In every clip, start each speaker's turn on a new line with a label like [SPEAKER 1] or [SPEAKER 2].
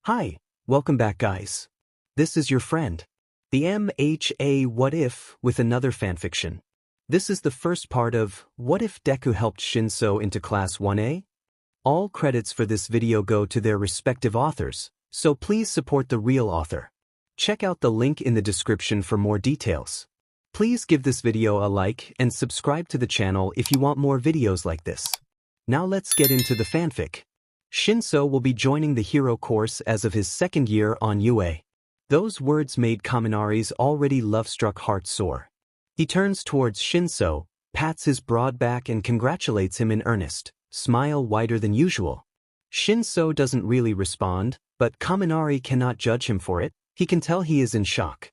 [SPEAKER 1] Hi, welcome back guys. This is your friend, the MHA What If with another fanfiction. This is the first part of What If Deku Helped Shinso into Class 1A? All credits for this video go to their respective authors, so please support the real author. Check out the link in the description for more details. Please give this video a like and subscribe to the channel if you want more videos like this. Now let's get into the fanfic. Shinsou will be joining the hero course as of his second year on UA. Those words made Kaminari's already love-struck heart soar. He turns towards Shinsou, pats his broad back and congratulates him in earnest, smile wider than usual. Shinsou doesn't really respond, but Kaminari cannot judge him for it. He can tell he is in shock.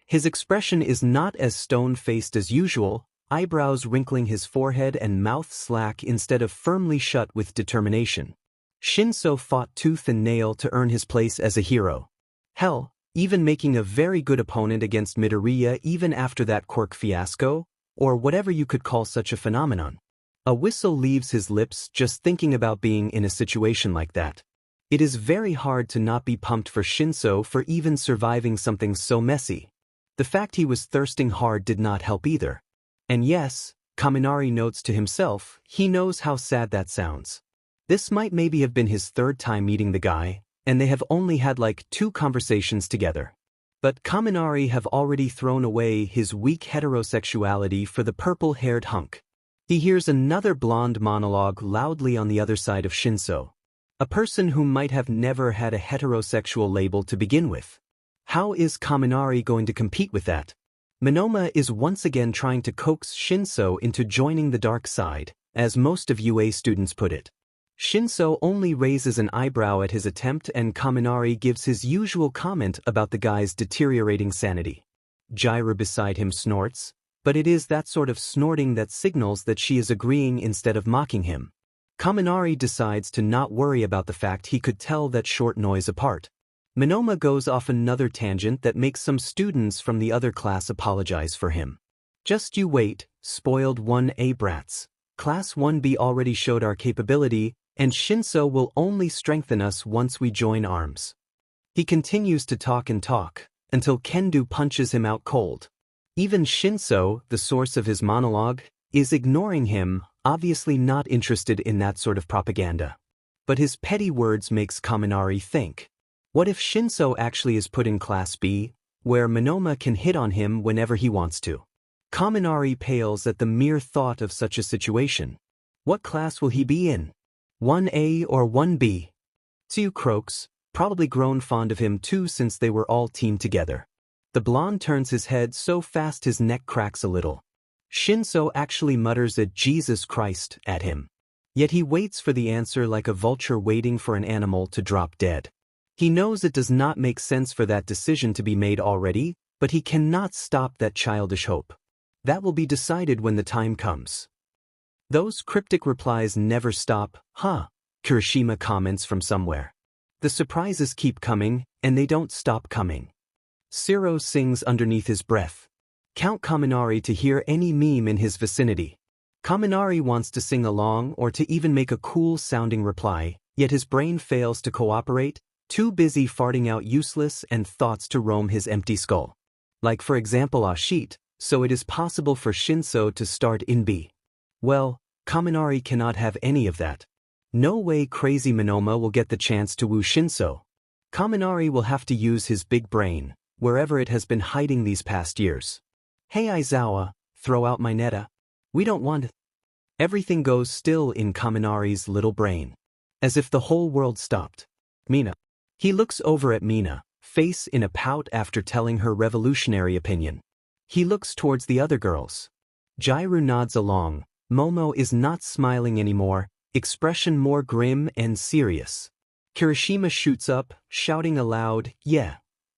[SPEAKER 1] His expression is not as stone-faced as usual, eyebrows wrinkling his forehead and mouth slack instead of firmly shut with determination. Shinsou fought tooth and nail to earn his place as a hero. Hell, even making a very good opponent against Midoriya even after that quirk fiasco, or whatever you could call such a phenomenon. A whistle leaves his lips just thinking about being in a situation like that. It is very hard to not be pumped for Shinsou for even surviving something so messy. The fact he was thirsting hard did not help either. And yes, Kaminari notes to himself, he knows how sad that sounds. This might maybe have been his third time meeting the guy, and they have only had like 2 conversations together. But Kaminari have already thrown away his weak heterosexuality for the purple-haired hunk. He hears another blonde monologue loudly on the other side of Shinsou. A person who might have never had a heterosexual label to begin with. How is Kaminari going to compete with that? Monoma is once again trying to coax Shinsou into joining the dark side, as most of UA students put it. Shinsou only raises an eyebrow at his attempt and Kaminari gives his usual comment about the guy's deteriorating sanity. Jiraiya beside him snorts, but it is that sort of snorting that signals that she is agreeing instead of mocking him. Kaminari decides to not worry about the fact he could tell that short noise apart. Monoma goes off another tangent that makes some students from the other class apologize for him. Just you wait, spoiled 1A brats. Class 1B already showed our capability, and Shinsou will only strengthen us once we join arms. He continues to talk and talk, until Kendo punches him out cold. Even Shinsou, the source of his monologue, is ignoring him, obviously not interested in that sort of propaganda. But his petty words makes Kaminari think. What if Shinsou actually is put in Class B, where Monoma can hit on him whenever he wants to? Kaminari pales at the mere thought of such a situation. What class will he be in? 1A or 1B? Tsu croaks, probably grown fond of him too since they were all teamed together. The blonde turns his head so fast his neck cracks a little. Shinsou actually mutters a Jesus Christ at him. Yet he waits for the answer like a vulture waiting for an animal to drop dead. He knows it does not make sense for that decision to be made already, but he cannot stop that childish hope. That will be decided when the time comes. Those cryptic replies never stop, huh? Kirishima comments from somewhere. The surprises keep coming, and they don't stop coming. Siro sings underneath his breath. Count Kaminari to hear any meme in his vicinity. Kaminari wants to sing along or to even make a cool-sounding reply, yet his brain fails to cooperate, too busy farting out useless and thoughts to roam his empty skull. Like for example Ashit, so it is possible for Shinsou to start in B. Well, Kaminari cannot have any of that. No way crazy Monoma will get the chance to woo Shinsou. Kaminari will have to use his big brain, wherever it has been hiding these past years. Hey Aizawa, throw out Minetta. We don't want it. Everything goes still in Kaminari's little brain. As if the whole world stopped. Mina. He looks over at Mina, face in a pout after telling her revolutionary opinion. He looks towards the other girls. Jiraiya nods along. Momo is not smiling anymore, expression more grim and serious. Kirishima shoots up, shouting aloud, yeah.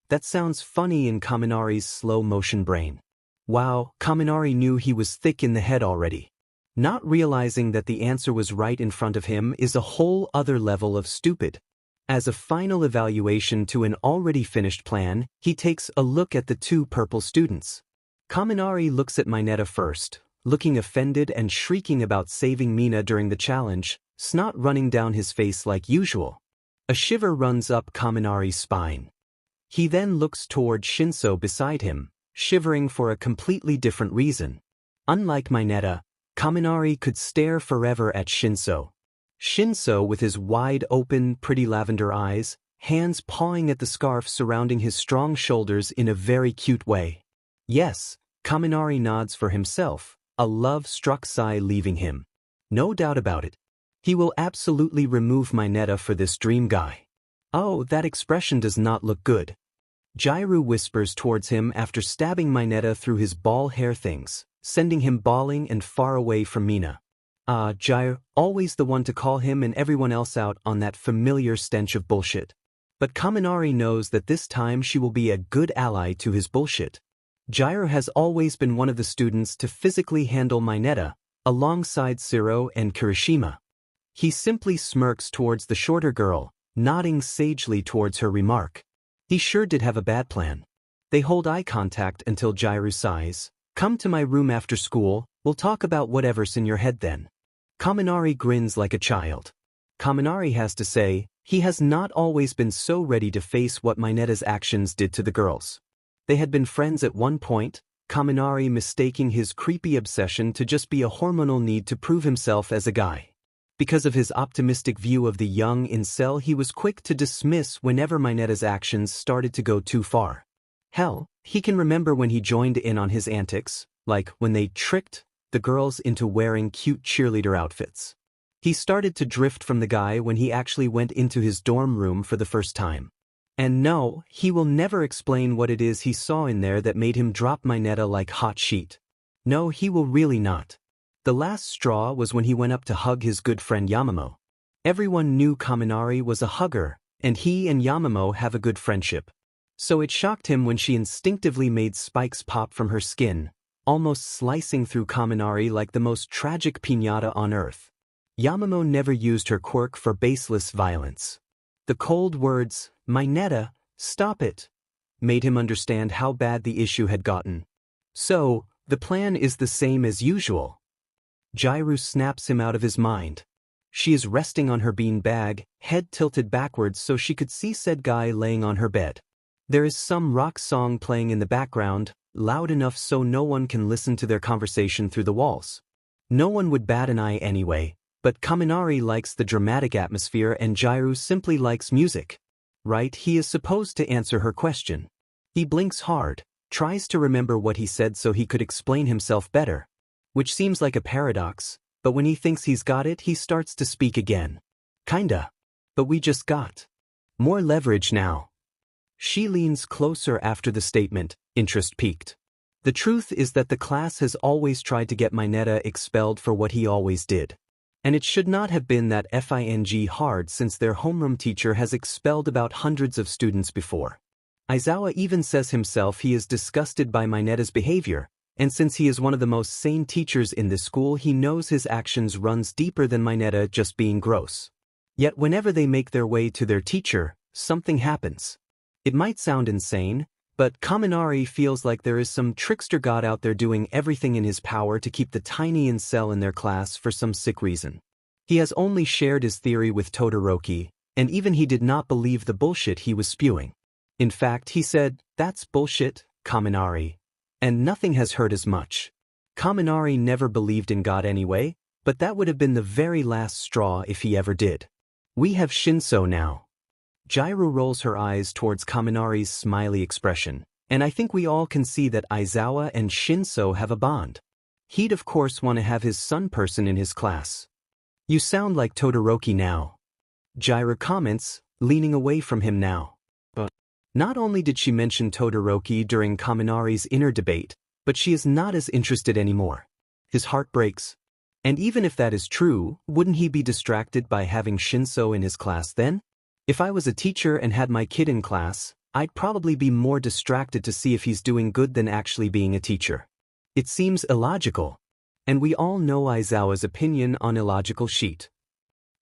[SPEAKER 1] That sounds funny in Kaminari's slow-motion brain. Wow, Kaminari knew he was thick in the head already. Not realizing that the answer was right in front of him is a whole other level of stupid. As a final evaluation to an already finished plan, he takes a look at the 2 purple students. Kaminari looks at Minetta first, looking offended and shrieking about saving Mina during the challenge, snot running down his face like usual. A shiver runs up Kaminari's spine. He then looks toward Shinsou beside him, shivering for a completely different reason. Unlike Mineta, Kaminari could stare forever at Shinsou. Shinsou with his wide-open, pretty lavender eyes, hands pawing at the scarf surrounding his strong shoulders in a very cute way. Yes, Kaminari nods for himself, a love-struck sigh leaving him. No doubt about it. He will absolutely remove Mineta for this dream guy. Oh, that expression does not look good. Jairu whispers towards him after stabbing Mineta through his ball hair things, sending him bawling and far away from Mina. Jairu, always the one to call him and everyone else out on that familiar stench of bullshit. But Kaminari knows that this time she will be a good ally to his bullshit. Jairu has always been one of the students to physically handle Mineta, alongside Siro and Kirishima. He simply smirks towards the shorter girl, nodding sagely towards her remark. He sure did have a bad plan. They hold eye contact until Jairu sighs. Come to my room after school, we'll talk about whatever's in your head then. Kaminari grins like a child. Kaminari has to say, he has not always been so ready to face what Mineta's actions did to the girls. They had been friends at one point, Kaminari mistaking his creepy obsession to just be a hormonal need to prove himself as a guy. Because of his optimistic view of the young incel, he was quick to dismiss whenever Mineta's actions started to go too far. Hell, he can remember when he joined in on his antics, like when they tricked the girls into wearing cute cheerleader outfits. He started to drift from the guy when he actually went into his dorm room for the first time. And no, he will never explain what it is he saw in there that made him drop Mineta like hot sheet. No, he will really not. The last straw was when he went up to hug his good friend Yamamo. Everyone knew Kaminari was a hugger, and he and Yamamo have a good friendship. So it shocked him when she instinctively made spikes pop from her skin, almost slicing through Kaminari like the most tragic piñata on earth. Yamamo never used her quirk for baseless violence. The cold words, "Mineta, stop it," made him understand how bad the issue had gotten. So, the plan is the same as usual. Jairu snaps him out of his mind. She is resting on her bean bag, head tilted backwards so she could see said guy laying on her bed. There is some rock song playing in the background, loud enough so no one can listen to their conversation through the walls. No one would bat an eye anyway, but Kaminari likes the dramatic atmosphere and Jairu simply likes music. Right, he is supposed to answer her question. He blinks hard, tries to remember what he said so he could explain himself better. Which seems like a paradox, but when he thinks he's got it, he starts to speak again. Kinda. But we just got more leverage now. She leans closer after the statement, interest peaked. The truth is that the class has always tried to get Mineta expelled for what he always did. And it should not have been that FING hard since their homeroom teacher has expelled about hundreds of students before. Aizawa even says himself he is disgusted by Mineta's behavior, and since he is one of the most sane teachers in this school, he knows his actions runs deeper than Mineta just being gross. Yet whenever they make their way to their teacher, something happens. It might sound insane, but Kaminari feels like there is some trickster god out there doing everything in his power to keep the tiny incel in their class for some sick reason. He has only shared his theory with Todoroki, and even he did not believe the bullshit he was spewing. In fact, he said, "That's bullshit, Kaminari." And nothing has hurt as much. Kaminari never believed in God anyway, but that would have been the very last straw if he ever did. We have Shinsou now. Jairu rolls her eyes towards Kaminari's smiley expression, and I think we all can see that Aizawa and Shinso have a bond. He'd of course want to have his son person in his class. You sound like Todoroki now. Jairu comments, leaning away from him now. But not only did she mention Todoroki during Kaminari's inner debate, but she is not as interested anymore. His heart breaks. And even if that is true, wouldn't he be distracted by having Shinsou in his class then? If I was a teacher and had my kid in class, I'd probably be more distracted to see if he's doing good than actually being a teacher. It seems illogical. And we all know Aizawa's opinion on illogical sheet.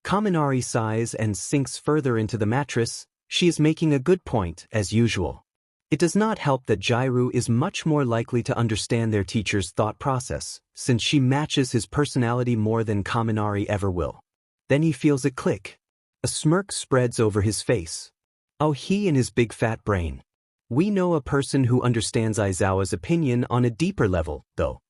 [SPEAKER 1] Kaminari sighs and sinks further into the mattress. She is making a good point, as usual. It does not help that Jairu is much more likely to understand their teacher's thought process, since she matches his personality more than Kaminari ever will. Then he feels a click. A smirk spreads over his face. Oh, he and his big fat brain. We know a person who understands Aizawa's opinion on a deeper level, though.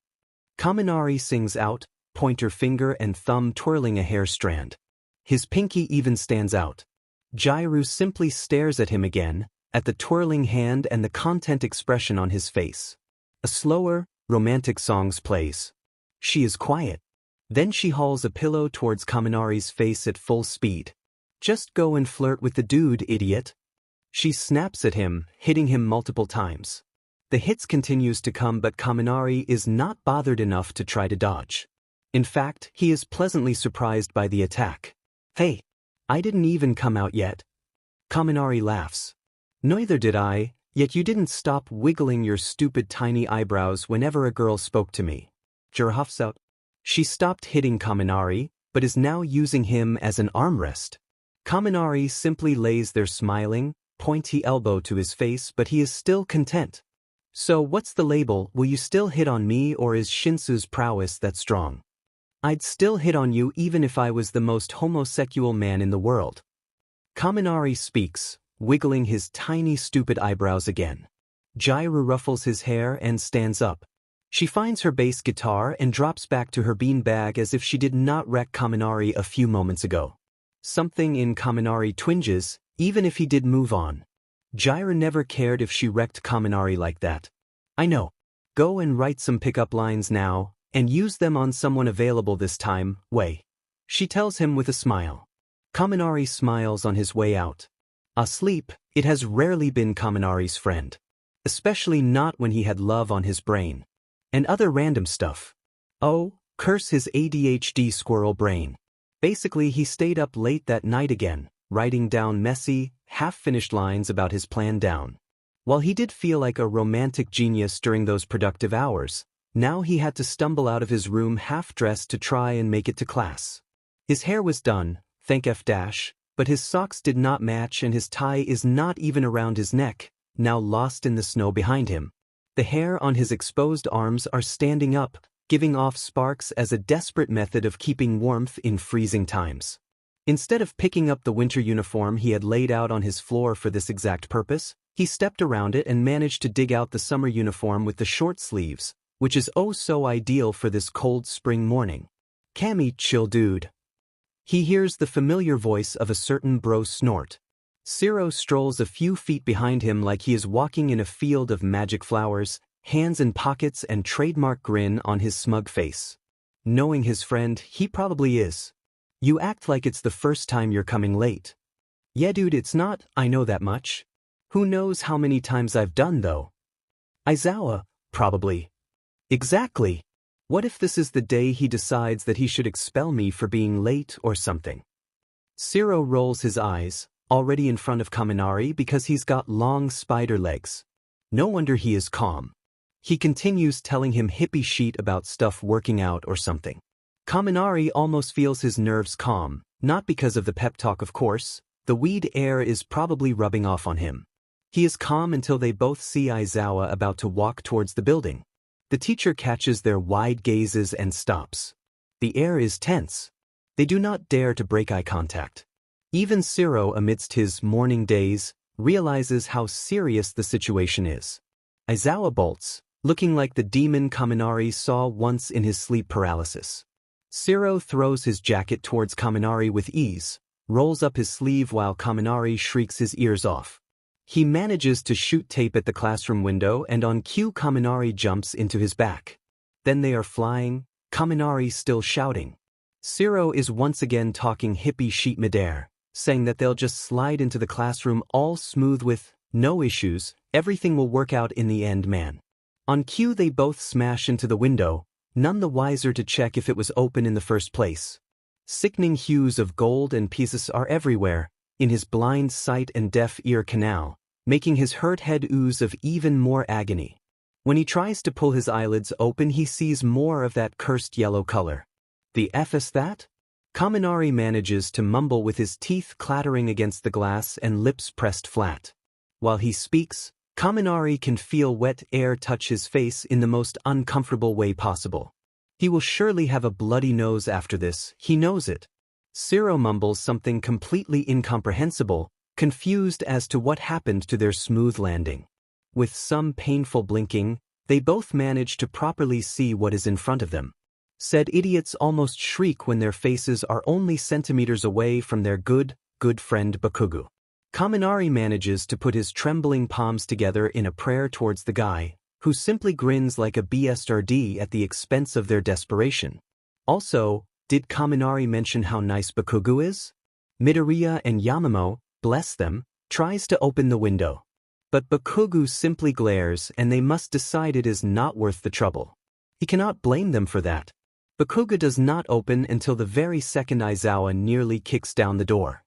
[SPEAKER 1] Kaminari sings out, pointer finger and thumb twirling a hair strand. His pinky even stands out. Jiraiya simply stares at him again, at the twirling hand and the content expression on his face. A slower, romantic song plays. She is quiet. Then she hauls a pillow towards Kaminari's face at full speed. Just go and flirt with the dude, idiot. She snaps at him, hitting him multiple times. The hits continues to come, but Kaminari is not bothered enough to try to dodge. In fact, he is pleasantly surprised by the attack. Hey, I didn't even come out yet. Kaminari laughs. Neither did I, yet you didn't stop wiggling your stupid tiny eyebrows whenever a girl spoke to me. Jiraiya's out. She stopped hitting Kaminari, but is now using him as an armrest. Kaminari simply lays there smiling, pointy elbow to his face, but he is still content. So what's the label? Will you still hit on me, or is Shinsou's prowess that strong? I'd still hit on you even if I was the most homosexual man in the world. Kaminari speaks, wiggling his tiny stupid eyebrows again. Jiraiya ruffles his hair and stands up. She finds her bass guitar and drops back to her beanbag as if she did not wreck Kaminari a few moments ago. Something in Kaminari twinges, even if he did move on. Jiraiya never cared if she wrecked Kaminari like that. I know. Go and write some pickup lines now, and use them on someone available this time, way. She tells him with a smile. Kaminari smiles on his way out. Asleep, it has rarely been Kaminari's friend. Especially not when he had love on his brain. And other random stuff. Oh, curse his ADHD squirrel brain. Basically, he stayed up late that night again, writing down messy, half-finished lines about his plan down. While he did feel like a romantic genius during those productive hours, now he had to stumble out of his room half-dressed to try and make it to class. His hair was done, thank F-, but his socks did not match and his tie is not even around his neck, now lost in the snow behind him. The hair on his exposed arms are standing up, giving off sparks as a desperate method of keeping warmth in freezing times. Instead of picking up the winter uniform he had laid out on his floor for this exact purpose, he stepped around it and managed to dig out the summer uniform with the short sleeves, which is oh so ideal for this cold spring morning. Kami, chill dude. He hears the familiar voice of a certain bro snort. Siro strolls a few feet behind him like he is walking in a field of magic flowers, hands in pockets and trademark grin on his smug face. Knowing his friend, he probably is. You act like it's the first time you're coming late. Yeah dude, it's not, I know that much. Who knows how many times I've done though? Aizawa, probably. Exactly. What if this is the day he decides that he should expel me for being late or something? Siro rolls his eyes, already in front of Kaminari because he's got long spider legs. No wonder he is calm. He continues telling him hippie shit about stuff working out or something. Kaminari almost feels his nerves calm, not because of the pep talk of course, the weed air is probably rubbing off on him. He is calm until they both see Aizawa about to walk towards the building. The teacher catches their wide gazes and stops. The air is tense. They do not dare to break eye contact. Even Siro, amidst his morning daze, realizes how serious the situation is. Aizawa bolts, looking like the demon Kaminari saw once in his sleep paralysis. Siro throws his jacket towards Kaminari with ease, rolls up his sleeve while Kaminari shrieks his ears off. He manages to shoot tape at the classroom window and on cue Kaminari jumps into his back. Then they are flying, Kaminari still shouting. Siro is once again talking hippie shit midair, saying that they'll just slide into the classroom all smooth with no issues, everything will work out in the end man. On cue they both smash into the window, none the wiser to check if it was open in the first place. Sickening hues of gold and pieces are everywhere, in his blind sight and deaf ear canal, making his hurt head ooze of even more agony. When he tries to pull his eyelids open he sees more of that cursed yellow color. The F is that? Kaminari manages to mumble with his teeth clattering against the glass and lips pressed flat. While he speaks, Kaminari can feel wet air touch his face in the most uncomfortable way possible. He will surely have a bloody nose after this, he knows it. Siro mumbles something completely incomprehensible, confused as to what happened to their smooth landing. With some painful blinking, they both manage to properly see what is in front of them. Said idiots almost shriek when their faces are only centimeters away from their good friend Bakugo. Kaminari manages to put his trembling palms together in a prayer towards the guy, who simply grins like a bastard at the expense of their desperation. Also, did Kaminari mention how nice Bakugo is? Midoriya and Yamamo, bless them, tries to open the window. But Bakugo simply glares and they must decide it is not worth the trouble. He cannot blame them for that. Bakugo does not open until the very second Aizawa nearly kicks down the door.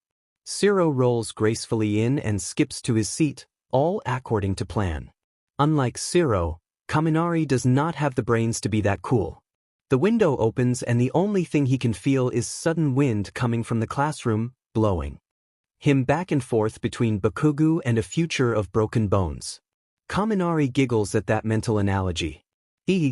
[SPEAKER 1] Siro rolls gracefully in and skips to his seat, all according to plan. Unlike Siro, Kaminari does not have the brains to be that cool. The window opens and the only thing he can feel is sudden wind coming from the classroom, blowing him back and forth between Bakugo and a future of broken bones. Kaminari giggles at that mental analogy.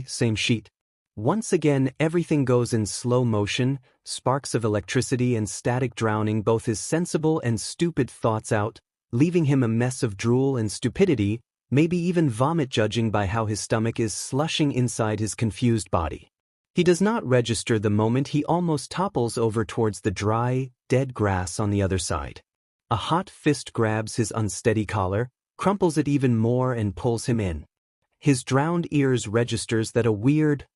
[SPEAKER 1] Same sheet. Once again everything goes in slow motion, sparks of electricity and static drowning both his sensible and stupid thoughts out, leaving him a mess of drool and stupidity, maybe even vomit judging by how his stomach is slushing inside his confused body. He does not register the moment he almost topples over towards the dry, dead grass on the other side. A hot fist grabs his unsteady collar, crumples it even more and pulls him in. His drowned ears registers that a weird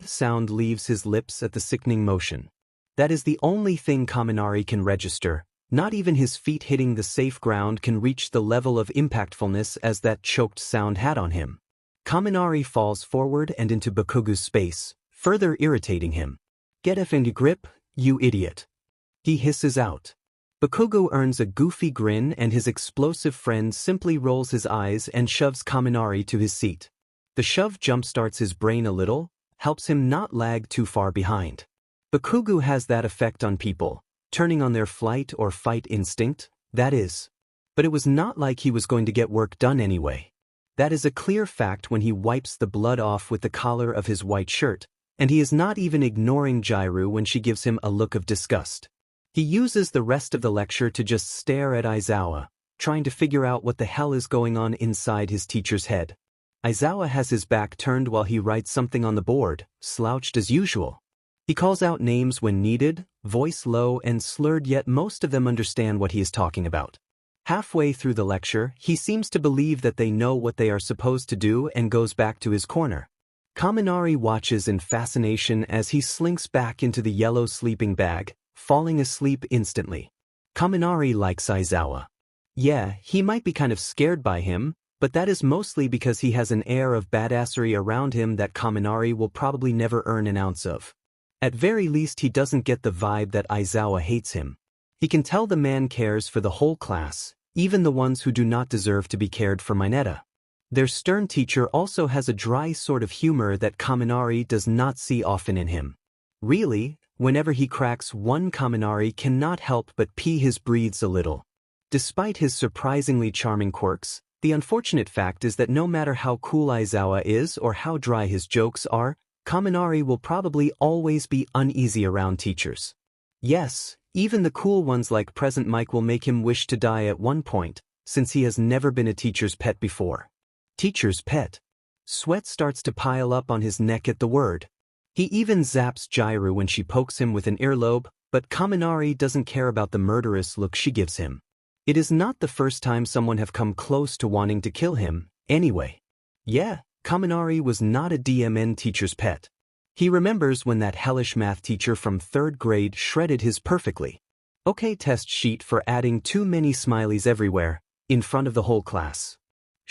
[SPEAKER 1] sound leaves his lips at the sickening motion. That is the only thing Kaminari can register. Not even his feet hitting the safe ground can reach the level of impactfulness as that choked sound had on him. Kaminari falls forward and into Bakugo's space, further irritating him. Get a grip, you idiot. He hisses out. Bakugo earns a goofy grin and his explosive friend simply rolls his eyes and shoves Kaminari to his seat. The shove jumpstarts his brain a little, helps him not lag too far behind. Bakugo has that effect on people, turning on their flight or fight instinct, that is. But it was not like he was going to get work done anyway. That is a clear fact when he wipes the blood off with the collar of his white shirt, and he is not even ignoring Jiru when she gives him a look of disgust. He uses the rest of the lecture to just stare at Aizawa, trying to figure out what the hell is going on inside his teacher's head. Aizawa has his back turned while he writes something on the board, slouched as usual. He calls out names when needed, voice low and slurred, yet most of them understand what he is talking about. Halfway through the lecture, he seems to believe that they know what they are supposed to do and goes back to his corner. Kaminari watches in fascination as he slinks back into the yellow sleeping bag, falling asleep instantly. Kaminari likes Aizawa. Yeah, he might be kind of scared by him, but that is mostly because he has an air of badassery around him that Kaminari will probably never earn an ounce of. At very least he doesn't get the vibe that Aizawa hates him. He can tell the man cares for the whole class, even the ones who do not deserve to be cared for Minetta. Their stern teacher also has a dry sort of humor that Kaminari does not see often in him. Really, whenever he cracks one, Kaminari cannot help but pee his breathes a little. Despite his surprisingly charming quirks, the unfortunate fact is that no matter how cool Aizawa is or how dry his jokes are, Kaminari will probably always be uneasy around teachers. Yes, even the cool ones like Present Mike will make him wish to die at one point, since he has never been a teacher's pet before. Teacher's pet. Sweat starts to pile up on his neck at the word. He even zaps Jiru when she pokes him with an earlobe, but Kaminari doesn't care about the murderous look she gives him. It is not the first time someone have come close to wanting to kill him, anyway. Yeah, Kaminari was not a DMN teacher's pet. He remembers when that hellish math teacher from 3rd grade shredded his perfectly okay test sheet for adding too many smileys everywhere, in front of the whole class.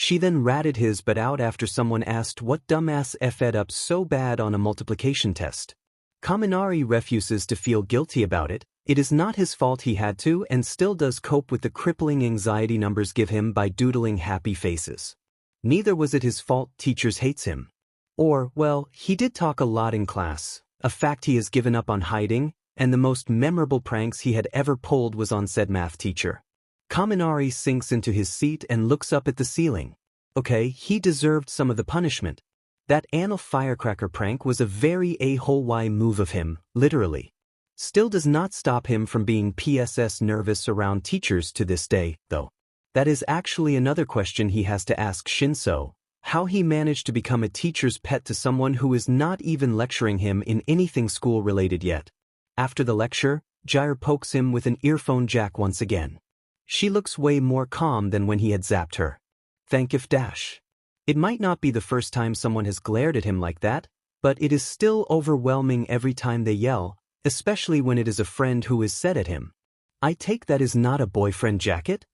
[SPEAKER 1] She then ratted his butt out after someone asked what dumbass F'd up so bad on a multiplication test. Kaminari refuses to feel guilty about it. It is not his fault he had to and still does cope with the crippling anxiety numbers give him by doodling happy faces. Neither was it his fault teachers hates him. Or, well, he did talk a lot in class, a fact he has given up on hiding, and the most memorable pranks he had ever pulled was on said math teacher. Kaminari sinks into his seat and looks up at the ceiling. Okay, he deserved some of the punishment. That anal firecracker prank was a very a-hole-y move of him, literally. Still does not stop him from being PSS nervous around teachers to this day, though. That is actually another question he has to ask Shinsou, how he managed to become a teacher's pet to someone who is not even lecturing him in anything school-related yet. After the lecture, Jair pokes him with an earphone jack once again. She looks way more calm than when he had zapped her. Thank if dash. It might not be the first time someone has glared at him like that, but it is still overwhelming every time they yell, especially when it is a friend who is said at him. I take that is not a boyfriend jacket?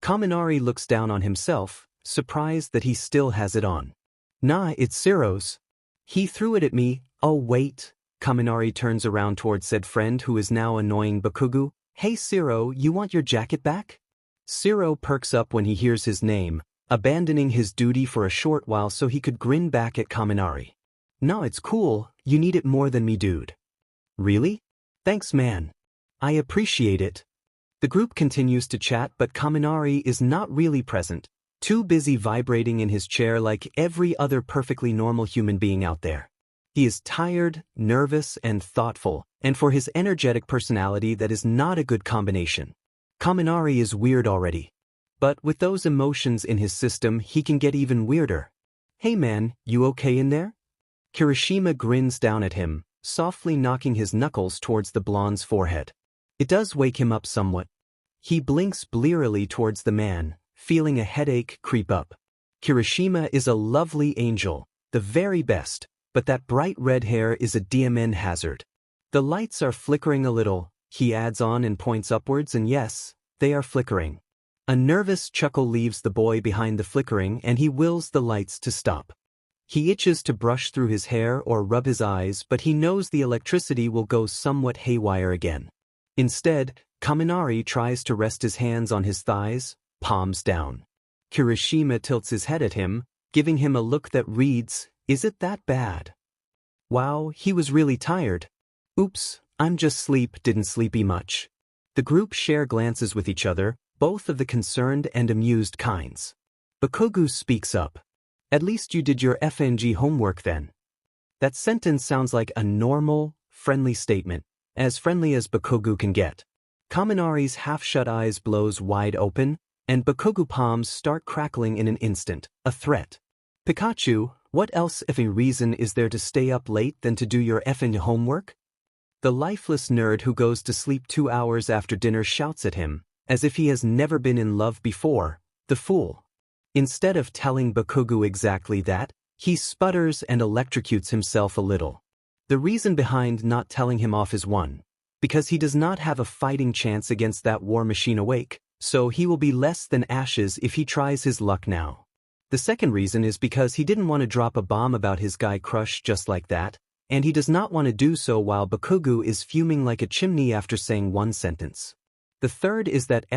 [SPEAKER 1] Kaminari looks down on himself, surprised that he still has it on. Nah, it's Siro's. He threw it at me. Oh wait. Kaminari turns around towards said friend who is now annoying Bakugo. Hey Siro, you want your jacket back? Siro perks up when he hears his name, abandoning his duty for a short while so he could grin back at Kaminari. No, it's cool, you need it more than me, dude. Really? Thanks, man. I appreciate it. The group continues to chat, but Kaminari is not really present, too busy vibrating in his chair like every other perfectly normal human being out there. He is tired, nervous, and thoughtful, and for his energetic personality that is not a good combination. Kaminari is weird already. But with those emotions in his system he can get even weirder. Hey man, you okay in there? Kirishima grins down at him, softly knocking his knuckles towards the blonde's forehead. It does wake him up somewhat. He blinks blearily towards the man, feeling a headache creep up. Kirishima is a lovely angel, the very best, but that bright red hair is a DMN hazard. The lights are flickering a little, he adds on and points upwards, and yes, they are flickering. A nervous chuckle leaves the boy behind the flickering and he wills the lights to stop. He itches to brush through his hair or rub his eyes, but he knows the electricity will go somewhat haywire again. Instead, Kaminari tries to rest his hands on his thighs, palms down. Kirishima tilts his head at him, giving him a look that reads, "Is it that bad?" Wow, he was really tired. Oops, I'm just didn't sleepy much. The group share glances with each other, both of the concerned and amused kinds. Bakugo speaks up. At least you did your FNG homework then. That sentence sounds like a normal, friendly statement, as friendly as Bakugo can get. Kaminari's half-shut eyes blows wide open, and Bakugo palms start crackling in an instant, a threat. Pikachu, what else effing reason is there to stay up late than to do your effing homework? The lifeless nerd who goes to sleep 2 hours after dinner shouts at him, as if he has never been in love before, the fool. Instead of telling Bakugo exactly that, he sputters and electrocutes himself a little. The reason behind not telling him off is one, because he does not have a fighting chance against that war machine awake, so he will be less than ashes if he tries his luck now. The second reason is because he didn't want to drop a bomb about his guy crush just like that, and he does not want to do so while Bakugo is fuming like a chimney after saying one sentence. The third is that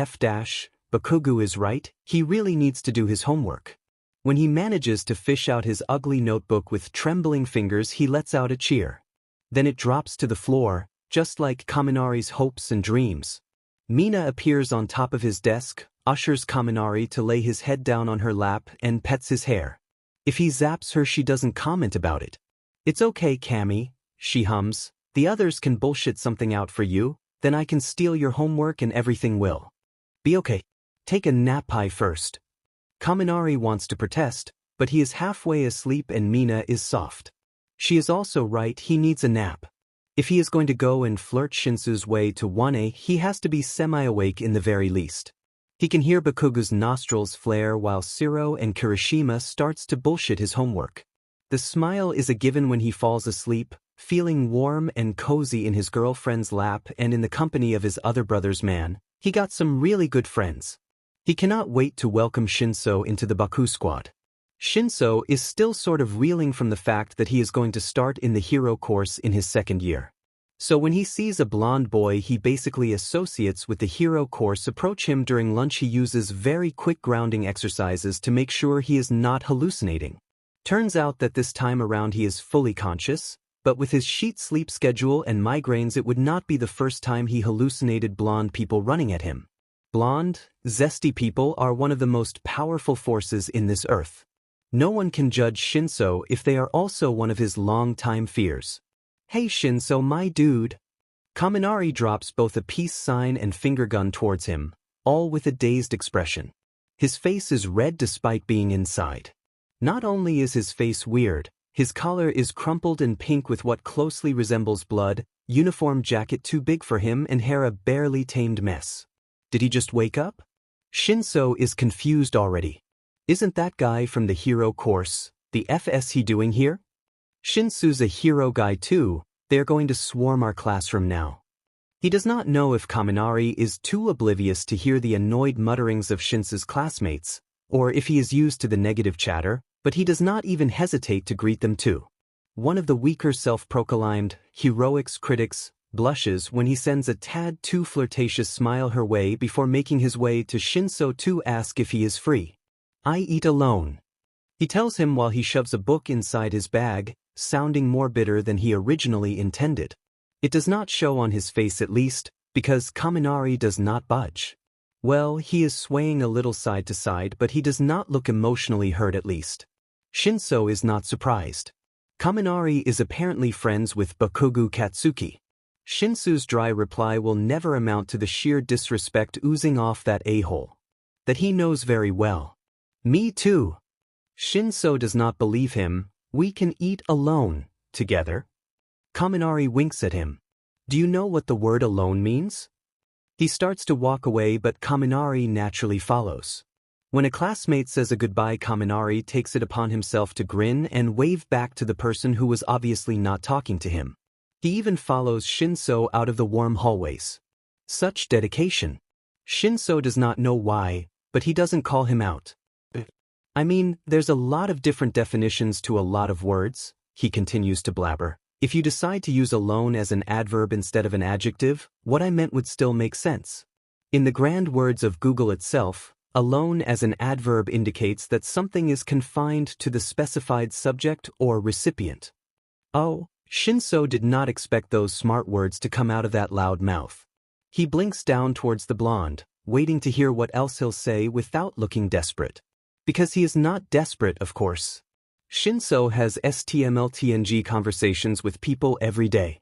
[SPEAKER 1] Bakugo is right, he really needs to do his homework. When he manages to fish out his ugly notebook with trembling fingers, he lets out a cheer. Then it drops to the floor, just like Kaminari's hopes and dreams. Mina appears on top of his desk, ushers Kaminari to lay his head down on her lap and pets his hair. If he zaps her, she doesn't comment about it. It's okay, Kami, she hums, the others can bullshit something out for you, then I can steal your homework and everything will be okay. Take a nap pie first. Kaminari wants to protest, but he is halfway asleep and Mina is soft. She is also right, he needs a nap. If he is going to go and flirt Shinsou's way to 1A, he has to be semi-awake in the very least. He can hear Bakugo's nostrils flare while Siro and Kirishima starts to bullshit his homework. The smile is a given when he falls asleep, feeling warm and cozy in his girlfriend's lap and in the company of his other brother's man. He got some really good friends. He cannot wait to welcome Shinsou into the Baku squad. Shinsou is still sort of reeling from the fact that he is going to start in the hero course in his second year. So when he sees a blonde boy he basically associates with the hero course approach him during lunch, he uses very quick grounding exercises to make sure he is not hallucinating. Turns out that this time around he is fully conscious, but with his sheet sleep schedule and migraines it would not be the first time he hallucinated blonde people running at him. Blonde, zesty people are one of the most powerful forces in this earth. No one can judge Shinsou if they are also one of his long-time fears. Hey Shinsou, my dude. Kaminari drops both a peace sign and finger gun towards him, all with a dazed expression. His face is red despite being inside. Not only is his face weird, his collar is crumpled and pink with what closely resembles blood, uniform jacket too big for him and hair a barely tamed mess. Did he just wake up? Shinsou is confused already. Isn't that guy from the hero course, the FS he doing here? Shinsou's a hero guy too, they're going to swarm our classroom now. He does not know if Kaminari is too oblivious to hear the annoyed mutterings of Shinsou's classmates, or if he is used to the negative chatter, but he does not even hesitate to greet them too. One of the weaker self-proclaimed heroics critics blushes when he sends a tad too flirtatious smile her way before making his way to Shinsou to ask if he is free. I eat alone. He tells him while he shoves a book inside his bag, sounding more bitter than he originally intended. It does not show on his face at least, because Kaminari does not budge. Well, he is swaying a little side to side, but he does not look emotionally hurt at least. Shinsou is not surprised. Kaminari is apparently friends with Bakugo Katsuki. Shinsou's dry reply will never amount to the sheer disrespect oozing off that a-hole. That he knows very well. Me too. Shinsou does not believe him. We can eat alone, together. Kaminari winks at him. Do you know what the word alone means? He starts to walk away, but Kaminari naturally follows. When a classmate says a goodbye, Kaminari takes it upon himself to grin and wave back to the person who was obviously not talking to him. He even follows Shinsou out of the warm hallways. Such dedication. Shinsou does not know why, but he doesn't call him out. I mean, there's a lot of different definitions to a lot of words, he continues to blabber. If you decide to use alone as an adverb instead of an adjective, what I meant would still make sense. In the grand words of Google itself, alone as an adverb indicates that something is confined to the specified subject or recipient. Oh, Shinsou did not expect those smart words to come out of that loud mouth. He blinks down towards the blonde, waiting to hear what else he'll say without looking desperate. Because he is not desperate, of course. Shinsou has STMLTNG conversations with people every day.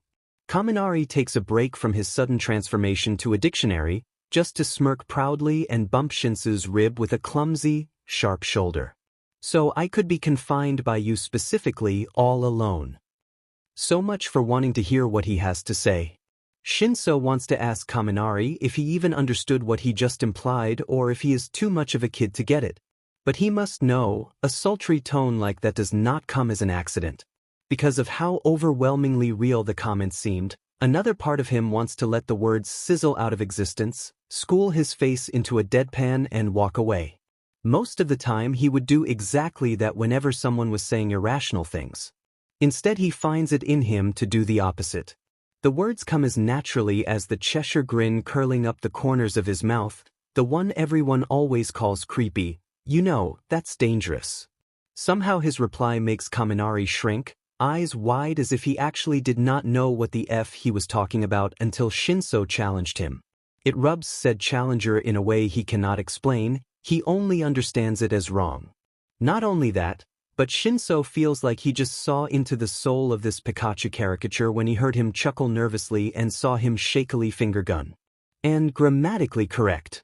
[SPEAKER 1] Kaminari takes a break from his sudden transformation to a dictionary, just to smirk proudly and bump Shinsou's rib with a clumsy, sharp shoulder. So I could be confined by you specifically all alone. So much for wanting to hear what he has to say. Shinsou wants to ask Kaminari if he even understood what he just implied or if he is too much of a kid to get it. But he must know, a sultry tone like that does not come as an accident. Because of how overwhelmingly real the comment seemed, another part of him wants to let the words sizzle out of existence, school his face into a deadpan and walk away. Most of the time he would do exactly that whenever someone was saying irrational things. Instead he finds it in him to do the opposite. The words come as naturally as the Cheshire grin curling up the corners of his mouth, the one everyone always calls creepy. You know, that's dangerous. Somehow his reply makes Kaminari shrink, eyes wide as if he actually did not know what the F he was talking about until Shinsou challenged him. It rubs said challenger in a way he cannot explain, he only understands it as wrong. Not only that, but Shinsou feels like he just saw into the soul of this Pikachu caricature when he heard him chuckle nervously and saw him shakily finger gun. And grammatically correct.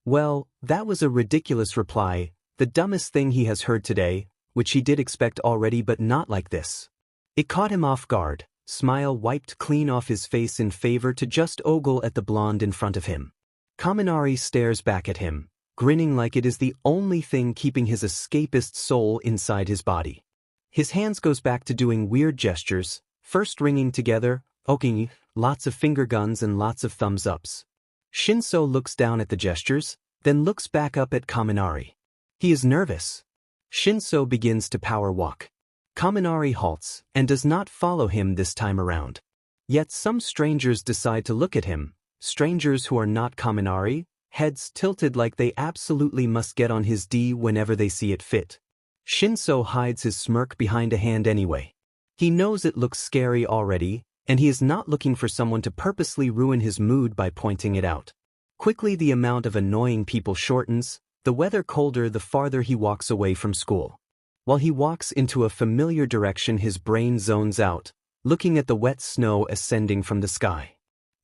[SPEAKER 1] Well, that was a ridiculous reply, the dumbest thing he has heard today, which he did expect already but not like this. It caught him off guard, smile wiped clean off his face in favor to just ogle at the blonde in front of him. Kaminari stares back at him, grinning like it is the only thing keeping his escapist soul inside his body. His hands goes back to doing weird gestures, first ringing together, oking, lots of finger guns and lots of thumbs ups. Shinsou looks down at the gestures, then looks back up at Kaminari. He is nervous. Shinsou begins to power walk. Kaminari halts and does not follow him this time around. Yet some strangers decide to look at him, strangers who are not Kaminari, heads tilted like they absolutely must get on his D whenever they see it fit. Shinsou hides his smirk behind a hand anyway. He knows it looks scary already, and he is not looking for someone to purposely ruin his mood by pointing it out. Quickly the amount of annoying people shortens, the weather colder the farther he walks away from school. While he walks into a familiar direction his brain zones out, looking at the wet snow ascending from the sky.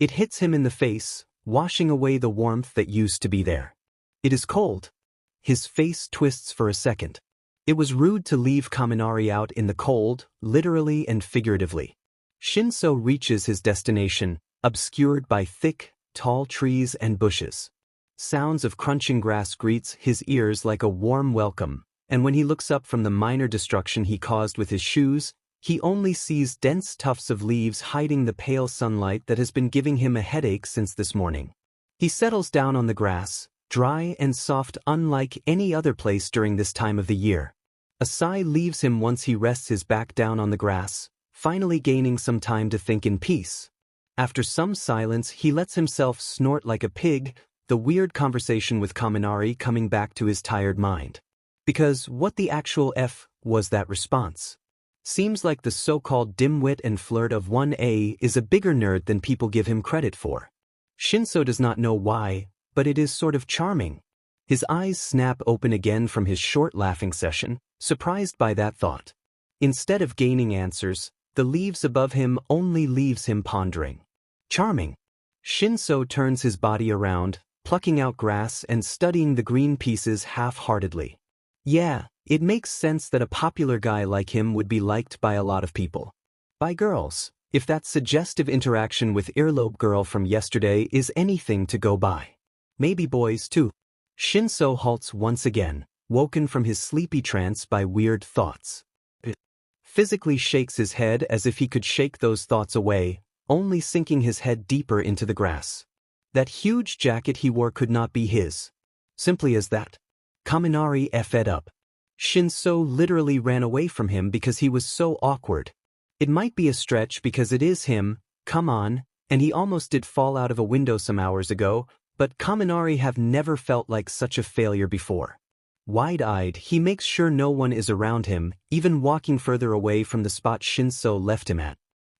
[SPEAKER 1] It hits him in the face, washing away the warmth that used to be there. It is cold. His face twists for a second. It was rude to leave Kaminari out in the cold, literally and figuratively. Shinsou reaches his destination, obscured by thick, tall trees and bushes. Sounds of crunching grass greets his ears like a warm welcome, and when he looks up from the minor destruction he caused with his shoes, he only sees dense tufts of leaves hiding the pale sunlight that has been giving him a headache since this morning. He settles down on the grass, dry and soft unlike any other place during this time of the year. A sigh leaves him once he rests his back down on the grass, finally gaining some time to think in peace. After some silence he lets himself snort like a pig, the weird conversation with Kaminari coming back to his tired mind. Because what the actual F was that response? Seems like the so-called dimwit and flirt of 1A is a bigger nerd than people give him credit for. Shinsou does not know why, but it is sort of charming. His eyes snap open again from his short laughing session, surprised by that thought. Instead of gaining answers, the leaves above him only leaves him pondering. Charming. Shinsou turns his body around, plucking out grass and studying the green pieces half-heartedly. Yeah, it makes sense that a popular guy like him would be liked by a lot of people. By girls, if that suggestive interaction with earlobe girl from yesterday is anything to go by. Maybe boys too. Shinsou halts once again, woken from his sleepy trance by weird thoughts. Physically shakes his head as if he could shake those thoughts away, only sinking his head deeper into the grass. That huge jacket he wore could not be his. Simply as that. Kaminari f'd up. Shinsou literally ran away from him because he was so awkward. It might be a stretch because it is him, come on, and he almost did fall out of a window some hours ago, but Kaminari have never felt like such a failure before. Wide-eyed, he makes sure no one is around him, even walking further away from the spot Shinsou left him at.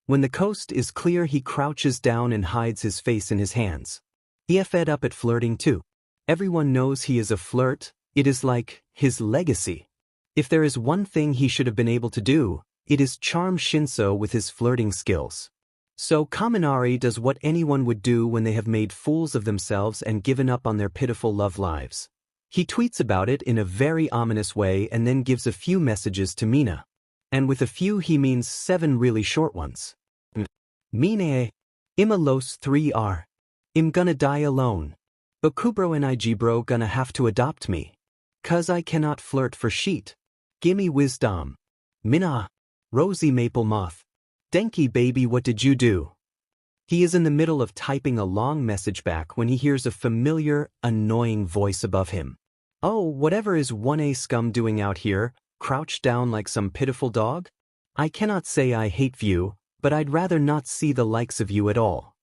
[SPEAKER 1] When the coast is clear he crouches down and hides his face in his hands. He fed up at flirting too. Everyone knows he is a flirt, it is like his legacy. If there is one thing he should have been able to do, it is charm Shinsou with his flirting skills. So Kaminari does what anyone would do when they have made fools of themselves and given up on their pitiful love lives. He tweets about it in a very ominous way and then gives a few messages to Mina. And with a few he means 7 really short ones. Mine, ima los 3R. I'm gonna die alone. Bakubro and Igibro gonna have to adopt me. 'Cause I cannot flirt for sheet. Gimme wisdom. Mina. Rosy maple moth. Denki baby, what did you do? He is in the middle of typing a long message back when he hears a familiar, annoying voice above him. Oh, whatever is 1A scum doing out here, crouched down like some pitiful dog? I cannot say I hate you, but I'd rather not see the likes of you at all.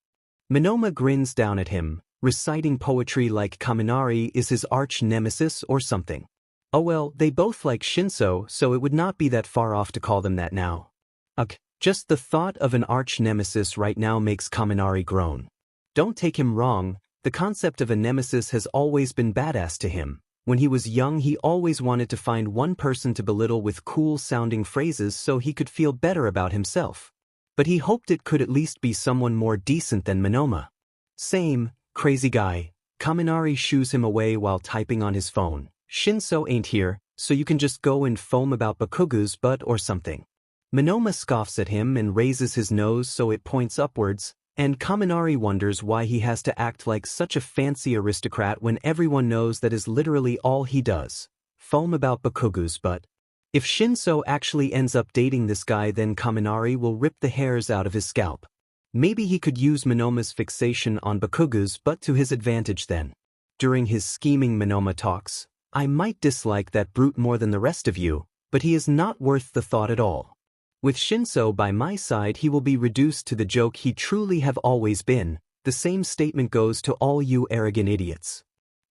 [SPEAKER 1] Monoma grins down at him, reciting poetry like Kaminari is his arch-nemesis or something. Oh well, they both like Shinsou, so it would not be that far off to call them that now. Ugh, just the thought of an arch-nemesis right now makes Kaminari groan. Don't take him wrong, the concept of a nemesis has always been badass to him. When he was young he always wanted to find one person to belittle with cool-sounding phrases so he could feel better about himself. But he hoped it could at least be someone more decent than Monoma. Same, crazy guy. Kaminari shoos him away while typing on his phone. Shinsou ain't here, so you can just go and foam about Bakugu's butt or something. Monoma scoffs at him and raises his nose so it points upwards, and Kaminari wonders why he has to act like such a fancy aristocrat when everyone knows that is literally all he does. Foam about Bakugu's butt. If Shinsou actually ends up dating this guy, then Kaminari will rip the hairs out of his scalp. Maybe he could use Monoma's fixation on Bakugu's butt to his advantage then. During his scheming Monoma talks, I might dislike that brute more than the rest of you, but he is not worth the thought at all. With Shinsou by my side he will be reduced to the joke he truly have always been. The same statement goes to all you arrogant idiots.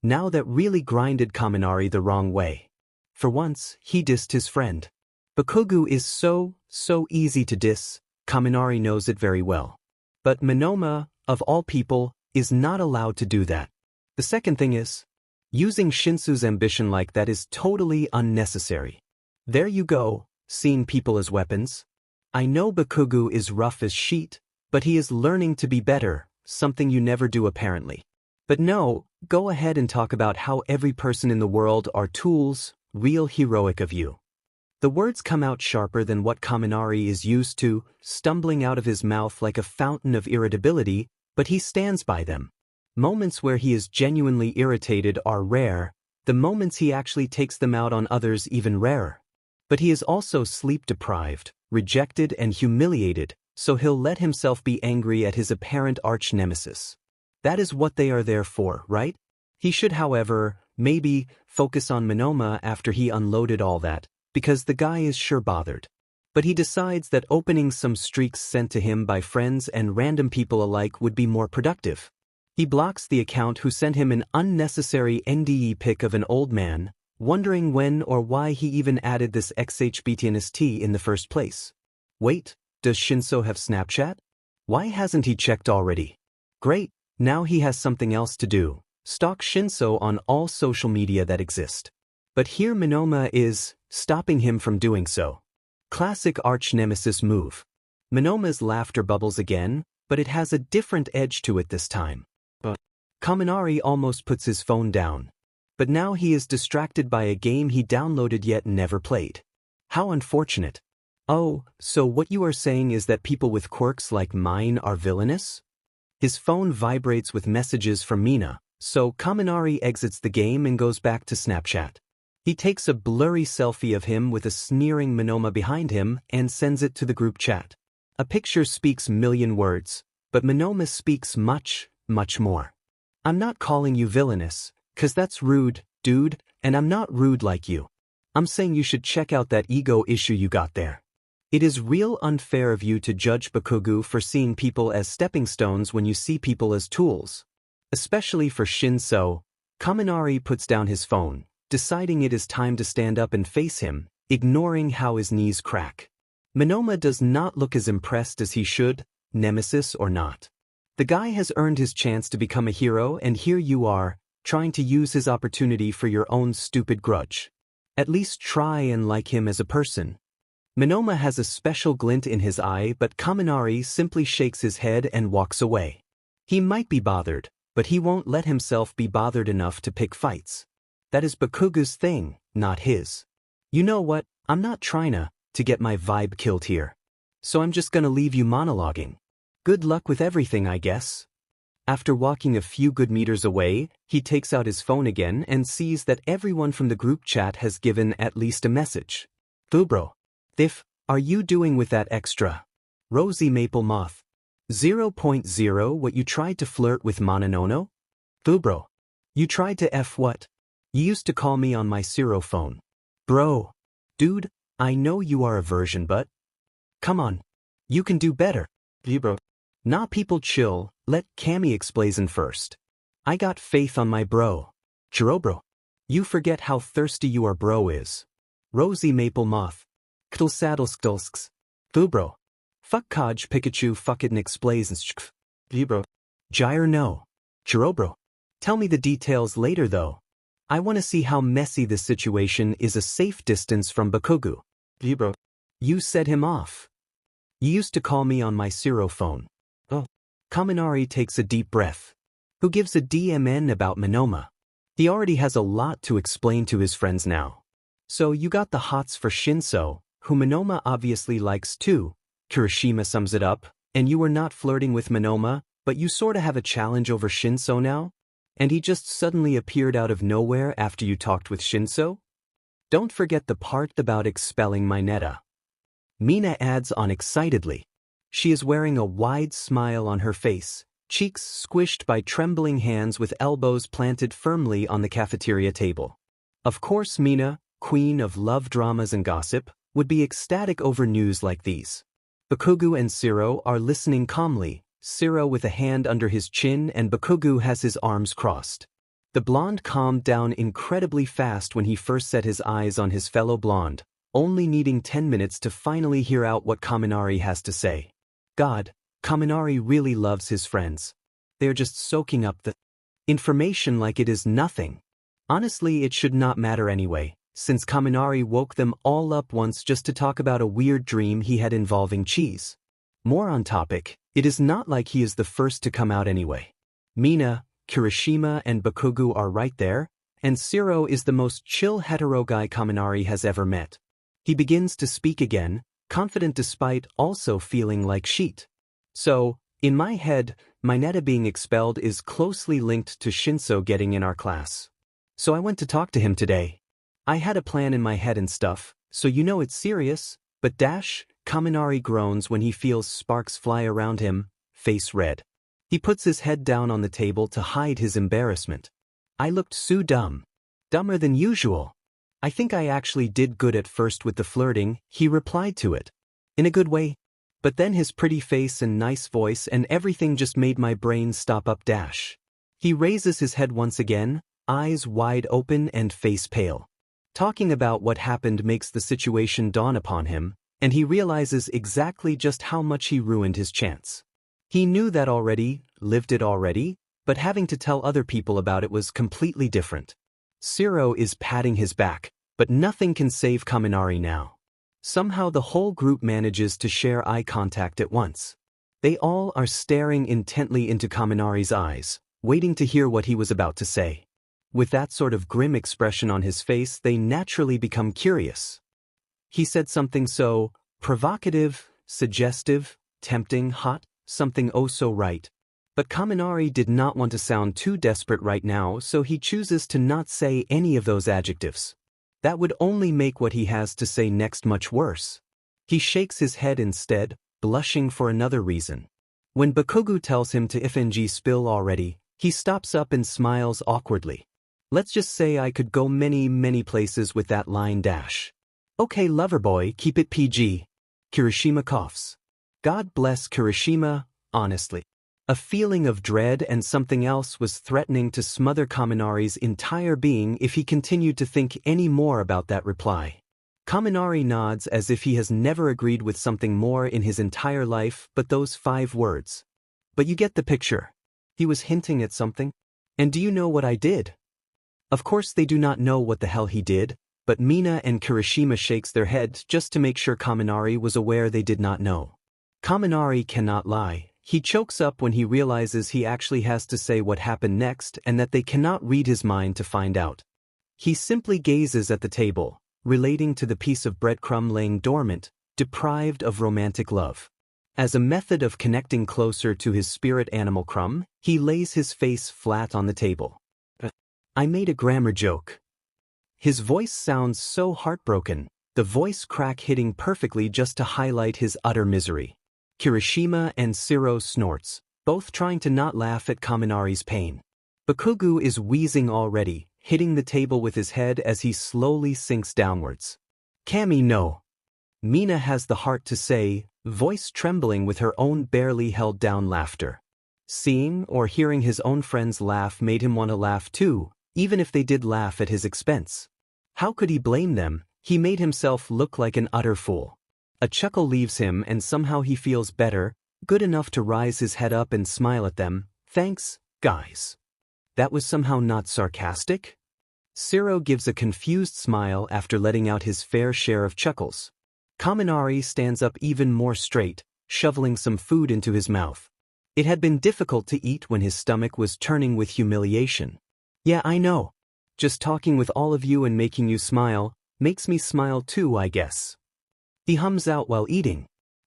[SPEAKER 1] Now that really grinded Kaminari the wrong way. For once, he dissed his friend. Bakugu is so easy to diss, Kaminari knows it very well. But Monoma, of all people, is not allowed to do that. The second thing is, using Shinsou's ambition like that is totally unnecessary. There you go, seeing people as weapons. I know Bakugu is rough as sheet, but he is learning to be better, something you never do apparently. But no, go ahead and talk about how every person in the world are tools, real heroic of you. The words come out sharper than what Kaminari is used to, stumbling out of his mouth like a fountain of irritability, but he stands by them. Moments where he is genuinely irritated are rare, the moments he actually takes them out on others even rarer. But he is also sleep-deprived, rejected and humiliated, so he'll let himself be angry at his apparent arch-nemesis. That is what they are there for, right? He should, however, maybe, focus on Monoma after he unloaded all that, because the guy is sure bothered. But he decides that opening some streaks sent to him by friends and random people alike would be more productive. He blocks the account who sent him an unnecessary NDE pic of an old man, wondering when or why he even added this XHBTNST in the first place. Wait, does Shinsou have Snapchat? Why hasn't he checked already? Great, now he has something else to do, stalk Shinsou on all social media that exist. But here Monoma is stopping him from doing so. Classic arch-nemesis move. Monoma's laughter bubbles again, but it has a different edge to it this time. Kaminari almost puts his phone down. But now he is distracted by a game he downloaded yet never played. How unfortunate. Oh, so what you are saying is that people with quirks like mine are villainous? His phone vibrates with messages from Mina, so Kaminari exits the game and goes back to Snapchat. He takes a blurry selfie of him with a sneering Monoma behind him and sends it to the group chat. A picture speaks million words, but Monoma speaks much, much more. I'm not calling you villainous, 'cause that's rude, dude, and I'm not rude like you. I'm saying you should check out that ego issue you got there. It is real unfair of you to judge Bakugo for seeing people as stepping stones when you see people as tools. Especially for Shinsou, Kaminari puts down his phone, deciding it is time to stand up and face him, ignoring how his knees crack. Monoma does not look as impressed as he should, nemesis or not. The guy has earned his chance to become a hero, and here you are, trying to use his opportunity for your own stupid grudge. At least try and like him as a person. Monoma has a special glint in his eye, but Kaminari simply shakes his head and walks away. He might be bothered, but he won't let himself be bothered enough to pick fights. That is Bakugo's thing, not his. You know what, I'm not trying to get my vibe killed here. So I'm just gonna leave you monologuing. Good luck with everything, I guess. After walking a few good meters away, he takes out his phone again and sees that everyone from the group chat has given at least a message. Bro. If, are you doing with that extra? Rosy Maple Moth. 0.0 What you tried to flirt with Mononono? Bro. You tried to F what? You used to call me on my Siro phone. Bro. Dude, I know you are a virgin but... Come on. You can do better. Bro. Nah, people chill, let Kami explain first. I got faith on my bro. Bro. You forget how thirsty your bro is. Rosy Maple Moth. Ktlsadlsktulsks. Bro. Fuck Kaj Pikachu fucking explains. Bro. Gyre no. Bro. Tell me the details later though. I want to see how messy this situation is a safe distance from Bakugo. Bro. You set him off. You used to call me on my Siro phone. Oh. Kaminari takes a deep breath. Who gives a DMN about Monoma? He already has a lot to explain to his friends now. So you got the hots for Shinsou, who Monoma obviously likes too. Kirishima sums it up, and you were not flirting with Monoma, but you sorta have a challenge over Shinsou now? And he just suddenly appeared out of nowhere after you talked with Shinsou? Don't forget the part about expelling Minetta. Mina adds on excitedly. She is wearing a wide smile on her face, cheeks squished by trembling hands with elbows planted firmly on the cafeteria table. Of course Mina, queen of love dramas and gossip, would be ecstatic over news like these. Bakugo and Siro are listening calmly, Siro with a hand under his chin and Bakugo has his arms crossed. The blonde calmed down incredibly fast when he first set his eyes on his fellow blonde, only needing 10 minutes to finally hear out what Kaminari has to say. God, Kaminari really loves his friends. They are just soaking up the information like it is nothing. Honestly, it should not matter anyway, since Kaminari woke them all up once just to talk about a weird dream he had involving cheese. More on topic, It is not like he is the first to come out anyway. Mina, Kirishima and Bakugo are right there, and Siro is the most chill hetero guy Kaminari has ever met. He begins to speak again, confident despite also feeling like shit. So, in my head, Mineta being expelled is closely linked to Shinsou getting in our class. So I went to talk to him today. I had a plan in my head and stuff, so you know it's serious, but Kaminari groans when he feels sparks fly around him, face red. He puts his head down on the table to hide his embarrassment. I looked so dumb. Dumber than usual. I think I actually did good at first with the flirting, he replied to it. In a good way. But then his pretty face and nice voice and everything just made my brain stop up. He raises his head once again, eyes wide open and face pale. Talking about what happened makes the situation dawn upon him, and he realizes exactly just how much he ruined his chance. He knew that already, lived it already, but having to tell other people about it was completely different. Siro is patting his back, but nothing can save Kaminari now. Somehow the whole group manages to share eye contact at once. They all are staring intently into Kaminari's eyes, waiting to hear what he was about to say. With that sort of grim expression on his face, they naturally become curious. He said something so provocative, suggestive, tempting, hot, something oh so right. But Kaminari did not want to sound too desperate right now, so he chooses to not say any of those adjectives. That would only make what he has to say next much worse. He shakes his head instead, blushing for another reason. When Bakugo tells him to FNG spill already, he stops up and smiles awkwardly. Let's just say I could go many places with that line . Okay loverboy, keep it PG. Kirishima coughs. God bless Kirishima, honestly. A feeling of dread and something else was threatening to smother Kaminari's entire being if he continued to think any more about that reply. Kaminari nods as if he has never agreed with something more in his entire life but those 5 words. But you get the picture. He was hinting at something. And do you know what I did? Of course they do not know what the hell he did, but Mina and Kirishima shakes their heads just to make sure Kaminari was aware they did not know. Kaminari cannot lie. He chokes up when he realizes he actually has to say what happened next and that they cannot read his mind to find out. He simply gazes at the table, relating to the piece of breadcrumb laying dormant, deprived of romantic love. As a method of connecting closer to his spirit animal crumb, he lays his face flat on the table. I made a grammar joke. His voice sounds so heartbroken, the voice crack hitting perfectly just to highlight his utter misery. Kirishima and Siro snorts, both trying to not laugh at Kaminari's pain. Bakugo is wheezing already, hitting the table with his head as he slowly sinks downwards. Kami no. Mina has the heart to say, voice trembling with her own barely held down laughter. Seeing or hearing his own friends laugh made him want to laugh too, even if they did laugh at his expense. How could he blame them? He made himself look like an utter fool. A chuckle leaves him and somehow he feels better, good enough to rise his head up and smile at them. Thanks, guys. That was somehow not sarcastic? Siro gives a confused smile after letting out his fair share of chuckles. Kaminari stands up even more straight, shoveling some food into his mouth. It had been difficult to eat when his stomach was turning with humiliation. Yeah, I know. Just talking with all of you and making you smile, makes me smile too, I guess. He hums out while eating.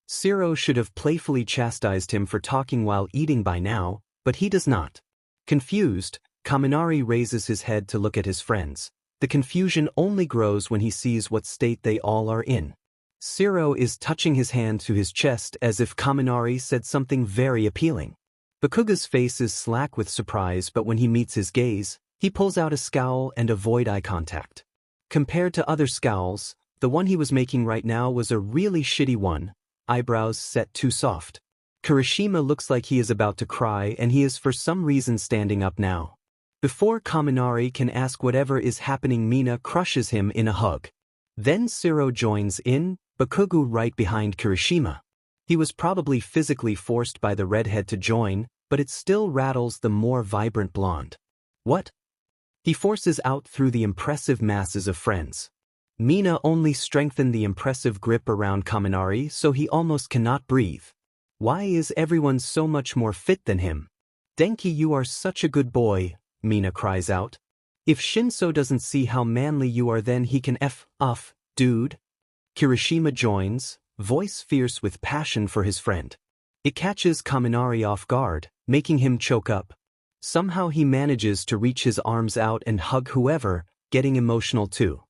[SPEAKER 1] Siro should have playfully chastised him for talking while eating by now, but he does not. Confused, Kaminari raises his head to look at his friends. The confusion only grows when he sees what state they all are in. Siro is touching his hand to his chest as if Kaminari said something very appealing. Bakugo's face is slack with surprise, but when he meets his gaze, he pulls out a scowl and avoid eye contact. Compared to other scowls, the one he was making right now was a really shitty one, eyebrows set too soft. Kirishima looks like he is about to cry and he is for some reason standing up now. Before Kaminari can ask whatever is happening, Mina crushes him in a hug. Then Siro joins in, Bakugo right behind Kirishima. He was probably physically forced by the redhead to join, but it still rattles the more vibrant blonde. What? He forces out through the impressive masses of friends. Mina only strengthened the impressive grip around Kaminari so he almost cannot breathe. Why is everyone so much more fit than him? Denki, you are such a good boy, Mina cries out. If Shinsou doesn't see how manly you are, then he can F off, dude. Kirishima joins, voice fierce with passion for his friend. It catches Kaminari off guard, making him choke up. Somehow he manages to reach his arms out and hug whoever, getting emotional too.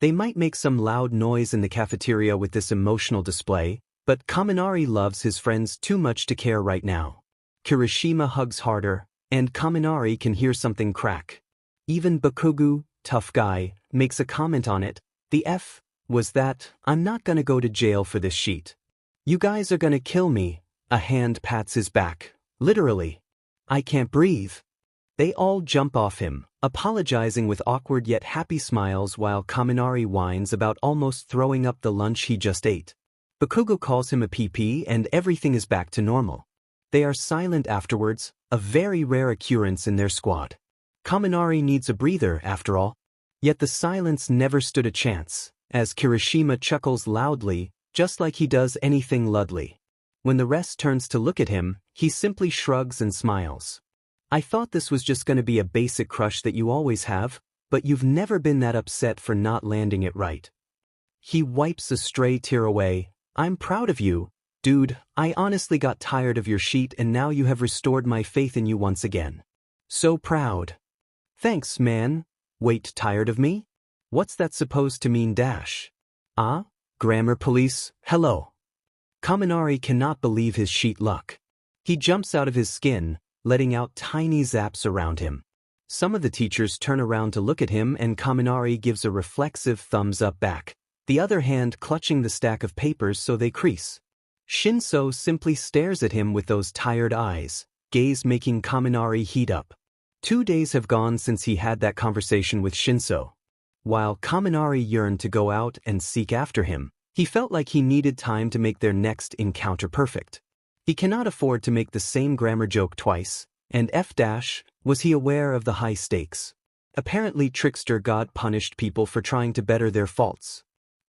[SPEAKER 1] They might make some loud noise in the cafeteria with this emotional display, but Kaminari loves his friends too much to care right now. Kirishima hugs harder, and Kaminari can hear something crack. Even Bakugu, tough guy, makes a comment on it. The F was that, I'm not gonna go to jail for this sheet. You guys are gonna kill me. A hand pats his back. Literally. I can't breathe. They all jump off him, apologizing with awkward yet happy smiles while Kaminari whines about almost throwing up the lunch he just ate. Bakugo calls him a PP and everything is back to normal. They are silent afterwards, a very rare occurrence in their squad. Kaminari needs a breather after all. Yet the silence never stood a chance, as Kirishima chuckles loudly, just like he does anything Ludley. When the rest turns to look at him, he simply shrugs and smiles. I thought this was just gonna be a basic crush that you always have, but you've never been that upset for not landing it right. He wipes a stray tear away. I'm proud of you, dude. I honestly got tired of your sheet and now you have restored my faith in you once again. So proud. Thanks, man. Wait, tired of me? What's that supposed to mean dash? Ah? Grammar police, hello. Kaminari cannot believe his sheet luck. He jumps out of his skin, letting out tiny zaps around him. Some of the teachers turn around to look at him and Kaminari gives a reflexive thumbs up back, the other hand clutching the stack of papers so they crease. Shinsou simply stares at him with those tired eyes, gaze making Kaminari heat up. 2 days have gone since he had that conversation with Shinsou. While Kaminari yearned to go out and seek after him, he felt like he needed time to make their next encounter perfect. He cannot afford to make the same grammar joke twice, and was he aware of the high stakes? Apparently Trickster God punished people for trying to better their faults.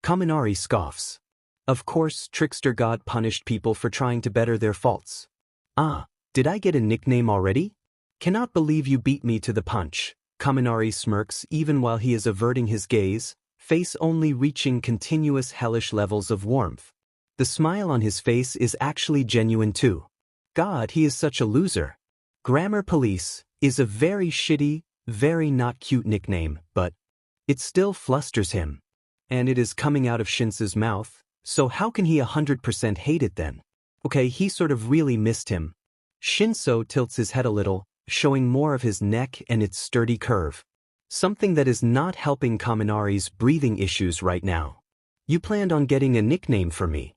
[SPEAKER 1] Kaminari scoffs. Of course Trickster God punished people for trying to better their faults. Ah, did I get a nickname already? Cannot believe you beat me to the punch. Kaminari smirks even while he is averting his gaze, face only reaching continuous hellish levels of warmth. The smile on his face is actually genuine too. God, he is such a loser. Grammar police is a very shitty, very not cute nickname, but it still flusters him. And it is coming out of Shinsou's mouth, so how can he 100% hate it then? Okay, he sort of really missed him. Shinsou tilts his head a little, showing more of his neck and its sturdy curve. Something that is not helping Kaminari's breathing issues right now. You planned on getting a nickname for me.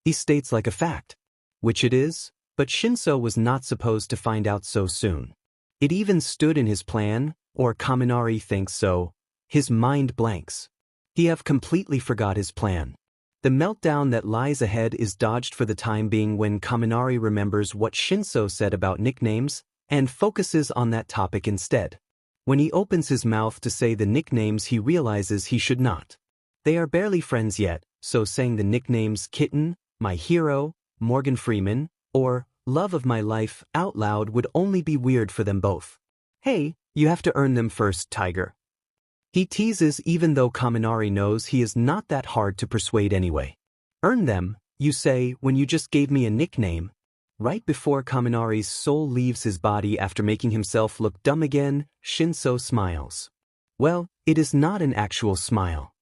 [SPEAKER 1] He states like a fact. Which it is, but Shinsou was not supposed to find out so soon. It even stood in his plan, or Kaminari thinks so. His mind blanks. He have completely forgot his plan. The meltdown that lies ahead is dodged for the time being when Kaminari remembers what Shinsou said about nicknames, and focuses on that topic instead. When he opens his mouth to say the nicknames he realizes he should not. They are barely friends yet, so saying the nicknames Kitten, My Hero, Morgan Freeman, or Love of My Life out loud would only be weird for them both. Hey, you have to earn them first, Tiger. He teases even though Kaminari knows he is not that hard to persuade anyway. Earn them, you say, when you just gave me a nickname. Right before Kaminari's soul leaves his body after making himself look dumb again, Shinsou smiles. Well, it is not an actual smile.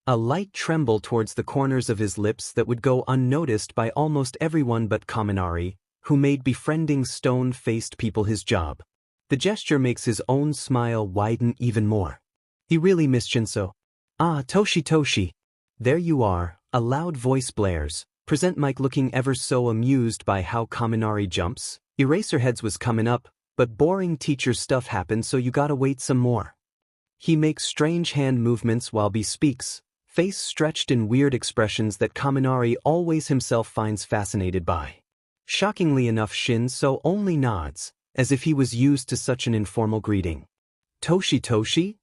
[SPEAKER 1] A light tremble towards the corners of his lips that would go unnoticed by almost everyone but Kaminari, who made befriending stone-faced people his job. The gesture makes his own smile widen even more. He really missed Shinsou. Ah, Toshi. There you are, a loud voice blares. Present Mike looking ever so amused by how Kaminari jumps. Eraserheads was coming up, but boring teacher stuff happened so you gotta wait some more. He makes strange hand movements while B speaks, face stretched in weird expressions that Kaminari always himself finds fascinated by. Shockingly enough Shinsou only nods, as if he was used to such an informal greeting. Toshi?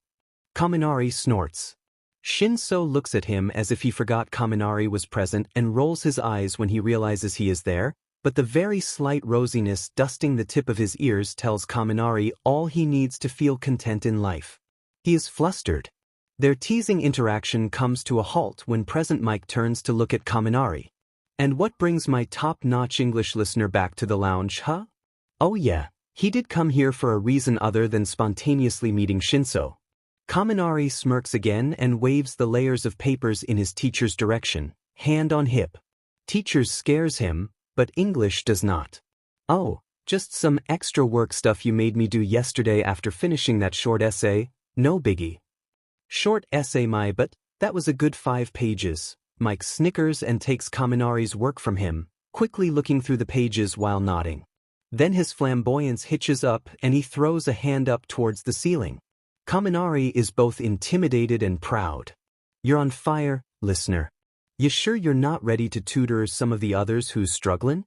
[SPEAKER 1] Kaminari snorts. Shinsou looks at him as if he forgot Kaminari was present and rolls his eyes when he realizes he is there, but the very slight rosiness dusting the tip of his ears tells Kaminari all he needs to feel content in life. He is flustered. Their teasing interaction comes to a halt when present Mike turns to look at Kaminari. And what brings my top-notch English listener back to the lounge, huh? Oh yeah, he did come here for a reason other than spontaneously meeting Shinsou. Kaminari smirks again and waves the layers of papers in his teacher's direction, hand on hip. Teachers scares him, but English does not. Oh, just some extra work stuff you made me do yesterday after finishing that short essay, no biggie. Short essay but that was a good 5 pages. Mike snickers and takes Kaminari's work from him, quickly looking through the pages while nodding. Then his flamboyance hitches up and he throws a hand up towards the ceiling. Kaminari is both intimidated and proud. You're on fire, listener. You sure you're not ready to tutor some of the others who's struggling?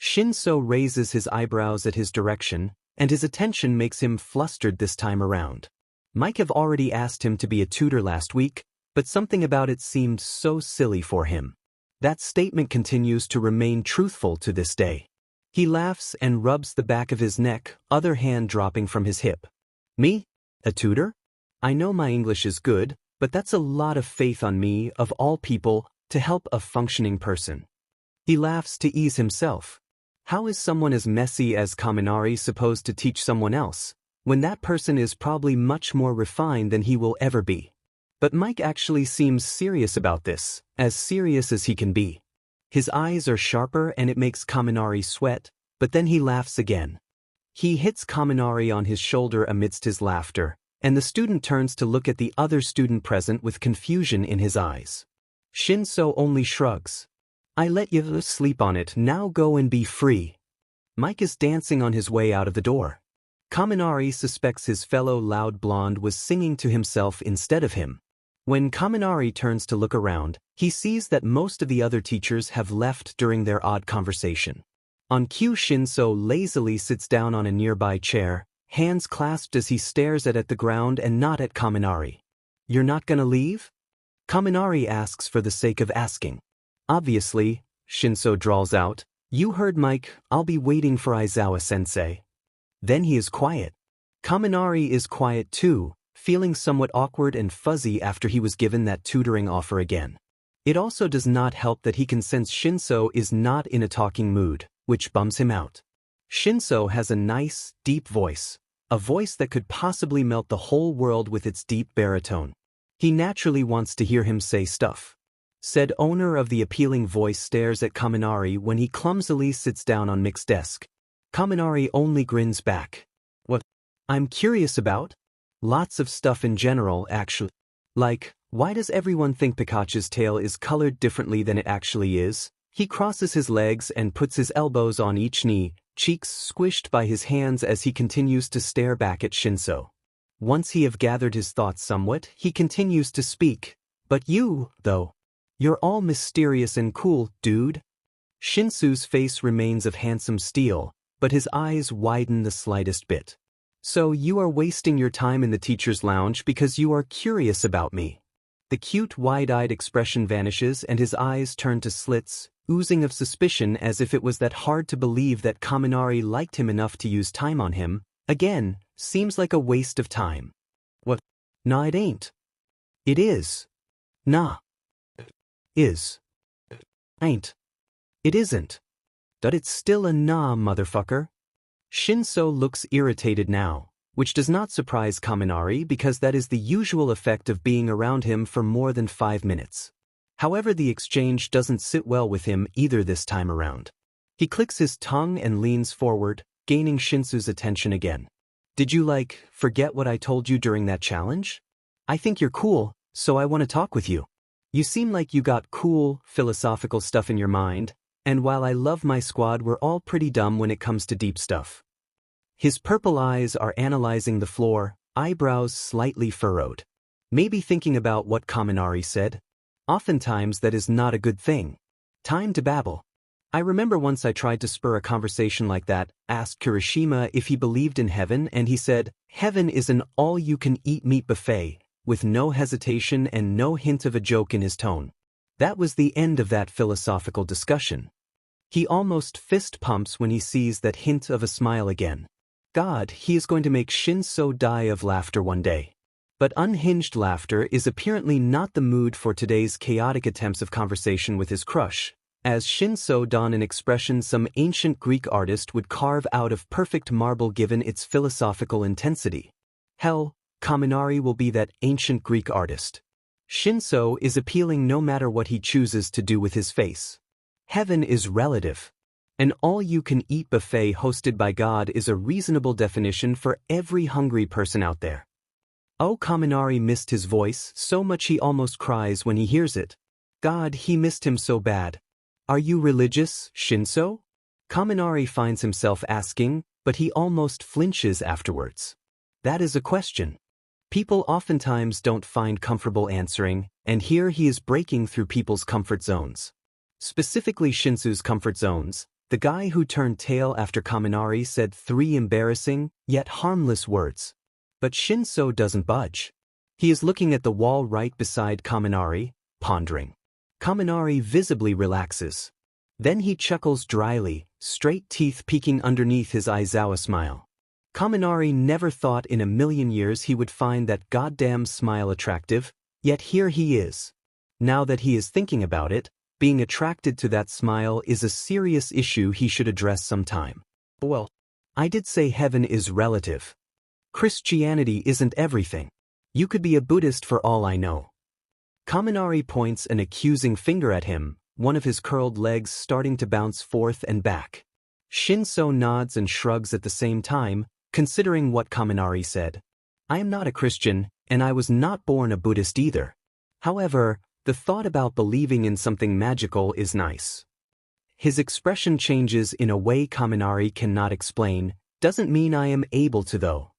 [SPEAKER 1] Shinsou raises his eyebrows at his direction, and his attention makes him flustered this time around. Mike have already asked him to be a tutor last week, but something about it seemed so silly for him. That statement continues to remain truthful to this day. He laughs and rubs the back of his neck, other hand dropping from his hip. Me? A tutor? I know my English is good, but that's a lot of faith on me, of all people, to help a functioning person. He laughs to ease himself. How is someone as messy as Kaminari supposed to teach someone else, when that person is probably much more refined than he will ever be? But Mike actually seems serious about this, as serious as he can be. His eyes are sharper and it makes Kaminari sweat, but then he laughs again. He hits Kaminari on his shoulder amidst his laughter, and the student turns to look at the other student present with confusion in his eyes. Shinsou only shrugs. I let you sleep on it, now go and be free. Mike is dancing on his way out of the door. Kaminari suspects his fellow loud blonde was singing to himself instead of him. When Kaminari turns to look around, he sees that most of the other teachers have left during their odd conversation. On cue, Shinsou lazily sits down on a nearby chair, hands clasped as he stares at the ground and not at Kaminari. You're not gonna leave? Kaminari asks for the sake of asking. Obviously, Shinsou drawls out, you heard Mike, I'll be waiting for Aizawa-sensei. Then he is quiet. Kaminari is quiet too, feeling somewhat awkward and fuzzy after he was given that tutoring offer again. It also does not help that he can sense Shinsou is not in a talking mood, which bums him out. Shinsou has a nice, deep voice, a voice that could possibly melt the whole world with its deep baritone. He naturally wants to hear him say stuff. Said owner of the appealing voice stares at Kaminari when he clumsily sits down on Mick's desk. Kaminari only grins back. What? I'm curious about? Lots of stuff in general, actually. Like, why does everyone think Pikachu's tail is colored differently than it actually is? He crosses his legs and puts his elbows on each knee, cheeks squished by his hands as he continues to stare back at Shinsou. Once he have gathered his thoughts somewhat, he continues to speak. But you, though. You're all mysterious and cool, dude. Shinsou's face remains of handsome steel, but his eyes widen the slightest bit. So you are wasting your time in the teacher's lounge because you are curious about me. The cute wide-eyed expression vanishes and his eyes turn to slits, oozing of suspicion as if it was that hard to believe that Kaminari liked him enough to use time on him. Again, seems like a waste of time. What? Nah, it ain't. It is. Nah. Is. Ain't. It isn't. But it's still a nah, motherfucker. Shinsou looks irritated now, which does not surprise Kaminari because that is the usual effect of being around him for more than 5 minutes. However, the exchange doesn't sit well with him either this time around. He clicks his tongue and leans forward, gaining Shinsou's attention again. Did you, forget what I told you during that challenge? I think you're cool, so I want to talk with you. You seem like you got cool, philosophical stuff in your mind, and while I love my squad, we're all pretty dumb when it comes to deep stuff. His purple eyes are analyzing the floor, eyebrows slightly furrowed. Maybe thinking about what Kaminari said. Oftentimes that is not a good thing. Time to babble. I remember once I tried to spur a conversation like that, asked Kirishima if he believed in heaven, and he said, heaven is an all-you-can-eat meat buffet, with no hesitation and no hint of a joke in his tone. That was the end of that philosophical discussion. He almost fist pumps when he sees that hint of a smile again. God, he is going to make Shinsou die of laughter one day. But unhinged laughter is apparently not the mood for today's chaotic attempts of conversation with his crush, as Shinsou don an expression some ancient Greek artist would carve out of perfect marble given its philosophical intensity. Hell, Kaminari will be that ancient Greek artist. Shinsou is appealing no matter what he chooses to do with his face. Heaven is relative. An all-you-can-eat buffet hosted by God is a reasonable definition for every hungry person out there. Oh, Kaminari missed his voice so much he almost cries when he hears it. God, he missed him so bad. Are you religious, Shinsou? Kaminari finds himself asking, but he almost flinches afterwards. That is a question. People oftentimes don't find comfortable answering, and here he is breaking through people's comfort zones. Specifically Shinsou's comfort zones. The guy who turned tail after Kaminari said 3 embarrassing, yet harmless words. But Shinsou doesn't budge. He is looking at the wall right beside Kaminari, pondering. Kaminari visibly relaxes. Then he chuckles dryly, straight teeth peeking underneath his Aizawa smile. Kaminari never thought in a million years he would find that goddamn smile attractive, yet here he is. Now that he is thinking about it, being attracted to that smile is a serious issue he should address sometime. Well, I did say heaven is relative. Christianity isn't everything. You could be a Buddhist for all I know. Kaminari points an accusing finger at him, one of his curled legs starting to bounce forth and back. Shinsou nods and shrugs at the same time, considering what Kaminari said. I am not a Christian, and I was not born a Buddhist either. However, the thought about believing in something magical is nice. His expression changes in a way Kaminari cannot explain, doesn't mean I am able to though.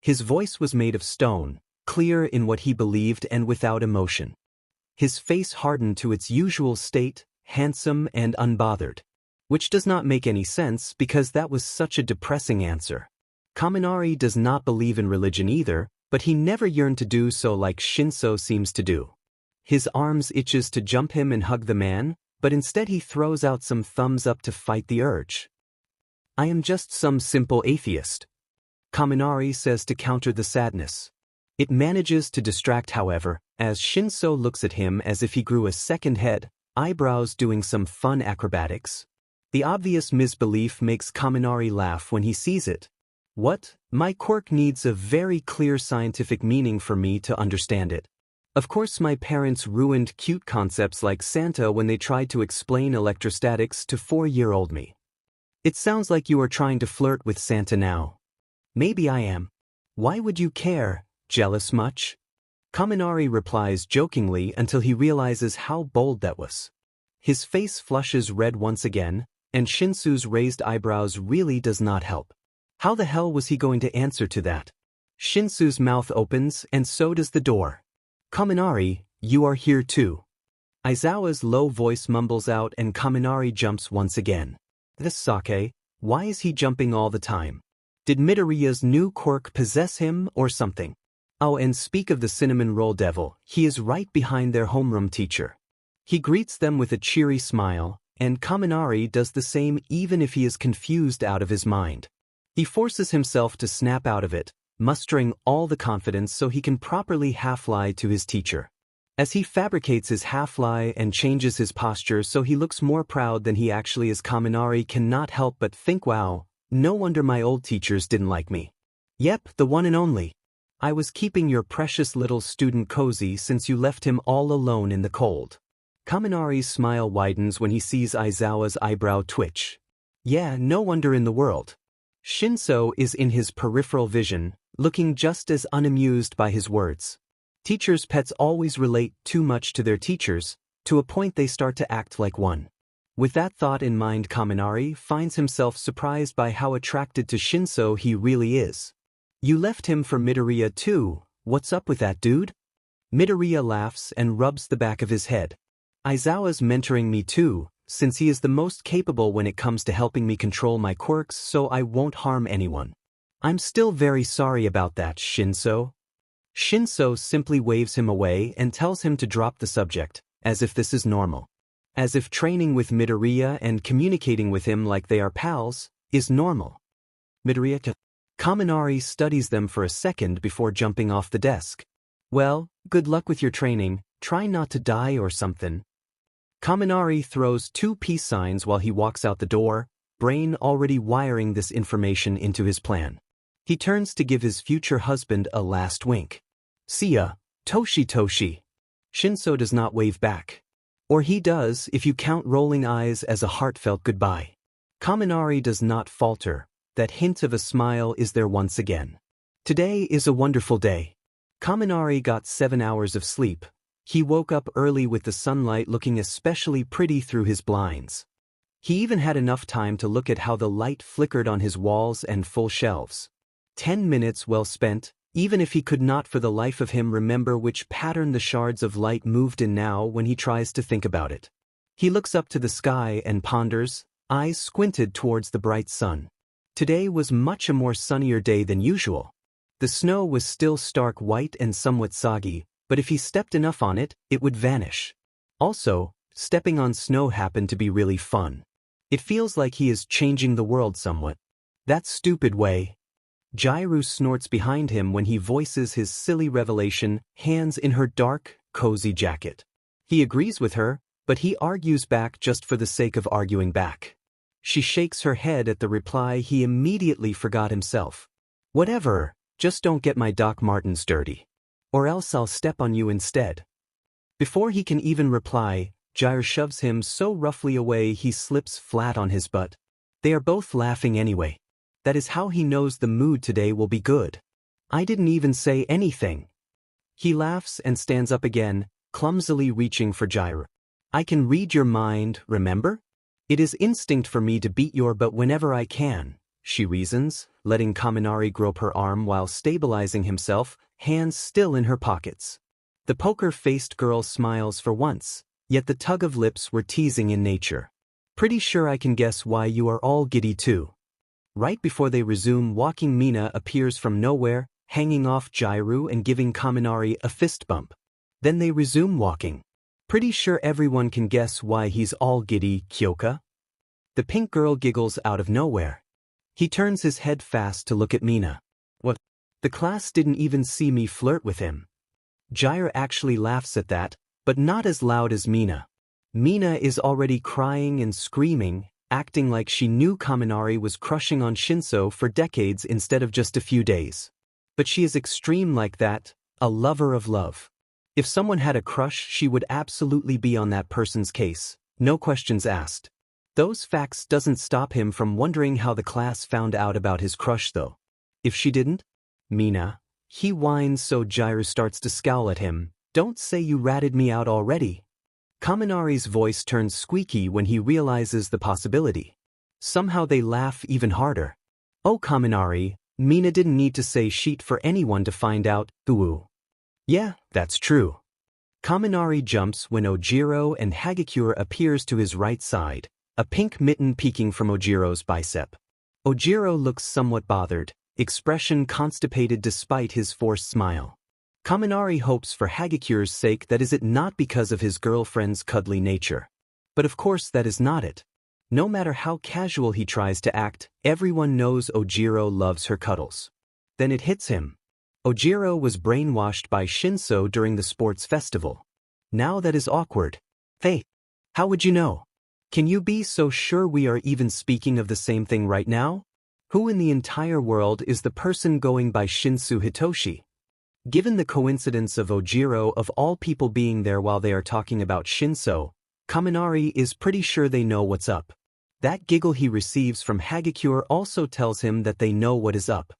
[SPEAKER 1] His voice was made of stone, clear in what he believed and without emotion. His face hardened to its usual state, handsome and unbothered. Which does not make any sense because that was such a depressing answer. Kaminari does not believe in religion either, but he never yearned to do so like Shinsou seems to do. His arms itches to jump him and hug the man, but instead he throws out some thumbs up to fight the urge. I am just some simple atheist. Kaminari says to counter the sadness. It manages to distract however, as Shinsou looks at him as if he grew a second head, eyebrows doing some fun acrobatics. The obvious misbelief makes Kaminari laugh when he sees it. What? My quirk needs a very clear scientific meaning for me to understand it. Of course my parents ruined cute concepts like Santa when they tried to explain electrostatics to 4-year-old me. It sounds like you are trying to flirt with Santa now. Maybe I am. Why would you care? Jealous much? Kaminari replies jokingly until he realizes how bold that was. His face flushes red once again, and Shinsou's raised eyebrows really does not help. How the hell was he going to answer to that? Shinsou's mouth opens and so does the door. Kaminari, you are here too. Aizawa's low voice mumbles out and Kaminari jumps once again. This Sake, why is he jumping all the time? Did Midoriya's new quirk possess him or something? Oh, and speak of the cinnamon roll devil, he is right behind their homeroom teacher. He greets them with a cheery smile, and Kaminari does the same even if he is confused out of his mind. He forces himself to snap out of it, mustering all the confidence so he can properly half-lie to his teacher. As he fabricates his half-lie and changes his posture so he looks more proud than he actually is, Kaminari cannot help but think, wow, no wonder my old teachers didn't like me. Yep, the one and only. I was keeping your precious little student cozy since you left him all alone in the cold. Kaminari's smile widens when he sees Aizawa's eyebrow twitch. Yeah, no wonder in the world. Shinsou is in his peripheral vision, looking just as unamused by his words. Teachers' pets always relate too much to their teachers, to a point they start to act like one. With that thought in mind, Kaminari finds himself surprised by how attracted to Shinsou he really is. You left him for Midoriya too, what's up with that dude? Midoriya laughs and rubs the back of his head. Aizawa's mentoring me too, since he is the most capable when it comes to helping me control my quirks so I won't harm anyone. I'm still very sorry about that, Shinsou. Shinsou simply waves him away and tells him to drop the subject, as if this is normal. As if training with Midoriya and communicating with him like they are pals is normal. Midoriya Kaminari studies them for a second before jumping off the desk. Well, good luck with your training, try not to die or something. Kaminari throws 2 peace signs while he walks out the door, brain already wiring this information into his plan. He turns to give his future husband a last wink. See ya, Toshi. Shinsou does not wave back. Or he does if you count rolling eyes as a heartfelt goodbye. Kaminari does not falter, that hint of a smile is there once again. Today is a wonderful day. Kaminari got 7 hours of sleep. He woke up early with the sunlight looking especially pretty through his blinds. He even had enough time to look at how the light flickered on his walls and full shelves. 10 minutes well spent, even if he could not for the life of him remember which pattern the shards of light moved in now when he tries to think about it. He looks up to the sky and ponders, eyes squinted towards the bright sun. Today was much a more sunnier day than usual. The snow was still stark white and somewhat soggy, but if he stepped enough on it, it would vanish. Also, stepping on snow happened to be really fun. It feels like he is changing the world somewhat. That stupid way. Jiru snorts behind him when he voices his silly revelation, hands in her dark, cozy jacket. He agrees with her, but he argues back just for the sake of arguing back. She shakes her head at the reply he immediately forgot himself. Whatever, just don't get my Doc Martens dirty. Or else I'll step on you instead. Before he can even reply, Jiru shoves him so roughly away he slips flat on his butt. They are both laughing anyway. That is how he knows the mood today will be good. I didn't even say anything. He laughs and stands up again, clumsily reaching for Jiru. I can read your mind, remember? It is instinct for me to beat your butt whenever I can, she reasons, letting Kaminari grope her arm while stabilizing himself, hands still in her pockets. The poker-faced girl smiles for once, yet the tug of lips were teasing in nature. Pretty sure I can guess why you are all giddy too. Right before they resume walking, Mina appears from nowhere, hanging off Jiru and giving Kaminari a fist bump. Then they resume walking. Pretty sure everyone can guess why he's all giddy, Kyoka. The pink girl giggles out of nowhere. He turns his head fast to look at Mina. What? The class didn't even see me flirt with him. Jiru actually laughs at that, but not as loud as Mina. Mina is already crying and screaming, acting like she knew Kaminari was crushing on Shinsou for decades instead of just a few days. But she is extreme like that, a lover of love. If someone had a crush, she would absolutely be on that person's case, no questions asked. Those facts doesn't stop him from wondering how the class found out about his crush though. If she didn't? Mina. He whines so Jiru starts to scowl at him. Don't say you ratted me out already. Kaminari's voice turns squeaky when he realizes the possibility. Somehow they laugh even harder. Oh Kaminari, Mina didn't need to say shit for anyone to find out, ooh. Yeah, that's true. Kaminari jumps when Ojiro and Hagakure appears to his right side, a pink mitten peeking from Ojiro's bicep. Ojiro looks somewhat bothered, expression constipated despite his forced smile. Kaminari hopes for Hagakure's sake that is it not because of his girlfriend's cuddly nature. But of course that is not it. No matter how casual he tries to act, everyone knows Ojiro loves her cuddles. Then it hits him. Ojiro was brainwashed by Shinsou during the sports festival. Now that is awkward. Hey, how would you know? Can you be so sure we are even speaking of the same thing right now? Who in the entire world is the person going by Shinsou Hitoshi? Given the coincidence of Ojiro of all people being there while they are talking about Shinsou, Kaminari is pretty sure they know what's up. That giggle he receives from Hagakure also tells him that they know what is up.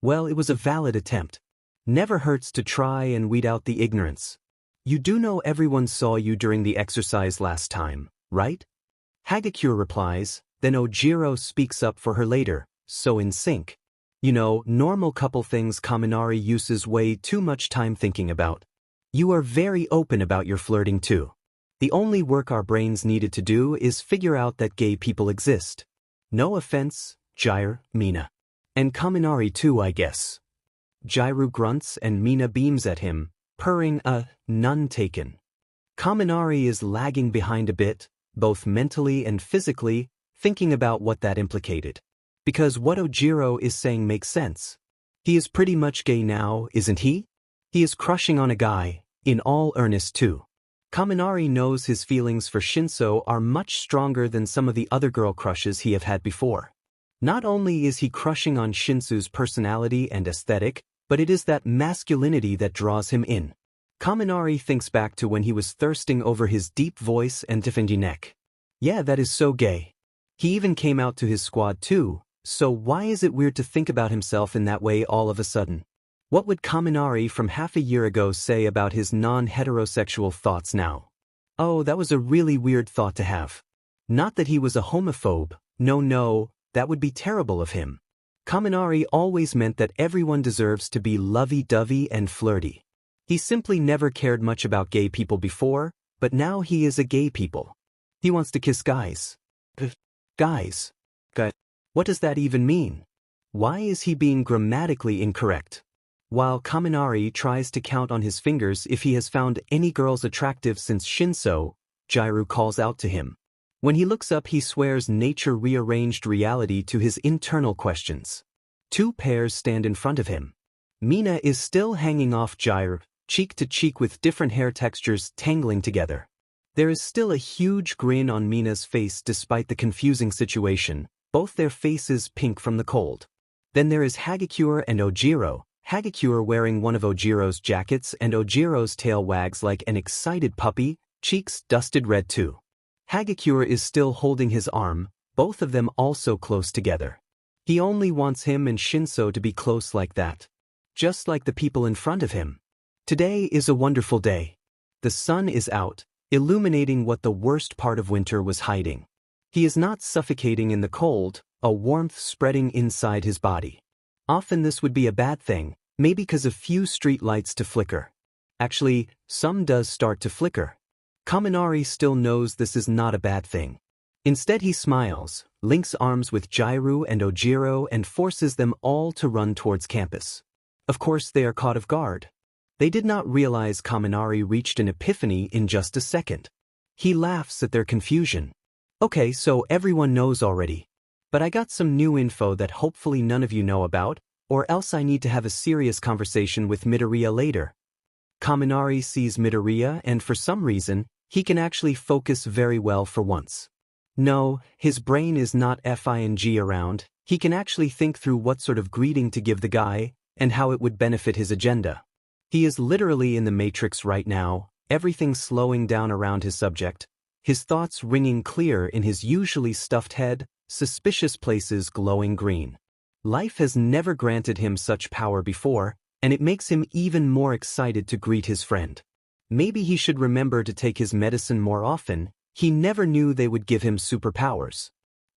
[SPEAKER 1] Well, it was a valid attempt. Never hurts to try and weed out the ignorance. You do know everyone saw you during the exercise last time, right? Hagakure replies, then Ojiro speaks up for her later, so in sync. You know, normal couple things Kaminari uses way too much time thinking about. You are very open about your flirting too. The only work our brains needed to do is figure out that gay people exist. No offense, Jiru, Mina. And Kaminari too, I guess. Jiru grunts and Mina beams at him, purring none taken. Kaminari is lagging behind a bit, both mentally and physically, thinking about what that implicated. Because what Ojiro is saying makes sense. He is pretty much gay now, isn't he? He is crushing on a guy, in all earnest too. Kaminari knows his feelings for Shinsou are much stronger than some of the other girl crushes he have had before. Not only is he crushing on Shinsou's personality and aesthetic, but it is that masculinity that draws him in. Kaminari thinks back to when he was thirsting over his deep voice and defending neck. Yeah, that is so gay. He even came out to his squad too, so why is it weird to think about himself in that way all of a sudden? What would Kaminari from half a year ago say about his non-heterosexual thoughts now? Oh, that was a really weird thought to have. Not that he was a homophobe, no, that would be terrible of him. Kaminari always meant that everyone deserves to be lovey-dovey and flirty. He simply never cared much about gay people before, but now he is a gay people. He wants to kiss guys. Guys. What does that even mean? Why is he being grammatically incorrect? While Kaminari tries to count on his fingers if he has found any girls attractive since Shinsou, Jiru calls out to him. When he looks up, he swears nature rearranged reality to his internal questions. Two pairs stand in front of him. Mina is still hanging off Jiru, cheek to cheek with different hair textures tangling together. There is still a huge grin on Mina's face despite the confusing situation, both their faces pink from the cold. Then there is Hagakure and Ojiro, Hagakure wearing one of Ojiro's jackets and Ojiro's tail wags like an excited puppy, cheeks dusted red too. Hagakure is still holding his arm, both of them also close together. He only wants him and Shinsou to be close like that. Just like the people in front of him. Today is a wonderful day. The sun is out, illuminating what the worst part of winter was hiding. He is not suffocating in the cold, a warmth spreading inside his body. Often this would be a bad thing, maybe because of few street lights to flicker. Actually, some does start to flicker. Kaminari still knows this is not a bad thing. Instead he smiles, links arms with Jiru and Ojiro and forces them all to run towards campus. Of course they are caught off guard. They did not realize Kaminari reached an epiphany in just a second. He laughs at their confusion. Okay, so everyone knows already. But I got some new info that hopefully none of you know about, or else I need to have a serious conversation with Midoriya later. Kaminari sees Midoriya and for some reason, he can actually focus very well for once. No, his brain is not FING around, he can actually think through what sort of greeting to give the guy, and how it would benefit his agenda. He is literally in the Matrix right now, everything slowing down around his subject, his thoughts ringing clear in his usually stuffed head, suspicious places glowing green. Life has never granted him such power before, and it makes him even more excited to greet his friend. Maybe he should remember to take his medicine more often, he never knew they would give him superpowers.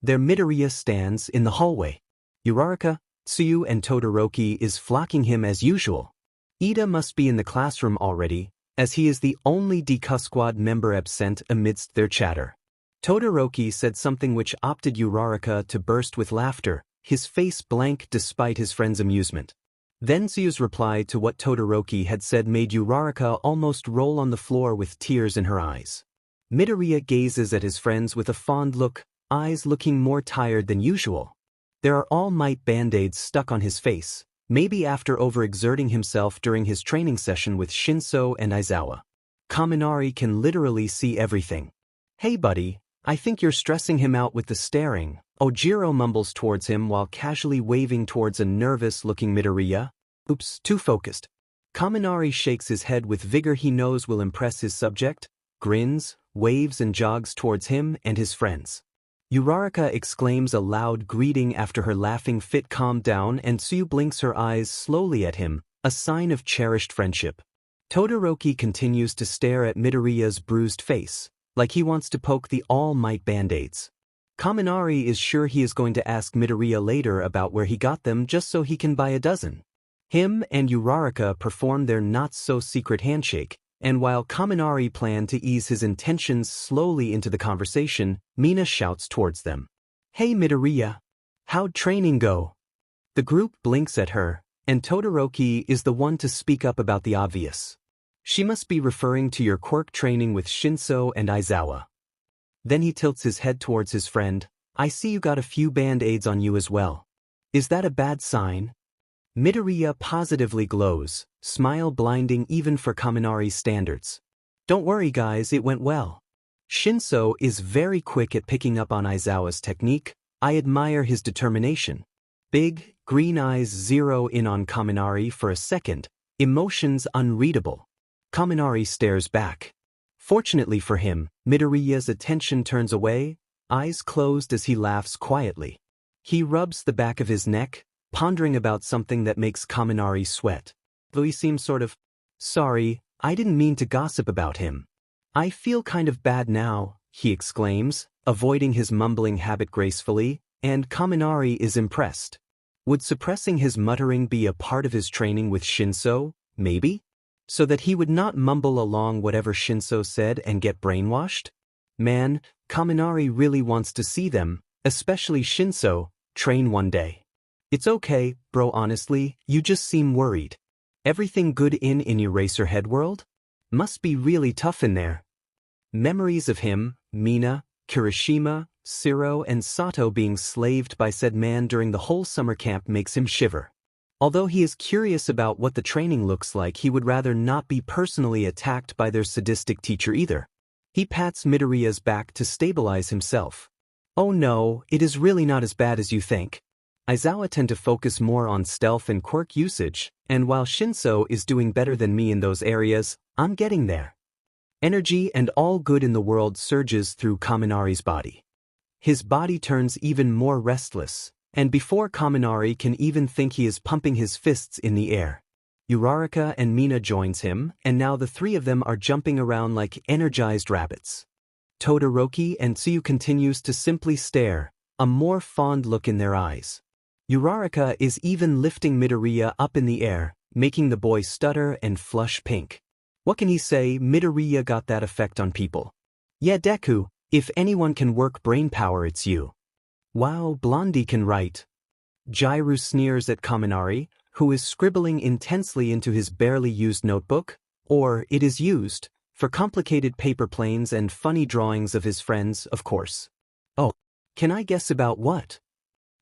[SPEAKER 1] Their Midoriya stands in the hallway. Uraraka, Tsuyu and Todoroki is flocking him as usual. Ida must be in the classroom already, as he is the only DISCLAIMER squad member absent amidst their chatter. Todoroki said something which opted Uraraka to burst with laughter, his face blank despite his friend's amusement. Then Tsuyu's reply to what Todoroki had said made Uraraka almost roll on the floor with tears in her eyes. Midoriya gazes at his friends with a fond look, eyes looking more tired than usual. There are All Might band-aids stuck on his face, maybe after overexerting himself during his training session with Shinsou and Aizawa. Kaminari can literally see everything. Hey buddy, I think you're stressing him out with the staring, Ojiro mumbles towards him while casually waving towards a nervous-looking Midoriya. Oops, too focused. Kaminari shakes his head with vigor he knows will impress his subject, grins, waves and jogs towards him and his friends. Uraraka exclaims a loud greeting after her laughing fit calmed down and Tsuyu blinks her eyes slowly at him, a sign of cherished friendship. Todoroki continues to stare at Midoriya's bruised face, like he wants to poke the All Might band-aids. Kaminari is sure he is going to ask Midoriya later about where he got them just so he can buy a dozen. Him and Uraraka perform their not-so-secret handshake, and while Kaminari planned to ease his intentions slowly into the conversation, Mina shouts towards them. Hey Midoriya! How'd training go? The group blinks at her, and Todoroki is the one to speak up about the obvious. She must be referring to your quirk training with Shinsou and Aizawa. Then he tilts his head towards his friend. I see you got a few band-aids on you as well. Is that a bad sign? Midoriya positively glows, smile blinding even for Kaminari's standards. Don't worry guys, it went well. Shinsou is very quick at picking up on Aizawa's technique. I admire his determination. Big, green eyes zero in on Kaminari for a second, emotions unreadable. Kaminari stares back. Fortunately for him, Midoriya's attention turns away, eyes closed as he laughs quietly. He rubs the back of his neck, pondering about something that makes Kaminari sweat. Though he seems sort of, sorry, I didn't mean to gossip about him. I feel kind of bad now, he exclaims, avoiding his mumbling habit gracefully, and Kaminari is impressed. Would suppressing his muttering be a part of his training with Shinsou, maybe? So that he would not mumble along whatever Shinsou said and get brainwashed? Man, Kaminari really wants to see them, especially Shinsou, train one day. It's okay, bro, honestly, you just seem worried. Everything good in Eraserhead world? Must be really tough in there. Memories of him, Mina, Kirishima, Siro and Sato being slaved by said man during the whole summer camp makes him shiver. Although he is curious about what the training looks like, he would rather not be personally attacked by their sadistic teacher either. He pats Midoriya's back to stabilize himself. Oh no, it is really not as bad as you think. Aizawa tend to focus more on stealth and quirk usage, and while Shinsou is doing better than me in those areas, I'm getting there. Energy and all good in the world surges through Kaminari's body. His body turns even more restless, and before Kaminari can even think he is pumping his fists in the air. Uraraka and Mina joins him, and now the three of them are jumping around like energized rabbits. Todoroki and Tsuyu continues to simply stare, a more fond look in their eyes. Uraraka is even lifting Midoriya up in the air, making the boy stutter and flush pink. What can he say? Midoriya got that effect on people. Yeah, Deku, if anyone can work brainpower, it's you. Wow, Blondie can write. Jairu sneers at Kaminari, who is scribbling intensely into his barely used notebook, or it is used, for complicated paper planes and funny drawings of his friends, of course. Oh, can I guess about what?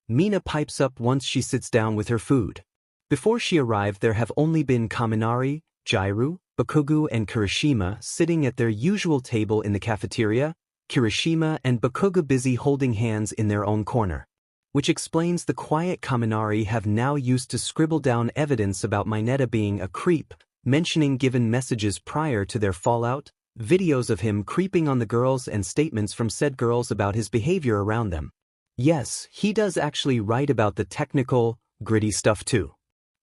[SPEAKER 1] Mina pipes up once she sits down with her food. Before she arrived there have only been Kaminari, Jairu, Bakugo and Kirishima sitting at their usual table in the cafeteria, Kirishima and Bakugo busy holding hands in their own corner. Which explains the quiet Kaminari have now used to scribble down evidence about Mineta being a creep, mentioning given messages prior to their fallout, videos of him creeping on the girls and statements from said girls about his behavior around them. Yes, he does actually write about the technical, gritty stuff too.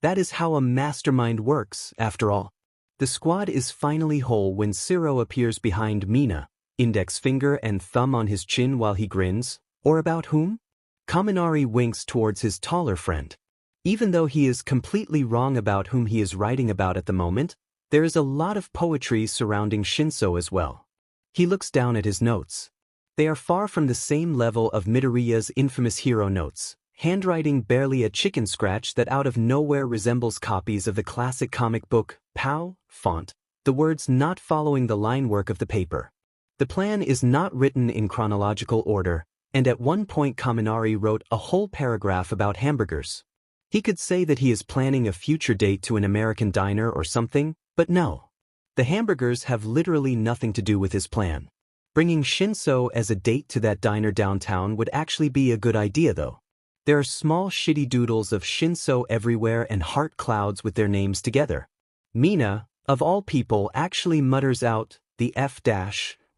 [SPEAKER 1] That is how a mastermind works, after all. The squad is finally whole when Siro appears behind Mina, index finger and thumb on his chin while he grins, or about whom? Kaminari winks towards his taller friend. Even though he is completely wrong about whom he is writing about at the moment, there is a lot of poetry surrounding Shinsou as well. He looks down at his notes. They are far from the same level of Midoriya's infamous hero notes, handwriting barely a chicken scratch that out of nowhere resembles copies of the classic comic book, POW, font, the words not following the line work of the paper. The plan is not written in chronological order, and at one point Kaminari wrote a whole paragraph about hamburgers. He could say that he is planning a future date to an American diner or something, but no. The hamburgers have literally nothing to do with his plan. Bringing Shinsou as a date to that diner downtown would actually be a good idea though. There are small shitty doodles of Shinsou everywhere and heart clouds with their names together. Mina, of all people, actually mutters out the F-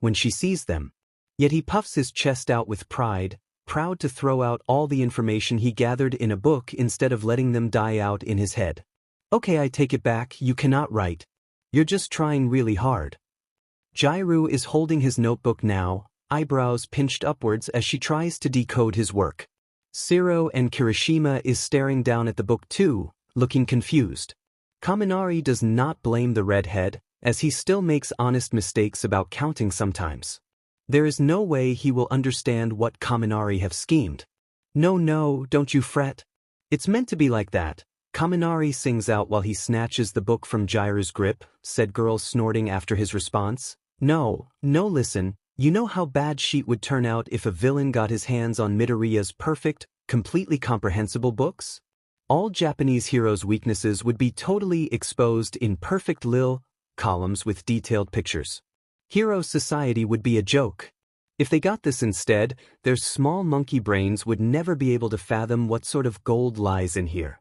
[SPEAKER 1] when she sees them. Yet he puffs his chest out with pride, proud to throw out all the information he gathered in a book instead of letting them die out in his head. Okay, I take it back, you cannot write. You're just trying really hard. Jairu is holding his notebook now, eyebrows pinched upwards as she tries to decode his work. Siro and Kirishima is staring down at the book too, looking confused. Kaminari does not blame the redhead, as he still makes honest mistakes about counting sometimes. There is no way he will understand what Kaminari have schemed. No, don't you fret. It's meant to be like that. Kaminari sings out while he snatches the book from Jairu's grip, said girl snorting after his response. No, listen, You know how bad shit would turn out if a villain got his hands on Midoriya's perfect, completely comprehensible books? All Japanese heroes' weaknesses would be totally exposed in perfect lil columns with detailed pictures. Hero society would be a joke. If they got this instead, their small monkey brains would never be able to fathom what sort of gold lies in here.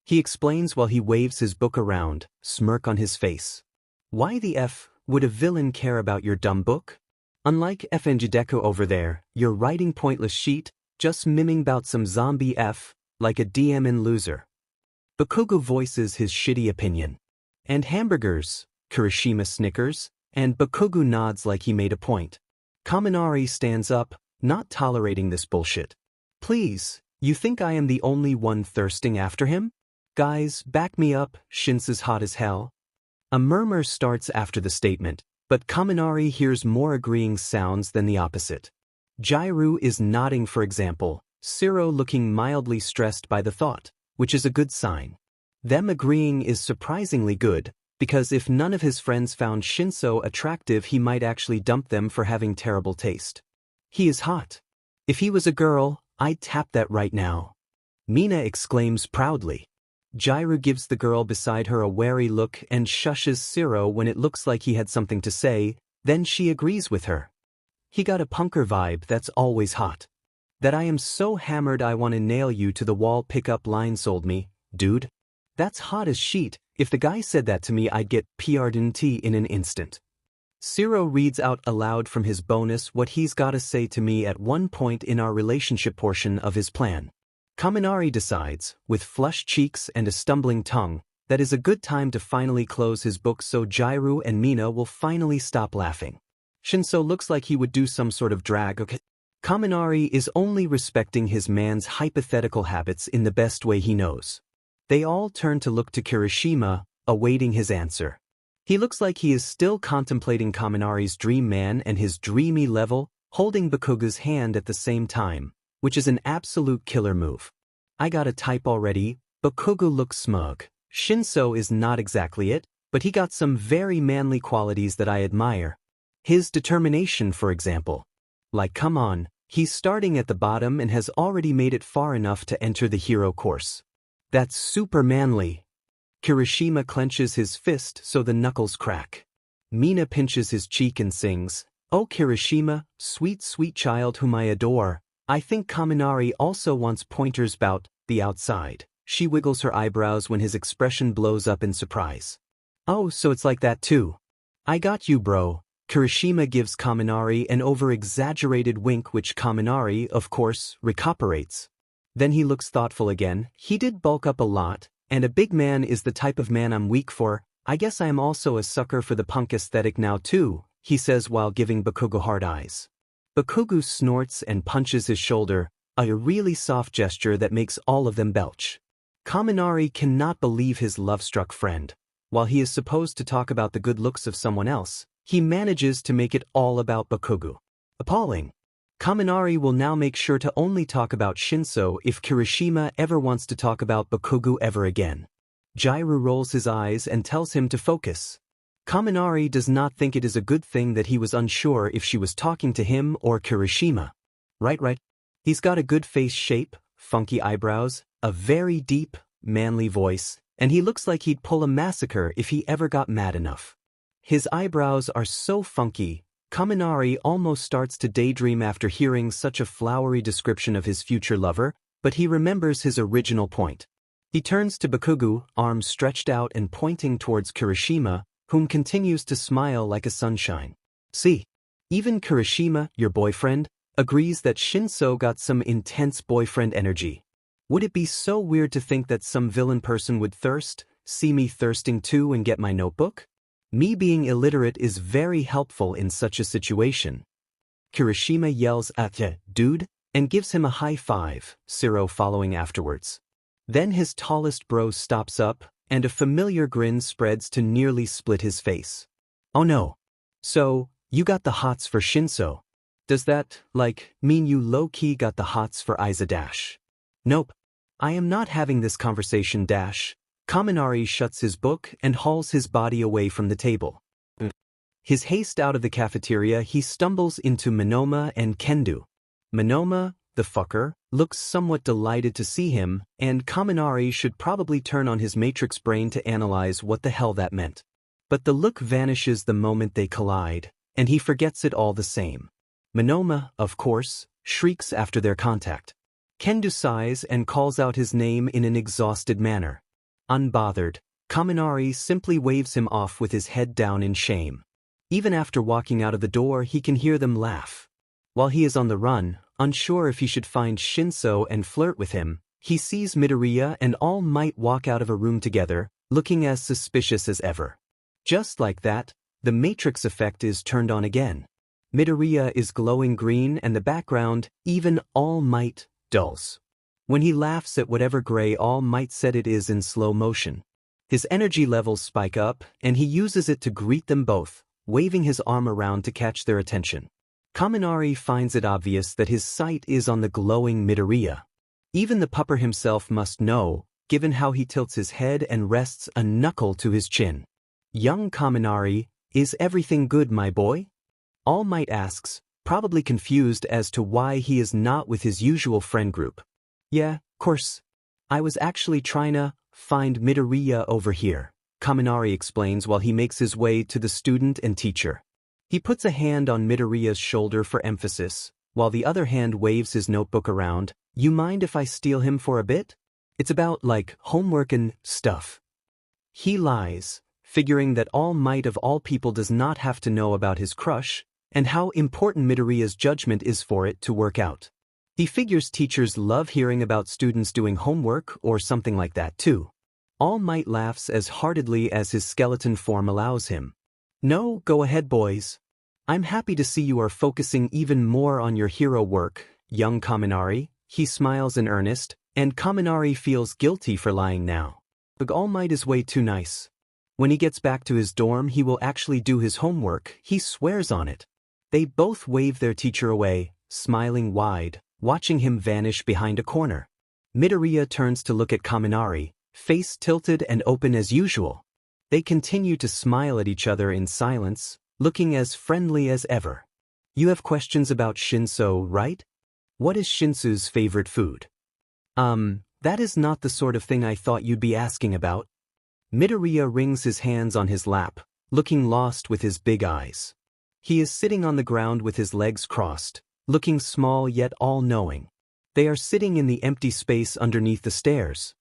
[SPEAKER 1] He explains while he waves his book around, smirk on his face. Why the F would a villain care about your dumb book? Unlike Deku over there, you're writing pointless shit, just miming about some zombie F, like a DMN loser. Bakugo voices his shitty opinion. And hamburgers, Kirishima snickers, and Bakugo nods like he made a point. Kaminari stands up, not tolerating this bullshit. Please, you think I am the only one thirsting after him? Guys, back me up, Shinsou's hot as hell. A murmur starts after the statement, but Kaminari hears more agreeing sounds than the opposite. Jairu is nodding, for example, Siro looking mildly stressed by the thought, which is a good sign. Them agreeing is surprisingly good, because if none of his friends found Shinsou attractive, he might actually dump them for having terrible taste. He is hot. If he was a girl, I'd tap that right now. Mina exclaims proudly. Jairu gives the girl beside her a wary look and shushes Siro when it looks like he had something to say, then she agrees with her. He got a punker vibe that's always hot. That I am so hammered I want to nail you to the wall pickup line sold me, dude. That's hot as shit. If the guy said that to me, I'd get PR'd in an instant. Siro reads out aloud from his bonus what he's gotta say to me at one point in our relationship portion of his plan. Kaminari decides, with flushed cheeks and a stumbling tongue, that is a good time to finally close his book so Jairu and Mina will finally stop laughing. Shinsou looks like he would do some sort of drag. Okay. Kaminari is only respecting his man's hypothetical habits in the best way he knows. They all turn to look to Kirishima, awaiting his answer. He looks like he is still contemplating Kaminari's dream man and his dreamy level, holding Bakugo's hand at the same time, which is an absolute killer move. I got a type already. Bakugo looks smug. Shinsou is not exactly it, but he got some very manly qualities that I admire. His determination, for example. Like, come on, he's starting at the bottom and has already made it far enough to enter the hero course. That's super manly. Kirishima clenches his fist so the knuckles crack. Mina pinches his cheek and sings, "Oh Kirishima, sweet sweet child whom I adore. I think Kaminari also wants pointers bout the outside." She wiggles her eyebrows when his expression blows up in surprise. "Oh, so it's like that too. I got you, bro." Kirishima gives Kaminari an over-exaggerated wink which Kaminari, of course, recuperates. Then he looks thoughtful again. He did bulk up a lot, and a big man is the type of man I'm weak for. I guess I am also a sucker for the punk aesthetic now too, he says while giving Bakugo hard eyes. Bakugo snorts and punches his shoulder, a really soft gesture that makes all of them belch. Kaminari cannot believe his love-struck friend. While he is supposed to talk about the good looks of someone else, he manages to make it all about Bakugo. Appalling. Kaminari will now make sure to only talk about Shinsou if Kirishima ever wants to talk about Bakugo ever again. Jairu rolls his eyes and tells him to focus. Kaminari does not think it is a good thing that he was unsure if she was talking to him or Kirishima. Right. He's got a good face shape, funky eyebrows, a very deep, manly voice, and he looks like he'd pull a massacre if he ever got mad enough. His eyebrows are so funky, Kaminari almost starts to daydream after hearing such a flowery description of his future lover, but he remembers his original point. He turns to Bakugo, arms stretched out and pointing towards Kirishima, whom continues to smile like a sunshine. See, even Kirishima, your boyfriend, agrees that Shinsou got some intense boyfriend energy. Would it be so weird to think that some villain person would see me thirsting too and get my notebook? Me being illiterate is very helpful in such a situation. Kirishima yells at ya, dude, and gives him a high five, Siro following afterwards. Then his tallest bro stops up, and a familiar grin spreads to nearly split his face. Oh no. So, you got the hots for Shinsou. Does that, mean you low-key got the hots for Aizawa? Nope. I am not having this conversation. Kaminari shuts his book and hauls his body away from the table. His haste out of the cafeteria, he stumbles into Monoma and Kendo. Monoma, the fucker, looks somewhat delighted to see him, and Kaminari should probably turn on his matrix brain to analyze what the hell that meant. But the look vanishes the moment they collide, and he forgets it all the same. Monoma, of course, shrieks after their contact. Kendo sighs and calls out his name in an exhausted manner. Unbothered, Kaminari simply waves him off with his head down in shame. Even after walking out of the door, he can hear them laugh. While he is on the run, unsure if he should find Shinsou and flirt with him, he sees Midoriya and All Might walk out of a room together, looking as suspicious as ever. Just like that, the Matrix effect is turned on again. Midoriya is glowing green and the background, even All Might, dulls. When he laughs at whatever gray All Might said it is in slow motion. His energy levels spike up, and he uses it to greet them both, waving his arm around to catch their attention. Kaminari finds it obvious that his sight is on the glowing Midoriya. Even the pupper himself must know, given how he tilts his head and rests a knuckle to his chin. Young Kaminari, is everything good, my boy? All Might asks, probably confused as to why he is not with his usual friend group. Yeah, course. I was actually trying to find Midoriya over here, Kaminari explains while he makes his way to the student and teacher. He puts a hand on Midoriya's shoulder for emphasis, while the other hand waves his notebook around. You mind if I steal him for a bit? It's about, like, homework and stuff. He lies, figuring that All Might of all people does not have to know about his crush, and how important Midoriya's judgment is for it to work out. He figures teachers love hearing about students doing homework or something like that too. All Might laughs as heartedly as his skeleton form allows him. No, go ahead boys. I'm happy to see you are focusing even more on your hero work, young Kaminari. He smiles in earnest, and Kaminari feels guilty for lying now. But All Might is way too nice. When he gets back to his dorm, he will actually do his homework, he swears on it. They both wave their teacher away, smiling wide, watching him vanish behind a corner. Midoriya turns to look at Kaminari, face tilted and open as usual. They continue to smile at each other in silence, looking as friendly as ever. You have questions about Shinsou, right? What is Shinsou's favorite food? That is not the sort of thing I thought you'd be asking about. Midoriya wrings his hands on his lap, looking lost with his big eyes. He is sitting on the ground with his legs crossed, looking small yet all-knowing. They are sitting in the empty space underneath the stairs.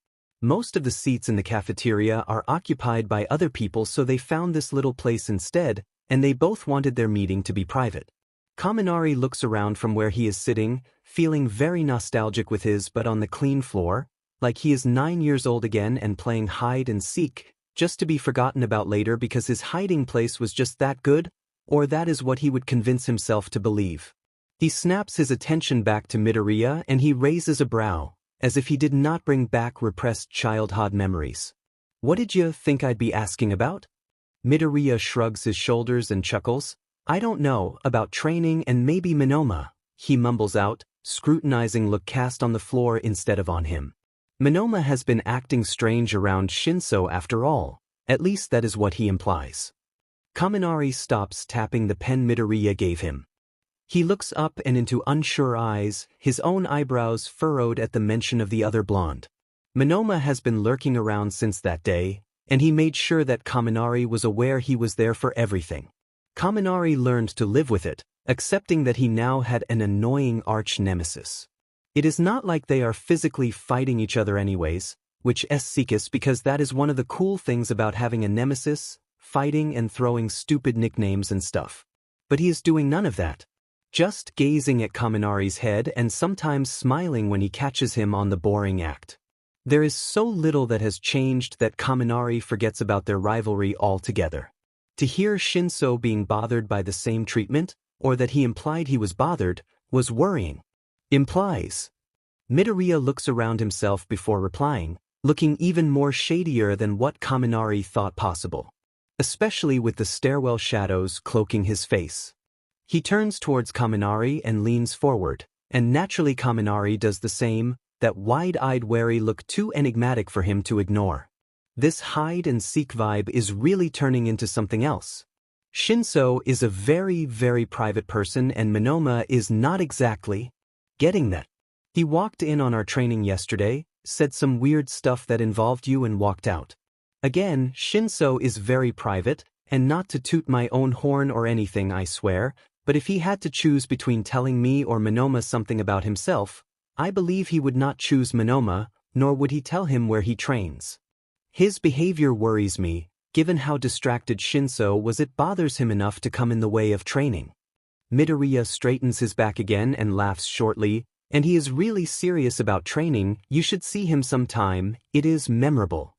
[SPEAKER 1] Most of the seats in the cafeteria are occupied by other people, so they found this little place instead, and they both wanted their meeting to be private. Kaminari looks around from where he is sitting, feeling very nostalgic with his butt on the clean floor, like he is 9 years old again and playing hide and seek, just to be forgotten about later because his hiding place was just that good, or that is what he would convince himself to believe. He snaps his attention back to Midoriya and he raises a brow, as if he did not bring back repressed childhood memories. What did you think I'd be asking about? Midoriya shrugs his shoulders and chuckles. I don't know, about training and maybe Monoma, he mumbles out, scrutinizing look cast on the floor instead of on him. Monoma has been acting strange around Shinsou after all, at least that is what he implies. Kaminari stops tapping the pen Midoriya gave him. He looks up and into unsure eyes, his own eyebrows furrowed at the mention of the other blonde. Monoma has been lurking around since that day, and he made sure that Kaminari was aware he was there for everything. Kaminari learned to live with it, accepting that he now had an annoying arch-nemesis. It is not like they are physically fighting each other anyways, which is seekis because that is one of the cool things about having a nemesis, fighting and throwing stupid nicknames and stuff. But he is doing none of that. Just gazing at Kaminari's head and sometimes smiling when he catches him on the boring act. There is so little that has changed that Kaminari forgets about their rivalry altogether. To hear Shinsou being bothered by the same treatment, or that he implied he was bothered, was worrying. Implies. Midoriya looks around himself before replying, looking even more shadier than what Kaminari thought possible. Especially with the stairwell shadows cloaking his face. He turns towards Kaminari and leans forward, and naturally Kaminari does the same, that wide-eyed wary look too enigmatic for him to ignore. This hide-and-seek vibe is really turning into something else. Shinsou is a very private person and Monoma is not exactly getting that. He walked in on our training yesterday, said some weird stuff that involved you and walked out. Again, Shinsou is very private, and not to toot my own horn or anything I swear, but if he had to choose between telling me or Monoma something about himself, I believe he would not choose Monoma, nor would he tell him where he trains. His behavior worries me, given how distracted Shinsou was. It bothers him enough to come in the way of training. Midoriya straightens his back again and laughs shortly, and he is really serious about training. You should see him sometime, it is memorable.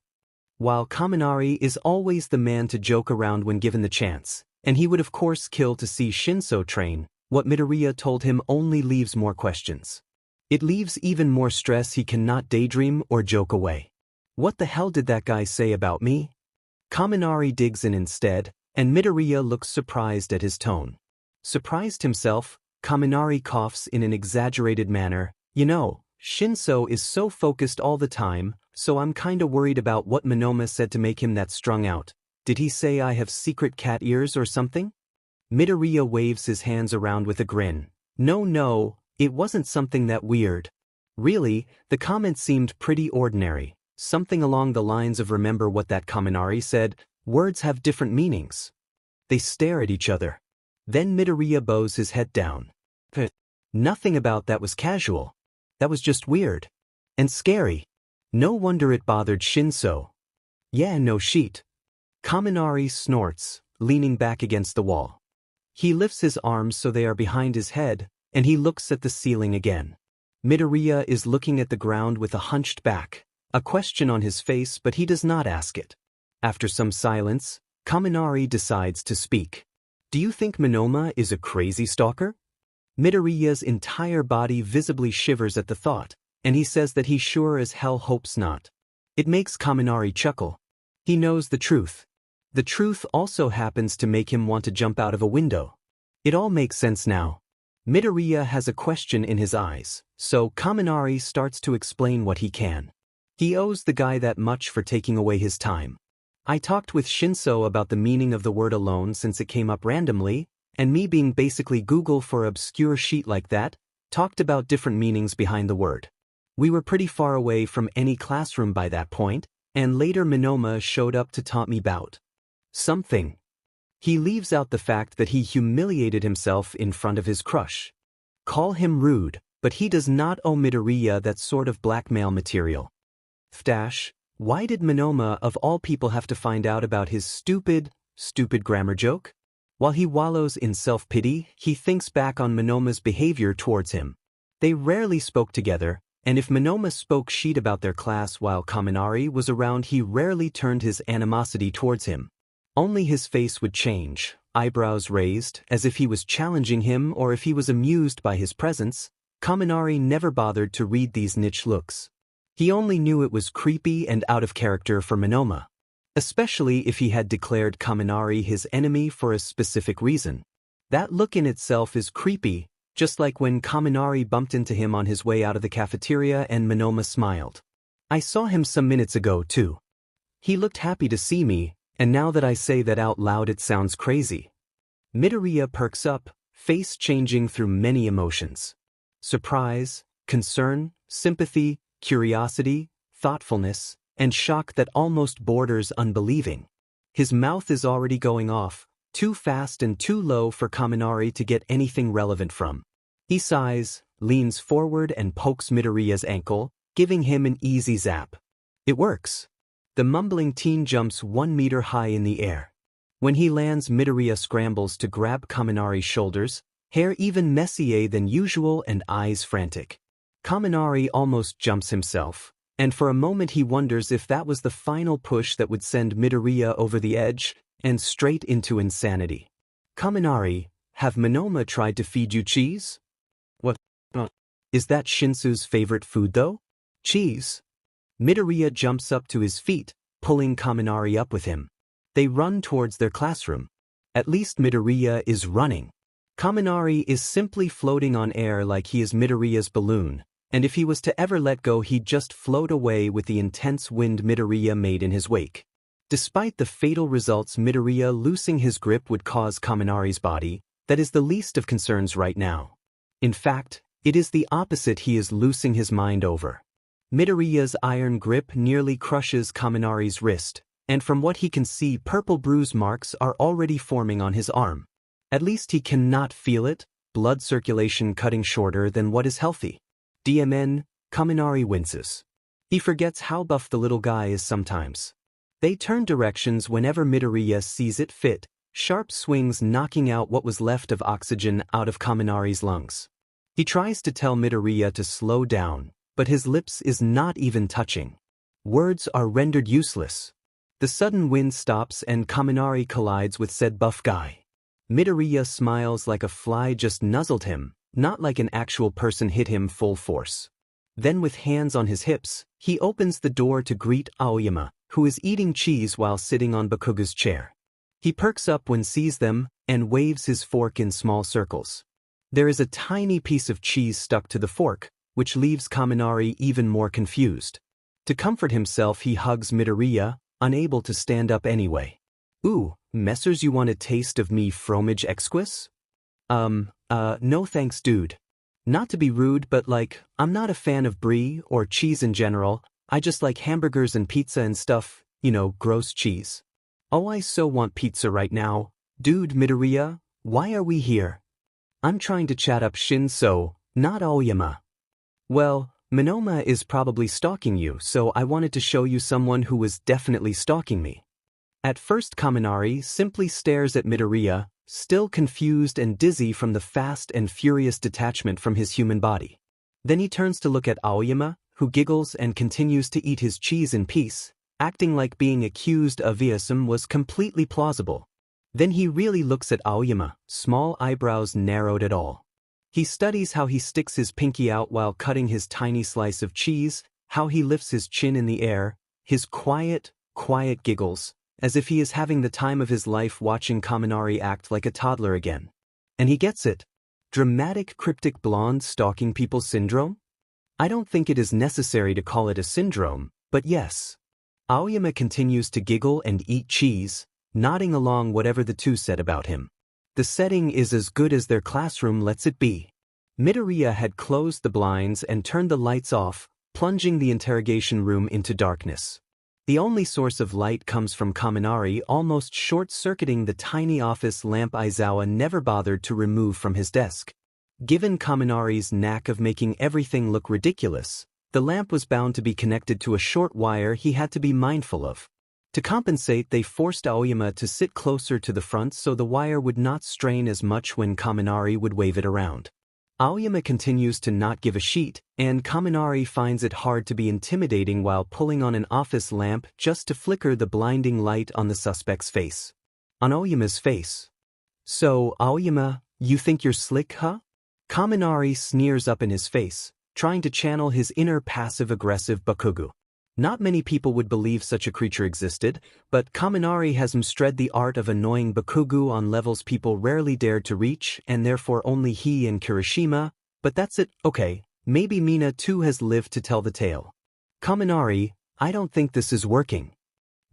[SPEAKER 1] While Kaminari is always the man to joke around when given the chance, and he would of course kill to see Shinsou train, what Midoriya told him only leaves more questions. It leaves even more stress. He cannot daydream or joke away. What the hell did that guy say about me? Kaminari digs in instead, and Midoriya looks surprised at his tone. Surprised himself, Kaminari coughs in an exaggerated manner. You know, Shinsou is so focused all the time, so I'm kinda worried about what Monoma said to make him that strung out. Did he say I have secret cat ears or something? Midoriya waves his hands around with a grin. No, it wasn't something that weird. Really, the comment seemed pretty ordinary. Something along the lines of remember what that Kaminari said, words have different meanings. They stare at each other. Then Midoriya bows his head down. Nothing about that was casual. That was just weird. And scary. No wonder it bothered Shinsou. Yeah, no shit. Kaminari snorts, leaning back against the wall. He lifts his arms so they are behind his head, and he looks at the ceiling again. Midoriya is looking at the ground with a hunched back, a question on his face, but he does not ask it. After some silence, Kaminari decides to speak. Do you think Monoma is a crazy stalker? Midoriya's entire body visibly shivers at the thought, and he says that he sure as hell hopes not. It makes Kaminari chuckle. He knows the truth. The truth also happens to make him want to jump out of a window. It all makes sense now. Midoriya has a question in his eyes, so Kaminari starts to explain what he can. He owes the guy that much for taking away his time. I talked with Shinsou about the meaning of the word alone since it came up randomly, and me being basically Google for obscure shit like that, talked about different meanings behind the word. We were pretty far away from any classroom by that point, and later Monoma showed up to taunt me about something. He leaves out the fact that he humiliated himself in front of his crush. Call him rude, but he does not owe Midoriya that sort of blackmail material. Why did Monoma of all people have to find out about his stupid grammar joke? While he wallows in self-pity, he thinks back on Monoma's behavior towards him. They rarely spoke together, and if Monoma spoke shit about their class while Kaminari was around, he rarely turned his animosity towards him. Only his face would change, eyebrows raised, as if he was challenging him or if he was amused by his presence. Kaminari never bothered to read these niche looks. He only knew it was creepy and out of character for Monoma. Especially if he had declared Kaminari his enemy for a specific reason. That look in itself is creepy, just like when Kaminari bumped into him on his way out of the cafeteria and Monoma smiled. I saw him some minutes ago too. He looked happy to see me, and now that I say that out loud it sounds crazy. Midoriya perks up, face changing through many emotions. Surprise, concern, sympathy, curiosity, thoughtfulness, and shock that almost borders unbelieving. His mouth is already going off, too fast and too low for Kaminari to get anything relevant from. He sighs, leans forward and pokes Midoriya's ankle, giving him an easy zap. It works. The mumbling teen jumps 1 meter high in the air. When he lands, Midoriya scrambles to grab Kaminari's shoulders, hair even messier than usual and eyes frantic. Kaminari almost jumps himself, and for a moment he wonders if that was the final push that would send Midoriya over the edge and straight into insanity. Kaminari, have Monoma tried to feed you cheese? What? Is that Shinsou's favorite food though? Cheese? Midoriya jumps up to his feet, pulling Kaminari up with him. They run towards their classroom. At least Midoriya is running. Kaminari is simply floating on air like he is Midoriya's balloon, and if he was to ever let go he'd just float away with the intense wind Midoriya made in his wake. Despite the fatal results Midoriya losing his grip would cause Kaminari's body, that is the least of concerns right now. In fact, it is the opposite he is losing his mind over. Midoriya's iron grip nearly crushes Kaminari's wrist, and from what he can see purple bruise marks are already forming on his arm. At least he cannot feel it, blood circulation cutting shorter than what is healthy. DMN, Kaminari winces. He forgets how buff the little guy is sometimes. They turn directions whenever Midoriya sees it fit, sharp swings knocking out what was left of oxygen out of Kaminari's lungs. He tries to tell Midoriya to slow down, but his lips is not even touching. Words are rendered useless. The sudden wind stops and Kaminari collides with said buff guy. Midoriya smiles like a fly just nuzzled him, not like an actual person hit him full force. Then with hands on his hips, he opens the door to greet Aoyama, who is eating cheese while sitting on Bakugo's chair. He perks up when sees them, and waves his fork in small circles. There is a tiny piece of cheese stuck to the fork, which leaves Kaminari even more confused. To comfort himself he hugs Midoriya, unable to stand up anyway. "Ooh, messers, you want a taste of me fromage exquis?" No thanks dude. Not to be rude but like, I'm not a fan of brie or cheese in general, I just like hamburgers and pizza and stuff, you know, gross cheese. Oh, I so want pizza right now. Dude, Midoriya, why are we here? I'm trying to chat up Shinsou, not Aoyama. Well, Monoma is probably stalking you, so I wanted to show you someone who was definitely stalking me. At first Kaminari simply stares at Midoriya, still confused and dizzy from the fast and furious detachment from his human body. Then he turns to look at Aoyama, who giggles and continues to eat his cheese in peace, acting like being accused of viasm was completely plausible. Then he really looks at Aoyama, small eyebrows narrowed at all. He studies how he sticks his pinky out while cutting his tiny slice of cheese, how he lifts his chin in the air, his quiet giggles, as if he is having the time of his life watching Kaminari act like a toddler again. And he gets it. Dramatic cryptic blonde stalking people syndrome? I don't think it is necessary to call it a syndrome, but yes. Aoyama continues to giggle and eat cheese, nodding along whatever the two said about him. The setting is as good as their classroom lets it be. Midoriya had closed the blinds and turned the lights off, plunging the interrogation room into darkness. The only source of light comes from Kaminari almost short-circuiting the tiny office lamp Aizawa never bothered to remove from his desk. Given Kaminari's knack of making everything look ridiculous, the lamp was bound to be connected to a short wire he had to be mindful of. To compensate, they forced Aoyama to sit closer to the front so the wire would not strain as much when Kaminari would wave it around. Aoyama continues to not give a shit, and Kaminari finds it hard to be intimidating while pulling on an office lamp just to flicker the blinding light on the suspect's face. On Aoyama's face. "So, Aoyama, you think you're slick, huh?" Kaminari sneers up in his face, trying to channel his inner passive-aggressive Bakugo. Not many people would believe such a creature existed, but Kaminari has mastered the art of annoying Bakugo on levels people rarely dared to reach, and therefore only he and Kirishima, but that's it. Okay, maybe Mina too has lived to tell the tale. "Kaminari, I don't think this is working."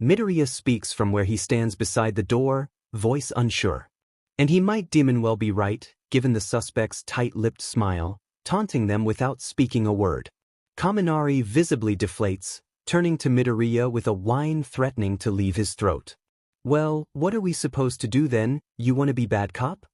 [SPEAKER 1] Midoriya speaks from where he stands beside the door, voice unsure. And he might demon well be right, given the suspect's tight-lipped smile, taunting them without speaking a word. Kaminari visibly deflates, turning to Midoriya with a whine threatening to leave his throat. "Well, what are we supposed to do then? You want to be bad cop?"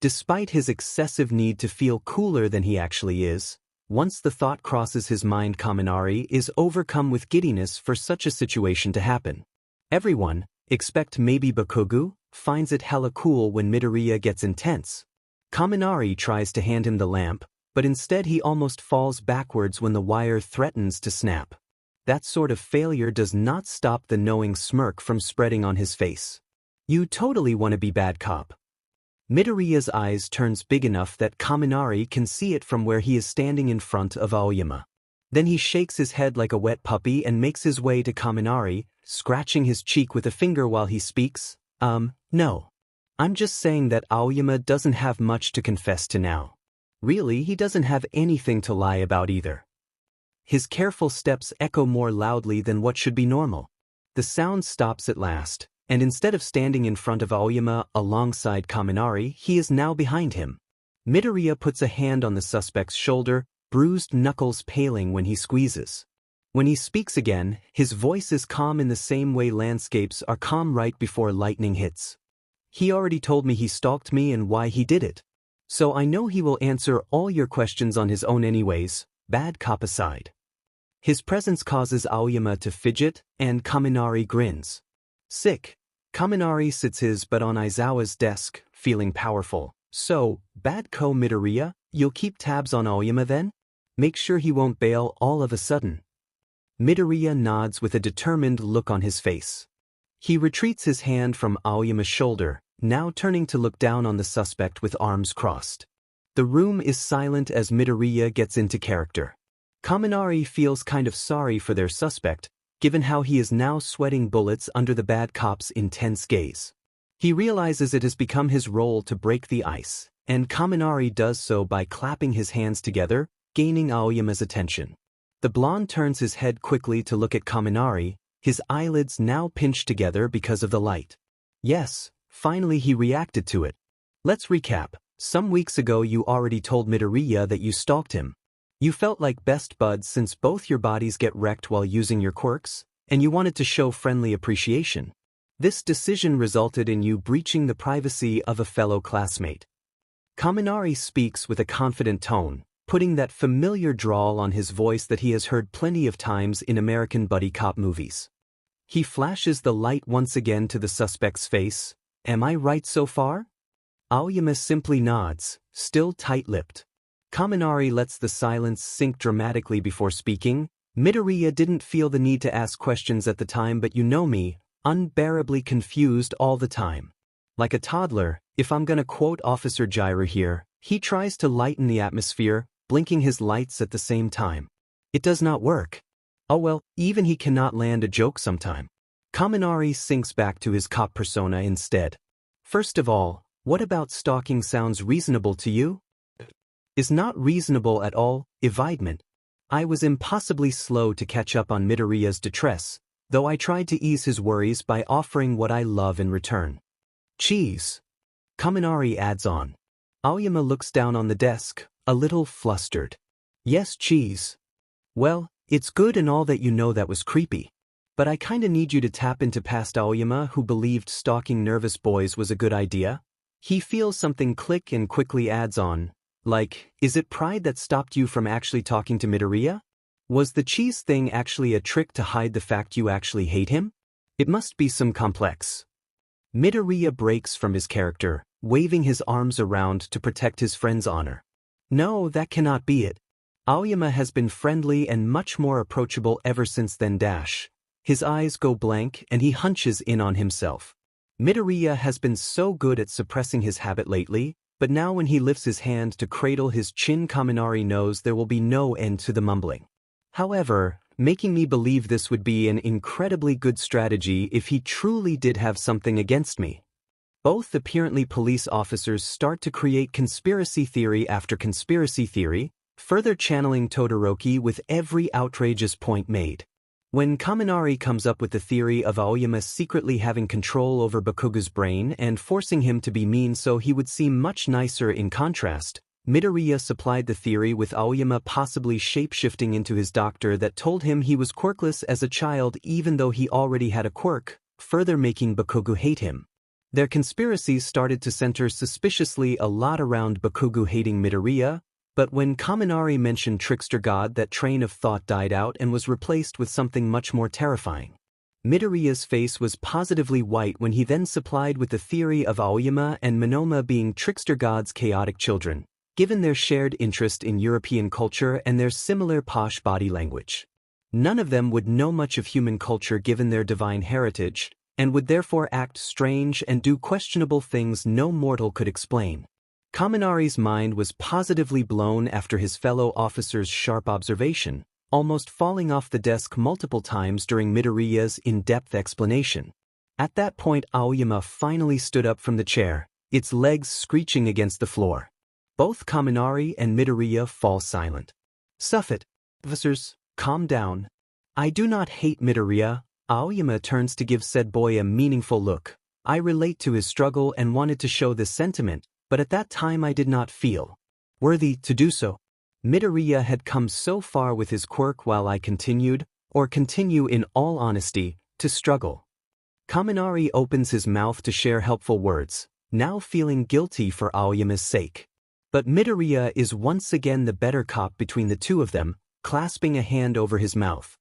[SPEAKER 1] Despite his excessive need to feel cooler than he actually is, once the thought crosses his mind, Kaminari is overcome with giddiness for such a situation to happen. Everyone, except maybe Bakugo, finds it hella cool when Midoriya gets intense. Kaminari tries to hand him the lamp, but instead he almost falls backwards when the wire threatens to snap. That sort of failure does not stop the knowing smirk from spreading on his face. "You totally want to be bad cop." Midoriya's eyes turns big enough that Kaminari can see it from where he is standing in front of Aoyama. Then he shakes his head like a wet puppy and makes his way to Kaminari, scratching his cheek with a finger while he speaks. No. I'm just saying that Aoyama doesn't have much to confess to now. Really, he doesn't have anything to lie about either. His careful steps echo more loudly than what should be normal. the sound stops at last, and instead of standing in front of Aoyama alongside Kaminari, he is now behind him. Midoriya puts a hand on the suspect's shoulder, bruised knuckles paling when he squeezes. When he speaks again, his voice is calm in the same way landscapes are calm right before lightning hits. He already told me he stalked me and why he did it. So I know he will answer all your questions on his own anyways, bad cop aside. His presence causes Aoyama to fidget, and Kaminari grins. Sick. Kaminari sits his butt on Aizawa's desk, feeling powerful. So, bad co Midoriya, you'll keep tabs on Aoyama then? Make sure he won't bail all of a sudden. Midoriya nods with a determined look on his face. He retreats his hand from Aoyama's shoulder, now turning to look down on the suspect with arms crossed. The room is silent as Midoriya gets into character. Kaminari feels kind of sorry for their suspect, given how he is now sweating bullets under the bad cop's intense gaze. He realizes it has become his role to break the ice, and Kaminari does so by clapping his hands together, gaining Aoyama's attention. The blonde turns his head quickly to look at Kaminari, his eyelids now pinched together because of the light. Yes, finally he reacted to it. Let's recap. Some weeks ago you already told Midoriya that you stalked him. You felt like best buds since both your bodies get wrecked while using your quirks, and you wanted to show friendly appreciation. This decision resulted in you breaching the privacy of a fellow classmate. Kaminari speaks with a confident tone, putting that familiar drawl on his voice that he has heard plenty of times in American buddy cop movies. He flashes the light once again to the suspect's face. Am I right so far? Aoyama simply nods, still tight-lipped. Kaminari lets the silence sink dramatically before speaking. Midoriya didn't feel the need to ask questions at the time, but you know me, unbearably confused all the time. Like a toddler, if I'm gonna quote Officer Jiraiya here, he tries to lighten the atmosphere, blinking his lights at the same time. It does not work. Oh well, even he cannot land a joke sometime. Kaminari sinks back to his cop persona instead. First of all, what about stalking sounds reasonable to you? Is not reasonable at all, evidement. I was impossibly slow to catch up on Midoriya's distress, though I tried to ease his worries by offering what I love in return. Cheese. Kaminari adds on. Aoyama looks down on the desk, a little flustered. Yes, cheese. Well, it's good and all that you know that was creepy. But I kinda need you to tap into past Aoyama who believed stalking nervous boys was a good idea. He feels something click and quickly adds on. Like, is it pride that stopped you from actually talking to Midoriya? Was the cheese thing actually a trick to hide the fact you actually hate him? It must be some complex. Midoriya breaks from his character, waving his arms around to protect his friend's honor. No, that cannot be it. Aoyama has been friendly and much more approachable ever since then. His eyes go blank and he hunches in on himself. Midoriya has been so good at suppressing his habit lately, but now when he lifts his hand to cradle his chin, Kaminari knows there will be no end to the mumbling. However, making me believe this would be an incredibly good strategy if he truly did have something against me. Both apparently police officers start to create conspiracy theory after conspiracy theory, further channeling Todoroki with every outrageous point made. When Kaminari comes up with the theory of Aoyama secretly having control over Bakugo's brain and forcing him to be mean so he would seem much nicer in contrast, Midoriya supplied the theory with Aoyama possibly shape-shifting into his doctor that told him he was quirkless as a child even though he already had a quirk, further making Bakugo hate him. Their conspiracies started to center suspiciously a lot around Bakugo hating Midoriya, but when Kaminari mentioned Trickster God, that train of thought died out and was replaced with something much more terrifying. Midoriya's face was positively white when he then supplied with the theory of Aoyama and Monoma being Trickster God's chaotic children, given their shared interest in European culture and their similar posh body language. None of them would know much of human culture given their divine heritage, and would therefore act strange and do questionable things no mortal could explain. Kaminari's mind was positively blown after his fellow officer's sharp observation, almost falling off the desk multiple times during Midoriya's in-depth explanation. At that point, Aoyama finally stood up from the chair, its legs screeching against the floor. Both Kaminari and Midoriya fall silent. Suff it, officers, calm down. I do not hate Midoriya, Aoyama turns to give said boy a meaningful look. I relate to his struggle and wanted to show this sentiment, but at that time I did not feel worthy to do so. Midoriya had come so far with his quirk while I continued, or continue in all honesty, to struggle. Kaminari opens his mouth to share helpful words, now feeling guilty for Aoyama's sake. But Midoriya is once again the better cop between the two of them, clasping a hand over his mouth.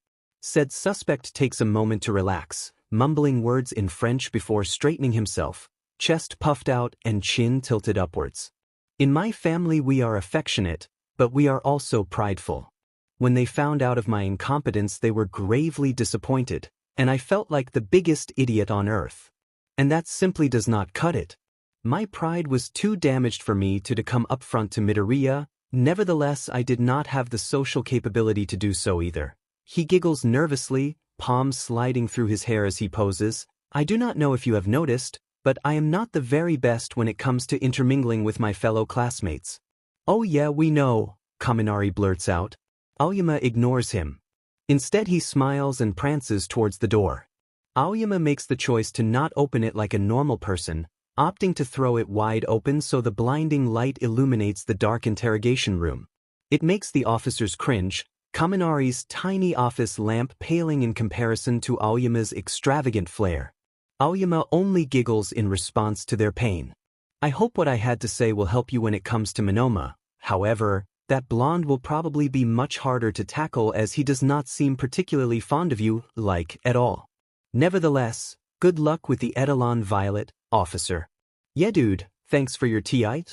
[SPEAKER 1] Said suspect takes a moment to relax, mumbling words in French before straightening himself, chest puffed out and chin tilted upwards. In my family we are affectionate, but we are also prideful. When they found out of my incompetence they were gravely disappointed, and I felt like the biggest idiot on earth. And that simply does not cut it. My pride was too damaged for me to come up front to Midoriya. Nevertheless I did not have the social capability to do so either. He giggles nervously, palms sliding through his hair as he poses. I do not know if you have noticed, but I am not the very best when it comes to intermingling with my fellow classmates. Oh yeah, we know, Kaminari blurts out. Aoyama ignores him. Instead he smiles and prances towards the door. Aoyama makes the choice to not open it like a normal person, opting to throw it wide open so the blinding light illuminates the dark interrogation room. It makes the officers cringe, Kaminari's tiny office lamp paling in comparison to Aoyama's extravagant flair. Aoyama only giggles in response to their pain. I hope what I had to say will help you when it comes to Monoma. However, that blonde will probably be much harder to tackle as he does not seem particularly fond of you, at all. Nevertheless, good luck with the Etalon Violet, officer. Yeah dude, thanks for your tea.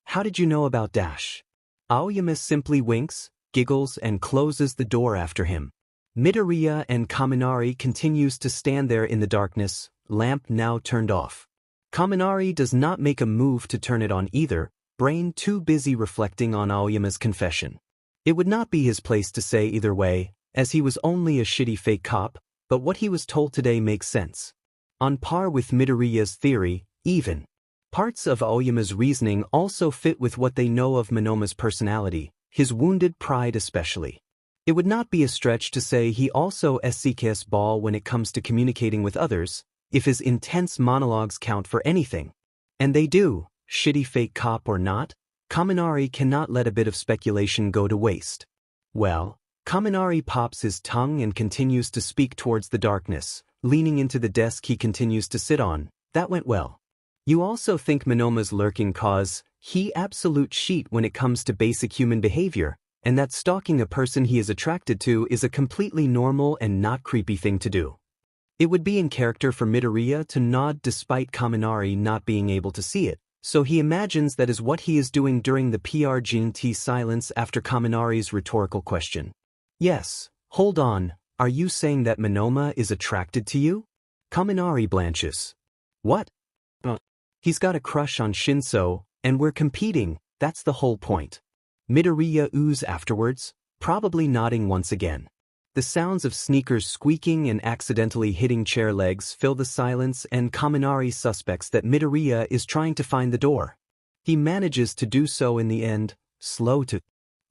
[SPEAKER 1] How did you know about Dash? Aoyama simply winks, giggles and closes the door after him. Midoriya and Kaminari continues to stand there in the darkness, lamp now turned off. Kaminari does not make a move to turn it on either, brain too busy reflecting on Aoyama's confession. It would not be his place to say either way, as he was only a shitty fake cop, but what he was told today makes sense. On par with Midoriya's theory, even. Parts of Aoyama's reasoning also fit with what they know of Monoma's personality, his wounded pride especially. It would not be a stretch to say he also SCKS ball when it comes to communicating with others, if his intense monologues count for anything. And they do, shitty fake cop or not, Kaminari cannot let a bit of speculation go to waste. Well, Kaminari pops his tongue and continues to speak towards the darkness, leaning into the desk he continues to sit on. That went well. You also think Monoma's lurking cause, he absolute sheet when it comes to basic human behavior, and that stalking a person he is attracted to is a completely normal and not creepy thing to do. It would be in character for Midoriya to nod despite Kaminari not being able to see it, so he imagines that is what he is doing during the PRGNT silence after Kaminari's rhetorical question. Yes, hold on, are you saying that Monoma is attracted to you? Kaminari blanches. What? He's got a crush on Shinsou, and we're competing, that's the whole point. Midoriya oohs afterwards, probably nodding once again. The sounds of sneakers squeaking and accidentally hitting chair legs fill the silence and Kaminari suspects that Midoriya is trying to find the door. He manages to do so in the end, slow to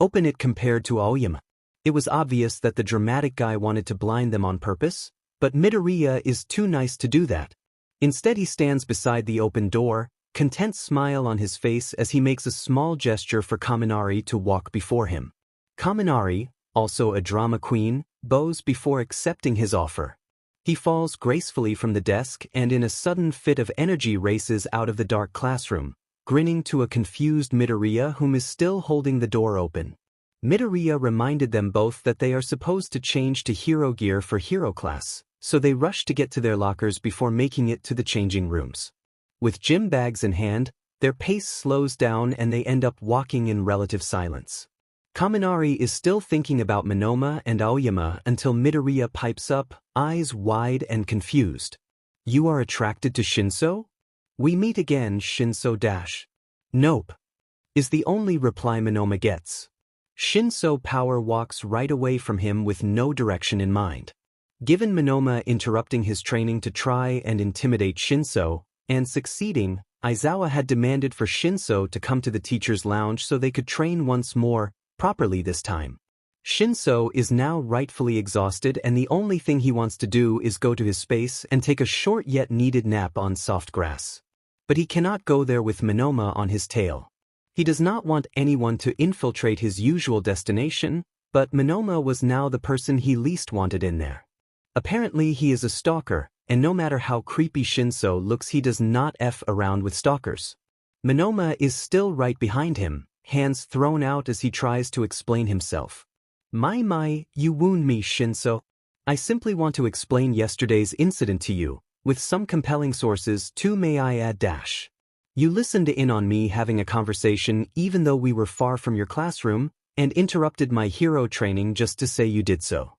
[SPEAKER 1] open it compared to Aoyama. It was obvious that the dramatic guy wanted to blind them on purpose, but Midoriya is too nice to do that. Instead he stands beside the open door, content smile on his face as he makes a small gesture for Kaminari to walk before him. Kaminari, also a drama queen, bows before accepting his offer. He falls gracefully from the desk and in a sudden fit of energy races out of the dark classroom, grinning to a confused Midoriya whom is still holding the door open. Midoriya reminded them both that they are supposed to change to hero gear for hero class, so they rush to get to their lockers before making it to the changing rooms. With gym bags in hand, their pace slows down and they end up walking in relative silence. Kaminari is still thinking about Monoma and Aoyama until Midoriya pipes up, eyes wide and confused. You are attracted to Shinsou? We meet again, Shinsou dash. Nope. Is the only reply Monoma gets. Shinsou power walks right away from him with no direction in mind. Given Monoma interrupting his training to try and intimidate Shinsou, and succeeding, Aizawa had demanded for Shinsou to come to the teacher's lounge so they could train once more, properly this time. Shinsou is now rightfully exhausted and the only thing he wants to do is go to his space and take a short yet needed nap on soft grass. But he cannot go there with Monoma on his tail. He does not want anyone to infiltrate his usual destination, but Monoma was now the person he least wanted in there. Apparently he is a stalker, and no matter how creepy Shinsou looks, he does not F around with stalkers. Monoma is still right behind him, hands thrown out as he tries to explain himself. My, you wound me, Shinsou. I simply want to explain yesterday's incident to you, with some compelling sources too, may I add dash. You listened in on me having a conversation even though we were far from your classroom, and interrupted my hero training just to say you did so.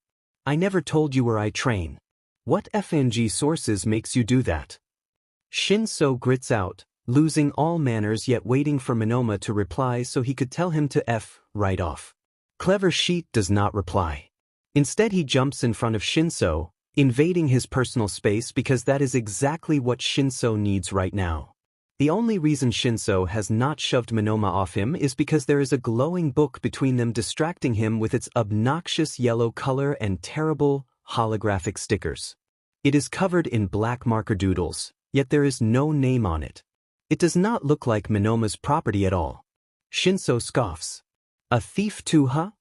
[SPEAKER 1] I never told you where I train. What FNG sources makes you do that? Shinsou grits out, losing all manners yet waiting for Monoma to reply so he could tell him to F right off. Clever Sheet does not reply. Instead he jumps in front of Shinsou, invading his personal space because that is exactly what Shinsou needs right now. The only reason Shinsou has not shoved Monoma off him is because there is a glowing book between them distracting him with its obnoxious yellow color and terrible, holographic stickers. It is covered in black marker doodles, yet there is no name on it. It does not look like Monoma's property at all. Shinsou scoffs. A thief too, huh?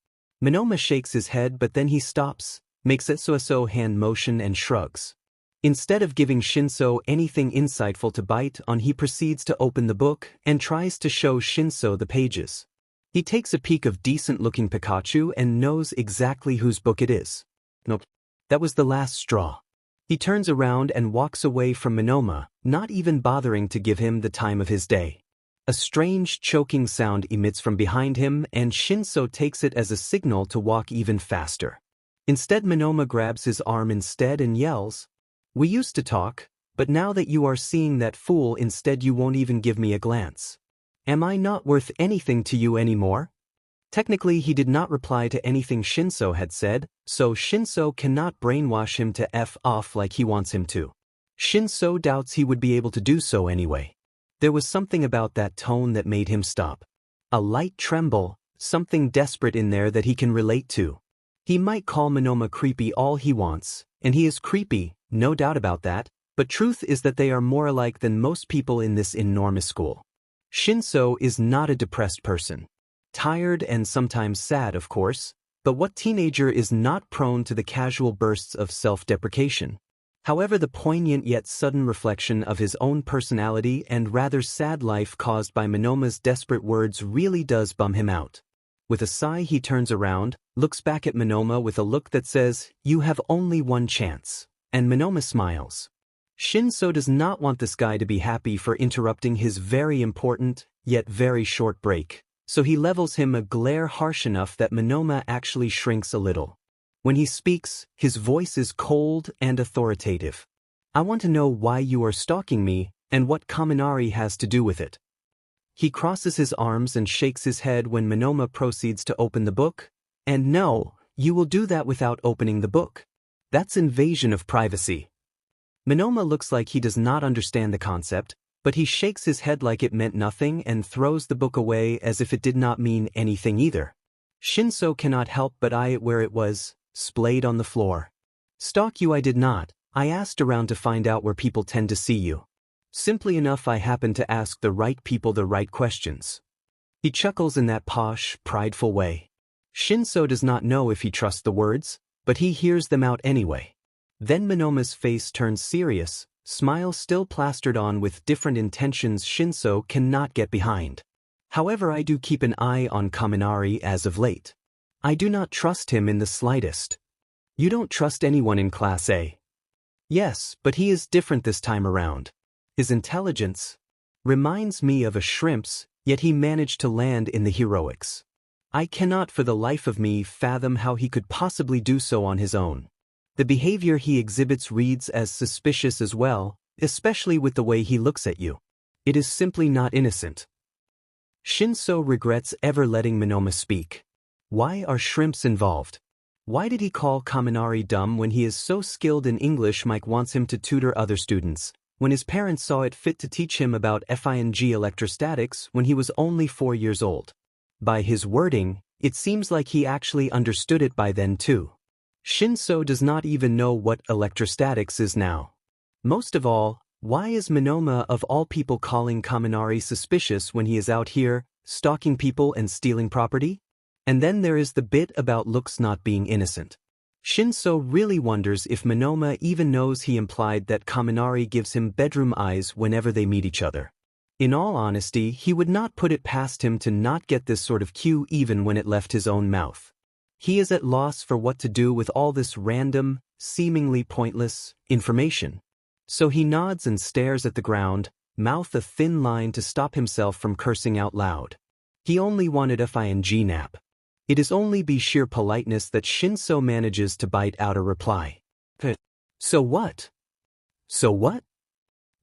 [SPEAKER 1] Monoma shakes his head but then he stops, makes a so hand motion and shrugs. Instead of giving Shinsou anything insightful to bite on, he proceeds to open the book and tries to show Shinsou the pages. He takes a peek of decent-looking Pikachu and knows exactly whose book it is. Nope. That was the last straw. He turns around and walks away from Monoma, not even bothering to give him the time of his day. A strange choking sound emits from behind him and Shinsou takes it as a signal to walk even faster. Instead Monoma grabs his arm instead and yells, "We used to talk, but now that you are seeing that fool instead you won't even give me a glance. Am I not worth anything to you anymore?" Technically he did not reply to anything Shinsou had said, so Shinsou cannot brainwash him to F off like he wants him to. Shinsou doubts he would be able to do so anyway. There was something about that tone that made him stop. A light tremble, something desperate in there that he can relate to. He might call Monoma creepy all he wants, and he is creepy, no doubt about that, but truth is that they are more alike than most people in this enormous school. Shinsou is not a depressed person. Tired and sometimes sad, of course, but what teenager is not prone to the casual bursts of self-deprecation? However, the poignant yet sudden reflection of his own personality and rather sad life caused by Monoma's desperate words really does bum him out. With a sigh he turns around, looks back at Monoma with a look that says, "You have only one chance," and Monoma smiles. Shinsou does not want this guy to be happy for interrupting his very important, yet very short break, so he levels him a glare harsh enough that Monoma actually shrinks a little. When he speaks, his voice is cold and authoritative. "I want to know why you are stalking me, and what Kaminari has to do with it." He crosses his arms and shakes his head when Monoma proceeds to open the book, and no, you will do that without opening the book. That's invasion of privacy. Monoma looks like he does not understand the concept, but he shakes his head like it meant nothing and throws the book away as if it did not mean anything either. Shinsou cannot help but eye it where it was, splayed on the floor. "Stalk you I did not, I asked around to find out where people tend to see you. Simply enough I happened to ask the right people the right questions." He chuckles in that posh, prideful way. Shinsou does not know if he trusts the words, but he hears them out anyway. Then Monoma's face turns serious, smile still plastered on with different intentions Shinsou cannot get behind. "However, I do keep an eye on Kaminari as of late. I do not trust him in the slightest." "You don't trust anyone in Class A?" "Yes, but he is different this time around. His intelligence reminds me of a shrimp's, yet he managed to land in the heroics. I cannot for the life of me fathom how he could possibly do so on his own. The behavior he exhibits reads as suspicious as well, especially with the way he looks at you. It is simply not innocent." Shinsou regrets ever letting Monoma speak. Why are shrimps involved? Why did he call Kaminari dumb when he is so skilled in English Mike wants him to tutor other students, when his parents saw it fit to teach him about FING electrostatics when he was only 4 years old? By his wording, It seems like he actually understood it by then too. Shinsou does not even know what electrostatics is now. Most of all, why is Monoma of all people calling Kaminari suspicious when he is out here, stalking people and stealing property? And then there is the bit about looks not being innocent. Shinsou really wonders if Monoma even knows he implied that Kaminari gives him bedroom eyes whenever they meet each other. In all honesty, he would not put it past him to not get this sort of cue even when it left his own mouth. He is at loss for what to do with all this random, seemingly pointless information. So he nods and stares at the ground, mouth a thin line to stop himself from cursing out loud. He only wanted a FING nap. It is only by sheer politeness that Shinsou manages to bite out a reply. So what? So what?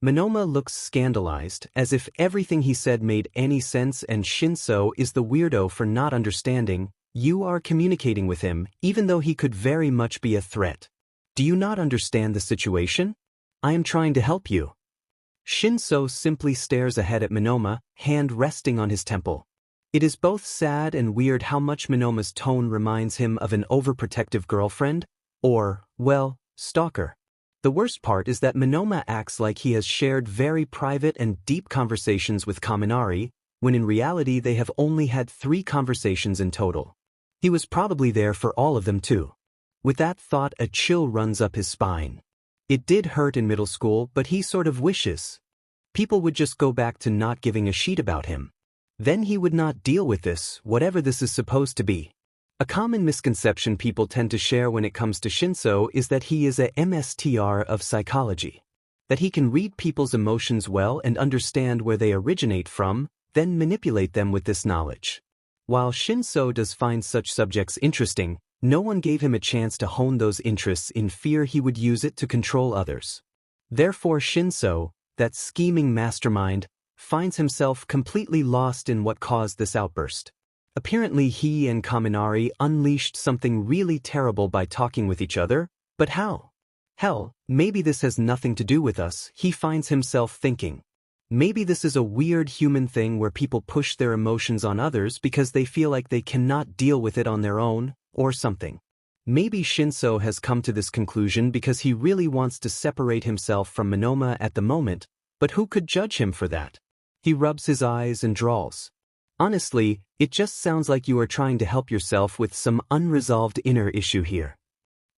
[SPEAKER 1] Monoma looks scandalized, as if everything he said made any sense, and Shinsou is the weirdo for not understanding. You are communicating with him, even though he could very much be a threat. Do you not understand the situation? I am trying to help you. Shinsou simply stares ahead at Monoma, hand resting on his temple. It is both sad and weird how much Monoma's tone reminds him of an overprotective girlfriend, or, well, stalker. The worst part is that Monoma acts like he has shared very private and deep conversations with Kaminari, when in reality they have only had 3 conversations in total. He was probably there for all of them too. With that thought, a chill runs up his spine. It did hurt in middle school, but he sort of wishes people would just go back to not giving a shit about him. Then he would not deal with this, whatever this is supposed to be. A common misconception people tend to share when it comes to Shinsou is that he is a MSTR of psychology. That he can read people's emotions well and understand where they originate from, then manipulate them with this knowledge. While Shinsou does find such subjects interesting, no one gave him a chance to hone those interests in fear he would use it to control others. Therefore Shinsou, that scheming mastermind, finds himself completely lost in what caused this outburst. Apparently he and Kaminari unleashed something really terrible by talking with each other, but how? Hell, maybe this has nothing to do with us, he finds himself thinking. Maybe this is a weird human thing where people push their emotions on others because they feel like they cannot deal with it on their own, or something. Maybe Shinsou has come to this conclusion because he really wants to separate himself from Monoma at the moment, but who could judge him for that? He rubs his eyes and drawls. Honestly, it just sounds like you are trying to help yourself with some unresolved inner issue here.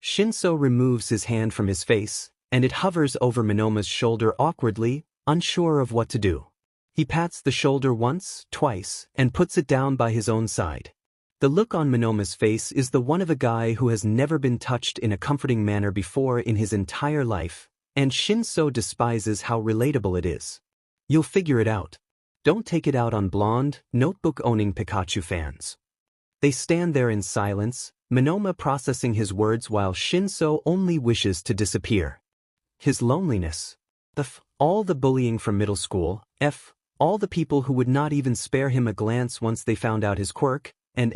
[SPEAKER 1] Shinsou removes his hand from his face, and it hovers over Monoma's shoulder awkwardly, unsure of what to do. He pats the shoulder once, twice, and puts it down by his own side. The look on Monoma's face is the one of a guy who has never been touched in a comforting manner before in his entire life, and Shinsou despises how relatable it is. You'll figure it out. Don't take it out on blonde, notebook-owning Pikachu fans. They stand there in silence, Monoma processing his words while Shinsou only wishes to disappear. His loneliness. All the bullying from middle school, all the people who would not even spare him a glance once they found out his quirk, and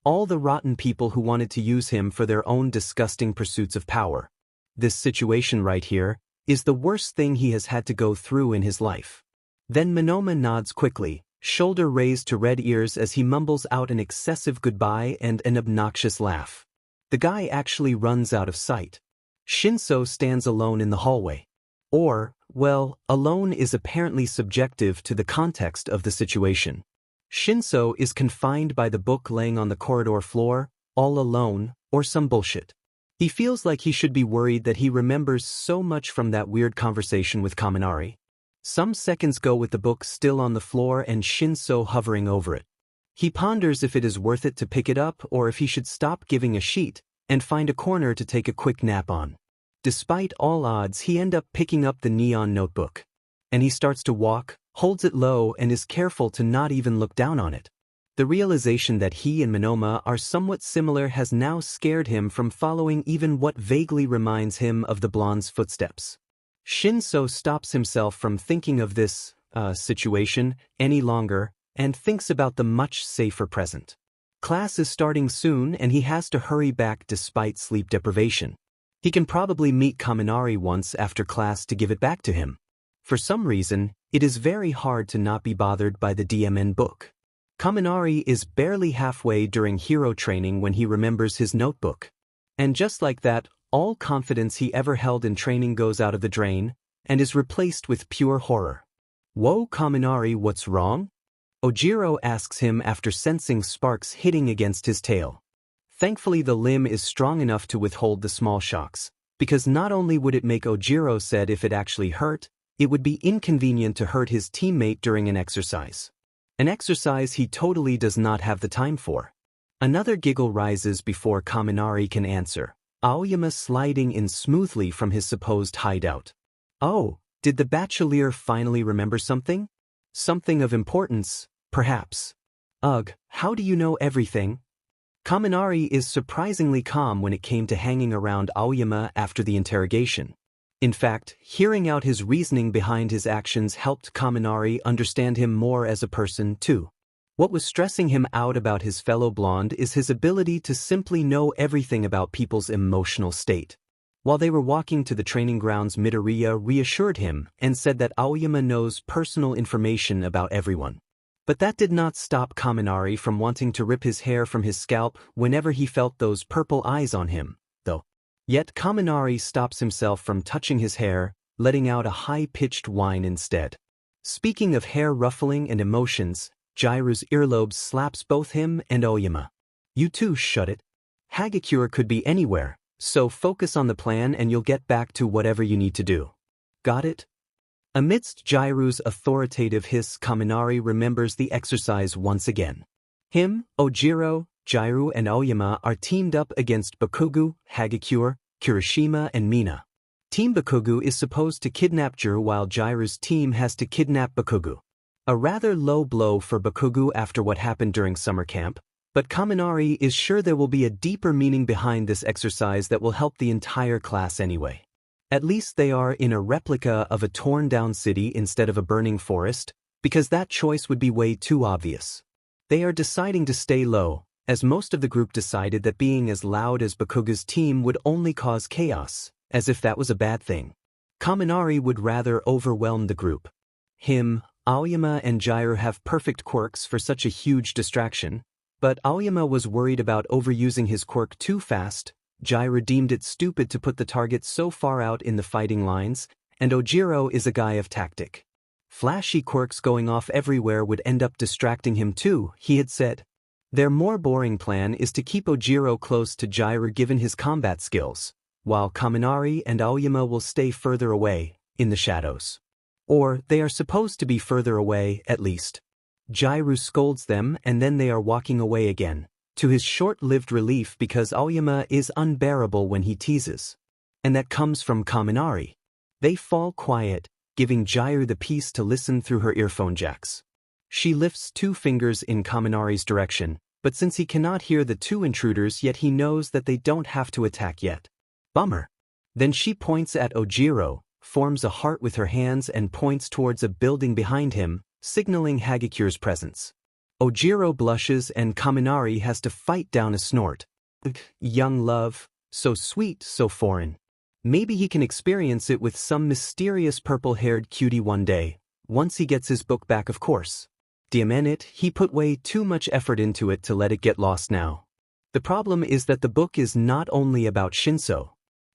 [SPEAKER 1] all the rotten people who wanted to use him for their own disgusting pursuits of power. This situation right here is the worst thing he has had to go through in his life. Then Monoma nods quickly, shoulder raised to red ears as he mumbles out an excessive goodbye and an obnoxious laugh. The guy actually runs out of sight. Shinsou stands alone in the hallway. Or, well, alone is apparently subjective to the context of the situation. Shinsou is confined by the book laying on the corridor floor, all alone, or some bullshit. He feels like he should be worried that he remembers so much from that weird conversation with Kaminari. Some seconds go with the book still on the floor and Shinsou hovering over it. He ponders if it is worth it to pick it up or if he should stop giving a shit and find a corner to take a quick nap on. Despite all odds, he ends up picking up the neon notebook. And he starts to walk, holds it low and is careful to not even look down on it. The realization that he and Monoma are somewhat similar has now scared him from following even what vaguely reminds him of the blonde's footsteps. Shinsou stops himself from thinking of this situation any longer and thinks about the much safer present. Class is starting soon and he has to hurry back despite sleep deprivation. He can probably meet Kaminari once after class to give it back to him. For some reason, it is very hard to not be bothered by the DMN book. Kaminari is barely halfway during hero training when he remembers his notebook. And just like that, all confidence he ever held in training goes out of the drain, and is replaced with pure horror. "Whoa, Kaminari, what's wrong?" Ojiro asks him after sensing sparks hitting against his tail. Thankfully the limb is strong enough to withhold the small shocks, because not only would it make Ojiro sad if it actually hurt, it would be inconvenient to hurt his teammate during an exercise. An exercise he totally does not have the time for. Another giggle rises before Kaminari can answer, Aoyama sliding in smoothly from his supposed hideout. Oh, did the bachelier finally remember something? Something of importance, perhaps. Ugh, how do you know everything? Kaminari is surprisingly calm when it came to hanging around Aoyama after the interrogation. In fact, hearing out his reasoning behind his actions helped Kaminari understand him more as a person, too. What was stressing him out about his fellow blonde is his ability to simply know everything about people's emotional state. While they were walking to the training grounds, Midoriya reassured him and said that Aoyama knows personal information about everyone. But that did not stop Kaminari from wanting to rip his hair from his scalp whenever he felt those purple eyes on him, though. Yet Kaminari stops himself from touching his hair, letting out a high-pitched whine instead. Speaking of hair ruffling and emotions, Jiru's earlobe slaps both him and Aoyama. "You two shut it. Hagakure could be anywhere, so focus on the plan and you'll get back to whatever you need to do. Got it?" Amidst Jiru's authoritative hiss, Kaminari remembers the exercise once again. Him, Ojiro, Jiru and Aoyama are teamed up against Bakugo, Hagakure, Kirishima and Mina. Team Bakugo is supposed to kidnap Jiru while Jiru's team has to kidnap Bakugo. A rather low blow for Bakugo after what happened during summer camp, but Kaminari is sure there will be a deeper meaning behind this exercise that will help the entire class anyway. At least they are in a replica of a torn-down city instead of a burning forest, because that choice would be way too obvious. They are deciding to stay low, as most of the group decided that being as loud as Bakugo's team would only cause chaos, as if that was a bad thing. Kaminari would rather overwhelm the group. Him, Aoyama and Jiru have perfect quirks for such a huge distraction, but Aoyama was worried about overusing his quirk too fast. Jiru deemed it stupid to put the target so far out in the fighting lines, and Ojiro is a guy of tactic. Flashy quirks going off everywhere would end up distracting him too, he had said. Their more boring plan is to keep Ojiro close to Jiru given his combat skills, while Kaminari and Aoyama will stay further away, in the shadows. Or they are supposed to be further away, at least. Jiru scolds them and then they are walking away again, to his short-lived relief because Aoyama is unbearable when he teases. And that comes from Kaminari. They fall quiet, giving Jiru the peace to listen through her earphone jacks. She lifts 2 fingers in Kaminari's direction, but since he cannot hear the 2 intruders yet he knows that they don't have to attack yet. Bummer. Then she points at Ojiro, forms a heart with her hands and points towards a building behind him, signaling Hagakure's presence. Ojiro blushes and Kaminari has to fight down a snort. Young love, so sweet, so foreign. Maybe he can experience it with some mysterious purple-haired cutie one day, once he gets his book back of course. Damn it, he put way too much effort into it to let it get lost now. The problem is that the book is not only about Shinsou.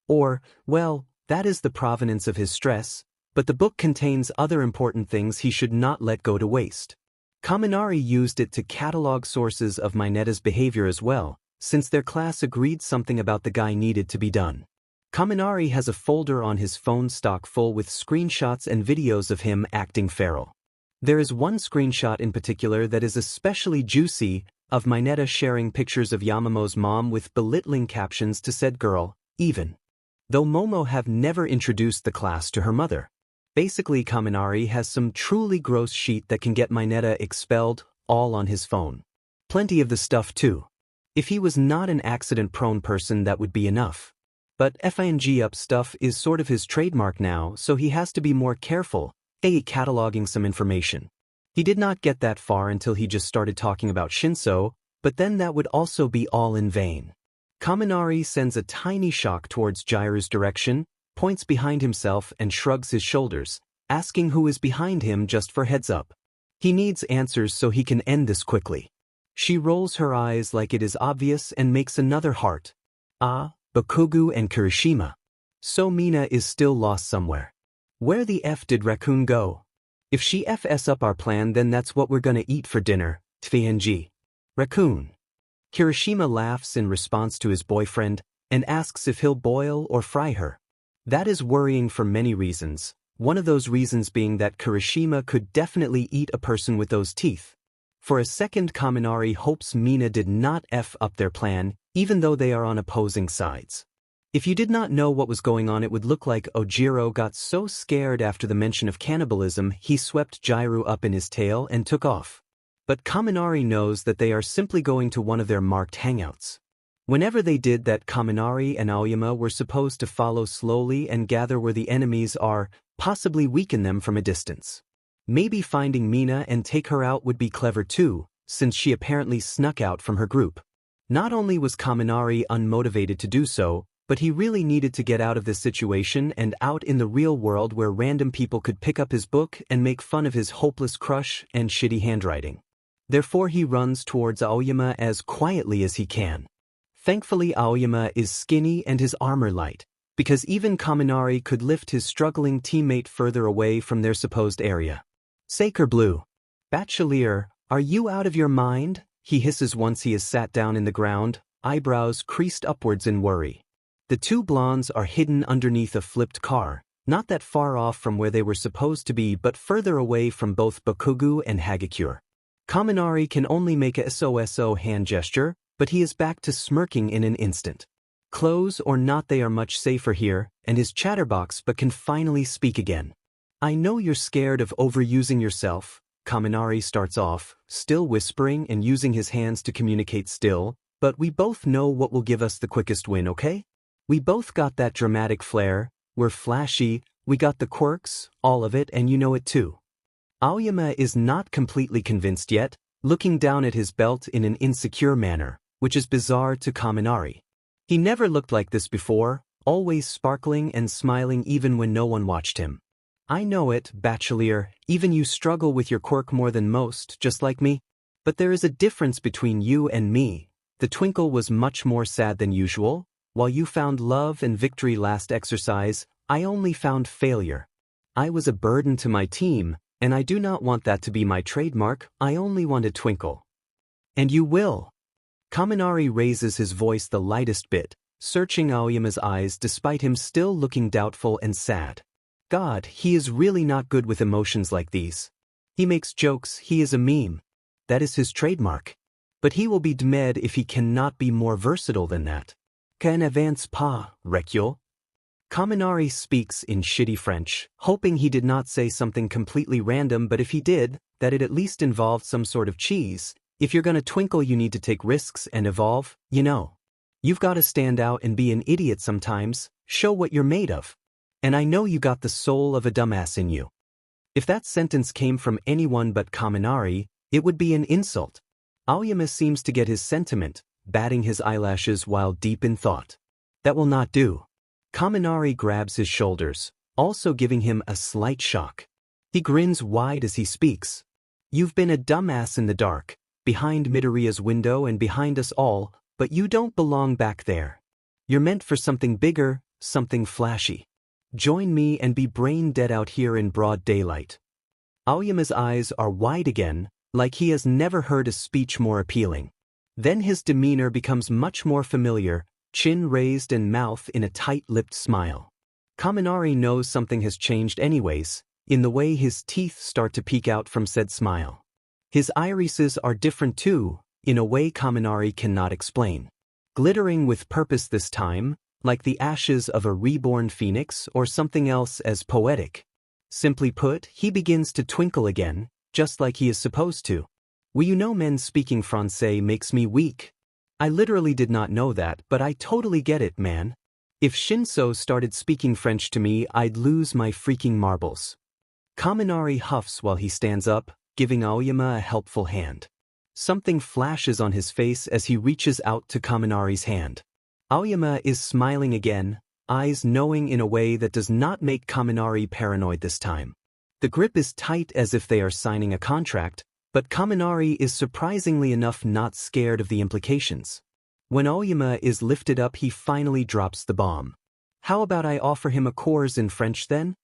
[SPEAKER 1] Or, well, that is the provenance of his stress, but the book contains other important things he should not let go to waste. Kaminari used it to catalog sources of Minetta's behavior as well, since their class agreed something about the guy needed to be done. Kaminari has a folder on his phone stock full with screenshots and videos of him acting feral. There is one screenshot in particular that is especially juicy, of Minetta sharing pictures of Yamamo's mom with belittling captions to said girl, even though Momo have never introduced the class to her mother. Basically, Kaminari has some truly gross shit that can get Minetta expelled, all on his phone. Plenty of the stuff too. If he was not an accident-prone person that would be enough. But FING up stuff is sort of his trademark now, so he has to be more careful, cataloging some information. He did not get that far until he just started talking about Shinsou, but then that would also be all in vain. Kaminari sends a tiny shock towards Jiru's direction, points behind himself and shrugs his shoulders, asking who is behind him just for heads up. He needs answers so he can end this quickly. She rolls her eyes like it is obvious and makes another heart. Ah, Bakugo and Kirishima. So Mina is still lost somewhere. Where the F did Raccoon go? If she FS up our plan, then that's what we're gonna eat for dinner, TNG. Raccoon. Kirishima laughs in response to his boyfriend and asks if he'll boil or fry her. That is worrying for many reasons, one of those reasons being that Kirishima could definitely eat a person with those teeth. For a second, Kaminari hopes Mina did not F up their plan, even though they are on opposing sides. If you did not know what was going on, it would look like Ojiro got so scared after the mention of cannibalism he swept Jiru up in his tail and took off. But Kaminari knows that they are simply going to one of their marked hangouts. Whenever they did that, Kaminari and Aoyama were supposed to follow slowly and gather where the enemies are, possibly weaken them from a distance. Maybe finding Mina and take her out would be clever too, since she apparently snuck out from her group. Not only was Kaminari unmotivated to do so, but he really needed to get out of this situation and out in the real world where random people could pick up his book and make fun of his hopeless crush and shitty handwriting. Therefore he runs towards Aoyama as quietly as he can. Thankfully Aoyama is skinny and his armor light, because even Kaminari could lift his struggling teammate further away from their supposed area. Saker Blue. Bachelier, are you out of your mind? He hisses once he is sat down in the ground, eyebrows creased upwards in worry. The two blondes are hidden underneath a flipped car, not that far off from where they were supposed to be but further away from both Bakugo and Hagakure. Kaminari can only make a SOSO hand gesture, but he is back to smirking in an instant. Clothes or not, they are much safer here, and his chatterbox but can finally speak again. I know you're scared of overusing yourself, Kaminari starts off, still whispering and using his hands to communicate still, but we both know what will give us the quickest win, okay? We both got that dramatic flair, we're flashy, we got the quirks, all of it, and you know it too. Aoyama is not completely convinced yet, looking down at his belt in an insecure manner, which is bizarre to Kaminari. He never looked like this before, always sparkling and smiling even when no one watched him. I know it, Bachelier, even you struggle with your quirk more than most, just like me. But there is a difference between you and me. The twinkle was much more sad than usual. While you found love and victory last exercise, I only found failure. I was a burden to my team, and I do not want that to be my trademark. I only want a twinkle. And you will. Kaminari raises his voice the lightest bit, searching Aoyama's eyes despite him still looking doubtful and sad. God, he is really not good with emotions like these. He makes jokes, he is a meme. That is his trademark. But he will be demed if he cannot be more versatile than that. Qu'en avance pas, Recule? Kaminari speaks in shitty French, hoping he did not say something completely random, but if he did, that it at least involved some sort of cheese. If you're gonna twinkle, you need to take risks and evolve, you know. You've gotta stand out and be an idiot sometimes, show what you're made of. And I know you got the soul of a dumbass in you. If that sentence came from anyone but Kaminari, it would be an insult. Aoyama seems to get his sentiment, batting his eyelashes while deep in thought. That will not do. Kaminari grabs his shoulders, also giving him a slight shock. He grins wide as he speaks. You've been a dumbass in the dark, behind Midoriya's window and behind us all, but you don't belong back there. You're meant for something bigger, something flashy. Join me and be brain dead out here in broad daylight. Aoyama's eyes are wide again, like he has never heard a speech more appealing. Then his demeanor becomes much more familiar, chin raised and mouth in a tight-lipped smile. Kaminari knows something has changed anyways, in the way his teeth start to peek out from said smile. His irises are different too, in a way Kaminari cannot explain. Glittering with purpose this time, like the ashes of a reborn phoenix or something else as poetic. Simply put, he begins to twinkle again, just like he is supposed to. Well, you know, men speaking Francais makes me weak. I literally did not know that, but I totally get it, man. If Shinsou started speaking French to me, I'd lose my freaking marbles. Kaminari huffs while he stands up, giving Aoyama a helpful hand. Something flashes on his face as he reaches out to Kaminari's hand. Aoyama is smiling again, eyes knowing in a way that does not make Kaminari paranoid this time. The grip is tight as if they are signing a contract, but Kaminari is surprisingly enough not scared of the implications. When Aoyama is lifted up, he finally drops the bomb. How about I offer him a course in French then?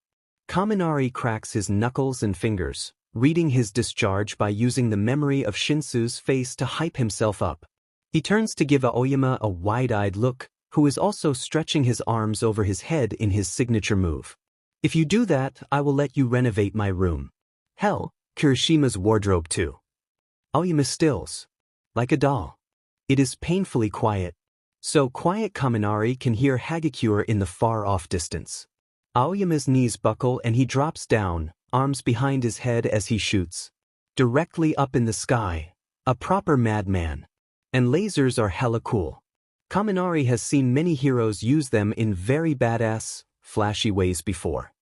[SPEAKER 1] Kaminari cracks his knuckles and fingers, reading his discharge by using the memory of Shinsou's face to hype himself up. He turns to give Aoyama a wide-eyed look, who is also stretching his arms over his head in his signature move. If you do that, I will let you renovate my room. Hell, Kirishima's wardrobe too. Aoyama stills. Like a doll. It is painfully quiet. So quiet Kaminari can hear Hagakure in the far-off distance. Aoyama's knees buckle and he drops down, arms behind his head as he shoots. Directly up in the sky. A proper madman. And lasers are hella cool. Kaminari has seen many heroes use them in very badass, flashy ways before.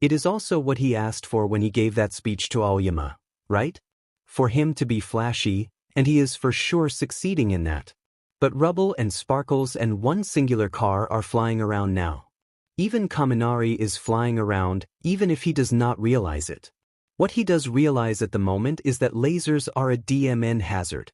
[SPEAKER 1] It is also what he asked for when he gave that speech to Aoyama, right? For him to be flashy, and he is for sure succeeding in that. But rubble and sparkles and one singular car are flying around now. Even Kaminari is flying around, even if he does not realize it. What he does realize at the moment is that lasers are a DMN hazard.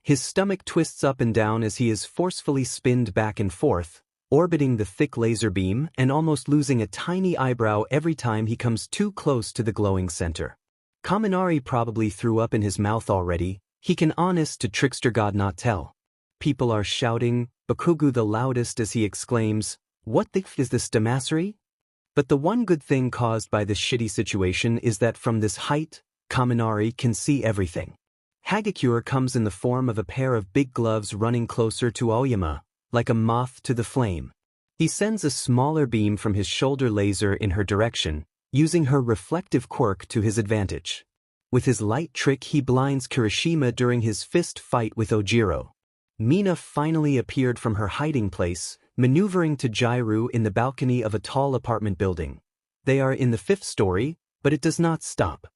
[SPEAKER 1] His stomach twists up and down as he is forcefully spinned back and forth, orbiting the thick laser beam and almost losing a tiny eyebrow every time he comes too close to the glowing center. Kaminari probably threw up in his mouth already, he can honest to trickster god not tell. People are shouting, Bakugo the loudest as he exclaims, "What the f is this damassery?" But the one good thing caused by this shitty situation is that from this height, Kaminari can see everything. Hagakure comes in the form of a pair of big gloves running closer to Aoyama, like a moth to the flame. He sends a smaller beam from his shoulder laser in her direction, using her reflective quirk to his advantage. With his light trick he blinds Kirishima during his fist fight with Ojiro. Mina finally appeared from her hiding place, maneuvering to Jairu in the balcony of a tall apartment building. They are in the 5th story, but it does not stop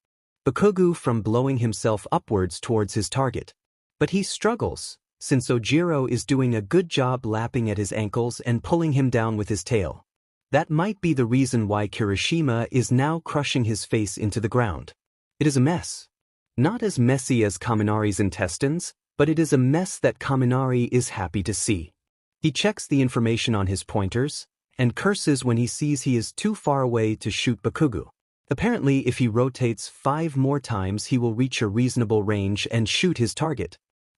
[SPEAKER 1] Bakugo from blowing himself upwards towards his target. But he struggles, since Ojiro is doing a good job lapping at his ankles and pulling him down with his tail. That might be the reason why Kirishima is now crushing his face into the ground. It is a mess. Not as messy as Kaminari's intestines, but it is a mess that Kaminari is happy to see. He checks the information on his pointers, and curses when he sees he is too far away to shoot Bakugo. Apparently, if he rotates 5 more times he will reach a reasonable range and shoot his target.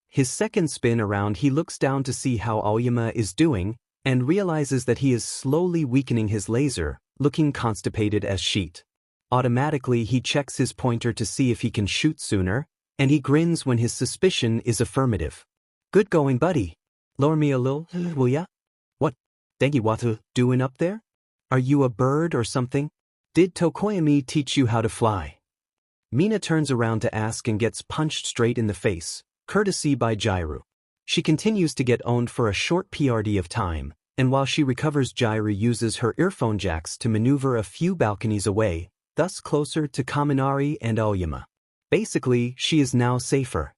[SPEAKER 1] His second spin around he looks down to see how Aoyama is doing, and realizes that he is slowly weakening his laser, looking constipated as sheet. Automatically he checks his pointer to see if he can shoot sooner, and he grins when his suspicion is affirmative. Good going, buddy. Lower me a little, will ya? What, Denki watu, doing up there? Are you a bird or something? Did Tokoyami teach you how to fly? Mina turns around to ask and gets punched straight in the face, courtesy by Jairu. She continues to get owned for a short PRD of time, and while she recovers Jairu uses her earphone jacks to maneuver a few balconies away, thus closer to Kaminari and Aoyama. Basically, she is now safer.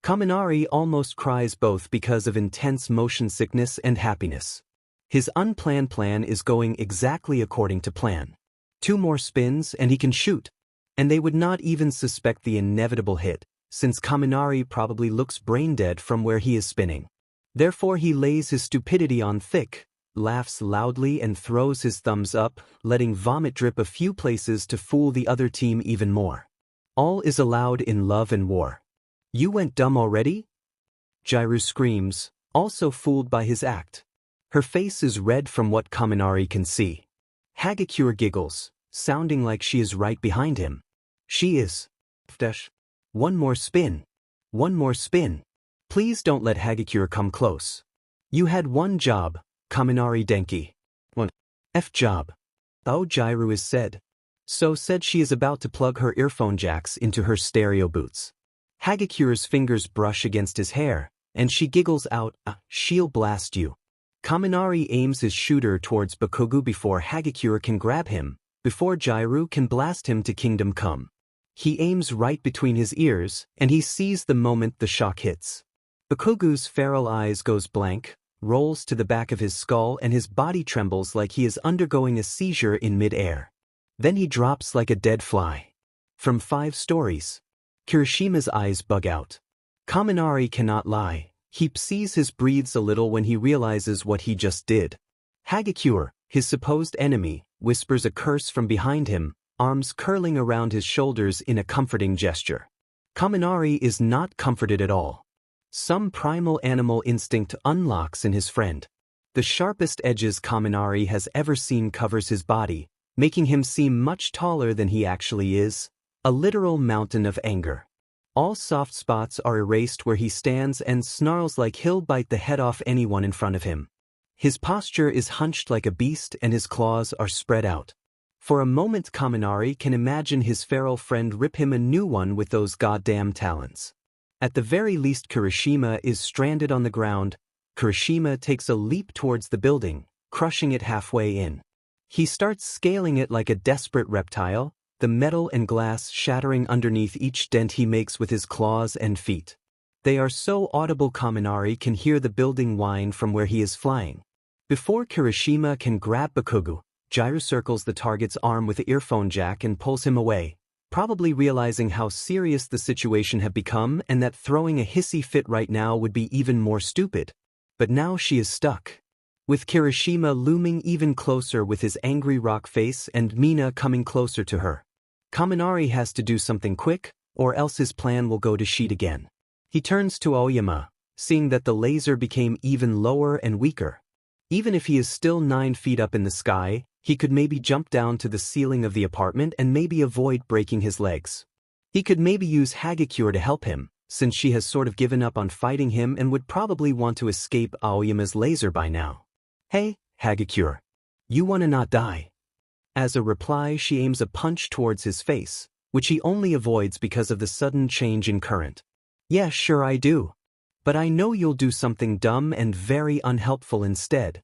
[SPEAKER 1] Kaminari almost cries both because of intense motion sickness and happiness. His unplanned plan is going exactly according to plan. 2 more spins and he can shoot. And they would not even suspect the inevitable hit, since Kaminari probably looks brain-dead from where he is spinning. Therefore he lays his stupidity on thick, laughs loudly and throws his thumbs up, letting vomit drip a few places to fool the other team even more. All is allowed in love and war. You went dumb already? Jairu screams, also fooled by his act. Her face is red from what Kaminari can see. Hagakure giggles, sounding like she is right behind him. She is. One more spin. One more spin. Please don't let Hagakure come close. You had one job, Kaminari Denki. One F job. Oh, Jairu is said. So said she is about to plug her earphone jacks into her stereo boots. Hagakure's fingers brush against his hair, and she giggles out, she'll blast you. Kaminari aims his shooter towards Bakugo before Hagakure can grab him, before Jairu can blast him to Kingdom Come. He aims right between his ears, and he sees the moment the shock hits. Bakugo's feral eyes goes blank, rolls to the back of his skull and his body trembles like he is undergoing a seizure in mid-air. Then he drops like a dead fly. From 5 stories. Kirishima's eyes bug out. Kaminari cannot lie. He sees his breathes a little when he realizes what he just did. Hagakure, his supposed enemy, whispers a curse from behind him, arms curling around his shoulders in a comforting gesture. Kaminari is not comforted at all. Some primal animal instinct unlocks in his friend. The sharpest edges Kaminari has ever seen covers his body, making him seem much taller than he actually is, a literal mountain of anger. All soft spots are erased where he stands and snarls like he'll bite the head off anyone in front of him. His posture is hunched like a beast and his claws are spread out. For a moment Kaminari can imagine his feral friend rip him a new one with those goddamn talons. At the very least Kirishima is stranded on the ground. Kirishima takes a leap towards the building, crushing it halfway in. He starts scaling it like a desperate reptile, the metal and glass shattering underneath each dent he makes with his claws and feet. They are so audible Kaminari can hear the building whine from where he is flying. Before Kirishima can grab Bakugo, Jiru circles the target's arm with the earphone jack and pulls him away, probably realizing how serious the situation had become and that throwing a hissy fit right now would be even more stupid. But now she is stuck. With Kirishima looming even closer with his angry rock face and Mina coming closer to her. Kaminari has to do something quick, or else his plan will go to shit again. He turns to Aoyama, seeing that the laser became even lower and weaker. Even if he is still 9 feet up in the sky, he could maybe jump down to the ceiling of the apartment and maybe avoid breaking his legs. He could maybe use Hagakure to help him, since she has sort of given up on fighting him and would probably want to escape Aoyama's laser by now. Hey, Hagakure. You wanna not die? As a reply she aims a punch towards his face, which he only avoids because of the sudden change in current. Yeah, sure I do. But I know you'll do something dumb and very unhelpful instead.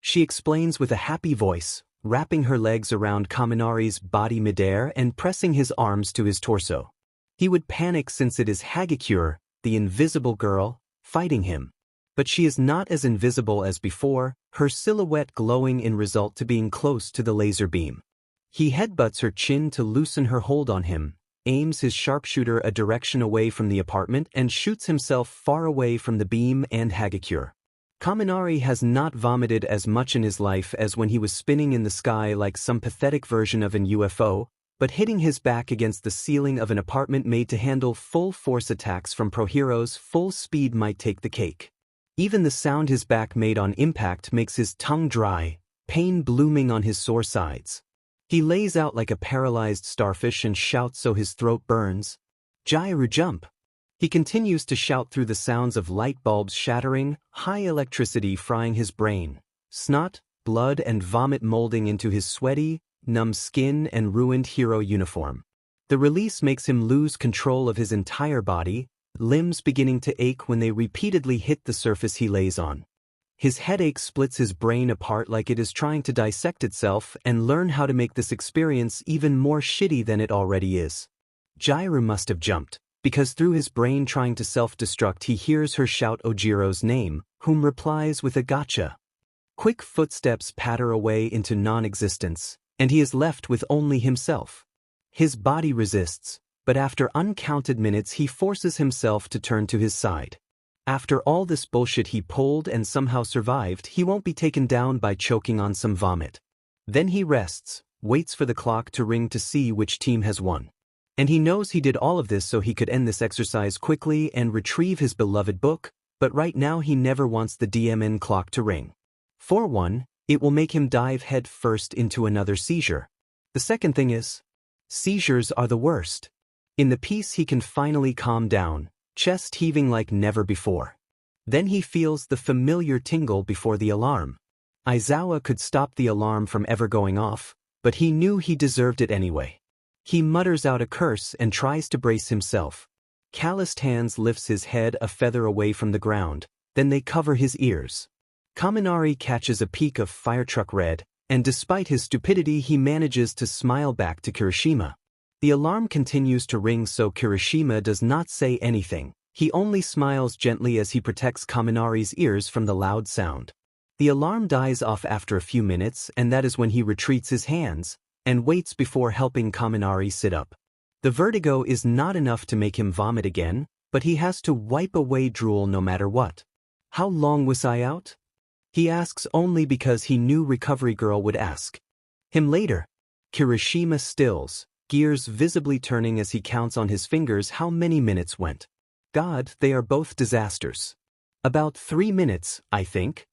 [SPEAKER 1] She explains with a happy voice, wrapping her legs around Kaminari's body midair and pressing his arms to his torso. He would panic since it is Hagakure, the invisible girl, fighting him. But she is not as invisible as before, her silhouette glowing in result to being close to the laser beam. He headbutts her chin to loosen her hold on him, aims his sharpshooter a direction away from the apartment and shoots himself far away from the beam and Hagakure. Kaminari has not vomited as much in his life as when he was spinning in the sky like some pathetic version of an UFO, but hitting his back against the ceiling of an apartment made to handle full-force attacks from pro heroes full speed might take the cake. Even the sound his back made on impact makes his tongue dry, pain blooming on his sore sides. He lays out like a paralyzed starfish and shouts so his throat burns. Jiru jump! He continues to shout through the sounds of light bulbs shattering, high electricity frying his brain, snot, blood and vomit molding into his sweaty, numb skin and ruined hero uniform. The release makes him lose control of his entire body, limbs beginning to ache when they repeatedly hit the surface he lays on. His headache splits his brain apart like it is trying to dissect itself and learn how to make this experience even more shitty than it already is. Jiru must have jumped, because through his brain trying to self-destruct he hears her shout Ojiro's name, whom replies with a gotcha. Quick footsteps patter away into non-existence, and he is left with only himself. His body resists, but after uncounted minutes he forces himself to turn to his side. After all this bullshit he pulled and somehow survived, he won't be taken down by choking on some vomit. Then he rests, waits for the clock to ring to see which team has won. And he knows he did all of this so he could end this exercise quickly and retrieve his beloved book, but right now he never wants the DMN clock to ring. For one, it will make him dive head first into another seizure. The second thing is, seizures are the worst. In the peace he can finally calm down, chest heaving like never before. Then he feels the familiar tingle before the alarm. Aizawa could stop the alarm from ever going off, but he knew he deserved it anyway. He mutters out a curse and tries to brace himself. Calloused hands lifts his head a feather away from the ground, then they cover his ears. Kaminari catches a peek of firetruck red, and despite his stupidity he manages to smile back to Kirishima. The alarm continues to ring so Kirishima does not say anything, he only smiles gently as he protects Kaminari's ears from the loud sound. The alarm dies off after a few minutes and that is when he retreats his hands, and waits before helping Kaminari sit up. The vertigo is not enough to make him vomit again, but he has to wipe away drool no matter what. How long was I out? He asks only because he knew Recovery Girl would ask him later. Kirishima stills, gears visibly turning as he counts on his fingers how many minutes went. God, they are both disasters. About 3 minutes, I think.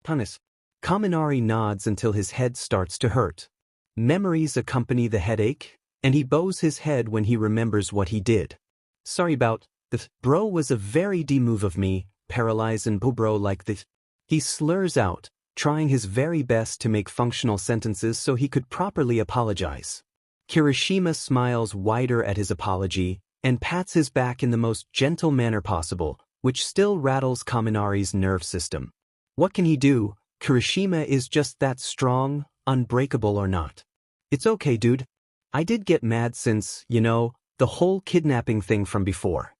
[SPEAKER 1] Punis. Kaminari nods until his head starts to hurt. Memories accompany the headache, and he bows his head when he remembers what he did. Sorry about the bro was a very D-move of me, paralyze and bro like this. He slurs out, trying his very best to make functional sentences so he could properly apologize. Kirishima smiles wider at his apology and pats his back in the most gentle manner possible, which still rattles Kaminari's nerve system. What can he do? Kirishima is just that strong, unbreakable or not. It's okay, dude. I did get mad since, the whole kidnapping thing from before.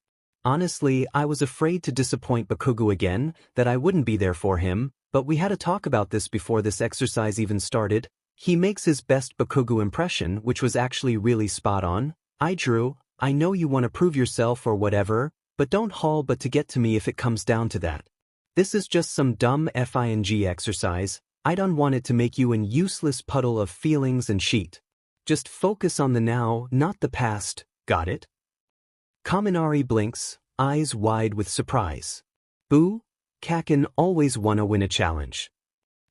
[SPEAKER 1] Honestly, I was afraid to disappoint Bakugo again, that I wouldn't be there for him, but we had a talk about this before this exercise even started. He makes his best Bakugo impression, which was actually really spot on. I know you want to prove yourself or whatever, but don't haul but to get to me if it comes down to that. This is just some dumb FING exercise. I don't want it to make you an useless puddle of feelings and sheet. Just focus on the now, not the past, got it? Kaminari blinks, eyes wide with surprise. Boo, Kakin always wanna win a challenge.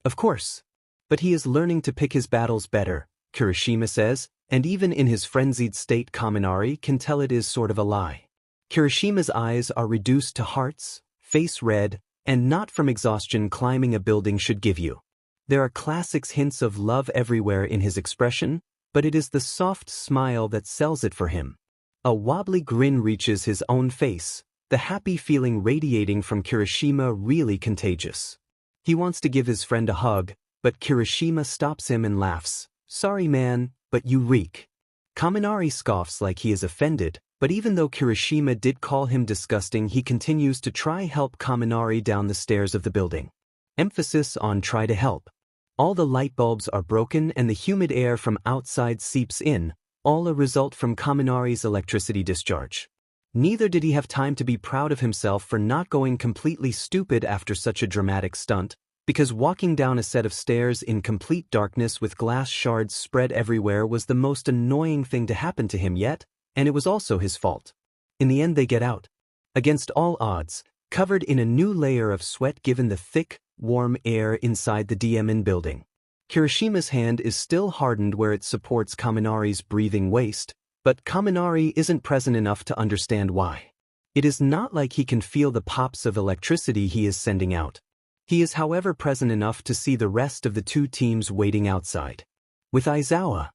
[SPEAKER 1] Of course. But he is learning to pick his battles better, Kirishima says, and even in his frenzied state Kaminari can tell it is sort of a lie. Kirishima's eyes are reduced to hearts, face red, and not from exhaustion climbing a building should give you. There are classic hints of love everywhere in his expression, but it is the soft smile that sells it for him. A wobbly grin reaches his own face, the happy feeling radiating from Kirishima really contagious. He wants to give his friend a hug, but Kirishima stops him and laughs. Sorry man, but you reek. Kaminari scoffs like he is offended, but even though Kirishima did call him disgusting, he continues to try help Kaminari down the stairs of the building. Emphasis on try to help. All the light bulbs are broken and the humid air from outside seeps in, all a result from Kaminari's electricity discharge. Neither did he have time to be proud of himself for not going completely stupid after such a dramatic stunt, because walking down a set of stairs in complete darkness with glass shards spread everywhere was the most annoying thing to happen to him yet, and it was also his fault. In the end they get out. Against all odds, covered in a new layer of sweat given the thick, warm air inside the DMN building. Kirishima's hand is still hardened where it supports Kaminari's breathing waist, but Kaminari isn't present enough to understand why. It is not like he can feel the pops of electricity he is sending out. He is however present enough to see the rest of the two teams waiting outside. With Aizawa,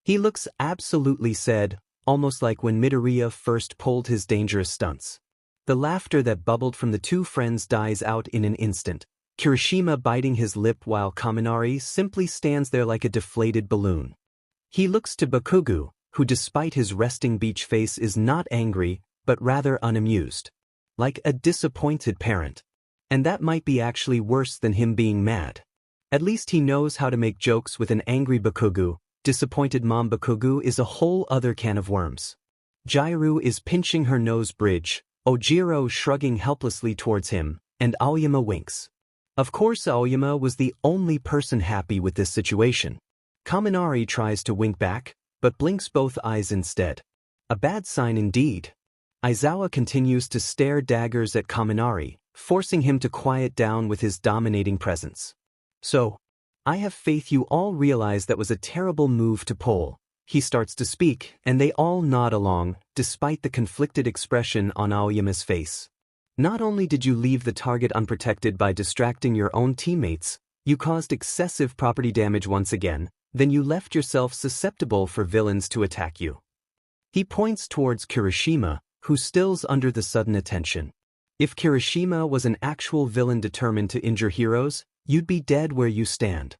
[SPEAKER 1] he looks absolutely sad, almost like when Midoriya first pulled his dangerous stunts. The laughter that bubbled from the two friends dies out in an instant, Kirishima biting his lip while Kaminari simply stands there like a deflated balloon. He looks to Bakugo, who despite his resting beach face is not angry, but rather unamused. Like a disappointed parent. And that might be actually worse than him being mad. At least he knows how to make jokes with an angry Bakugo. Disappointed mom Bakugo is a whole other can of worms. Jiru is pinching her nose bridge, Ojiro shrugging helplessly towards him, and Aoyama winks. Of course Aoyama was the only person happy with this situation. Kaminari tries to wink back, but blinks both eyes instead. A bad sign indeed. Aizawa continues to stare daggers at Kaminari, forcing him to quiet down with his dominating presence. So, I have faith you all realize that was a terrible move to pull. He starts to speak, and they all nod along, despite the conflicted expression on Aoyama's face. Not only did you leave the target unprotected by distracting your own teammates, you caused excessive property damage once again, then you left yourself susceptible for villains to attack you. He points towards Kirishima, who stills under the sudden attention. If Kirishima was an actual villain determined to injure heroes, you'd be dead where you stand.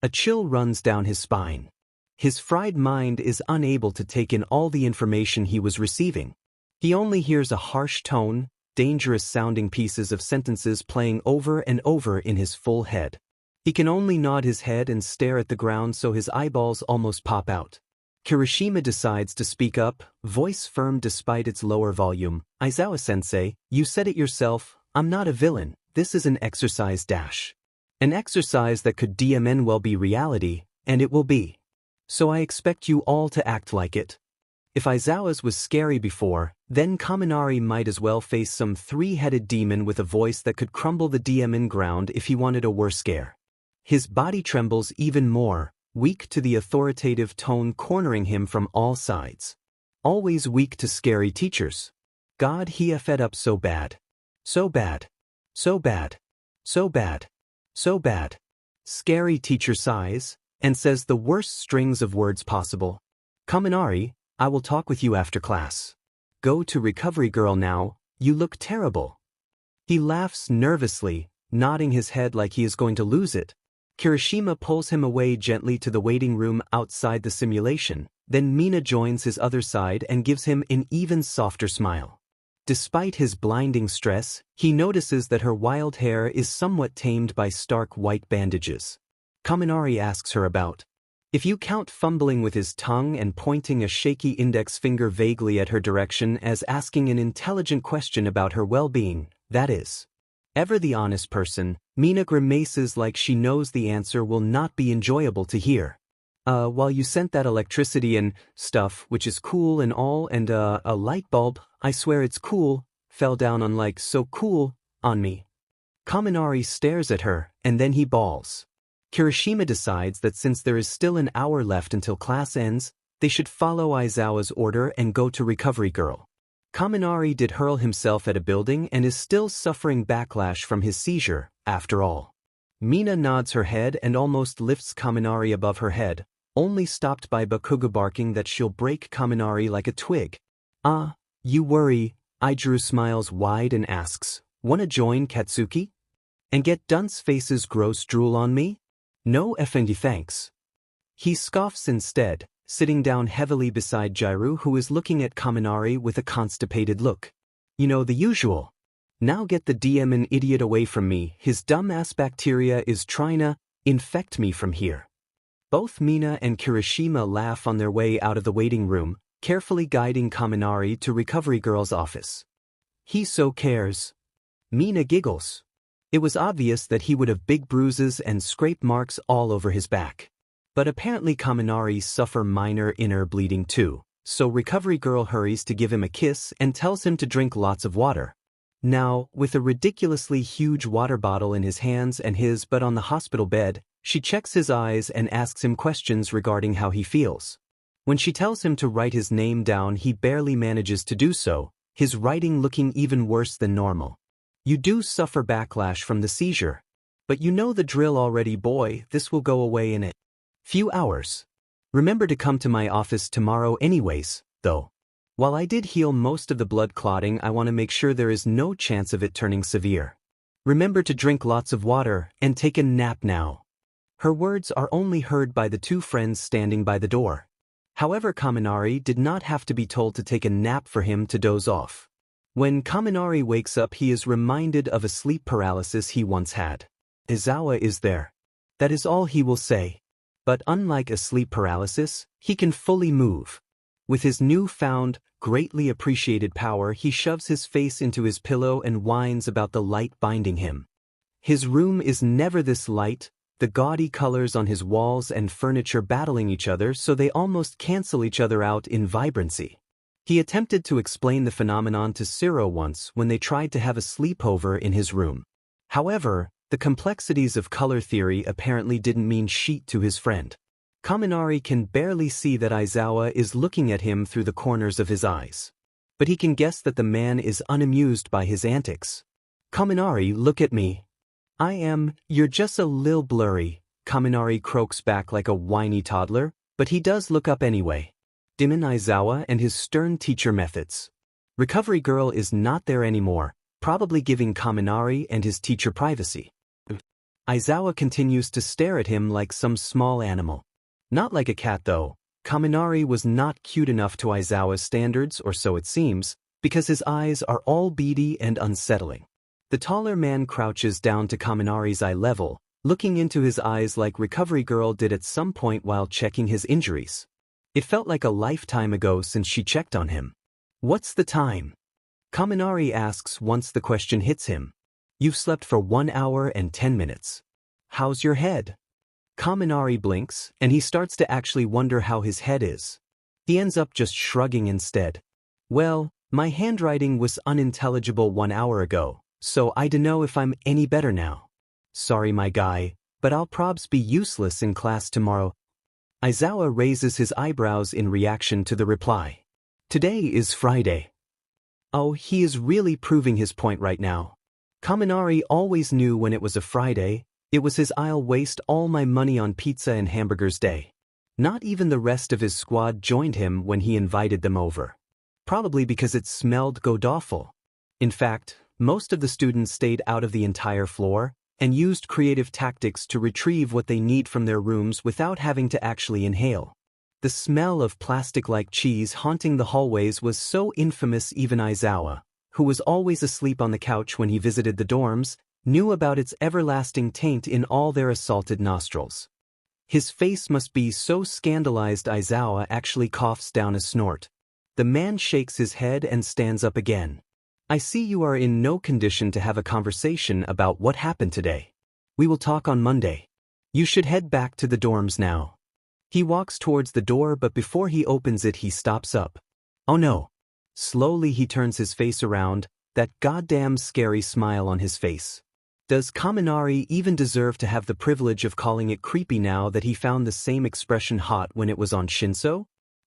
[SPEAKER 1] A chill runs down his spine. His fried mind is unable to take in all the information he was receiving. He only hears a harsh tone, dangerous-sounding pieces of sentences playing over and over in his full head. He can only nod his head and stare at the ground so his eyeballs almost pop out. Kirishima decides to speak up, voice firm despite its lower volume. Aizawa-sensei, you said it yourself, I'm not a villain, this is an exercise dash. An exercise that could DMN well be reality, and it will be. So I expect you all to act like it. If Aizawa's was scary before, then Kaminari might as well face some three-headed demon with a voice that could crumble the DMN ground if he wanted a worse scare. His body trembles even more, weak to the authoritative tone cornering him from all sides. Always weak to scary teachers. God, he fed up so bad. So bad. So bad. So bad. So bad. Scary teacher sighs, and says the worst strings of words possible. Kaminari, I will talk with you after class. Go to recovery girl now, you look terrible. He laughs nervously, nodding his head like he is going to lose it. Kirishima pulls him away gently to the waiting room outside the simulation, then Mina joins his other side and gives him an even softer smile. Despite his blinding stress, he notices that her wild hair is somewhat tamed by stark white bandages. Kaminari asks her about. If you count fumbling with his tongue and pointing a shaky index finger vaguely at her direction as asking an intelligent question about her well-being, that is. Ever the honest person, Mina grimaces like she knows the answer will not be enjoyable to hear. While you sent that electricity and stuff, which is cool and all, and a light bulb, I swear it's cool, fell down on like so cool, on me. Kaminari stares at her, and then he bawls. Kirishima decides that since there is still an hour left until class ends, they should follow Aizawa's order and go to recovery girl. Kaminari did hurl himself at a building and is still suffering backlash from his seizure, after all. Mina nods her head and almost lifts Kaminari above her head, only stopped by Bakugo barking that she'll break Kaminari like a twig. You worry, Aijuru smiles wide and asks, wanna join Katsuki? And get dunce faces gross drool on me? No effendi thanks. He scoffs instead, sitting down heavily beside Jairu who is looking at Kaminari with a constipated look. You know the usual. Now get the DMN idiot away from me, his dumb-ass bacteria is trying to infect me from here. Both Mina and Kirishima laugh on their way out of the waiting room, carefully guiding Kaminari to recovery girl's office. He so cares. Mina giggles. It was obvious that he would have big bruises and scrape marks all over his back. But apparently Kaminari suffer minor inner bleeding too, so recovery girl hurries to give him a kiss and tells him to drink lots of water. Now, with a ridiculously huge water bottle in his hands and his butt on the hospital bed, she checks his eyes and asks him questions regarding how he feels. When she tells him to write his name down, he barely manages to do so, his writing looking even worse than normal. You do suffer backlash from the seizure. But you know the drill already, boy, this will go away in a few hours. Remember to come to my office tomorrow anyways, though. While I did heal most of the blood clotting, I want to make sure there is no chance of it turning severe. Remember to drink lots of water and take a nap now. Her words are only heard by the two friends standing by the door. However, Kaminari did not have to be told to take a nap for him to doze off. When Kaminari wakes up, he is reminded of a sleep paralysis he once had. Aizawa is there. That is all he will say. But unlike a sleep paralysis, he can fully move. With his newfound, greatly appreciated power, he shoves his face into his pillow and whines about the light binding him. His room is never this light, the gaudy colors on his walls and furniture battling each other so they almost cancel each other out in vibrancy. He attempted to explain the phenomenon to Siro once when they tried to have a sleepover in his room. However, the complexities of color theory apparently didn't mean shit to his friend. Kaminari can barely see that Aizawa is looking at him through the corners of his eyes. But he can guess that the man is unamused by his antics. Kaminari, look at me. You're just a lil blurry, Kaminari croaks back like a whiny toddler, but he does look up anyway. Demon Aizawa and his stern teacher methods. Recovery girl is not there anymore, probably giving Kaminari and his teacher privacy. Aizawa continues to stare at him like some small animal. Not like a cat though. Kaminari was not cute enough to Aizawa's standards, or so it seems, because his eyes are all beady and unsettling. The taller man crouches down to Kaminari's eye level, looking into his eyes like recovery girl did at some point while checking his injuries. It felt like a lifetime ago since she checked on him. What's the time? Kaminari asks once the question hits him. You've slept for 1 hour and 10 minutes. How's your head? Kaminari blinks, and he starts to actually wonder how his head is. He ends up just shrugging instead. Well, my handwriting was unintelligible 1 hour ago, so I dunno if I'm any better now. Sorry my guy, but I'll probs be useless in class tomorrow. Aizawa raises his eyebrows in reaction to the reply. Today is Friday. Oh, he is really proving his point right now. Kaminari always knew when it was a Friday, it was his I'll waste all my money on pizza and hamburgers day. Not even the rest of his squad joined him when he invited them over. Probably because it smelled god-awful. In fact, most of the students stayed out of the entire floor and used creative tactics to retrieve what they need from their rooms without having to actually inhale. The smell of plastic-like cheese haunting the hallways was so infamous even Aizawa, who was always asleep on the couch when he visited the dorms, knew about its everlasting taint in all their assaulted nostrils. His face must be so scandalized Aizawa actually coughs down a snort. The man shakes his head and stands up again. I see you are in no condition to have a conversation about what happened today. We will talk on Monday. You should head back to the dorms now. He walks towards the door, but before he opens it he stops up. Oh no. Slowly he turns his face around, that goddamn scary smile on his face. Does Kaminari even deserve to have the privilege of calling it creepy now that he found the same expression hot when it was on Shinsou?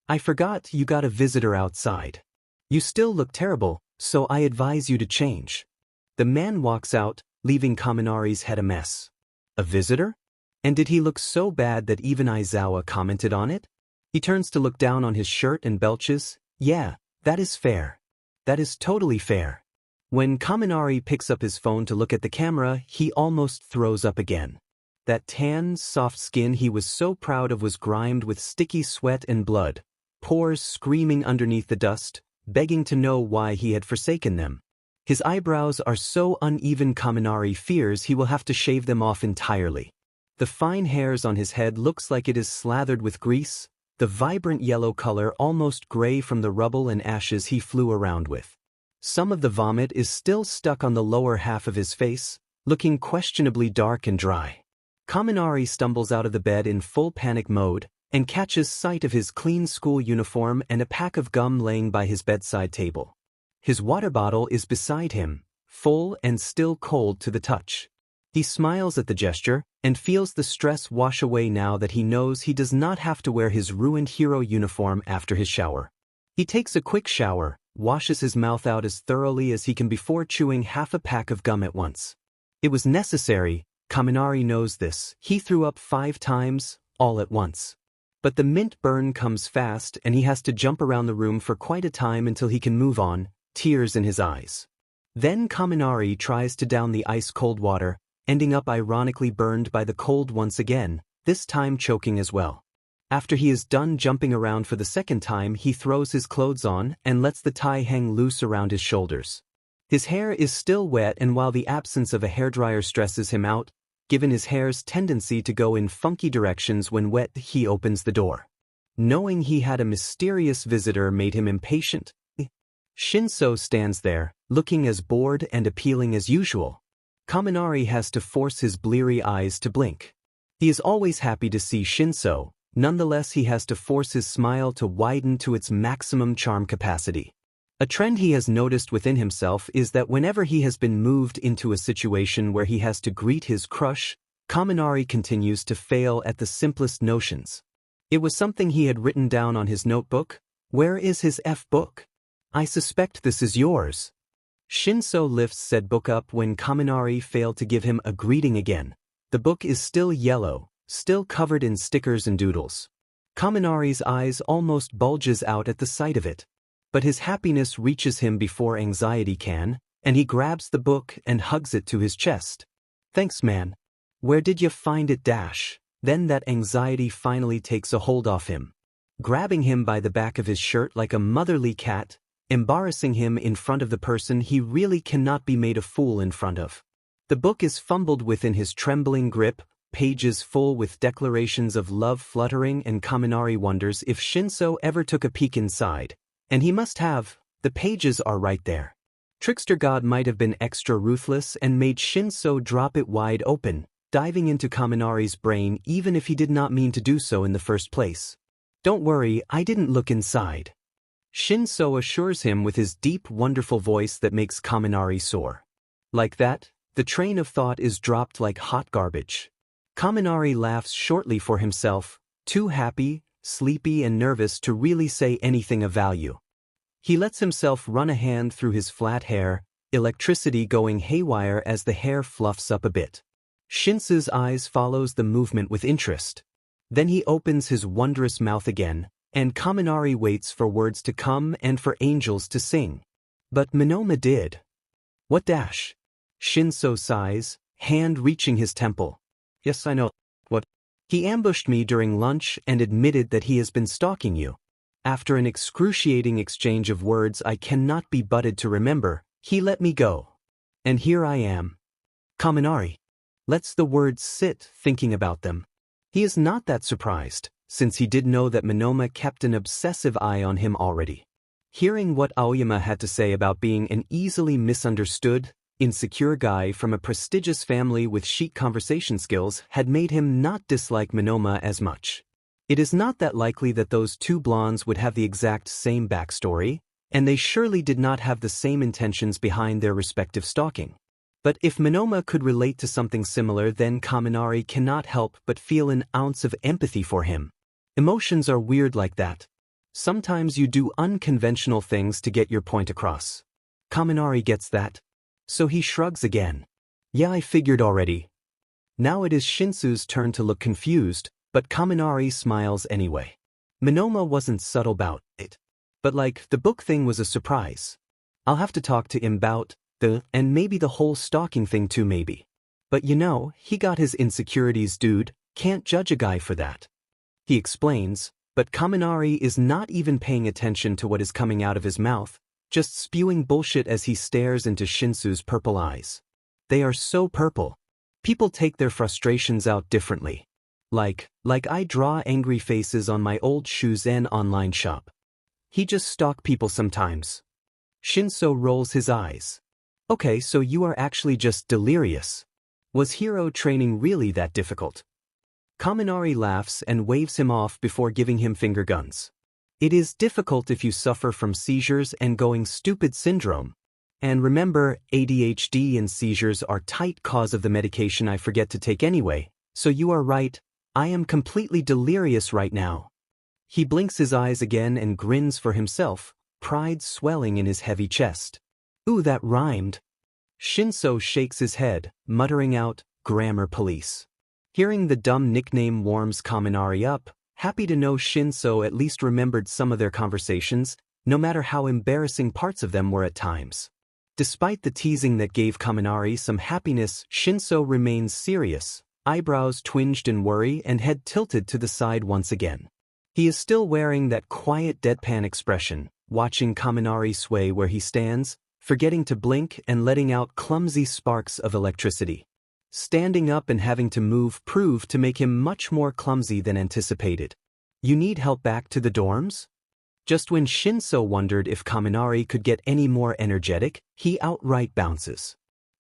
[SPEAKER 1] I forgot you got a visitor outside. You still look terrible, so I advise you to change. The man walks out, leaving Kaminari's head a mess. A visitor? And did he look so bad that even Aizawa commented on it? He turns to look down on his shirt and belches. Yeah, that is fair. That is totally fair. When Kaminari picks up his phone to look at the camera, he almost throws up again. That tan, soft skin he was so proud of was grimed with sticky sweat and blood, pores screaming underneath the dust, begging to know why he had forsaken them. His eyebrows are so uneven Kaminari fears he will have to shave them off entirely. The fine hairs on his head looks like it is slathered with grease, the vibrant yellow color almost gray from the rubble and ashes he flew around with. Some of the vomit is still stuck on the lower half of his face, looking questionably dark and dry. Kaminari stumbles out of the bed in full panic mode and catches sight of his clean school uniform and a pack of gum laying by his bedside table. His water bottle is beside him, full and still cold to the touch. He smiles at the gesture and feels the stress wash away now that he knows he does not have to wear his ruined hero uniform after his shower. He takes a quick shower, washes his mouth out as thoroughly as he can before chewing half a pack of gum at once. It was necessary, Kaminari knows this. He threw up 5 times, all at once. But the mint burn comes fast and he has to jump around the room for quite a time until he can move on, tears in his eyes. Then Kaminari tries to down the ice-cold water, ending up ironically burned by the cold once again, this time choking as well. After he is done jumping around for the second time, he throws his clothes on and lets the tie hang loose around his shoulders. His hair is still wet, and while the absence of a hairdryer stresses him out, given his hair's tendency to go in funky directions when wet, he opens the door. Knowing he had a mysterious visitor made him impatient. Shinsou stands there, looking as bored and appealing as usual. Kaminari has to force his bleary eyes to blink. He is always happy to see Shinsou, nonetheless he has to force his smile to widen to its maximum charm capacity. A trend he has noticed within himself is that whenever he has been moved into a situation where he has to greet his crush, Kaminari continues to fail at the simplest notions. It was something he had written down on his notebook. Where is his book? I suspect this is yours. Shinsou lifts said book up when Kaminari failed to give him a greeting again. The book is still yellow, still covered in stickers and doodles. Kaminari's eyes almost bulges out at the sight of it. But his happiness reaches him before anxiety can, and he grabs the book and hugs it to his chest. Thanks man. Where did you find it ? Then that anxiety finally takes a hold off him. Grabbing him by the back of his shirt like a motherly cat, embarrassing him in front of the person he really cannot be made a fool in front of. The book is fumbled within his trembling grip, pages full with declarations of love fluttering, and Kaminari wonders if Shinsou ever took a peek inside. And he must have. The pages are right there. Trickster God might have been extra ruthless and made Shinsou drop it wide open, diving into Kaminari's brain even if he did not mean to do so in the first place. Don't worry, I didn't look inside. Shinsou assures him with his deep, wonderful voice that makes Kaminari soar. Like that, the train of thought is dropped like hot garbage. Kaminari laughs shortly for himself, too happy, sleepy and nervous to really say anything of value. He lets himself run a hand through his flat hair, electricity going haywire as the hair fluffs up a bit. Shinsou's eyes follows the movement with interest. Then he opens his wondrous mouth again, and Kaminari waits for words to come and for angels to sing. But Monoma did. What dash? Shinsou sighs, hand reaching his temple. Yes, I know. What? He ambushed me during lunch and admitted that he has been stalking you. After an excruciating exchange of words I cannot be butted to remember, he let me go. And here I am. Kaminari lets the words sit, thinking about them. He is not that surprised, since he did know that Monoma kept an obsessive eye on him already. Hearing what Aoyama had to say about being an easily misunderstood, insecure guy from a prestigious family with chic conversation skills had made him not dislike Monoma as much. It is not that likely that those two blondes would have the exact same backstory, and they surely did not have the same intentions behind their respective stalking. But if Monoma could relate to something similar, then Kaminari cannot help but feel an ounce of empathy for him. Emotions are weird like that. Sometimes you do unconventional things to get your point across. Kaminari gets that. So he shrugs again. Yeah, I figured already. Now it is Shinsou's turn to look confused, but Kaminari smiles anyway. Monoma wasn't subtle about it. But the book thing was a surprise. I'll have to talk to him about and maybe the whole stalking thing too maybe. But he got his insecurities, dude, can't judge a guy for that. He explains, but Kaminari is not even paying attention to what is coming out of his mouth, just spewing bullshit as he stares into Shinsou's purple eyes. They are so purple. People take their frustrations out differently. Like I draw angry faces on my old Shuzen online shop. He just stalk people sometimes. Shinsou rolls his eyes. Okay, so you are actually just delirious. Was hero training really that difficult? Kaminari laughs and waves him off before giving him finger guns. It is difficult if you suffer from seizures and going stupid syndrome. And remember, ADHD and seizures are tight cause of the medication I forget to take anyway, so you are right, I am completely delirious right now. He blinks his eyes again and grins for himself, pride swelling in his heavy chest. Ooh, that rhymed. Shinsou shakes his head, muttering out, grammar police. Hearing the dumb nickname warms Kaminari up, happy to know Shinsou at least remembered some of their conversations, no matter how embarrassing parts of them were at times. Despite the teasing that gave Kaminari some happiness, Shinsou remains serious, eyebrows twinged in worry and head tilted to the side once again. He is still wearing that quiet deadpan expression, watching Kaminari sway where he stands, forgetting to blink and letting out clumsy sparks of electricity. Standing up and having to move proved to make him much more clumsy than anticipated. You need help back to the dorms? Just when Shinsou wondered if Kaminari could get any more energetic, he outright bounces.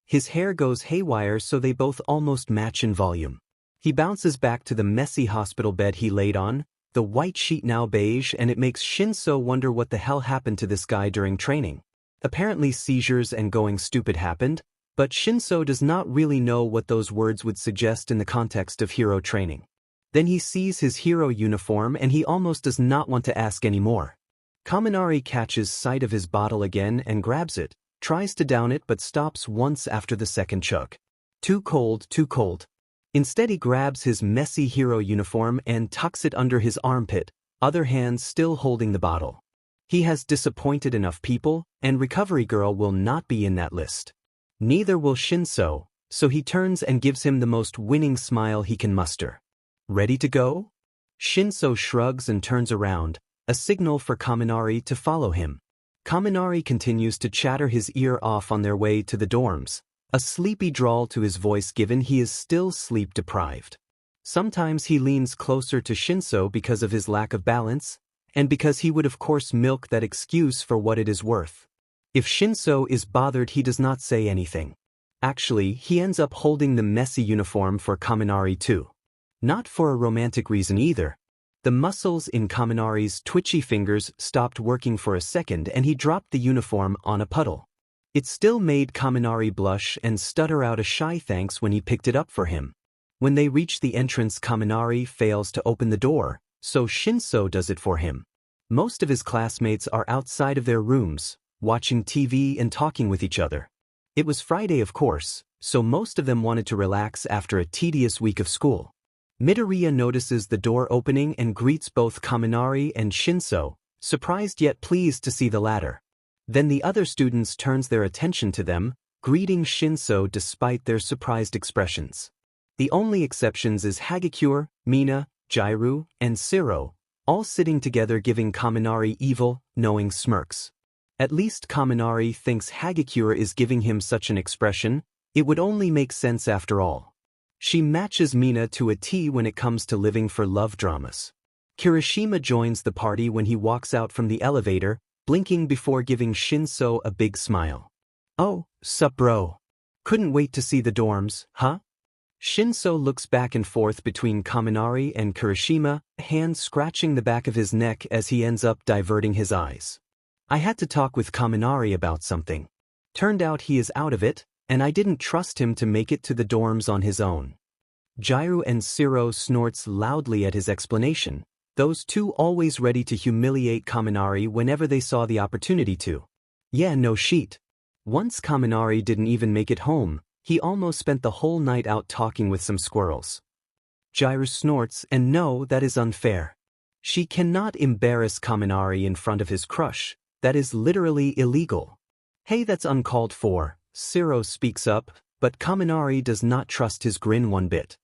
[SPEAKER 1] His hair goes haywire so they both almost match in volume. He bounces back to the messy hospital bed he laid on, the white sheet now beige, and it makes Shinsou wonder what the hell happened to this guy during training. Apparently seizures and going stupid happened, but Shinsou does not really know what those words would suggest in the context of hero training. Then he sees his hero uniform and he almost does not want to ask any more. Kaminari catches sight of his bottle again and grabs it, tries to down it but stops once after the second chug. Too cold, too cold. Instead he grabs his messy hero uniform and tucks it under his armpit, other hand still holding the bottle. He has disappointed enough people, and Recovery Girl will not be in that list. Neither will Shinsou, so he turns and gives him the most winning smile he can muster. Ready to go? Shinsou shrugs and turns around, a signal for Kaminari to follow him. Kaminari continues to chatter his ear off on their way to the dorms, A sleepy drawl to his voice given he is still sleep-deprived. Sometimes he leans closer to Shinsou because of his lack of balance, and because he would of course milk that excuse for what it is worth. If Shinsou is bothered he does not say anything. Actually, he ends up holding the messy uniform for Kaminari too. Not for a romantic reason either. The muscles in Kaminari's twitchy fingers stopped working for a second and he dropped the uniform on a puddle. It still made Kaminari blush and stutter out a shy thanks when he picked it up for him. When they reach the entrance, Kaminari fails to open the door, so Shinsou does it for him. Most of his classmates are outside of their rooms, watching TV and talking with each other. It was Friday of course, so most of them wanted to relax after a tedious week of school. Midoriya notices the door opening and greets both Kaminari and Shinsou, surprised yet pleased to see the latter. Then the other students turns their attention to them, greeting Shinsou despite their surprised expressions. The only exceptions is Hagakure, Mina, Jairu, and Siro, all sitting together giving Kaminari evil, knowing smirks. At least Kaminari thinks Hagakure is giving him such an expression, it would only make sense after all. She matches Mina to a T when it comes to living for love dramas. Kirishima joins the party when he walks out from the elevator, blinking before giving Shinsou a big smile. "Oh, sup bro. Couldn't wait to see the dorms, huh?" Shinsou looks back and forth between Kaminari and Kirishima, hands scratching the back of his neck as he ends up diverting his eyes. "I had to talk with Kaminari about something. Turned out he is out of it, and I didn't trust him to make it to the dorms on his own." Jairu and Siro snorts loudly at his explanation, those two always ready to humiliate Kaminari whenever they saw the opportunity to. Yeah, no sheet. Once Kaminari didn't even make it home, he almost spent the whole night out talking with some squirrels. Jairu snorts, and no, that is unfair. She cannot embarrass Kaminari in front of his crush, that is literally illegal. Hey, that's uncalled for, Siro speaks up, but Kaminari does not trust his grin one bit.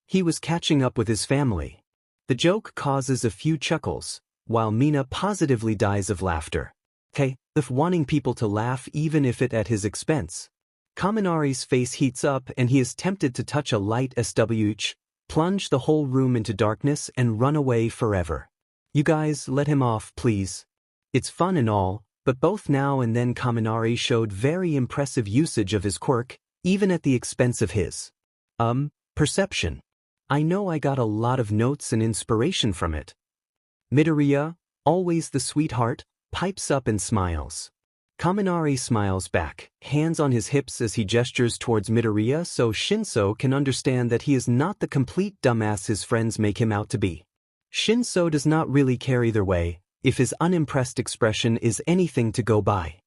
[SPEAKER 1] He was catching up with his family. The joke causes a few chuckles, while Mina positively dies of laughter. Hey, if wanting people to laugh even if it at his expense. Kaminari's face heats up and he is tempted to touch a light switch, plunge the whole room into darkness and run away forever. You guys, let him off, please. It's fun and all, but both now and then Kaminari showed very impressive usage of his quirk, even at the expense of his perception. I know I got a lot of notes and inspiration from it. Midoriya, always the sweetheart, pipes up and smiles. Kaminari smiles back, hands on his hips as he gestures towards Midoriya so Shinsou can understand that he is not the complete dumbass his friends make him out to be. Shinsou does not really care either way, if his unimpressed expression is anything to go by.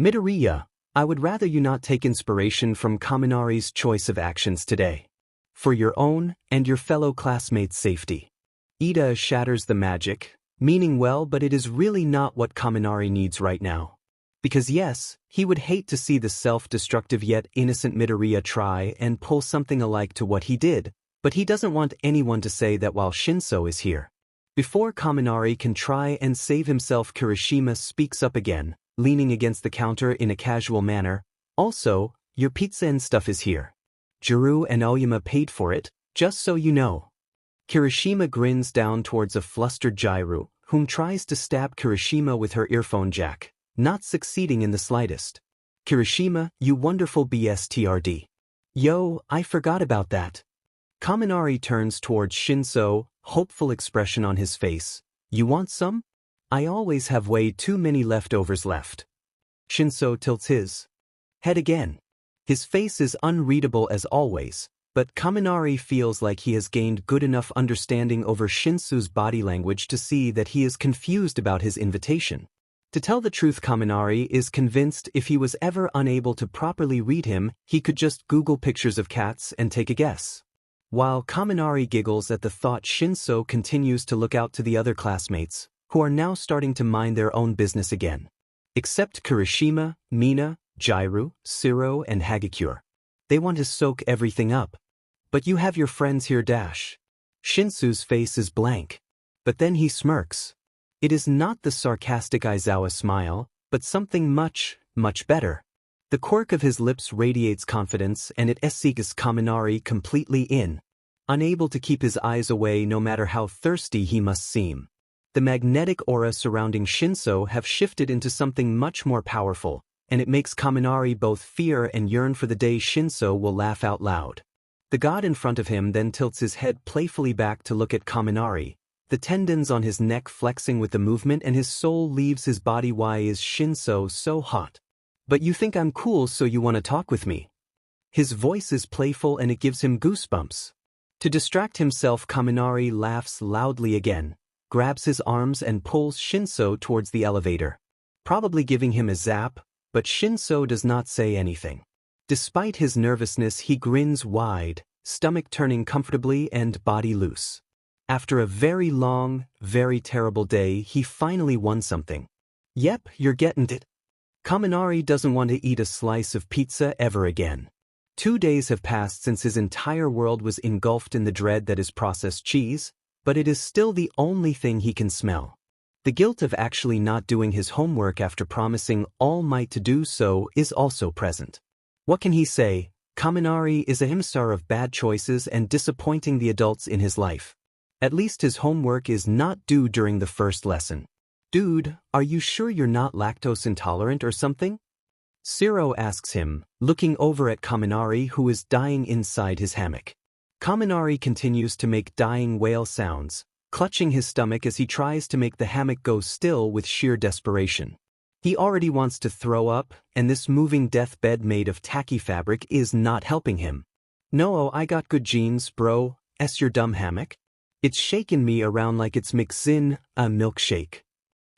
[SPEAKER 1] Midoriya, I would rather you not take inspiration from Kaminari's choice of actions today. For your own and your fellow classmates' safety. Ida shatters the magic, meaning well, but it is really not what Kaminari needs right now. Because yes, he would hate to see the self-destructive yet innocent Midoriya try and pull something alike to what he did, but he doesn't want anyone to say that while Shinsou is here. Before Kaminari can try and save himself, Kirishima speaks up again, leaning against the counter in a casual manner. Also, your pizza and stuff is here. Juru and Oyama paid for it, just so you know. Kirishima grins down towards a flustered Jairu, whom tries to stab Kirishima with her earphone jack, not succeeding in the slightest. Kirishima, you wonderful BSTRD. Yo, I forgot about that. Kaminari turns towards Shinsou, hopeful expression on his face. You want some? I always have way too many leftovers left. Shinsou tilts his head again. His face is unreadable as always, but Kaminari feels like he has gained good enough understanding over Shinsou's body language to see that he is confused about his invitation. To tell the truth, Kaminari is convinced if he was ever unable to properly read him, he could just Google pictures of cats and take a guess. While Kaminari giggles at the thought, Shinsou continues to look out to the other classmates, who are now starting to mind their own business again. Except Kirishima, Mina, Jairu, Siro, and Hagakure. They want to soak everything up. But you have your friends here dash. Shinsou's face is blank. But then he smirks. It is not the sarcastic Aizawa smile, but something much, much better. The quirk of his lips radiates confidence and it seeks Kaminari completely in, unable to keep his eyes away no matter how thirsty he must seem. The magnetic aura surrounding Shinsou have shifted into something much more powerful, and it makes Kaminari both fear and yearn for the day Shinsou will laugh out loud. The god in front of him then tilts his head playfully back to look at Kaminari, the tendons on his neck flexing with the movement and his soul leaves his body. Why is Shinsou so hot? But you think I'm cool so you want to talk with me? His voice is playful and it gives him goosebumps. To distract himself, Kaminari laughs loudly again, grabs his arms and pulls Shinsou towards the elevator, probably giving him a zap, but Shinsou does not say anything. Despite his nervousness, he grins wide, stomach turning comfortably and body loose. After a very long, very terrible day, he finally won something. Yep, you're getting it. Kaminari doesn't want to eat a slice of pizza ever again. 2 days have passed since his entire world was engulfed in the dread that is processed cheese, but it is still the only thing he can smell. The guilt of actually not doing his homework after promising All Might to do so is also present. What can he say? Kaminari is a himstar of bad choices and disappointing the adults in his life. At least his homework is not due during the first lesson. Dude, are you sure you're not lactose intolerant or something? Siro asks him, looking over at Kaminari who is dying inside his hammock. Kaminari continues to make dying whale sounds, clutching his stomach as he tries to make the hammock go still with sheer desperation. He already wants to throw up, and this moving deathbed made of tacky fabric is not helping him. No, I got good genes, bro. Your dumb hammock? It's shaking me around like it's mixin' a milkshake.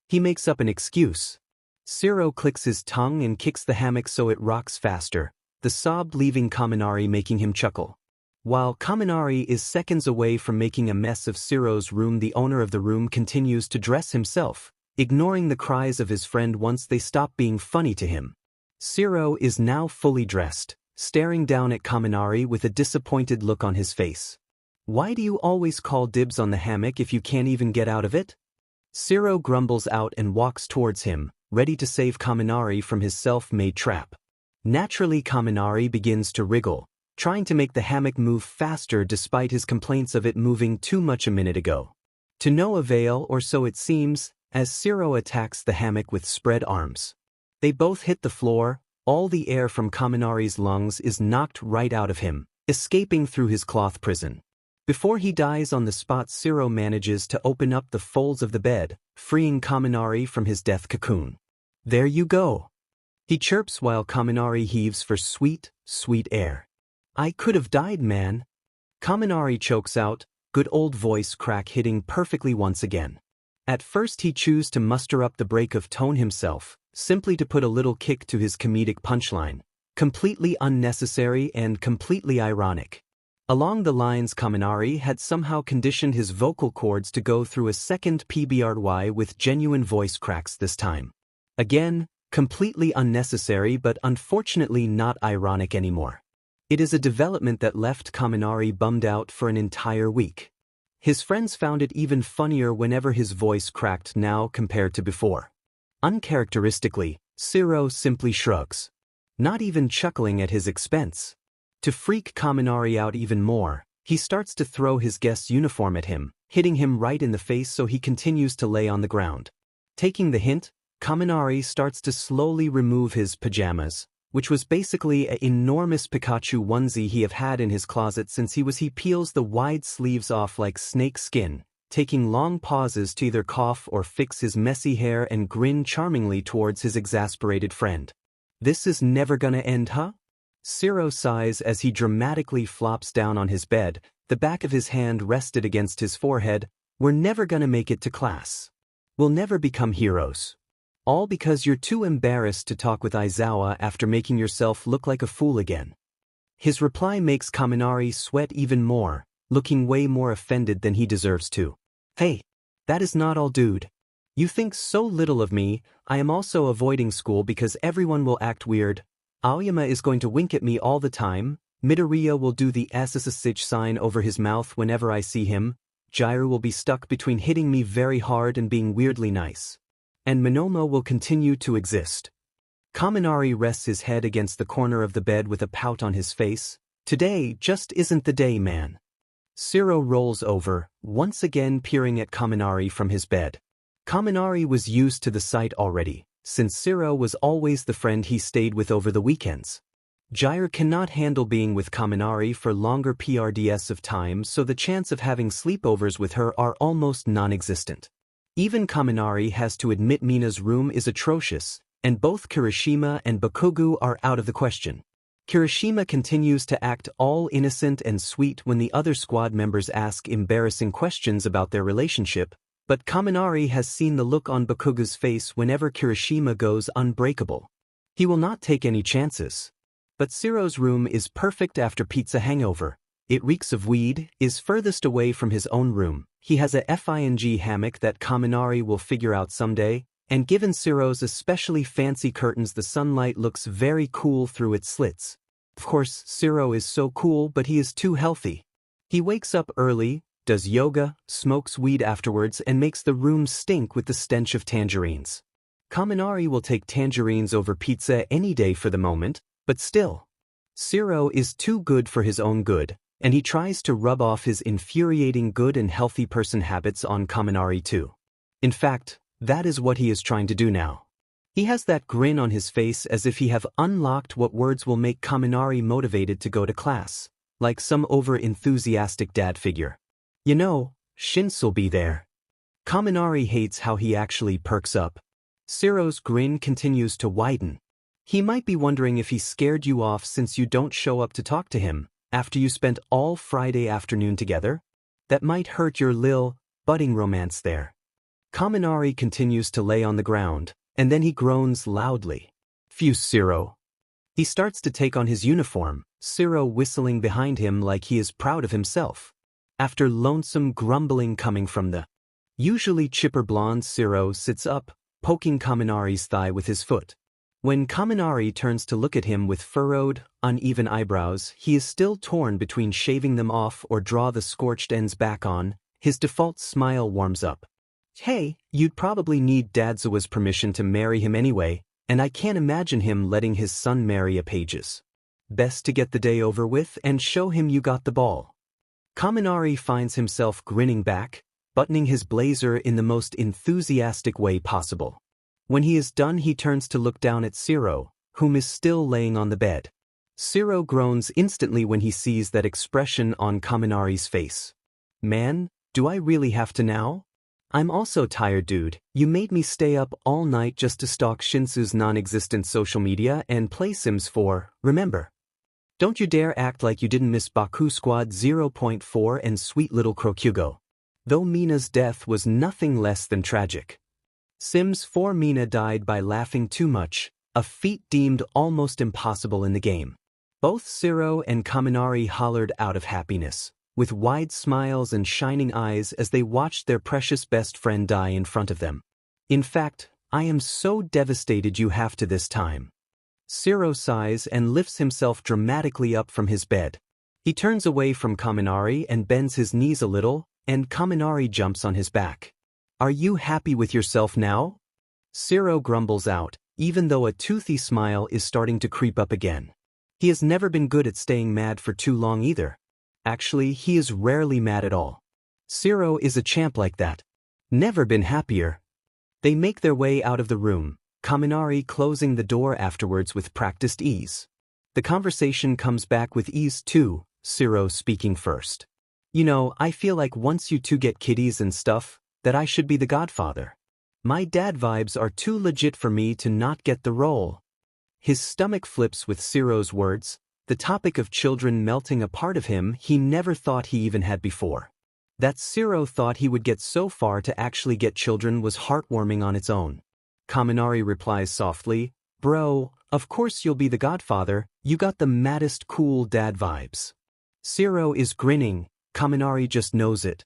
[SPEAKER 1] He makes up an excuse. Siro clicks his tongue and kicks the hammock so it rocks faster, the sob leaving Kaminari making him chuckle. While Kaminari is seconds away from making a mess of Siro's room, the owner of the room continues to dress himself, ignoring the cries of his friend once they stop being funny to him. Siro is now fully dressed, staring down at Kaminari with a disappointed look on his face. Why do you always call dibs on the hammock if you can't even get out of it? Siro grumbles out and walks towards him, ready to save Kaminari from his self-made trap. Naturally, Kaminari begins to wriggle, trying to make the hammock move faster despite his complaints of it moving too much a minute ago. To no avail, or so it seems, as Siro attacks the hammock with spread arms. They both hit the floor, all the air from Kaminari's lungs is knocked right out of him, escaping through his cloth prison. Before he dies on the spot, Siro manages to open up the folds of the bed, freeing Kaminari from his death cocoon. There you go. He chirps while Kaminari heaves for sweet, sweet air. I could have died, man. Kaminari chokes out, good old voice crack hitting perfectly once again. At first he chooses to muster up the break of tone himself, simply to put a little kick to his comedic punchline. Completely unnecessary and completely ironic. Along the lines, Kaminari had somehow conditioned his vocal cords to go through a second PBRY with genuine voice cracks this time. Again, completely unnecessary but unfortunately not ironic anymore. It is a development that left Kaminari bummed out for an entire week. His friends found it even funnier whenever his voice cracked now compared to before. Uncharacteristically, Siro simply shrugs, not even chuckling at his expense. To freak Kaminari out even more, he starts to throw his guest's uniform at him, hitting him right in the face so he continues to lay on the ground. Taking the hint, Kaminari starts to slowly remove his pajamas, which was basically an enormous Pikachu onesie he have had in his closet since he peels the wide sleeves off like snake skin, taking long pauses to either cough or fix his messy hair and grin charmingly towards his exasperated friend. This is never gonna end, huh? Siro sighs as he dramatically flops down on his bed, the back of his hand rested against his forehead. We're never gonna make it to class. We'll never become heroes. All because you're too embarrassed to talk with Aizawa after making yourself look like a fool again. His reply makes Kaminari sweat even more, looking way more offended than he deserves to. Hey, that is not all, dude. You think so little of me. I am also avoiding school because everyone will act weird. Ayama is going to wink at me all the time. Midoriya will do the SSSH sign over his mouth whenever I see him. Jiru will be stuck between hitting me very hard and being weirdly nice. And Monoma will continue to exist. Kaminari rests his head against the corner of the bed with a pout on his face. Today just isn't the day, man. Siro rolls over, once again peering at Kaminari from his bed. Kaminari was used to the sight already, since Siro was always the friend he stayed with over the weekends. Jair cannot handle being with Kaminari for longer periods of time, so the chance of having sleepovers with her are almost non-existent. Even Kaminari has to admit Mina's room is atrocious, and both Kirishima and Bakugo are out of the question. Kirishima continues to act all innocent and sweet when the other squad members ask embarrassing questions about their relationship, but Kaminari has seen the look on Bakugo's face whenever Kirishima goes unbreakable. He will not take any chances. But Siro's room is perfect after pizza hangover. It reeks of weed, is furthest away from his own room. He has a FING hammock that Kaminari will figure out someday, and given Siro's especially fancy curtains, the sunlight looks very cool through its slits. Of course, Siro is so cool, but he is too healthy. He wakes up early, does yoga, smokes weed afterwards, and makes the room stink with the stench of tangerines. Kaminari will take tangerines over pizza any day for the moment, but still. Siro is too good for his own good, and he tries to rub off his infuriating good and healthy person habits on Kaminari too. In fact, that is what he is trying to do now. He has that grin on his face as if he have unlocked what words will make Kaminari motivated to go to class, like some over-enthusiastic dad figure. You know, Shinsou'll be there. Kaminari hates how he actually perks up. Siro's grin continues to widen. He might be wondering if he scared you off since you don't show up to talk to him, after you spent all Friday afternoon together. That might hurt your lil, budding romance there. Kaminari continues to lay on the ground, and then he groans loudly. Phew, Siro. He starts to take on his uniform, Siro whistling behind him like he is proud of himself. After lonesome grumbling coming from the usually chipper blonde, Siro sits up, poking Kaminari's thigh with his foot. When Kaminari turns to look at him with furrowed, uneven eyebrows, he is still torn between shaving them off or draw the scorched ends back on. His default smile warms up. Hey, you'd probably need Dadzawa's permission to marry him anyway, and I can't imagine him letting his son marry a Pages. Best to get the day over with and show him you got the ball. Kaminari finds himself grinning back, buttoning his blazer in the most enthusiastic way possible. When he is done, he turns to look down at Siro, whom is still laying on the bed. Siro groans instantly when he sees that expression on Kaminari's face. Man, do I really have to now? I'm also tired, dude. You made me stay up all night just to stalk Shinsou's non-existent social media and play Sims 4, remember? Don't you dare act like you didn't miss Baku Squad 0.4 and sweet little Krokugo. Though Mina's death was nothing less than tragic. Sims 4 Mina died by laughing too much, a feat deemed almost impossible in the game. Both Siro and Kaminari hollered out of happiness, with wide smiles and shining eyes as they watched their precious best friend die in front of them. In fact, I am so devastated you have to this time. Siro sighs and lifts himself dramatically up from his bed. He turns away from Kaminari and bends his knees a little, and Kaminari jumps on his back. Are you happy with yourself now? Siro grumbles out, even though a toothy smile is starting to creep up again. He has never been good at staying mad for too long either. Actually, he is rarely mad at all. Siro is a champ like that. Never been happier. They make their way out of the room, Kaminari closing the door afterwards with practiced ease. The conversation comes back with ease too, Siro speaking first. You know, I feel like once you two get kiddies and stuff, that I should be the godfather. My dad vibes are too legit for me to not get the role. His stomach flips with Siro's words, the topic of children melting a part of him he never thought he even had before. That Siro thought he would get so far to actually get children was heartwarming on its own. Kaminari replies softly, Bro, of course you'll be the godfather, you got the maddest cool dad vibes. Siro is grinning, Kaminari just knows it.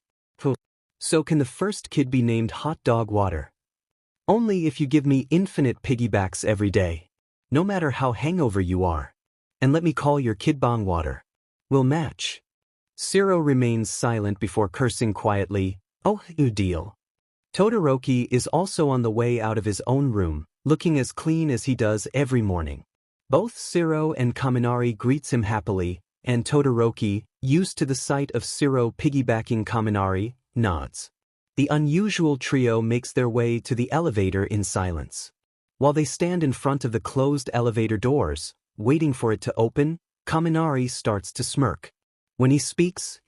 [SPEAKER 1] So can the first kid be named Hot Dog Water? Only if you give me infinite piggybacks every day. No matter how hangover you are. And let me call your kid Bong Water. We'll match. Siro remains silent before cursing quietly, Oh, you deal. Todoroki is also on the way out of his own room, looking as clean as he does every morning. Both Siro and Kaminari greets him happily, and Todoroki, used to the sight of Siro piggybacking Kaminari, nods. The unusual trio makes their way to the elevator in silence. While they stand in front of the closed elevator doors, waiting for it to open, Kaminari starts to smirk. When he speaks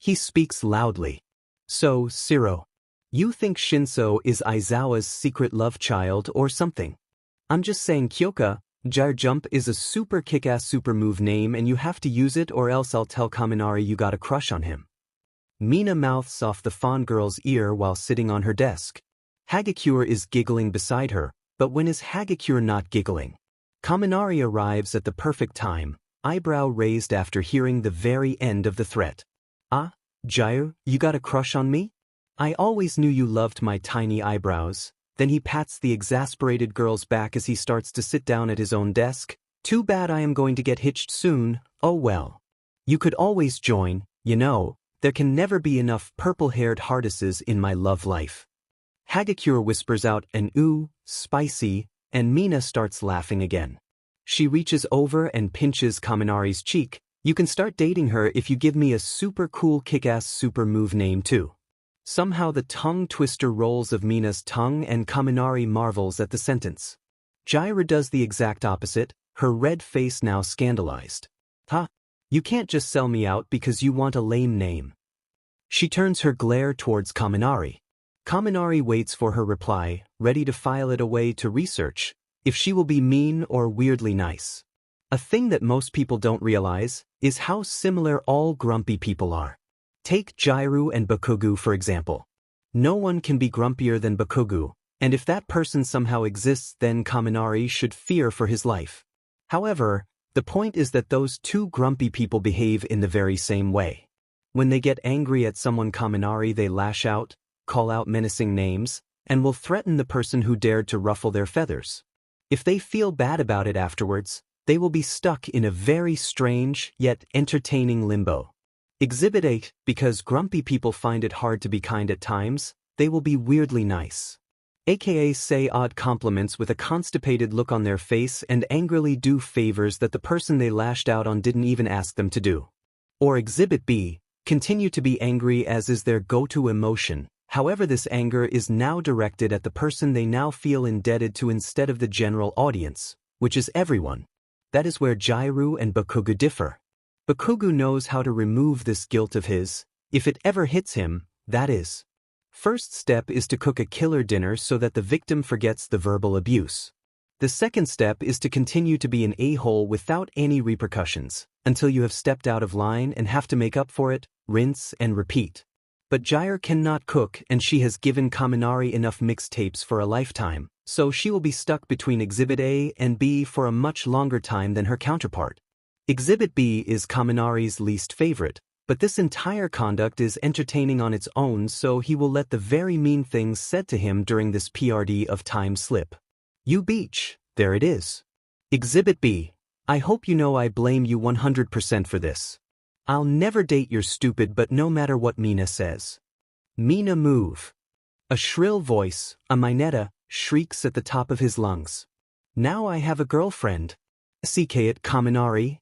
[SPEAKER 1] loudly. So, Siro, you think Shinsou is Aizawa's secret love child or something? I'm just saying Kyoka, Gyre Jump is a super kick-ass super move name and you have to use it or else I'll tell Kaminari you got a crush on him. Mina mouths off the fond girl's ear while sitting on her desk. Hagakure is giggling beside her, but when is Hagakure not giggling? Kaminari arrives at the perfect time, eyebrow raised after hearing the very end of the threat. Ah, Gyre, you got a crush on me? I always knew you loved my tiny eyebrows. Then he pats the exasperated girl's back as he starts to sit down at his own desk. Too bad I am going to get hitched soon, oh well. You could always join, you know, there can never be enough purple-haired hardesses in my love life. Hagakure whispers out an ooh, spicy, and Mina starts laughing again. She reaches over and pinches Kaminari's cheek. You can start dating her if you give me a super cool kick-ass super move name too. Somehow the tongue twister rolls of Mina's tongue and Kaminari marvels at the sentence. Gyra does the exact opposite, her red face now scandalized. Ha! You can't just sell me out because you want a lame name. She turns her glare towards Kaminari. Kaminari waits for her reply, ready to file it away to research, if she will be mean or weirdly nice. A thing that most people don't realize is how similar all grumpy people are. Take Gyru and Bakugu for example. No one can be grumpier than Bakugu, and if that person somehow exists then Kaminari should fear for his life. However, the point is that those two grumpy people behave in the very same way. When they get angry at someone Kaminari they lash out, call out menacing names, and will threaten the person who dared to ruffle their feathers. If they feel bad about it afterwards, they will be stuck in a very strange yet entertaining limbo. Exhibit 8, because grumpy people find it hard to be kind at times, they will be weirdly nice. AKA say odd compliments with a constipated look on their face and angrily do favors that the person they lashed out on didn't even ask them to do. Or Exhibit B, continue to be angry as is their go-to emotion, however this anger is now directed at the person they now feel indebted to instead of the general audience, which is everyone. That is where Gyru and Bakugu differ. Bakugu knows how to remove this guilt of his, if it ever hits him, that is. First step is to cook a killer dinner so that the victim forgets the verbal abuse. The second step is to continue to be an a-hole without any repercussions, until you have stepped out of line and have to make up for it, rinse and repeat. But Gyre cannot cook and she has given Kaminari enough mixtapes for a lifetime, so she will be stuck between Exhibit A and B for a much longer time than her counterpart. Exhibit B is Kaminari's least favorite, but this entire conduct is entertaining on its own so he will let the very mean things said to him during this PRD of time slip. You beach, there it is. Exhibit B, I hope you know I blame you 100% for this. I'll never date your stupid but no matter what Mina says. Mina move. A shrill voice, a Minetta, shrieks at the top of his lungs. Now I have a girlfriend. CK at Kaminari.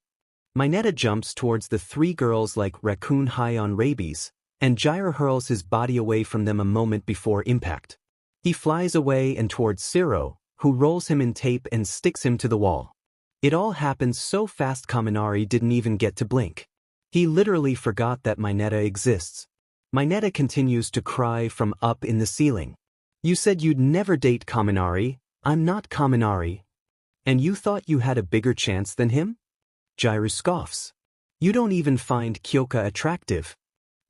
[SPEAKER 1] Minetta jumps towards the three girls like raccoon high on rabies, and Gyre hurls his body away from them a moment before impact. He flies away and towards Siro, who rolls him in tape and sticks him to the wall. It all happens so fast Kaminari didn't even get to blink. He literally forgot that Minetta exists. Minetta continues to cry from up in the ceiling. You said you'd never date Kaminari. I'm not Kaminari. And you thought you had a bigger chance than him? Gyru scoffs. You don't even find Kyoka attractive.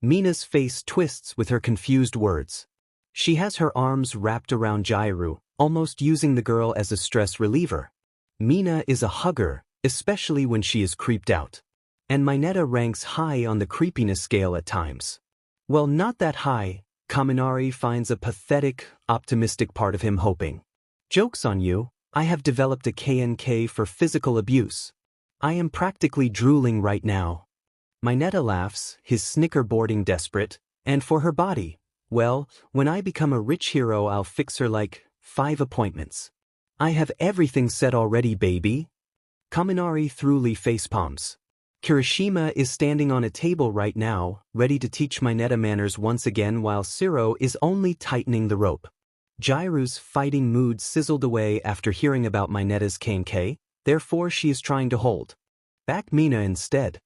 [SPEAKER 1] Mina's face twists with her confused words. She has her arms wrapped around Gyru, almost using the girl as a stress reliever. Mina is a hugger, especially when she is creeped out. And Minetta ranks high on the creepiness scale at times. Well, not that high, Kaminari finds a pathetic, optimistic part of him hoping. Joke's on you, I have developed a KNK for physical abuse. I am practically drooling right now. Minetta laughs, his snicker boarding desperate, and for her body, well, when I become a rich hero I'll fix her like 5 appointments. I have everything set already, baby. Kaminari thoroughly facepalms. Kirishima is standing on a table right now, ready to teach Mineta manners once again while Siro is only tightening the rope. Jiru's fighting mood sizzled away after hearing about Minetta's Kankei, therefore she is trying to hold back Mina instead.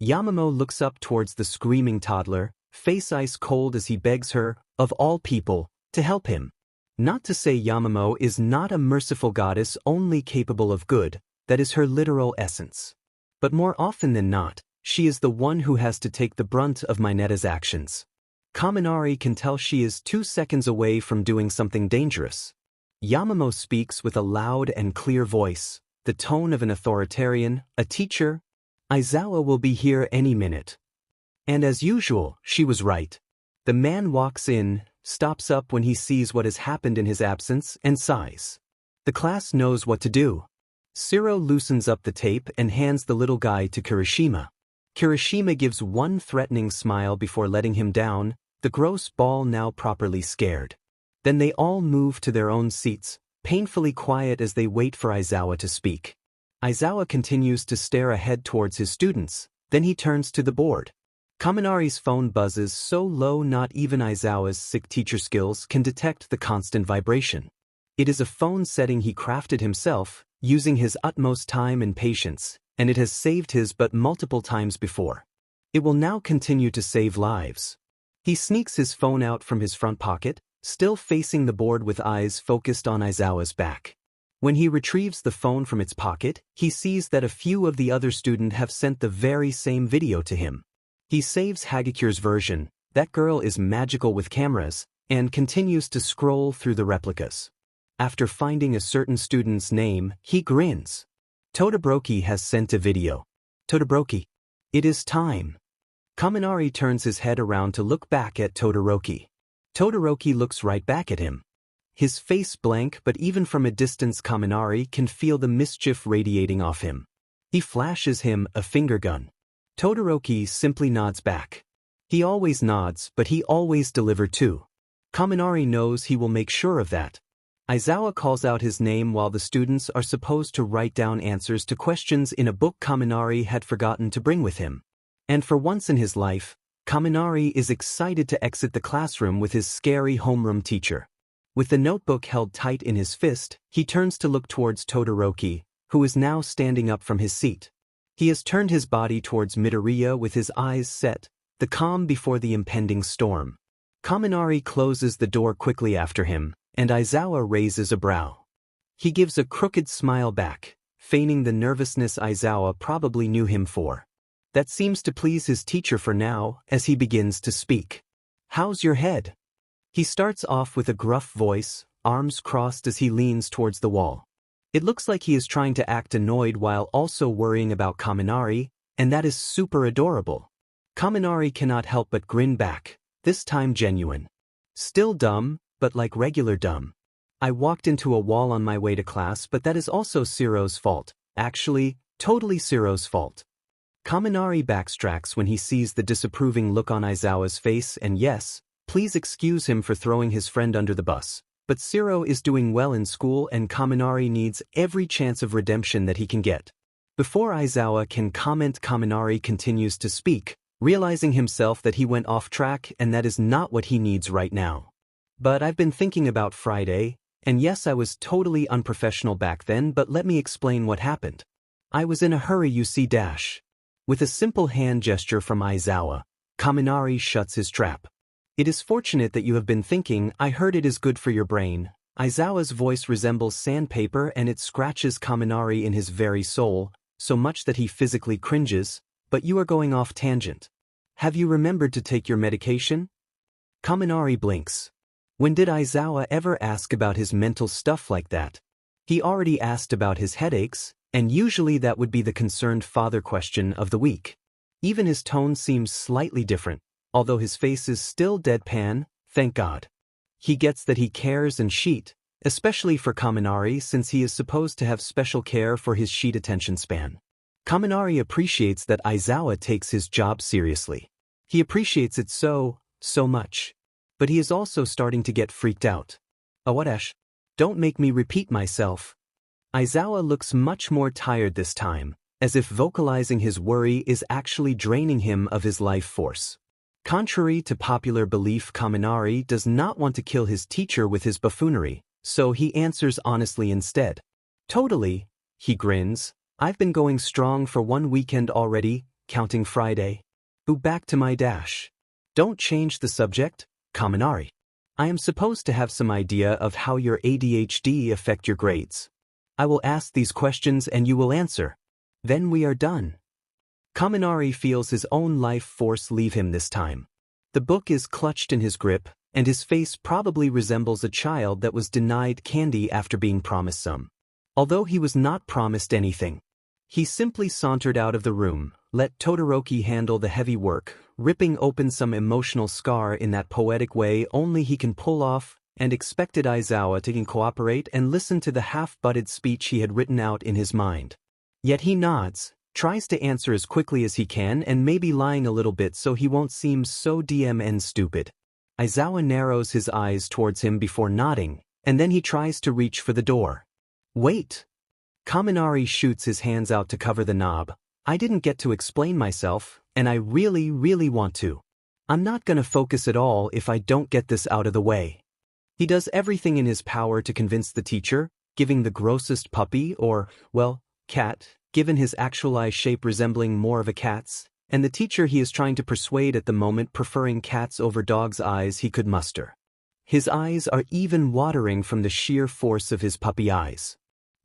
[SPEAKER 1] Yamamoto looks up towards the screaming toddler, face ice cold as he begs her, of all people, to help him. Not to say Yamamoto is not a merciful goddess only capable of good, that is her literal essence. But more often than not, she is the one who has to take the brunt of Minetta's actions. Kaminari can tell she is 2 seconds away from doing something dangerous. Yamamoto speaks with a loud and clear voice, the tone of an authoritarian, a teacher. Aizawa will be here any minute. And as usual, she was right. The man walks in, stops up when he sees what has happened in his absence, and sighs. The class knows what to do. Siro loosens up the tape and hands the little guy to Kirishima. Kirishima gives one threatening smile before letting him down, the gross ball now properly scared. Then they all move to their own seats, painfully quiet as they wait for Aizawa to speak. Aizawa continues to stare ahead towards his students, then he turns to the board. Kaminari's phone buzzes so low not even Aizawa's sick teacher skills can detect the constant vibration. It is a phone setting he crafted himself, using his utmost time and patience, and it has saved his butt multiple times before. It will now continue to save lives. He sneaks his phone out from his front pocket, still facing the board with eyes focused on Aizawa's back. When he retrieves the phone from its pocket, he sees that a few of the other students have sent the very same video to him. He saves Hagakure's version, that girl is magical with cameras, and continues to scroll through the replicas. After finding a certain student's name, he grins. Todoroki has sent a video. Todoroki. It is time. Kaminari turns his head around to look back at Todoroki. Todoroki looks right back at him. His face blank, but even from a distance Kaminari can feel the mischief radiating off him. He flashes him a finger gun. Todoroki simply nods back. He always nods, but he always delivers too. Kaminari knows he will make sure of that. Aizawa calls out his name while the students are supposed to write down answers to questions in a book Kaminari had forgotten to bring with him. And for once in his life, Kaminari is excited to exit the classroom with his scary homeroom teacher. With the notebook held tight in his fist, he turns to look towards Todoroki, who is now standing up from his seat. He has turned his body towards Midoriya with his eyes set, the calm before the impending storm. Kaminari closes the door quickly after him, and Aizawa raises a brow. He gives a crooked smile back, feigning the nervousness Aizawa probably knew him for. That seems to please his teacher for now, as he begins to speak. How's your head? He starts off with a gruff voice, arms crossed as he leans towards the wall. It looks like he is trying to act annoyed while also worrying about Kaminari, and that is super adorable. Kaminari cannot help but grin back, this time genuine. Still dumb, but like regular dumb. I walked into a wall on my way to class, but that is also Siro's fault. Actually, totally Siro's fault. Kaminari backtracks when he sees the disapproving look on Aizawa's face, and yes, please excuse him for throwing his friend under the bus. But Siro is doing well in school and Kaminari needs every chance of redemption that he can get. Before Aizawa can comment, Kaminari continues to speak, realizing himself that he went off track and that is not what he needs right now. But I've been thinking about Friday, and yes, I was totally unprofessional back then, but let me explain what happened. I was in a hurry, you see. With a simple hand gesture from Aizawa, Kaminari shuts his trap. It is fortunate that you have been thinking. I heard it is good for your brain. Aizawa's voice resembles sandpaper and it scratches Kaminari in his very soul, so much that he physically cringes, but you are going off tangent. Have you remembered to take your medication? Kaminari blinks. When did Aizawa ever ask about his mental stuff like that? He already asked about his headaches, and usually that would be the concerned father question of the week. Even his tone seems slightly different. Although his face is still deadpan, thank God. He gets that he cares and sheet, especially for Kaminari since he is supposed to have special care for his sheet attention span. Kaminari appreciates that Aizawa takes his job seriously. He appreciates it so much. But he is also starting to get freaked out. Awadesh, don't make me repeat myself, Aizawa looks much more tired this time, as if vocalizing his worry is actually draining him of his life force. Contrary to popular belief, Kaminari does not want to kill his teacher with his buffoonery, so he answers honestly instead. Totally, he grins. I've been going strong for one weekend already, counting Friday. Back to my dash. Don't change the subject, Kaminari. I am supposed to have some idea of how your ADHD affect your grades. I will ask these questions and you will answer. Then we are done. Kaminari feels his own life force leave him this time. The book is clutched in his grip, and his face probably resembles a child that was denied candy after being promised some. Although he was not promised anything. He simply sauntered out of the room, let Todoroki handle the heavy work, ripping open some emotional scar in that poetic way only he can pull off, and expected Aizawa to cooperate and listen to the half-butted speech he had written out in his mind. Yet he nods, tries to answer as quickly as he can and maybe lying a little bit so he won't seem so DMN stupid. Aizawa narrows his eyes towards him before nodding, and then he tries to reach for the door. Wait! Kaminari shoots his hands out to cover the knob. I didn't get to explain myself, and I really want to. I'm not gonna focus at all if I don't get this out of the way. He does everything in his power to convince the teacher, giving the grossest puppy or, well, cat, given his actual eye shape resembling more of a cat's, and the teacher he is trying to persuade at the moment preferring cats over dog's eyes he could muster. His eyes are even watering from the sheer force of his puppy eyes.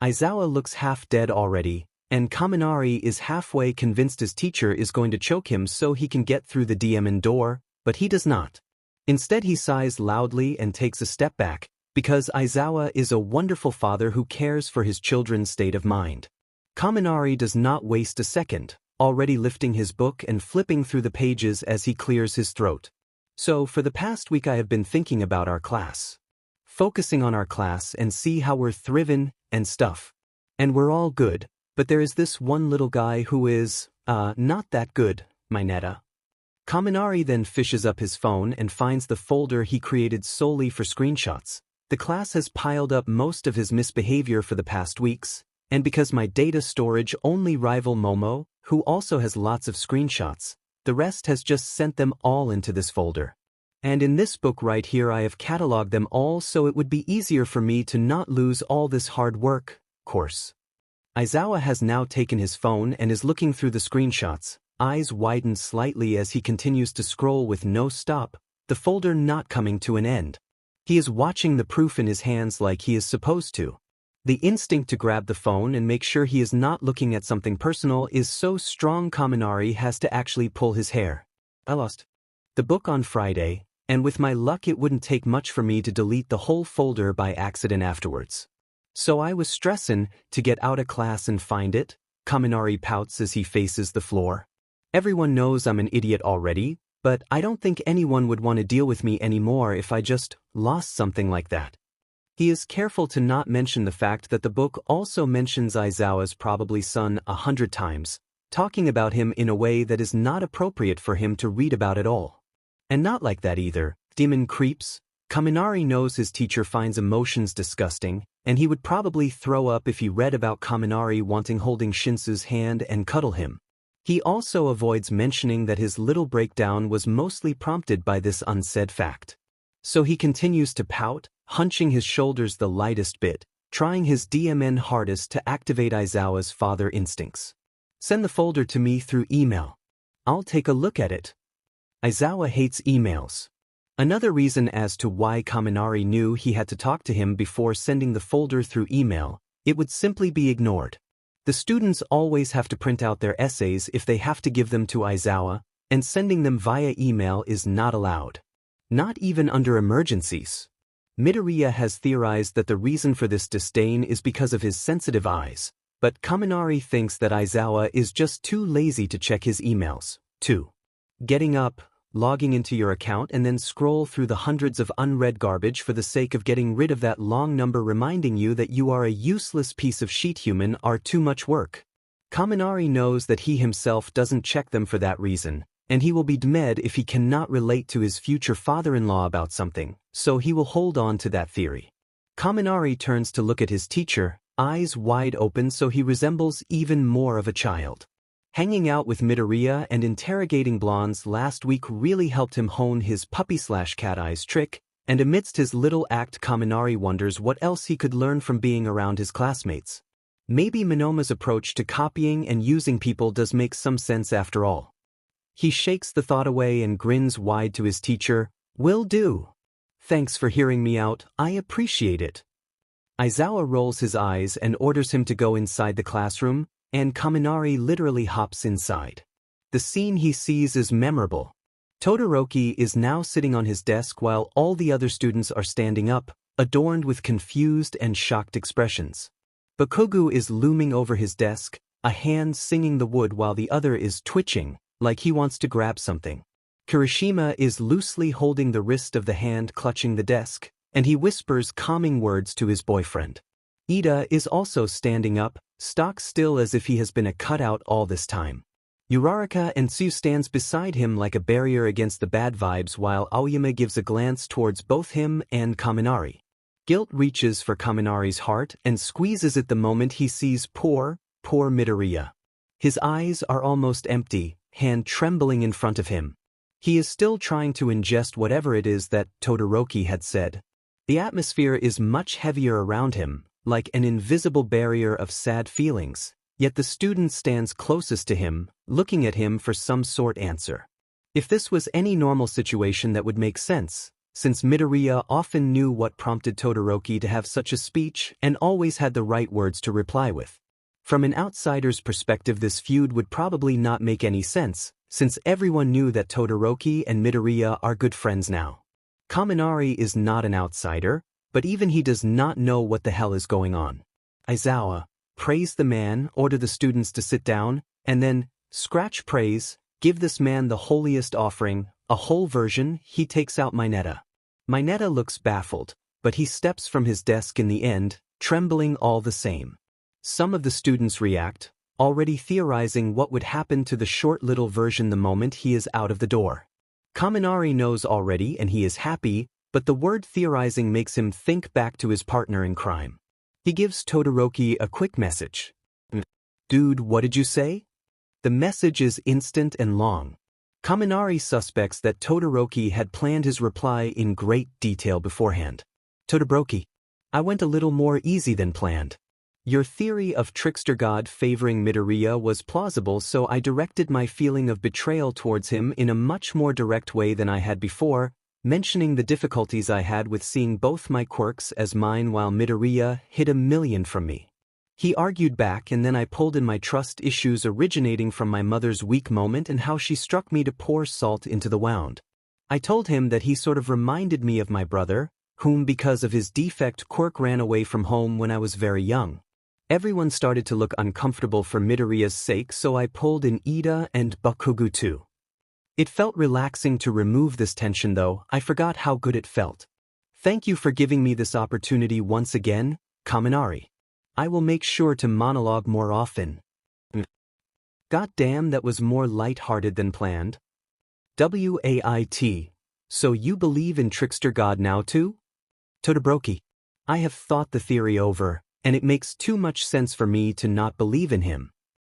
[SPEAKER 1] Aizawa looks half dead already, and Kaminari is halfway convinced his teacher is going to choke him so he can get through the DMN door, but he does not. Instead he sighs loudly and takes a step back, because Aizawa is a wonderful father who cares for his children's state of mind. Kaminari does not waste a second, already lifting his book and flipping through the pages as he clears his throat. So for the past week I have been thinking about our class. Focusing on our class and see how we're thriving and stuff. And we're all good, but there is this one little guy who is, not that good, Minetta. Kaminari then fishes up his phone and finds the folder he created solely for screenshots. The class has piled up most of his misbehavior for the past weeks, and because my data storage only rival Momo, who also has lots of screenshots, the rest has just sent them all into this folder. And in this book right here I have cataloged them all so it would be easier for me to not lose all this hard work, course. Aizawa has now taken his phone and is looking through the screenshots, eyes widen slightly as he continues to scroll with no stop, the folder not coming to an end. He is watching the proof in his hands like he is supposed to. The instinct to grab the phone and make sure he is not looking at something personal is so strong Kaminari has to actually pull his hair. I lost the book on Friday, and with my luck it wouldn't take much for me to delete the whole folder by accident afterwards. So I was stressing to get out of class and find it. Kaminari pouts as he faces the floor. Everyone knows I'm an idiot already, but I don't think anyone would want to deal with me anymore if I just lost something like that. He is careful to not mention the fact that the book also mentions Aizawa's probably son 100 times, talking about him in a way that is not appropriate for him to read about at all. And not like that either, demon creeps. Kaminari knows his teacher finds emotions disgusting, and he would probably throw up if he read about Kaminari wanting holding Shinsou's hand and cuddle him. He also avoids mentioning that his little breakdown was mostly prompted by this unsaid fact. So he continues to pout, hunching his shoulders the lightest bit, trying his DMN hardest to activate Aizawa's father instincts. Send the folder to me through email. I'll take a look at it. Aizawa hates emails. Another reason as to why Kaminari knew he had to talk to him before sending the folder through email, it would simply be ignored. The students always have to print out their essays if they have to give them to Aizawa, and sending them via email is not allowed. Not even under emergencies. Midoriya has theorized that the reason for this disdain is because of his sensitive eyes, but Kaminari thinks that Aizawa is just too lazy to check his emails, too. Getting up, logging into your account and then scroll through the hundreds of unread garbage for the sake of getting rid of that long number reminding you that you are a useless piece of sheet human are too much work. Kaminari knows that he himself doesn't check them for that reason, and he will be demed if he cannot relate to his future father-in-law about something, so he will hold on to that theory. Kaminari turns to look at his teacher, eyes wide open so he resembles even more of a child. Hanging out with Midoriya and interrogating blondes last week really helped him hone his puppy/cat eyes trick, and amidst his little act Kaminari wonders what else he could learn from being around his classmates. Maybe Monoma's approach to copying and using people does make some sense after all. He shakes the thought away and grins wide to his teacher. "Will do. Thanks for hearing me out, I appreciate it." Aizawa rolls his eyes and orders him to go inside the classroom, and Kaminari literally hops inside. The scene he sees is memorable. Todoroki is now sitting on his desk while all the other students are standing up, adorned with confused and shocked expressions. Bakugo is looming over his desk, a hand singing the wood while the other is twitching, like he wants to grab something. Kirishima is loosely holding the wrist of the hand clutching the desk, and he whispers calming words to his boyfriend. Ida is also standing up, stock still as if he has been a cutout all this time. Uraraka and Tsu stands beside him like a barrier against the bad vibes while Aoyama gives a glance towards both him and Kaminari. Guilt reaches for Kaminari's heart and squeezes it the moment he sees poor Midoriya. His eyes are almost empty, hand trembling in front of him. He is still trying to ingest whatever it is that Todoroki had said. The atmosphere is much heavier around him, like an invisible barrier of sad feelings, yet the student stands closest to him, looking at him for some sort answer. If this was any normal situation that would make sense, since Midoriya often knew what prompted Todoroki to have such a speech and always had the right words to reply with. From an outsider's perspective, this feud would probably not make any sense, since everyone knew that Todoroki and Midoriya are good friends now. Kaminari is not an outsider, but even he does not know what the hell is going on. Aizawa, praise the man, order the students to sit down, and then, scratch praise, give this man the holiest offering, a whole version. He takes out Minetta. Minetta looks baffled, but he steps from his desk in the end, trembling all the same. Some of the students react, already theorizing what would happen to the short little version the moment he is out of the door. Kaminari knows already and he is happy, but the word theorizing makes him think back to his partner in crime. He gives Todoroki a quick message. "Dude, what did you say?" The message is instant and long. Kaminari suspects that Todoroki had planned his reply in great detail beforehand. "Todoroki, I went a little more easy than planned. Your theory of trickster god favoring Midoriya was plausible, so I directed my feeling of betrayal towards him in a much more direct way than I had before, mentioning the difficulties I had with seeing both my quirks as mine while Midoriya hid a million from me. He argued back and then I pulled in my trust issues originating from my mother's weak moment and how she struck me to pour salt into the wound. I told him that he sort of reminded me of my brother, whom because of his defect quirk ran away from home when I was very young. Everyone started to look uncomfortable for Midoriya's sake, so I pulled in Ida and Bakugo too. It felt relaxing to remove this tension though. I forgot how good it felt. Thank you for giving me this opportunity once again, Kaminari. I will make sure to monologue more often. Goddamn, that was more light-hearted than planned. Wait, so you believe in trickster god now too? Todoroki, I have thought the theory over, and it makes too much sense for me to not believe in him.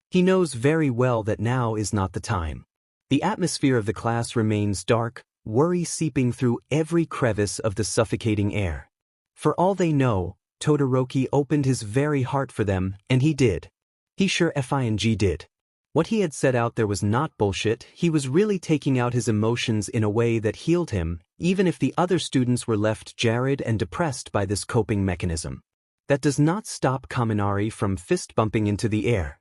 [SPEAKER 1] He knows very well that now is not the time. The atmosphere of the class remains dark, worry seeping through every crevice of the suffocating air. For all they know, Todoroki opened his very heart for them, and he did. He sure fing did. What he had set out there was not bullshit. He was really taking out his emotions in a way that healed him, even if the other students were left jarred and depressed by this coping mechanism. That does not stop Kaminari from fist-bumping into the air.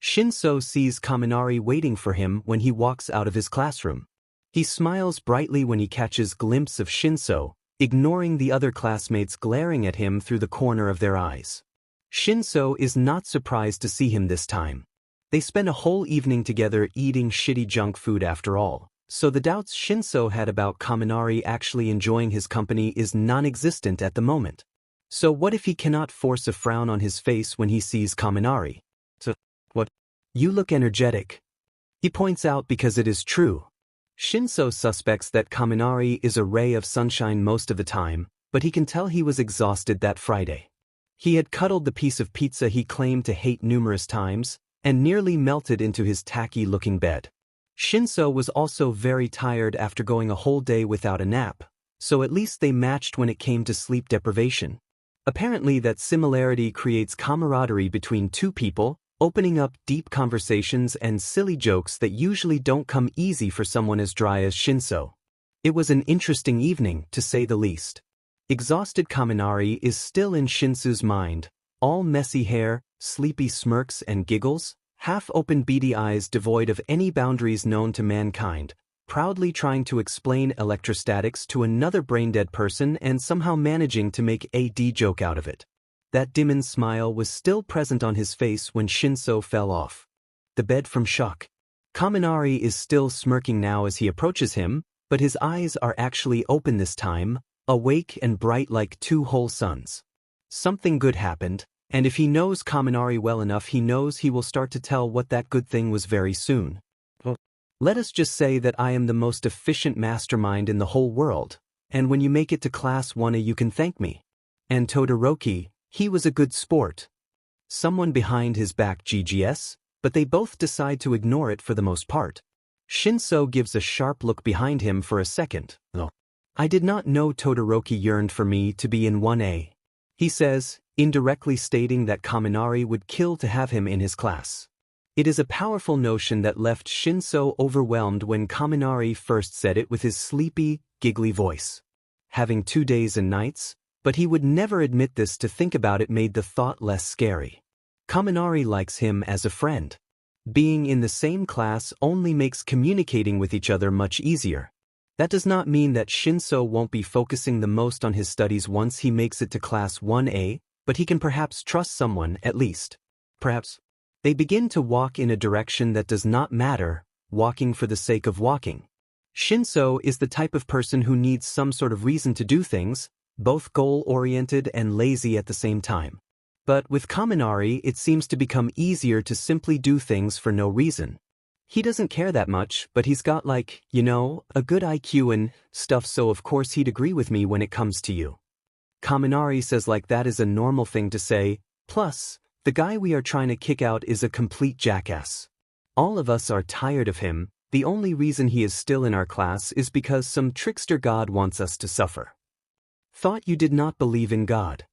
[SPEAKER 1] Shinsou sees Kaminari waiting for him when he walks out of his classroom. He smiles brightly when he catches a glimpse of Shinsou, ignoring the other classmates glaring at him through the corner of their eyes. Shinsou is not surprised to see him this time. They spend a whole evening together eating shitty junk food after all, so the doubts Shinsou had about Kaminari actually enjoying his company is non-existent at the moment. So what if he cannot force a frown on his face when he sees Kaminari? So, what? You look energetic. He points out because it is true. Shinsou suspects that Kaminari is a ray of sunshine most of the time, but he can tell he was exhausted that Friday. He had cuddled the piece of pizza he claimed to hate numerous times, and nearly melted into his tacky-looking bed. Shinso was also very tired after going a whole day without a nap, so at least they matched when it came to sleep deprivation. Apparently that similarity creates camaraderie between two people, opening up deep conversations and silly jokes that usually don't come easy for someone as dry as Shinso. It was an interesting evening, to say the least. Exhausted Kaminari is still in Shinsou's mind, all messy hair, sleepy smirks and giggles, half-open beady eyes devoid of any boundaries known to mankind, proudly trying to explain electrostatics to another brain-dead person and somehow managing to make a joke out of it. That demon smile was still present on his face when Shinso fell off the bed from shock. Kaminari is still smirking now as he approaches him, but his eyes are actually open this time, awake and bright like two whole suns. Something good happened, and if he knows Kaminari well enough, he knows he will start to tell what that good thing was very soon. Let us just say that I am the most efficient mastermind in the whole world, and when you make it to class 1A you can thank me. And Todoroki, he was a good sport. Someone behind his back GGS, but they both decide to ignore it for the most part. Shinso gives a sharp look behind him for a second. Oh. I did not know Todoroki yearned for me to be in 1A. He says, indirectly stating that Kaminari would kill to have him in his class. It is a powerful notion that left Shinso overwhelmed when Kaminari first said it with his sleepy, giggly voice. Having 2 days and nights, but he would never admit this. To think about it made the thought less scary. Kaminari likes him as a friend. Being in the same class only makes communicating with each other much easier. That does not mean that Shinso won't be focusing the most on his studies once he makes it to class 1A, but he can perhaps trust someone at least. Perhaps. They begin to walk in a direction that does not matter, walking for the sake of walking. Shinso is the type of person who needs some sort of reason to do things, both goal-oriented and lazy at the same time. But with Kaminari, it seems to become easier to simply do things for no reason. He doesn't care that much, but he's got like, you know, a good IQ and stuff, so of course he'd agree with me when it comes to you. Kaminari says like that is a normal thing to say, plus, the guy we are trying to kick out is a complete jackass. All of us are tired of him. The only reason he is still in our class is because some trickster god wants us to suffer. Thought you did not believe in God.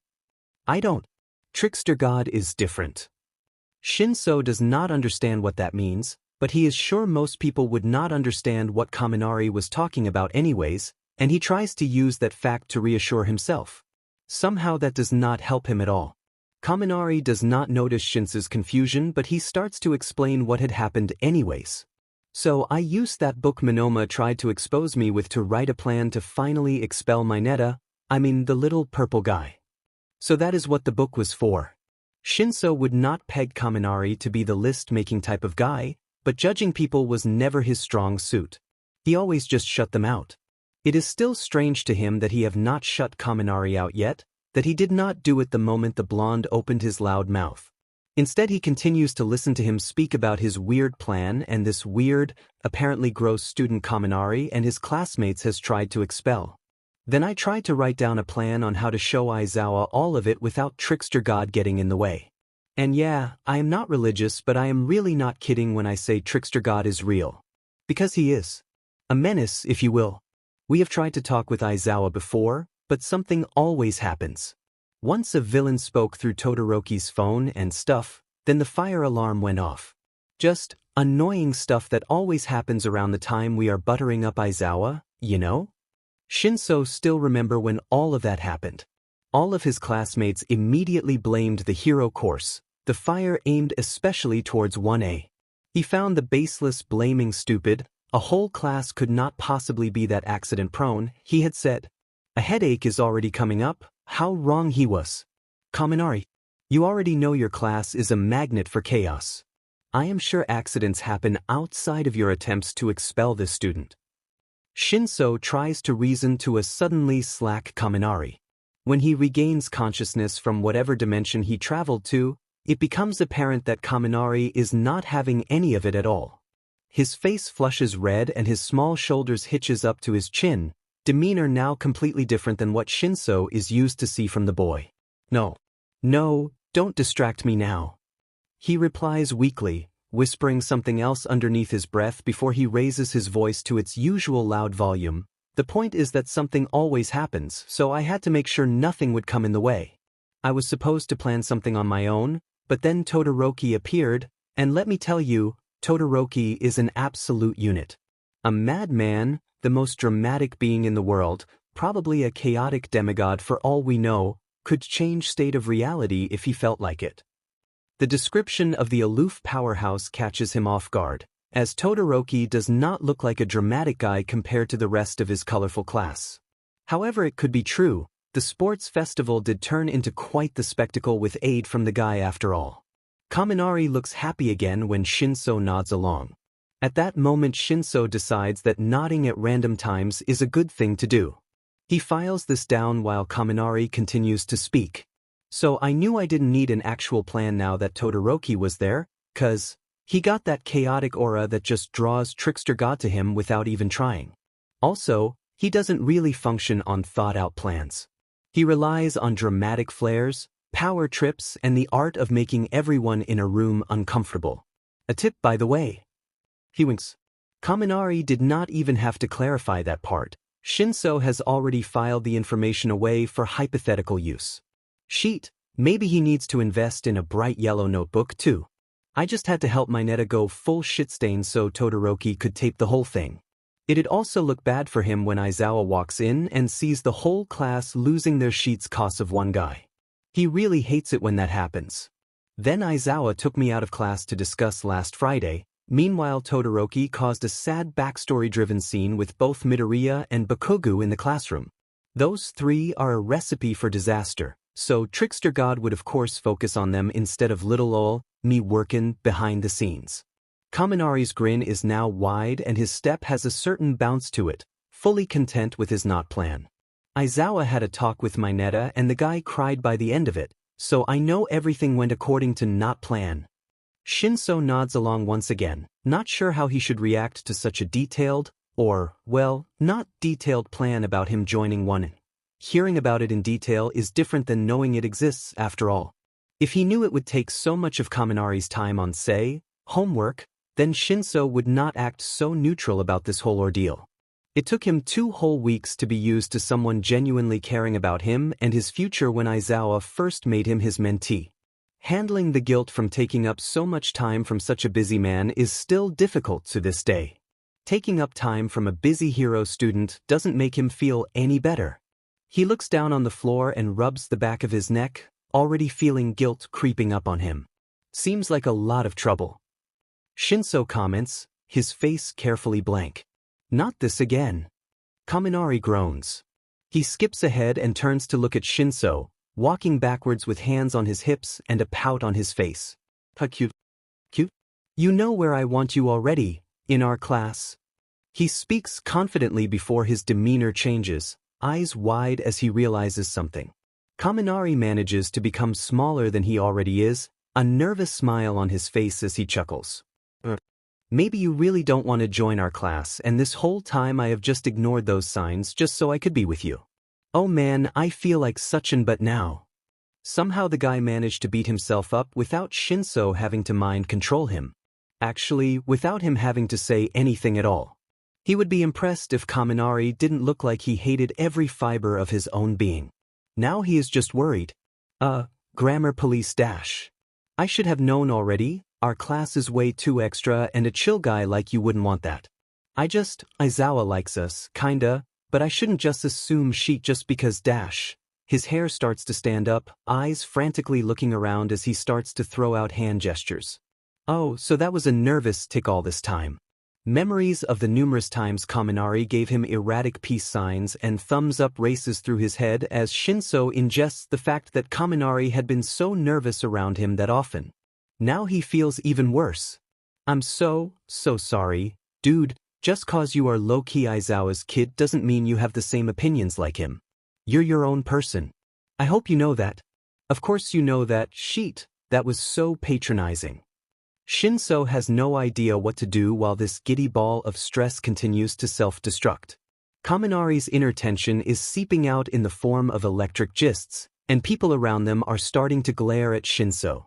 [SPEAKER 1] I don't. Trickster god is different. Shinso does not understand what that means, but he is sure most people would not understand what Kaminari was talking about anyways, and he tries to use that fact to reassure himself. Somehow that does not help him at all. Kaminari does not notice Shinsou's confusion, but he starts to explain what had happened anyways. So I used that book Monoma tried to expose me with to write a plan to finally expel Minetta, the little purple guy. So that is what the book was for. Shinso would not peg Kaminari to be the list-making type of guy, but judging people was never his strong suit. He always just shut them out. It is still strange to him that he have not shut Kaminari out yet, that he did not do it the moment the blonde opened his loud mouth. Instead he continues to listen to him speak about his weird plan and this weird, apparently gross student Kaminari and his classmates has tried to expel. Then I tried to write down a plan on how to show Aizawa all of it without trickster god getting in the way. And yeah, I am not religious, but I am really not kidding when I say trickster god is real. Because he is. A menace, if you will. We have tried to talk with Aizawa before, but something always happens. Once a villain spoke through Todoroki's phone and stuff, then the fire alarm went off. Just annoying stuff that always happens around the time we are buttering up Aizawa, you know? Shinso still remember when all of that happened. All of his classmates immediately blamed the hero course, the fire aimed especially towards 1A. He found the baseless blaming stupid, a whole class could not possibly be that accident-prone, he had said. A headache is already coming up, how wrong he was. Kaminari, you already know your class is a magnet for chaos. I am sure accidents happen outside of your attempts to expel this student. Shinso tries to reason to a suddenly slack Kaminari. When he regains consciousness from whatever dimension he traveled to, it becomes apparent that Kaminari is not having any of it at all. His face flushes red and his small shoulders hitches up to his chin, demeanor now completely different than what Shinso is used to see from the boy. No. No, don't distract me now. He replies weakly, whispering something else underneath his breath before he raises his voice to its usual loud volume. The point is that something always happens, so I had to make sure nothing would come in the way. I was supposed to plan something on my own, but then Todoroki appeared, and let me tell you, Todoroki is an absolute unit. A madman, the most dramatic being in the world, probably a chaotic demigod for all we know, could change state of reality if he felt like it. The description of the aloof powerhouse catches him off guard, as Todoroki does not look like a dramatic guy compared to the rest of his colorful class. However, it could be true, the sports festival did turn into quite the spectacle with aid from the guy after all. Kaminari looks happy again when Shinsou nods along. At that moment Shinsou decides that nodding at random times is a good thing to do. He files this down while Kaminari continues to speak. So I knew I didn't need an actual plan now that Todoroki was there, 'cause he got that chaotic aura that just draws Trickster God to him without even trying. Also, he doesn't really function on thought-out plans. He relies on dramatic flares, power trips, and the art of making everyone in a room uncomfortable. A tip, by the way. He winks. Kaminari did not even have to clarify that part. Shinsou has already filed the information away for hypothetical use. Sheet, maybe he needs to invest in a bright yellow notebook too. I just had to help Mineta go full shitstain so Todoroki could tape the whole thing. It'd also look bad for him when Aizawa walks in and sees the whole class losing their sheets cause of one guy. He really hates it when that happens. Then Aizawa took me out of class to discuss last Friday. Meanwhile, Todoroki caused a sad backstory-driven scene with both Midoriya and Bakugo in the classroom. Those three are a recipe for disaster, so Trickster God would of course focus on them instead of little ol' me workin' behind the scenes. Kaminari's grin is now wide and his step has a certain bounce to it, fully content with his not plan. Aizawa had a talk with Mineta and the guy cried by the end of it, so I know everything went according to not plan. Shinsou nods along once again, not sure how he should react to such a detailed, or, well, not detailed plan about him joining one. Hearing about it in detail is different than knowing it exists after all. If he knew it would take so much of Kaminari's time on, say, homework, then Shinsou would not act so neutral about this whole ordeal. It took him 2 whole weeks to be used to someone genuinely caring about him and his future when Aizawa first made him his mentee. Handling the guilt from taking up so much time from such a busy man is still difficult to this day. Taking up time from a busy hero student doesn't make him feel any better. He looks down on the floor and rubs the back of his neck, already feeling guilt creeping up on him. Seems like a lot of trouble. Shinsou comments, his face carefully blank. Not this again. Kaminari groans. He skips ahead and turns to look at Shinsou, walking backwards with hands on his hips and a pout on his face. Cute. You know where I want you already, in our class. He speaks confidently before his demeanor changes, eyes wide as he realizes something. Kaminari manages to become smaller than he already is, a nervous smile on his face as he chuckles. Maybe you really don't want to join our class and this whole time I have just ignored those signs just so I could be with you. Oh man, I feel like such an but now. Somehow the guy managed to beat himself up without Shinsou having to mind control him. Actually, without him having to say anything at all. He would be impressed if Kaminari didn't look like he hated every fiber of his own being. Now he is just worried. Grammar police dash. I should have known already, our class is way too extra and a chill guy like you wouldn't want that. Aizawa likes us, kinda, but I shouldn't just assume sheet just because dash. His hair starts to stand up, eyes frantically looking around as he starts to throw out hand gestures. Oh, so that was a nervous tick all this time. Memories of the numerous times Kaminari gave him erratic peace signs and thumbs up races through his head as Shinsou ingests the fact that Kaminari had been so nervous around him that often. Now he feels even worse. I'm so sorry, dude. Just cause you are low-key Aizawa's kid doesn't mean you have the same opinions like him. You're your own person. I hope you know that. Of course you know that, sheet, that was so patronizing. Shinsou has no idea what to do while this giddy ball of stress continues to self-destruct. Kaminari's inner tension is seeping out in the form of electric gists, And people around them are starting to glare at Shinsou.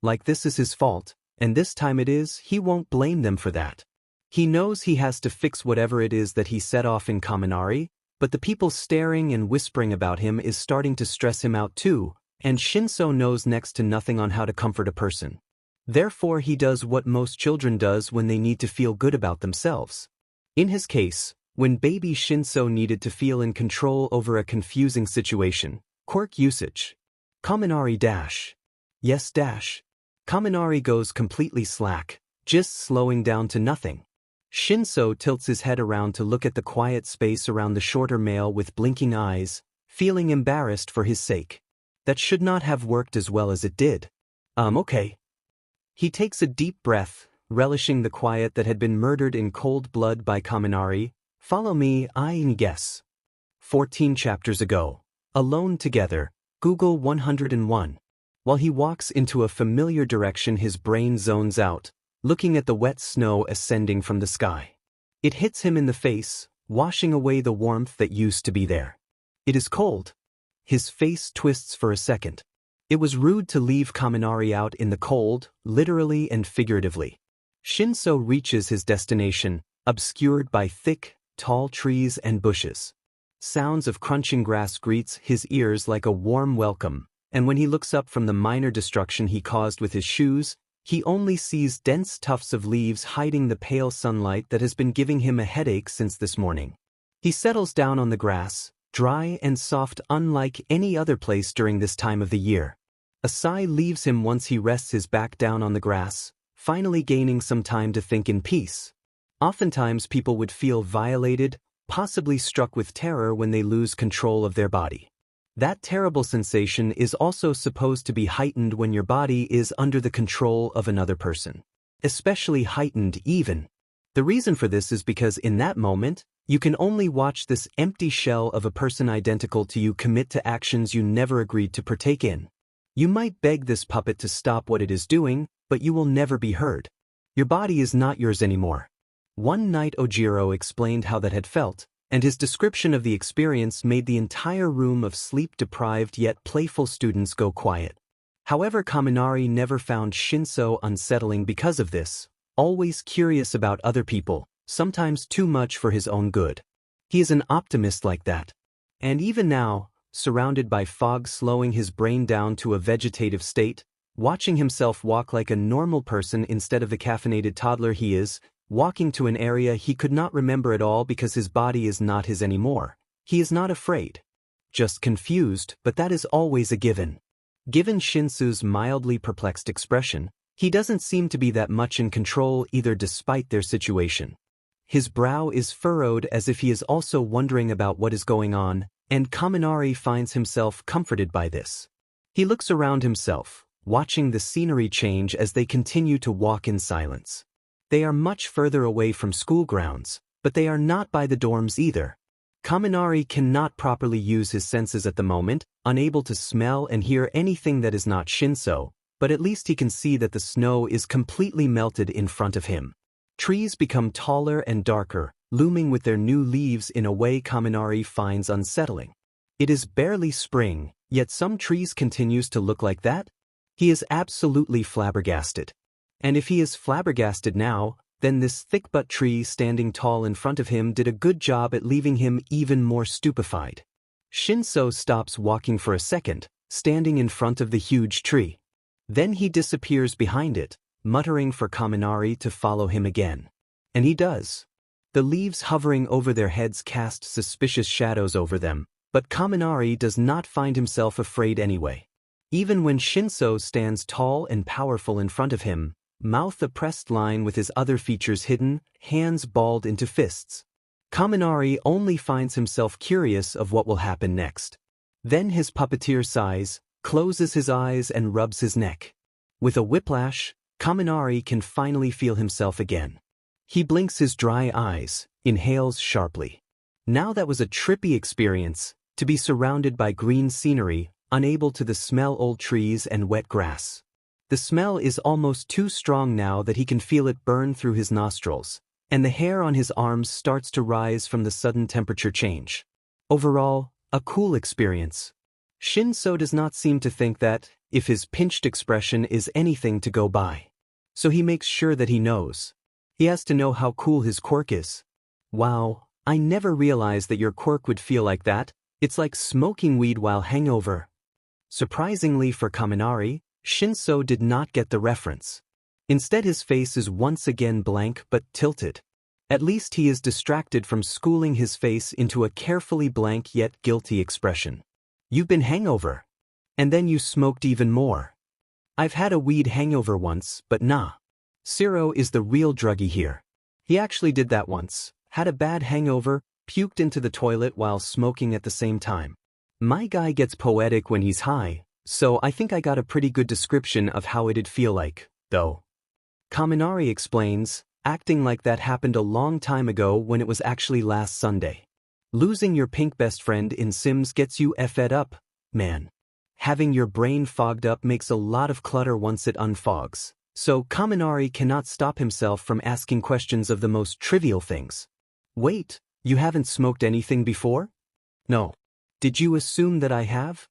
[SPEAKER 1] Like this is his fault, and this time it is, he won't blame them for that. He knows he has to fix whatever it is that he set off in Kaminari, but the people staring and whispering about him is starting to stress him out too, and Shinsou knows next to nothing on how to comfort a person. Therefore he does what most children does when they need to feel good about themselves. In his case, when baby Shinsou needed to feel in control over a confusing situation, quirk usage. Kaminari dash. Yes dash. Kaminari goes completely slack, just slowing down to nothing. Shinsou tilts his head around to look at the quiet space around the shorter male with blinking eyes, feeling embarrassed for his sake. That should not have worked as well as it did. Okay. He takes a deep breath, relishing the quiet that had been murdered in cold blood by Kaminari. Follow me, I guess. 14 chapters ago. Alone together, Google 101. While he walks into a familiar direction, his brain zones out, looking at the wet snow ascending from the sky. It hits him in the face, washing away the warmth that used to be there. It is cold. His face twists for a second. It was rude to leave Kaminari out in the cold, literally and figuratively. Shinsou reaches his destination, obscured by thick, tall trees and bushes. Sounds of crunching grass greets his ears like a warm welcome, and when he looks up from the minor destruction he caused with his shoes, he only sees dense tufts of leaves hiding the pale sunlight that has been giving him a headache since this morning. He settles down on the grass, dry and soft unlike any other place during this time of the year. A sigh leaves him once he rests his back down on the grass, finally gaining some time to think in peace. Oftentimes people would feel violated, possibly struck with terror when they lose control of their body. That terrible sensation is also supposed to be heightened when your body is under the control of another person. Especially heightened even. The reason for this is because in that moment, you can only watch this empty shell of a person identical to you commit to actions you never agreed to partake in. You might beg this puppet to stop what it is doing, but you will never be heard. Your body is not yours anymore. One night Ojiro explained how that had felt, and his description of the experience made the entire room of sleep-deprived yet playful students go quiet. However, Kaminari never found Shinsou unsettling because of this, always curious about other people, sometimes too much for his own good. He is an optimist like that. And even now, surrounded by fog slowing his brain down to a vegetative state, watching himself walk like a normal person instead of the caffeinated toddler he is, walking to an area he could not remember at all because his body is not his anymore. He is not afraid. Just confused, but that is always a given. Given Shinsou's mildly perplexed expression, he doesn't seem to be that much in control either despite their situation. His brow is furrowed as if he is also wondering about what is going on, and Kaminari finds himself comforted by this. He looks around himself, watching the scenery change as they continue to walk in silence. They are much further away from school grounds, but they are not by the dorms either. Kaminari cannot properly use his senses at the moment, unable to smell and hear anything that is not Shinsou, but at least he can see that the snow is completely melted in front of him. Trees become taller and darker, looming with their new leaves in a way Kaminari finds unsettling. It is barely spring, yet some trees continues to look like that? He is absolutely flabbergasted. And if he is flabbergasted now, then this thick-butt tree standing tall in front of him did a good job at leaving him even more stupefied. Shinsou stops walking for a second, standing in front of the huge tree. Then he disappears behind it, muttering for Kaminari to follow him again. And he does. The leaves hovering over their heads cast suspicious shadows over them, but Kaminari does not find himself afraid anyway. Even when Shinsou stands tall and powerful in front of him, mouth a pressed line with his other features hidden, hands balled into fists. Kaminari only finds himself curious of what will happen next. Then his puppeteer sighs, closes his eyes and rubs his neck. With a whiplash, Kaminari can finally feel himself again. He blinks his dry eyes, inhales sharply. Now that was a trippy experience, to be surrounded by green scenery, unable to smell old trees and wet grass. The smell is almost too strong now that he can feel it burn through his nostrils, and the hair on his arms starts to rise from the sudden temperature change. Overall, a cool experience. Shinsou does not seem to think that, if his pinched expression is anything to go by. So he makes sure that he knows. He has to know how cool his quirk is. Wow, I never realized that your quirk would feel like that. It's like smoking weed while hangover. Surprisingly for Kaminari, Shinsou did not get the reference. Instead his face is once again blank but tilted. At least he is distracted from schooling his face into a carefully blank yet guilty expression. You've been hangover. And then you smoked even more. I've had a weed hangover once, but nah. Siro is the real druggie here. He actually did that once, had a bad hangover, puked into the toilet while smoking at the same time. My guy gets poetic when he's high, so I think I got a pretty good description of how it'd feel like, though. Kaminari explains, acting like that happened a long time ago when it was actually last Sunday. Losing your pink best friend in Sims gets you fed up, man. Having your brain fogged up makes a lot of clutter once it unfogs, so Kaminari cannot stop himself from asking questions of the most trivial things. Wait, you haven't smoked anything before? No. Did you assume that I have?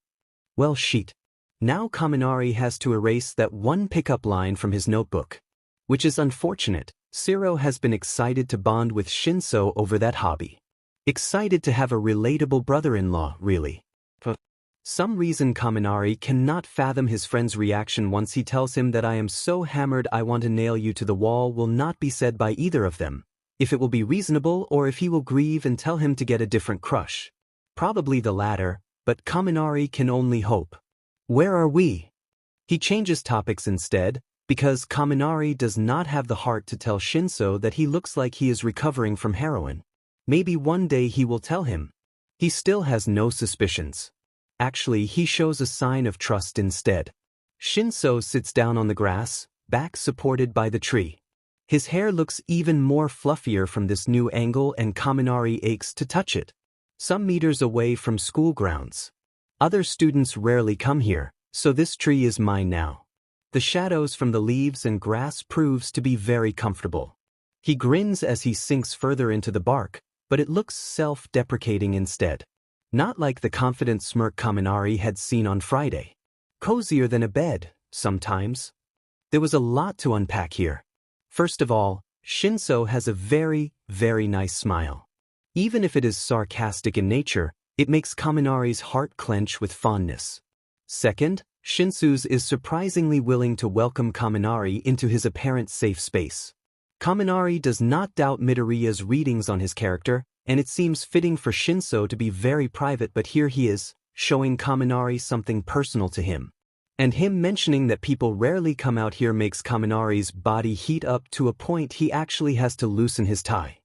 [SPEAKER 1] Well shit. Now Kaminari has to erase that one pickup line from his notebook. Which is unfortunate. Siro has been excited to bond with Shinsou over that hobby. Excited to have a relatable brother-in-law, really. For some reason Kaminari cannot fathom his friend's reaction once he tells him that I am so hammered I want to nail you to the wall will not be said by either of them, if it will be reasonable or if he will grieve and tell him to get a different crush. Probably the latter, but Kaminari can only hope. Where are we? He changes topics instead, because Kaminari does not have the heart to tell Shinsou that he looks like he is recovering from heroin. Maybe one day he will tell him. He still has no suspicions. Actually, he shows a sign of trust instead. Shinsou sits down on the grass, back supported by the tree. His hair looks even more fluffier from this new angle and Kaminari aches to touch it. Some meters away from school grounds. Other students rarely come here, so this tree is mine now. The shadows from the leaves and grass proves to be very comfortable. He grins as he sinks further into the bark, but it looks self-deprecating instead. Not like the confident smirk Kaminari had seen on Friday. Cozier than a bed, sometimes. There was a lot to unpack here. First of all, Shinsou has a very, very nice smile. Even if it is sarcastic in nature, it makes Kaminari's heart clench with fondness. Second, Shinsou's is surprisingly willing to welcome Kaminari into his apparent safe space. Kaminari does not doubt Midoriya's readings on his character, and it seems fitting for Shinsou to be very private, but here he is, showing Kaminari something personal to him. And him mentioning that people rarely come out here makes Kaminari's body heat up to a point he actually has to loosen his tie.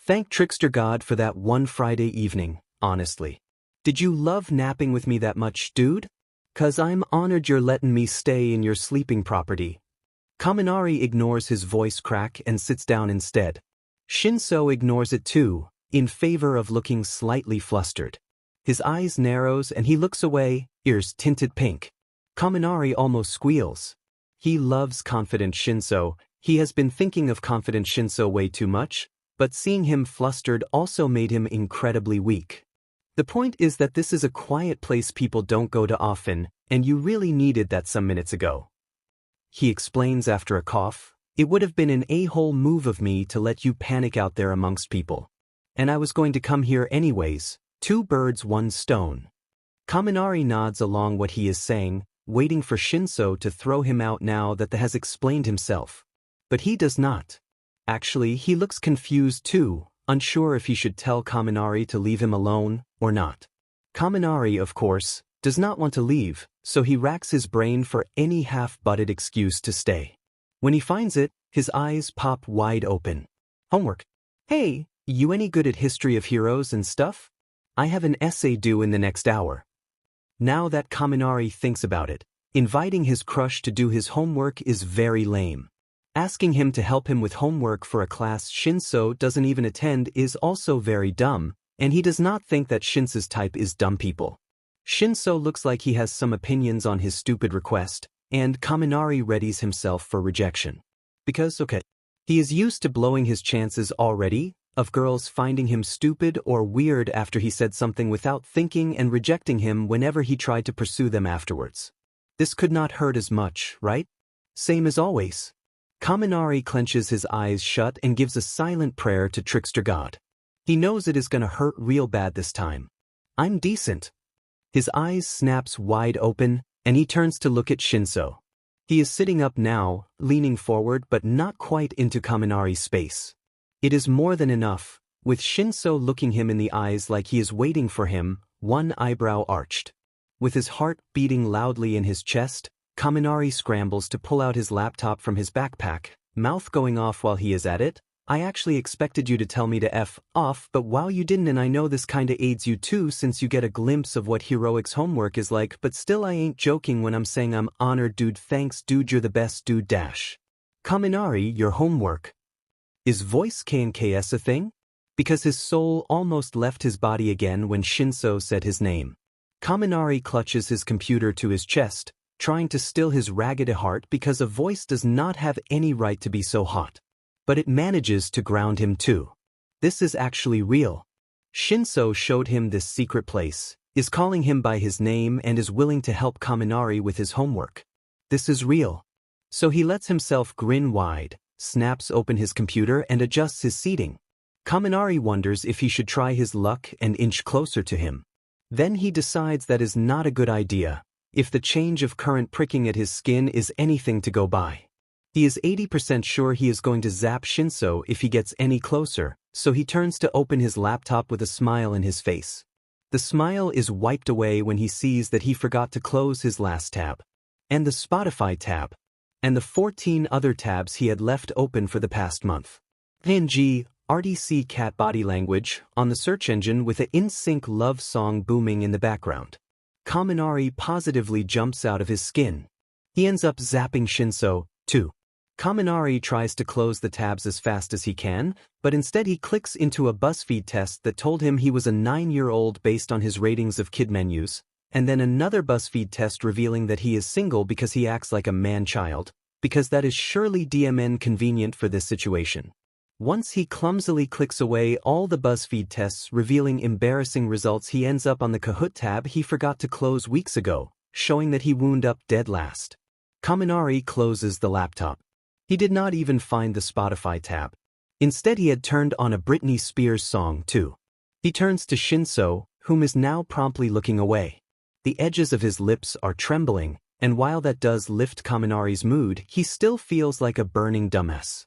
[SPEAKER 1] Thank Trickster God for that one Friday evening, honestly. Did you love napping with me that much, dude? 'Cause I'm honored you're letting me stay in your sleeping property. Kaminari ignores his voice crack and sits down instead. Shinsou ignores it too, in favor of looking slightly flustered. His eyes narrows and he looks away, ears tinted pink. Kaminari almost squeals. He loves confident Shinsou. He has been thinking of confident Shinsou way too much, but seeing him flustered also made him incredibly weak. The point is that this is a quiet place people don't go to often, and you really needed that some minutes ago. He explains after a cough, it would have been an a-hole move of me to let you panic out there amongst people. And I was going to come here anyways, 2 birds 1 stone. Kaminari nods along what he is saying, waiting for Shinsou to throw him out now that has explained himself. But he does not. Actually, he looks confused too, unsure if he should tell Kaminari to leave him alone or not. Kaminari, of course, does not want to leave, so he racks his brain for any half-butted excuse to stay. When he finds it, his eyes pop wide open. Homework. Hey, you any good at history of heroes and stuff? I have an essay due in the next hour. Now that Kaminari thinks about it, inviting his crush to do his homework is very lame. Asking him to help him with homework for a class Shinsou doesn't even attend is also very dumb, and he does not think that Shinsou's type is dumb people. Shinsou looks like he has some opinions on his stupid request, and Kaminari readies himself for rejection. Because, okay, he is used to blowing his chances already, of girls finding him stupid or weird after he said something without thinking and rejecting him whenever he tried to pursue them afterwards. This could not hurt as much, right? Same as always. Kaminari clenches his eyes shut and gives a silent prayer to Trickster God. He knows it is gonna hurt real bad this time. I'm decent. His eyes snaps wide open, and he turns to look at Shinsou. He is sitting up now, leaning forward but not quite into Kaminari's space. It is more than enough, with Shinsou looking him in the eyes like he is waiting for him, one eyebrow arched. With his heart beating loudly in his chest, Kaminari scrambles to pull out his laptop from his backpack, mouth going off while he is at it. I actually expected you to tell me to F off, but while you didn't, and I know this kinda aids you too since you get a glimpse of what heroic's homework is like, but still I ain't joking when I'm saying I'm honored, dude. Thanks, dude, you're the best, dude. Kaminari, your homework. Is voice KNKS a thing? Because his soul almost left his body again when Shinsou said his name. Kaminari clutches his computer to his chest, trying to still his ragged heart because a voice does not have any right to be so hot. But it manages to ground him too. This is actually real. Shinsou showed him this secret place, is calling him by his name and is willing to help Kaminari with his homework. This is real. So he lets himself grin wide, snaps open his computer and adjusts his seating. Kaminari wonders if he should try his luck and inch closer to him. Then he decides that is not a good idea, if the change of current pricking at his skin is anything to go by. He is 80% sure he is going to zap Shinsou if he gets any closer, so he turns to open his laptop with a smile in his face. The smile is wiped away when he sees that he forgot to close his last tab, and the Spotify tab, and the 14 other tabs he had left open for the past month. PNG, RDC cat body language, on the search engine with a in-sync love song booming in the background. Kaminari positively jumps out of his skin. He ends up zapping Shinsou, too. Kaminari tries to close the tabs as fast as he can, but instead he clicks into a BuzzFeed test that told him he was a 9-year-old based on his ratings of kid menus, and then another BuzzFeed test revealing that he is single because he acts like a man-child, because that is surely DMN convenient for this situation. Once he clumsily clicks away all the BuzzFeed tests revealing embarrassing results, he ends up on the Kahoot tab he forgot to close weeks ago, showing that he wound up dead last. Kaminari closes the laptop. He did not even find the Spotify tab. Instead he had turned on a Britney Spears song too. He turns to Shinsou, whom is now promptly looking away. The edges of his lips are trembling, and while that does lift Kaminari's mood, he still feels like a burning dumbass.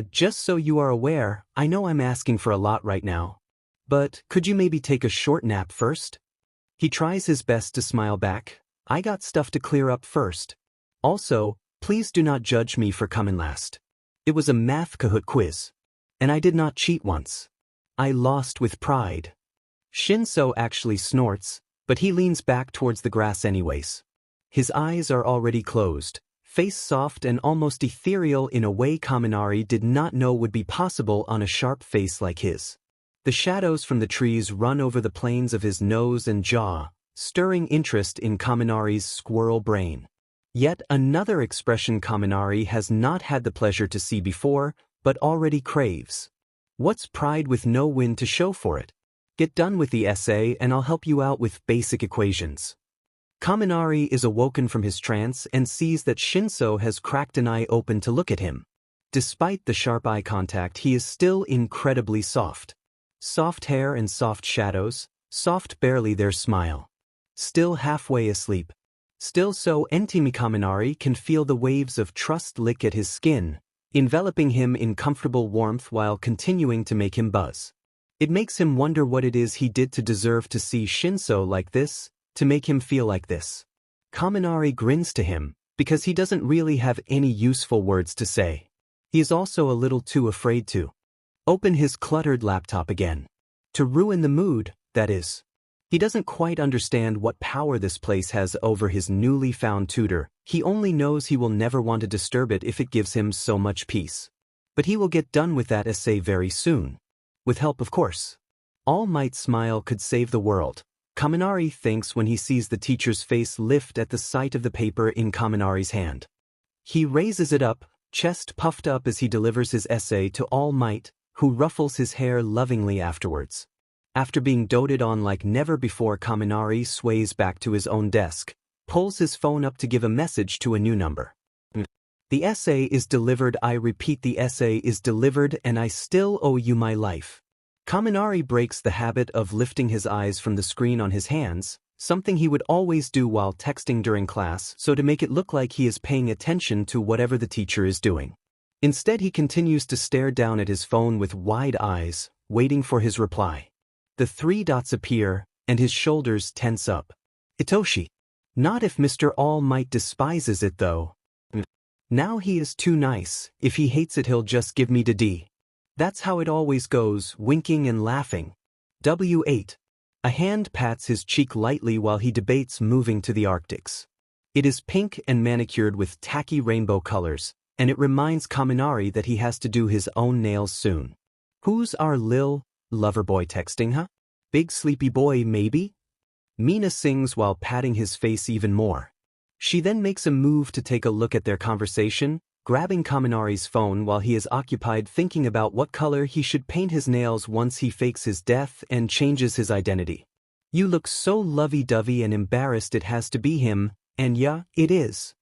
[SPEAKER 1] Just so you are aware, I know I'm asking for a lot right now. But could you maybe take a short nap first? He tries his best to smile back. I got stuff to clear up first. Also, please do not judge me for coming last. It was a math Kahoot quiz. And I did not cheat once. I lost with pride. Shinsou actually snorts, but he leans back towards the grass anyways. His eyes are already closed, face soft and almost ethereal in a way Kaminari did not know would be possible on a sharp face like his. The shadows from the trees run over the planes of his nose and jaw, stirring interest in Kaminari's squirrel brain. Yet another expression Kaminari has not had the pleasure to see before, but already craves. What's pride with no win to show for it? Get done with the essay and I'll help you out with basic equations. Kaminari is awoken from his trance and sees that Shinsou has cracked an eye open to look at him. Despite the sharp eye contact, he is still incredibly soft. Soft hair and soft shadows, soft barely their smile. Still halfway asleep. Still so intimate Kaminari can feel the waves of trust lick at his skin, enveloping him in comfortable warmth while continuing to make him buzz. It makes him wonder what it is he did to deserve to see Shinsou like this, to make him feel like this. Kaminari grins to him, because he doesn't really have any useful words to say. He is also a little too afraid to open his cluttered laptop again. To ruin the mood, that is. He doesn't quite understand what power this place has over his newly found tutor. He only knows he will never want to disturb it if it gives him so much peace. But he will get done with that essay very soon. With help, of course. All Might's smile could save the world, Kaminari thinks when he sees the teacher's face lift at the sight of the paper in Kaminari's hand. He raises it up, chest puffed up as he delivers his essay to All Might, who ruffles his hair lovingly afterwards. After being doted on like never before, Kaminari sways back to his own desk, pulls his phone up to give a message to a new number. The essay is delivered. I repeat, the essay is delivered, and I still owe you my life. Kaminari breaks the habit of lifting his eyes from the screen on his hands, something he would always do while texting during class, so to make it look like he is paying attention to whatever the teacher is doing. Instead, he continues to stare down at his phone with wide eyes, waiting for his reply. The 3 dots appear, and his shoulders tense up. Itoshi. Not if Mr. All Might despises it though. Now he is too nice. If he hates it, he'll just give me the D. That's how it always goes, winking and laughing. W8. A hand pats his cheek lightly while he debates moving to the Arctics. It is pink and manicured with tacky rainbow colors, and it reminds Kaminari that he has to do his own nails soon. Who's our lil lover boy texting, huh? Big sleepy boy, maybe? Mina sings while patting his face even more. She then makes a move to take a look at their conversation, grabbing Kaminari's phone while he is occupied thinking about what color he should paint his nails once he fakes his death and changes his identity. You look so lovey-dovey and embarrassed it has to be him, and yeah, it is.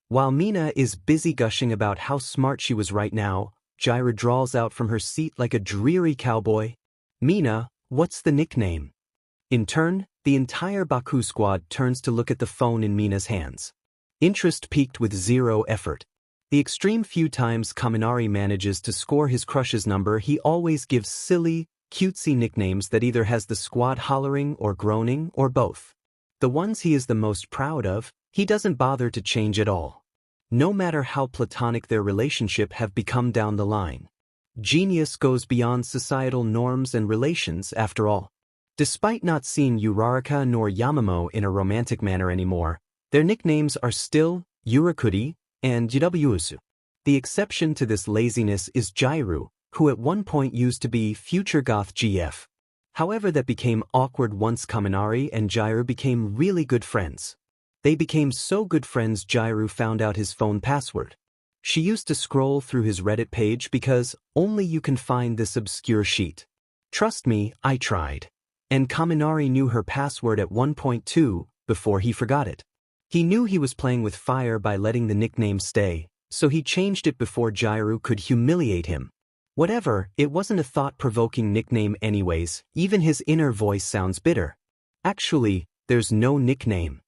[SPEAKER 1] While Mina is busy gushing about how smart she was right now, Jiraiya drawls out from her seat like a dreary cowboy. Mina, what's the nickname? In turn, the entire Baku squad turns to look at the phone in Mina's hands. Interest peaked with zero effort. The extreme few times Kaminari manages to score his crush's number, he always gives silly, cutesy nicknames that either has the squad hollering or groaning or both. The ones he is the most proud of, he doesn't bother to change at all. No matter how platonic their relationship have become down the line. Genius goes beyond societal norms and relations, after all. Despite not seeing Uraraka nor Yamamo in a romantic manner anymore, their nicknames are still Yurakuri and Yuwusu. The exception to this laziness is Jiraiya, who at one point used to be Future Goth GF. However, that became awkward once Kaminari and Jiraiya became really good friends. They became so good friends Jiraiya found out his phone password. She used to scroll through his Reddit page because only you can find this obscure sheet. Trust me, I tried. And Kaminari knew her password at 1.2 before he forgot it. He knew he was playing with fire by letting the nickname stay, so he changed it before Jiraiya could humiliate him. Whatever, it wasn't a thought-provoking nickname anyways, even his inner voice sounds bitter. Actually, there's no nickname.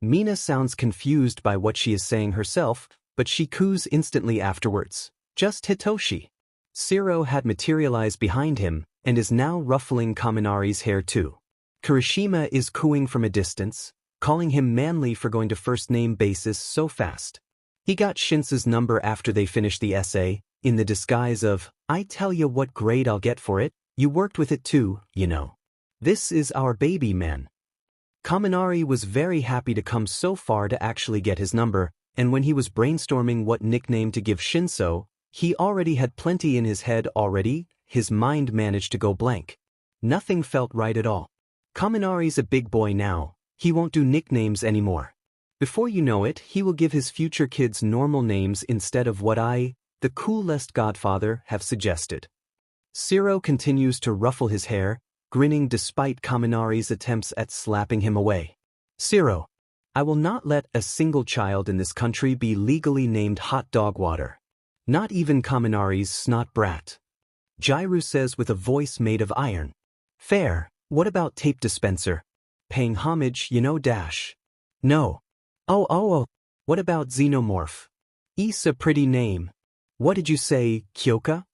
[SPEAKER 1] Mina sounds confused by what she is saying herself, but she coos instantly afterwards. Just Hitoshi. Siro had materialized behind him, and is now ruffling Kaminari's hair too. Kirishima is cooing from a distance, calling him manly for going to first-name basis so fast. He got Shinsou's number after they finished the essay, in the disguise of, I tell you what grade I'll get for it, you worked with it too, you know. This is our baby man. Kaminari was very happy to come so far to actually get his number, and when he was brainstorming what nickname to give Shinsou, he already had plenty in his head already. His mind managed to go blank. Nothing felt right at all. Kaminari's a big boy now, he won't do nicknames anymore. Before you know it, he will give his future kids normal names instead of what I, the coolest godfather, have suggested. Siro continues to ruffle his hair, grinning despite Kaminari's attempts at slapping him away. Siro, I will not let a single child in this country be legally named Hot Dog Water. Not even Kaminari's snot brat. Jiraiya says with a voice made of iron. Fair, what about tape dispenser? Paying homage, you know dash. No. Oh, what about xenomorph? Is a pretty name. What did you say, Kyoka?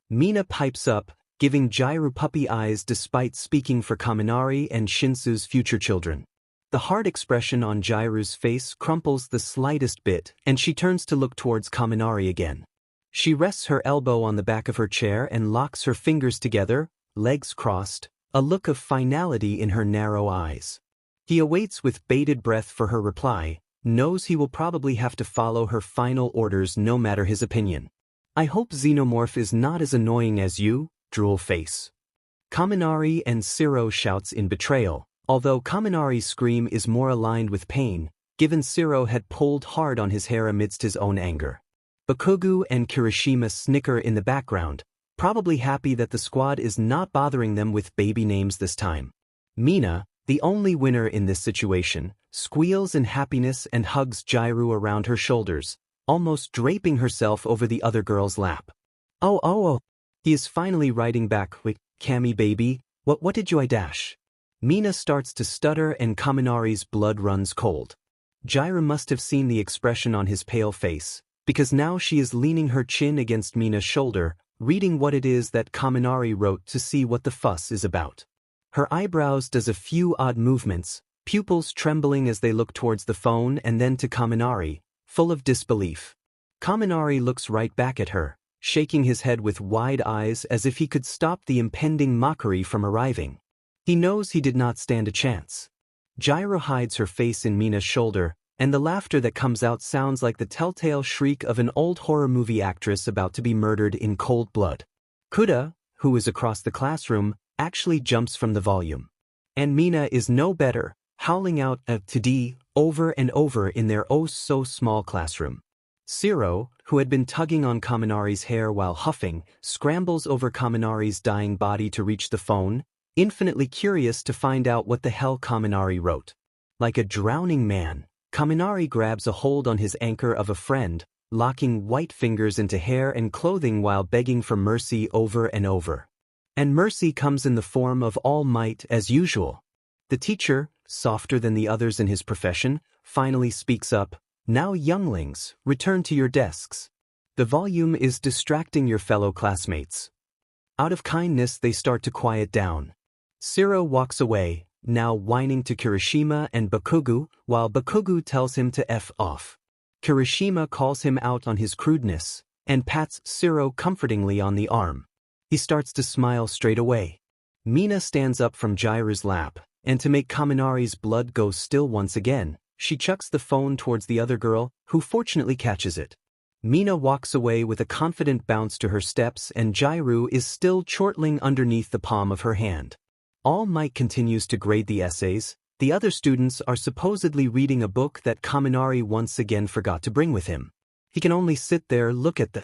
[SPEAKER 1] Mina pipes up, giving Jiraiya puppy eyes despite speaking for Kaminari and Shinsou's future children. The hard expression on Jiraiya's face crumples the slightest bit, and she turns to look towards Kaminari again. She rests her elbow on the back of her chair and locks her fingers together, legs crossed, a look of finality in her narrow eyes. He awaits with bated breath for her reply, knows he will probably have to follow her final orders no matter his opinion. I hope Xenomorph is not as annoying as you, drool face. Kaminari and Siro shouts in betrayal, although Kaminari's scream is more aligned with pain, given Siro had pulled hard on his hair amidst his own anger. Bakugo and Kirishima snicker in the background, probably happy that the squad is not bothering them with baby names this time. Mina, the only winner in this situation, squeals in happiness and hugs Jairu around her shoulders, almost draping herself over the other girl's lap. Oh. He is finally writing back with, Kami baby, what did you dash? Mina starts to stutter and Kaminari's blood runs cold. Jairu must have seen the expression on his pale face, because now she is leaning her chin against Mina's shoulder, reading what it is that Kaminari wrote to see what the fuss is about. Her eyebrows does a few odd movements, pupils trembling as they look towards the phone and then to Kaminari, full of disbelief. Kaminari looks right back at her, shaking his head with wide eyes as if he could stop the impending mockery from arriving. He knows he did not stand a chance. Jairu hides her face in Mina's shoulder, and the laughter that comes out sounds like the telltale shriek of an old horror movie actress about to be murdered in cold blood. Kuda, who is across the classroom, actually jumps from the volume. And Mina is no better, howling out to D over and over in their oh-so-small classroom. Siro, who had been tugging on Kaminari's hair while huffing, scrambles over Kaminari's dying body to reach the phone, infinitely curious to find out what the hell Kaminari wrote. Like a drowning man, Kaminari grabs a hold on his anchor of a friend, locking white fingers into hair and clothing while begging for mercy over and over. And mercy comes in the form of All Might as usual. The teacher, softer than the others in his profession, finally speaks up, Now younglings, return to your desks. The volume is distracting your fellow classmates. Out of kindness they start to quiet down. Siro walks away, now whining to Kirishima and Bakugu, while Bakugu tells him to F off. Kirishima calls him out on his crudeness, and pats Siro comfortingly on the arm. He starts to smile straight away. Mina stands up from Jairu's lap, and to make Kaminari's blood go still once again, she chucks the phone towards the other girl, who fortunately catches it. Mina walks away with a confident bounce to her steps and Jairu is still chortling underneath the palm of her hand. All Might continues to grade the essays. The other students are supposedly reading a book that Kaminari once again forgot to bring with him. He can only sit there, look at the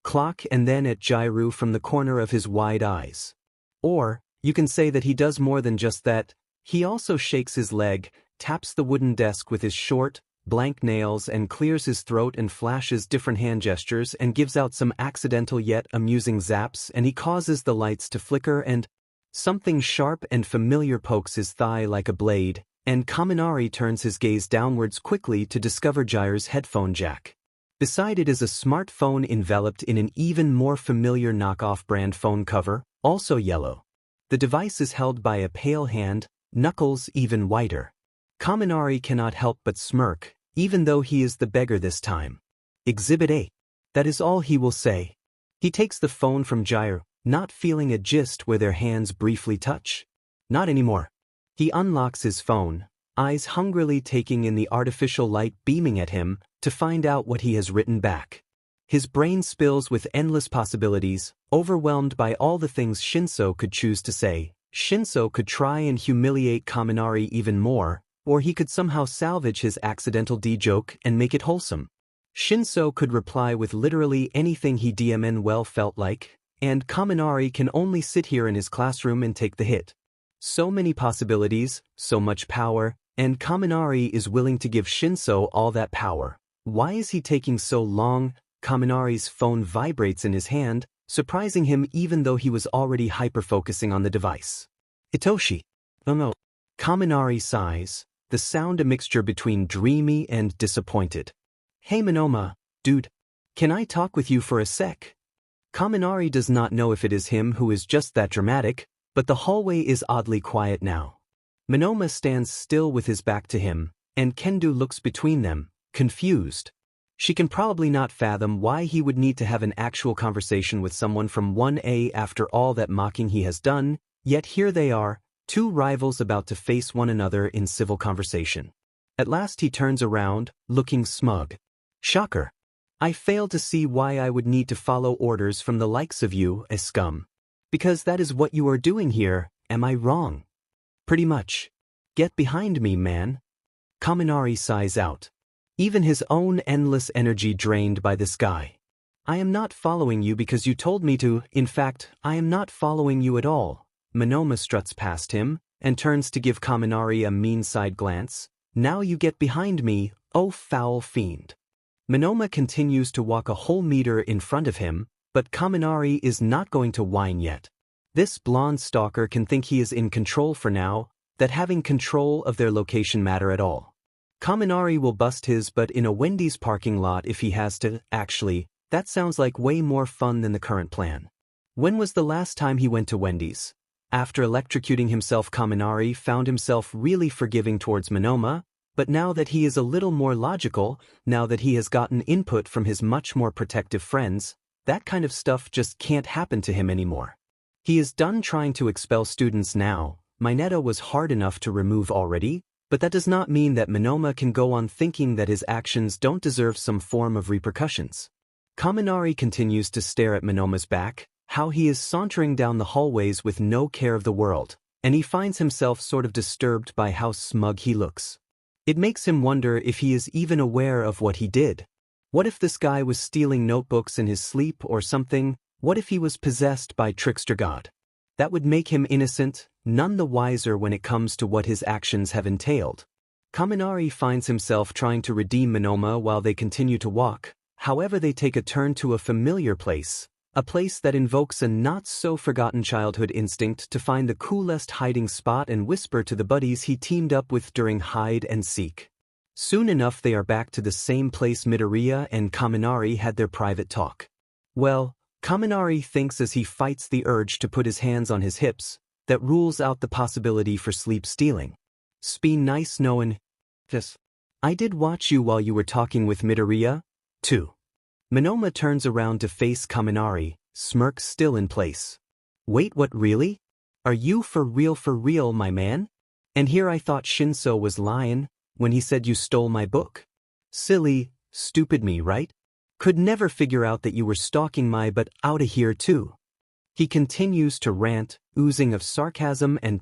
[SPEAKER 1] clock and then at Jairu from the corner of his wide eyes. Or, you can say that he does more than just that. He also shakes his leg, taps the wooden desk with his short, blank nails and clears his throat and flashes different hand gestures and gives out some accidental yet amusing zaps and he causes the lights to flicker and something sharp and familiar pokes his thigh like a blade, and Kaminari turns his gaze downwards quickly to discover Jairu's headphone jack. Beside it is a smartphone enveloped in an even more familiar knockoff brand phone cover, also yellow. The device is held by a pale hand, knuckles even whiter. Kaminari cannot help but smirk, even though he is the beggar this time. Exhibit A. That is all he will say. He takes the phone from Jairu, not feeling a gist where their hands briefly touch. Not anymore. He unlocks his phone, eyes hungrily taking in the artificial light beaming at him, to find out what he has written back. His brain spills with endless possibilities, overwhelmed by all the things Shinsou could choose to say. Shinsou could try and humiliate Kaminari even more, or he could somehow salvage his accidental D-joke and make it wholesome. Shinsou could reply with literally anything he DMN well felt like, and Kaminari can only sit here in his classroom and take the hit. So many possibilities, so much power, and Kaminari is willing to give Shinsou all that power. Why is he taking so long? Kaminari's phone vibrates in his hand, surprising him even though he was already hyper-focusing on the device. Hitoshi. Oh no. Kaminari sighs, the sound a mixture between dreamy and disappointed. Hey Monoma, dude. Can I talk with you for a sec? Kaminari does not know if it is him who is just that dramatic, but the hallway is oddly quiet now. Monoma stands still with his back to him, and Kendo looks between them, confused. She can probably not fathom why he would need to have an actual conversation with someone from 1A after all that mocking he has done, yet here they are, two rivals about to face one another in civil conversation. At last he turns around, looking smug. Shocker. I fail to see why I would need to follow orders from the likes of you, a scum. Because that is what you are doing here, am I wrong? Pretty much. Get behind me, man. Kaminari sighs out. Even his own endless energy drained by this guy. I am not following you because you told me to. In fact, I am not following you at all. Monoma struts past him and turns to give Kaminari a mean side glance. Now you get behind me, oh foul fiend. Monoma continues to walk a whole meter in front of him, but Kaminari is not going to whine yet. This blonde stalker can think he is in control for now, that having control of their location matter at all. Kaminari will bust his butt in a Wendy's parking lot if he has to. Actually, that sounds like way more fun than the current plan. When was the last time he went to Wendy's? After electrocuting himself, Kaminari found himself really forgiving towards Monoma, but now that he is a little more logical, now that he has gotten input from his much more protective friends, that kind of stuff just can't happen to him anymore. He is done trying to expel students now. Minetta was hard enough to remove already, but that does not mean that Monoma can go on thinking that his actions don't deserve some form of repercussions. Kaminari continues to stare at Monoma's back, how he is sauntering down the hallways with no care of the world, and he finds himself sort of disturbed by how smug he looks. It makes him wonder if he is even aware of what he did. What if this guy was stealing notebooks in his sleep or something? What if he was possessed by Trickster God? That would make him innocent, none the wiser when it comes to what his actions have entailed. Kaminari finds himself trying to redeem Monoma while they continue to walk. However, they take a turn to a familiar place, a place that invokes a not-so-forgotten childhood instinct to find the coolest hiding spot and whisper to the buddies he teamed up with during hide and seek. Soon enough they are back to the same place Midoriya and Kaminari had their private talk. Well, Kaminari thinks as he fights the urge to put his hands on his hips, that rules out the possibility for sleep stealing. "Speen nice knowin' this. I did watch you while you were talking with Midoriya, too." Monoma turns around to face Kaminari, smirk still in place. "Wait, what, really? Are you for real, my man? And here I thought Shinsou was lying when he said you stole my book. Silly, stupid me, right? Could never figure out that you were stalking my but outta here too." He continues to rant, oozing of sarcasm and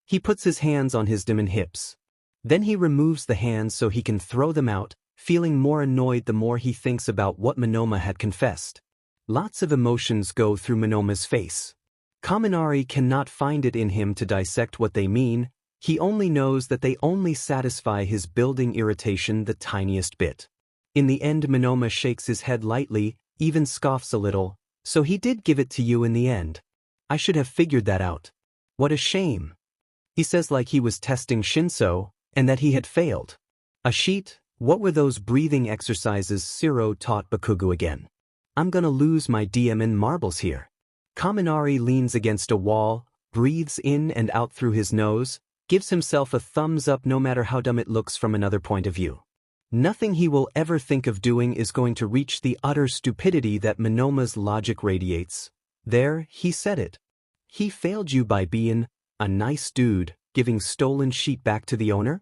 [SPEAKER 1] he puts his hands on his demon hips. Then he removes the hands so he can throw them out, feeling more annoyed the more he thinks about what Monoma had confessed. Lots of emotions go through Monoma's face. Kaminari cannot find it in him to dissect what they mean, he only knows that they only satisfy his building irritation the tiniest bit. In the end Monoma shakes his head lightly, even scoffs a little, "So he did give it to you in the end. I should have figured that out. What a shame." He says like he was testing Shinsou, and that he had failed. A sheet. What were those breathing exercises Siro taught Bakugo again? I'm gonna lose my DMN marbles here. Kaminari leans against a wall, breathes in and out through his nose, gives himself a thumbs up no matter how dumb it looks from another point of view. Nothing he will ever think of doing is going to reach the utter stupidity that Monoma's logic radiates. There, he said it. He failed you by being a nice dude, giving stolen sheet back to the owner?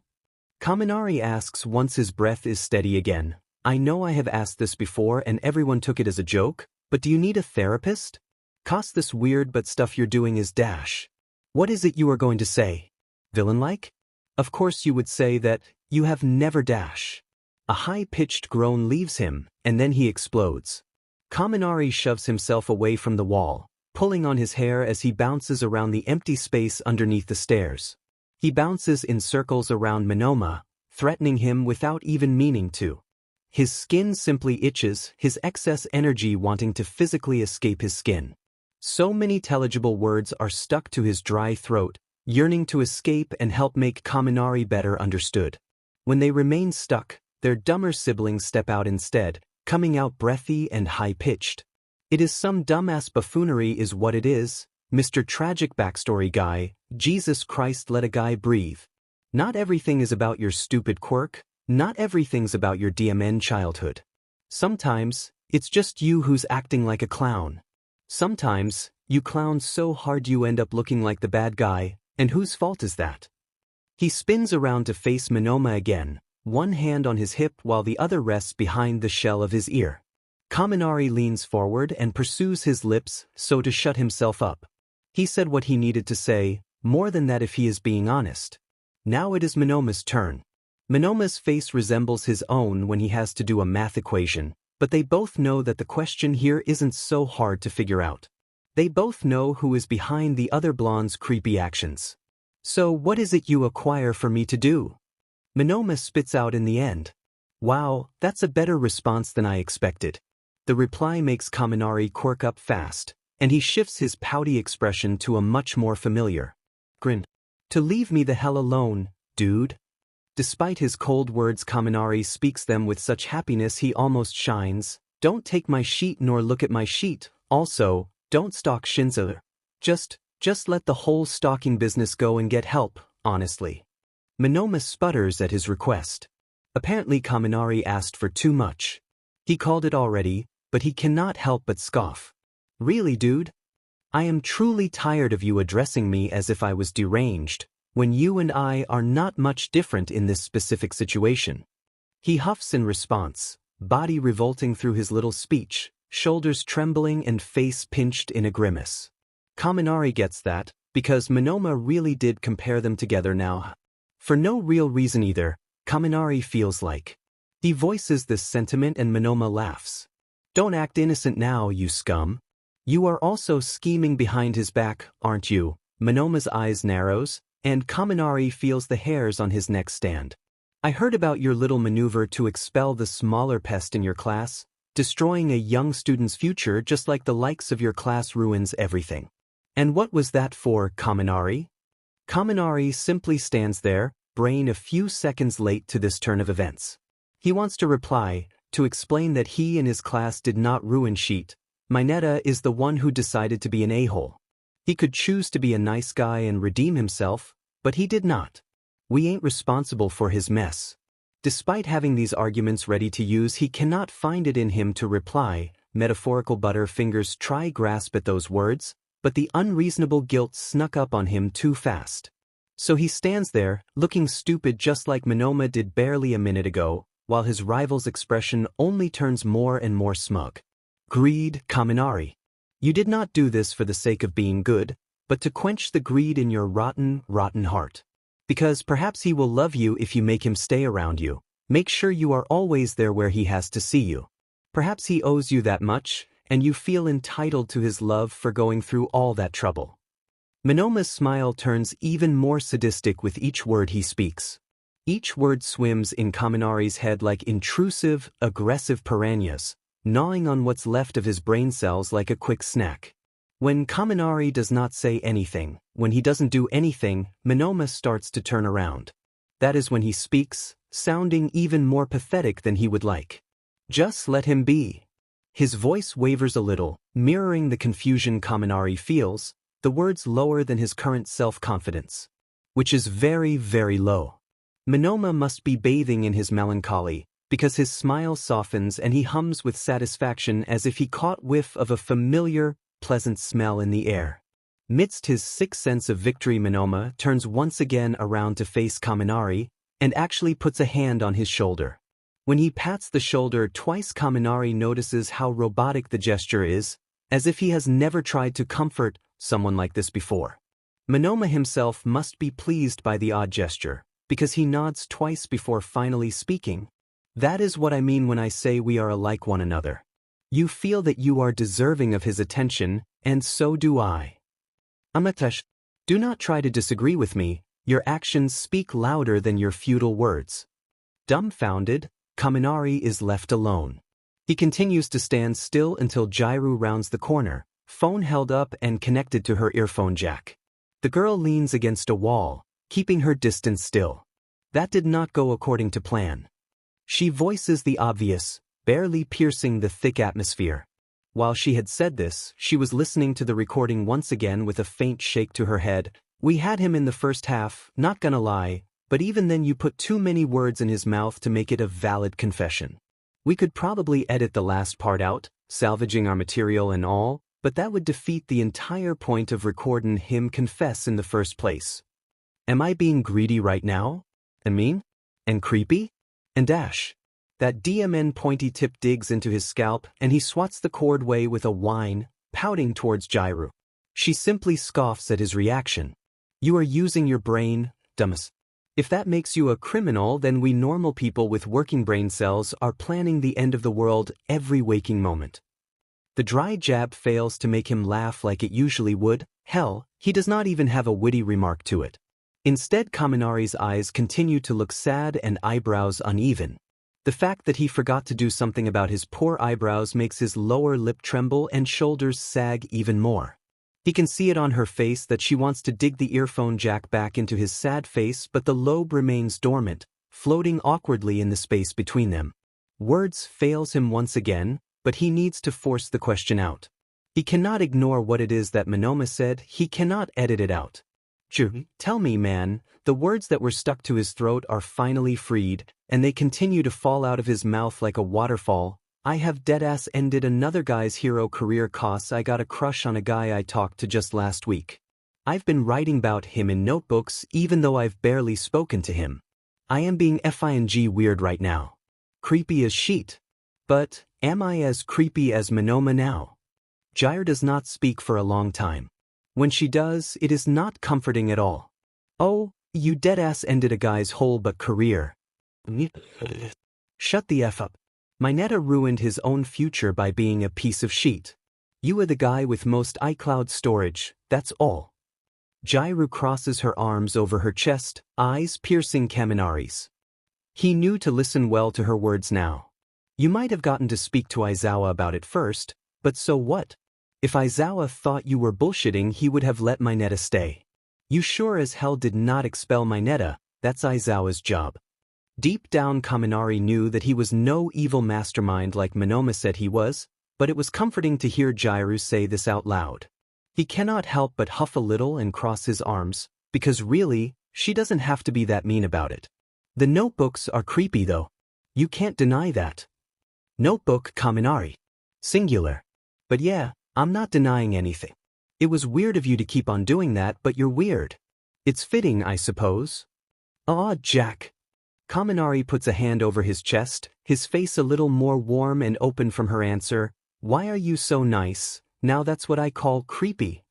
[SPEAKER 1] Kaminari asks once his breath is steady again. "I know I have asked this before and everyone took it as a joke, but do you need a therapist? 'Cause this weird but stuff you're doing is dash. What is it you are going to say? Villain-like? Of course you would say that you have never dash." A high-pitched groan leaves him, and then he explodes. Kaminari shoves himself away from the wall, pulling on his hair as he bounces around the empty space underneath the stairs. He bounces in circles around Monoma, threatening him without even meaning to. His skin simply itches, his excess energy wanting to physically escape his skin. So many intelligible words are stuck to his dry throat, yearning to escape and help make Kaminari better understood. When they remain stuck, their dumber siblings step out instead, coming out breathy and high-pitched. It is some dumbass buffoonery is what it is. Mr. Tragic backstory guy, Jesus Christ, let a guy breathe. Not everything is about your stupid quirk, not everything's about your DMN childhood. Sometimes, it's just you who's acting like a clown. Sometimes, you clown so hard you end up looking like the bad guy, and whose fault is that? He spins around to face Monoma again, one hand on his hip while the other rests behind the shell of his ear. Kaminari leans forward and pursues his lips so to shut himself up. He said what he needed to say, more than that if he is being honest. Now it is Monoma's turn. Monoma's face resembles his own when he has to do a math equation, But they both know that the question here isn't so hard to figure out. They both know who is behind the other blonde's creepy actions. So what is it you acquire for me to do? Monoma spits out in the end. Wow, that's a better response than I expected. The reply makes Kaminari quirk up fast, and he shifts his pouty expression to a much more familiar grin. To leave me the hell alone, dude. Despite his cold words, Kaminari speaks them with such happiness he almost shines. Don't take my sheet nor look at my sheet. Also, don't stalk Shinsou. Just let the whole stalking business go and get help, honestly. Monoma sputters at his request. Apparently Kaminari asked for too much. He called it already, but he cannot help but scoff. Really, dude? I am truly tired of you addressing me as if I was deranged, when you and I are not much different in this specific situation. He huffs in response, body revolting through his little speech, shoulders trembling and face pinched in a grimace. Kaminari gets that, because Monoma really did compare them together now. For no real reason either, Kaminari feels like. He voices this sentiment and Monoma laughs. Don't act innocent now, you scum. You are also scheming behind his back, aren't you? Monoma's eyes narrows, and Kaminari feels the hairs on his neck stand. I heard about your little maneuver to expel the smaller pest in your class, destroying a young student's future just like the likes of your class ruins everything. And what was that for, Kaminari? Kaminari simply stands there, brain a few seconds late to this turn of events. He wants to reply, to explain that he and his class did not ruin shit. Mineta is the one who decided to be an a-hole. He could choose to be a nice guy and redeem himself, but he did not. We ain't responsible for his mess. Despite having these arguments ready to use, he cannot find it in him to reply. Metaphorical butterfingers try grasp at those words, but the unreasonable guilt snuck up on him too fast. So he stands there, looking stupid just like Monoma did barely a minute ago, while his rival's expression only turns more and more smug. Greed, Kaminari. You did not do this for the sake of being good, but to quench the greed in your rotten heart. Because perhaps he will love you if you make him stay around you. Make sure you are always there where he has to see you. Perhaps he owes you that much, and you feel entitled to his love for going through all that trouble. Monoma's smile turns even more sadistic with each word he speaks. Each word swims in Kaminari's head like intrusive, aggressive piranhas, gnawing on what's left of his brain cells like a quick snack. When Kaminari does not say anything, when he doesn't do anything, Monoma starts to turn around. That is when he speaks, sounding even more pathetic than he would like. Just let him be. His voice wavers a little, mirroring the confusion Kaminari feels, the words lower than his current self-confidence. Which is very, very low. Monoma must be bathing in his melancholy, because his smile softens and he hums with satisfaction as if he caught whiff of a familiar, pleasant smell in the air. Midst his sick sense of victory, Monoma turns once again around to face Kaminari, and actually puts a hand on his shoulder. When he pats the shoulder twice, Kaminari notices how robotic the gesture is, as if he has never tried to comfort someone like this before. Monoma himself must be pleased by the odd gesture, because he nods twice before finally speaking. That is what I mean when I say we are alike one another. You feel that you are deserving of his attention, and so do I. Amatash, do not try to disagree with me, your actions speak louder than your futile words. Dumbfounded, Kaminari is left alone. He continues to stand still until Jairu rounds the corner, phone held up and connected to her earphone jack. The girl leans against a wall, keeping her distance still. That did not go according to plan. She voices the obvious, barely piercing the thick atmosphere. While she had said this, she was listening to the recording once again with a faint shake to her head. We had him in the first half, not gonna lie, but even then you put too many words in his mouth to make it a valid confession. We could probably edit the last part out, salvaging our material and all, but that would defeat the entire point of recording him confess in the first place. Am I being greedy right now? And mean? And creepy? And dash. That DMN pointy tip digs into his scalp and he swats the cord away with a whine, pouting towards Jairu. She simply scoffs at his reaction. You are using your brain, dumbass. If that makes you a criminal, then we normal people with working brain cells are planning the end of the world every waking moment. The dry jab fails to make him laugh like it usually would. Hell, he does not even have a witty remark to it. Instead, Kaminari's eyes continue to look sad and eyebrows uneven. The fact that he forgot to do something about his poor eyebrows makes his lower lip tremble and shoulders sag even more. He can see it on her face that she wants to dig the earphone jack back into his sad face, but the lobe remains dormant, floating awkwardly in the space between them. Words fails him once again, but he needs to force the question out. He cannot ignore what it is that Monoma said, he cannot edit it out. Tell me, man. The words that were stuck to his throat are finally freed, and they continue to fall out of his mouth like a waterfall. I have deadass ended another guy's hero career cause I got a crush on a guy I talked to just last week. I've been writing about him in notebooks even though I've barely spoken to him. I am being FING weird right now. Creepy as shit. But, am I as creepy as Monoma now? Gyre does not speak for a long time. When she does, it is not comforting at all. Oh, you deadass ended a guy's whole but career. Shut the F up. Mineta ruined his own future by being a piece of shit. You are the guy with most iCloud storage, that's all. Gyru crosses her arms over her chest, eyes piercing Kaminari's. He knew to listen well to her words now. You might have gotten to speak to Aizawa about it first, but so what? If Aizawa thought you were bullshitting, he would have let Mineta stay. You sure as hell did not expel Mineta, that's Aizawa's job. Deep down, Kaminari knew that he was no evil mastermind like Monoma said he was, but it was comforting to hear Gyru say this out loud. He cannot help but huff a little and cross his arms, because really, she doesn't have to be that mean about it. The notebooks are creepy though. You can't deny that. Notebook Kaminari. Singular. But yeah, I'm not denying anything. It was weird of you to keep on doing that, but you're weird. It's fitting, I suppose. Aw, Jack. Kaminari puts a hand over his chest, his face a little more warm and open from her answer. Why are you so nice? Now that's what I call creepy.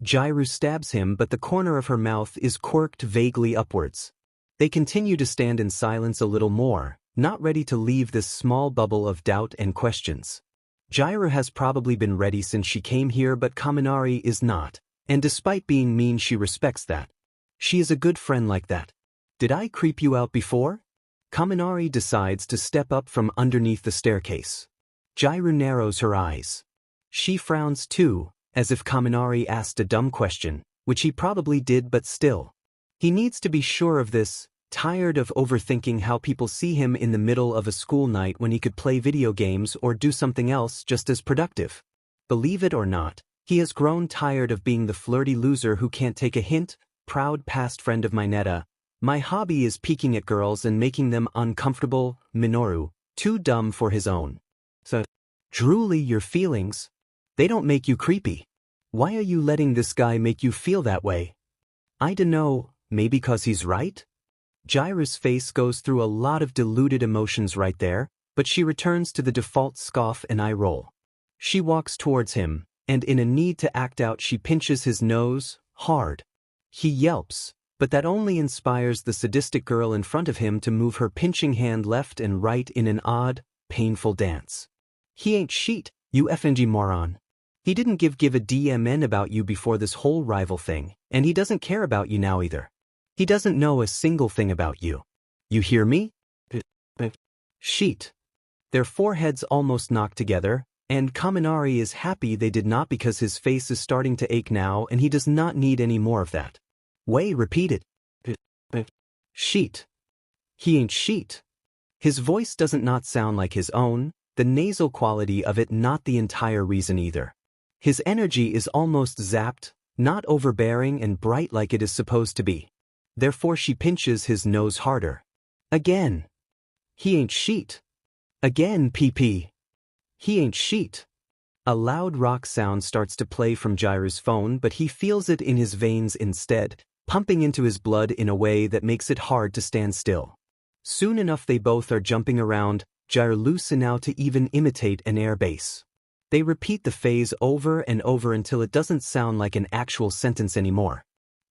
[SPEAKER 1] Gyru stabs him, but the corner of her mouth is quirked vaguely upwards. They continue to stand in silence a little more, not ready to leave this small bubble of doubt and questions. Gyru has probably been ready since she came here, but Kaminari is not, and despite being mean, she respects that. She is a good friend like that. Did I creep you out before? Kaminari decides to step up from underneath the staircase. Gyru narrows her eyes. She frowns too, as if Kaminari asked a dumb question, which he probably did, but still. He needs to be sure of this, tired of overthinking how people see him in the middle of a school night when he could play video games or do something else just as productive. Believe it or not, he has grown tired of being the flirty loser who can't take a hint. Proud past friend of Mineta. My hobby is peeking at girls and making them uncomfortable. Minoru, too dumb for his own. So, truly your feelings. They don't make you creepy. Why are you letting this guy make you feel that way? I dunno, maybe 'cause he's right? Gyru's face goes through a lot of diluted emotions right there, but she returns to the default scoff and eye roll. She walks towards him, and in a need to act out she pinches his nose, hard. He yelps, but that only inspires the sadistic girl in front of him to move her pinching hand left and right in an odd, painful dance. He ain't shit, you FNG moron. He didn't give a DMN about you before this whole rival thing, and he doesn't care about you now either. He doesn't know a single thing about you. You hear me? Sheet. Their foreheads almost knock together, and Kaminari is happy they did not because his face is starting to ache now and he does not need any more of that. Way repeated. Sheet. He ain't sheet. His voice doesn't not sound like his own, the nasal quality of it not the entire reason either. His energy is almost zapped, not overbearing and bright like it is supposed to be. Therefore she pinches his nose harder. Again. He ain't sheet. Again, PP. He ain't sheet. A loud rock sound starts to play from Gyru's phone, but he feels it in his veins instead, pumping into his blood in a way that makes it hard to stand still. Soon enough they both are jumping around, Gyru loose now to even imitate an air bass. They repeat the phase over and over until it doesn't sound like an actual sentence anymore.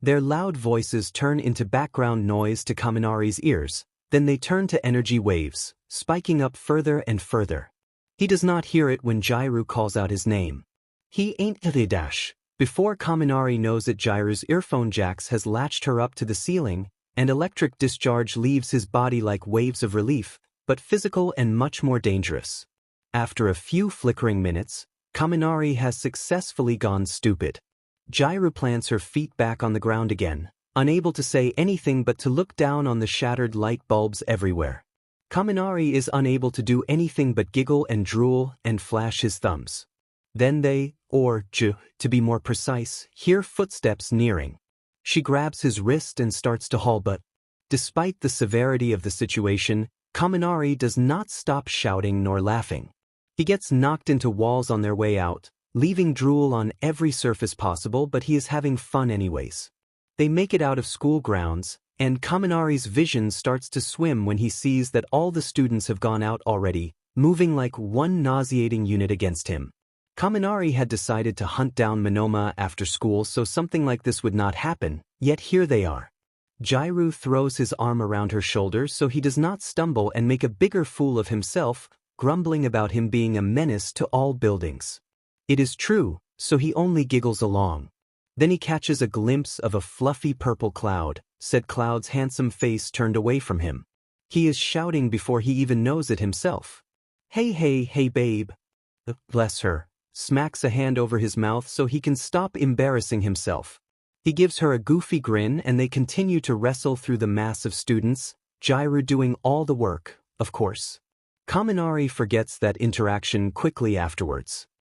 [SPEAKER 1] Their loud voices turn into background noise to Kaminari's ears, then they turn to energy waves, spiking up further and further. He does not hear it when Jiraiya calls out his name. He ain't the dash. Before Kaminari knows it, Jiraiya's earphone jacks has latched her up to the ceiling, and electric discharge leaves his body like waves of relief, but physical and much more dangerous. After a few flickering minutes, Kaminari has successfully gone stupid. Jiraiya plants her feet back on the ground again, unable to say anything but to look down on the shattered light bulbs everywhere. Kaminari is unable to do anything but giggle and drool and flash his thumbs. Then they, or J, to be more precise, hear footsteps nearing. She grabs his wrist and starts to haul, but despite the severity of the situation, Kaminari does not stop shouting nor laughing. He gets knocked into walls on their way out, leaving drool on every surface possible, but he is having fun anyways. They make it out of school grounds, and Kaminari's vision starts to swim when he sees that all the students have gone out already, moving like one nauseating unit against him. Kaminari had decided to hunt down Monoma after school so something like this would not happen, yet here they are. Jiraiya throws his arm around her shoulder so he does not stumble and make a bigger fool of himself, grumbling about him being a menace to all buildings. It is true, so he only giggles along. Then he catches a glimpse of a fluffy purple cloud, said cloud's handsome face turned away from him. He is shouting before he even knows it himself. Hey babe. Bless her. Smacks a hand over his mouth so he can stop embarrassing himself. He gives her a goofy grin and they continue to wrestle through the mass of students, Jiraiya doing all the work, of course. Kaminari forgets that interaction quickly afterwards.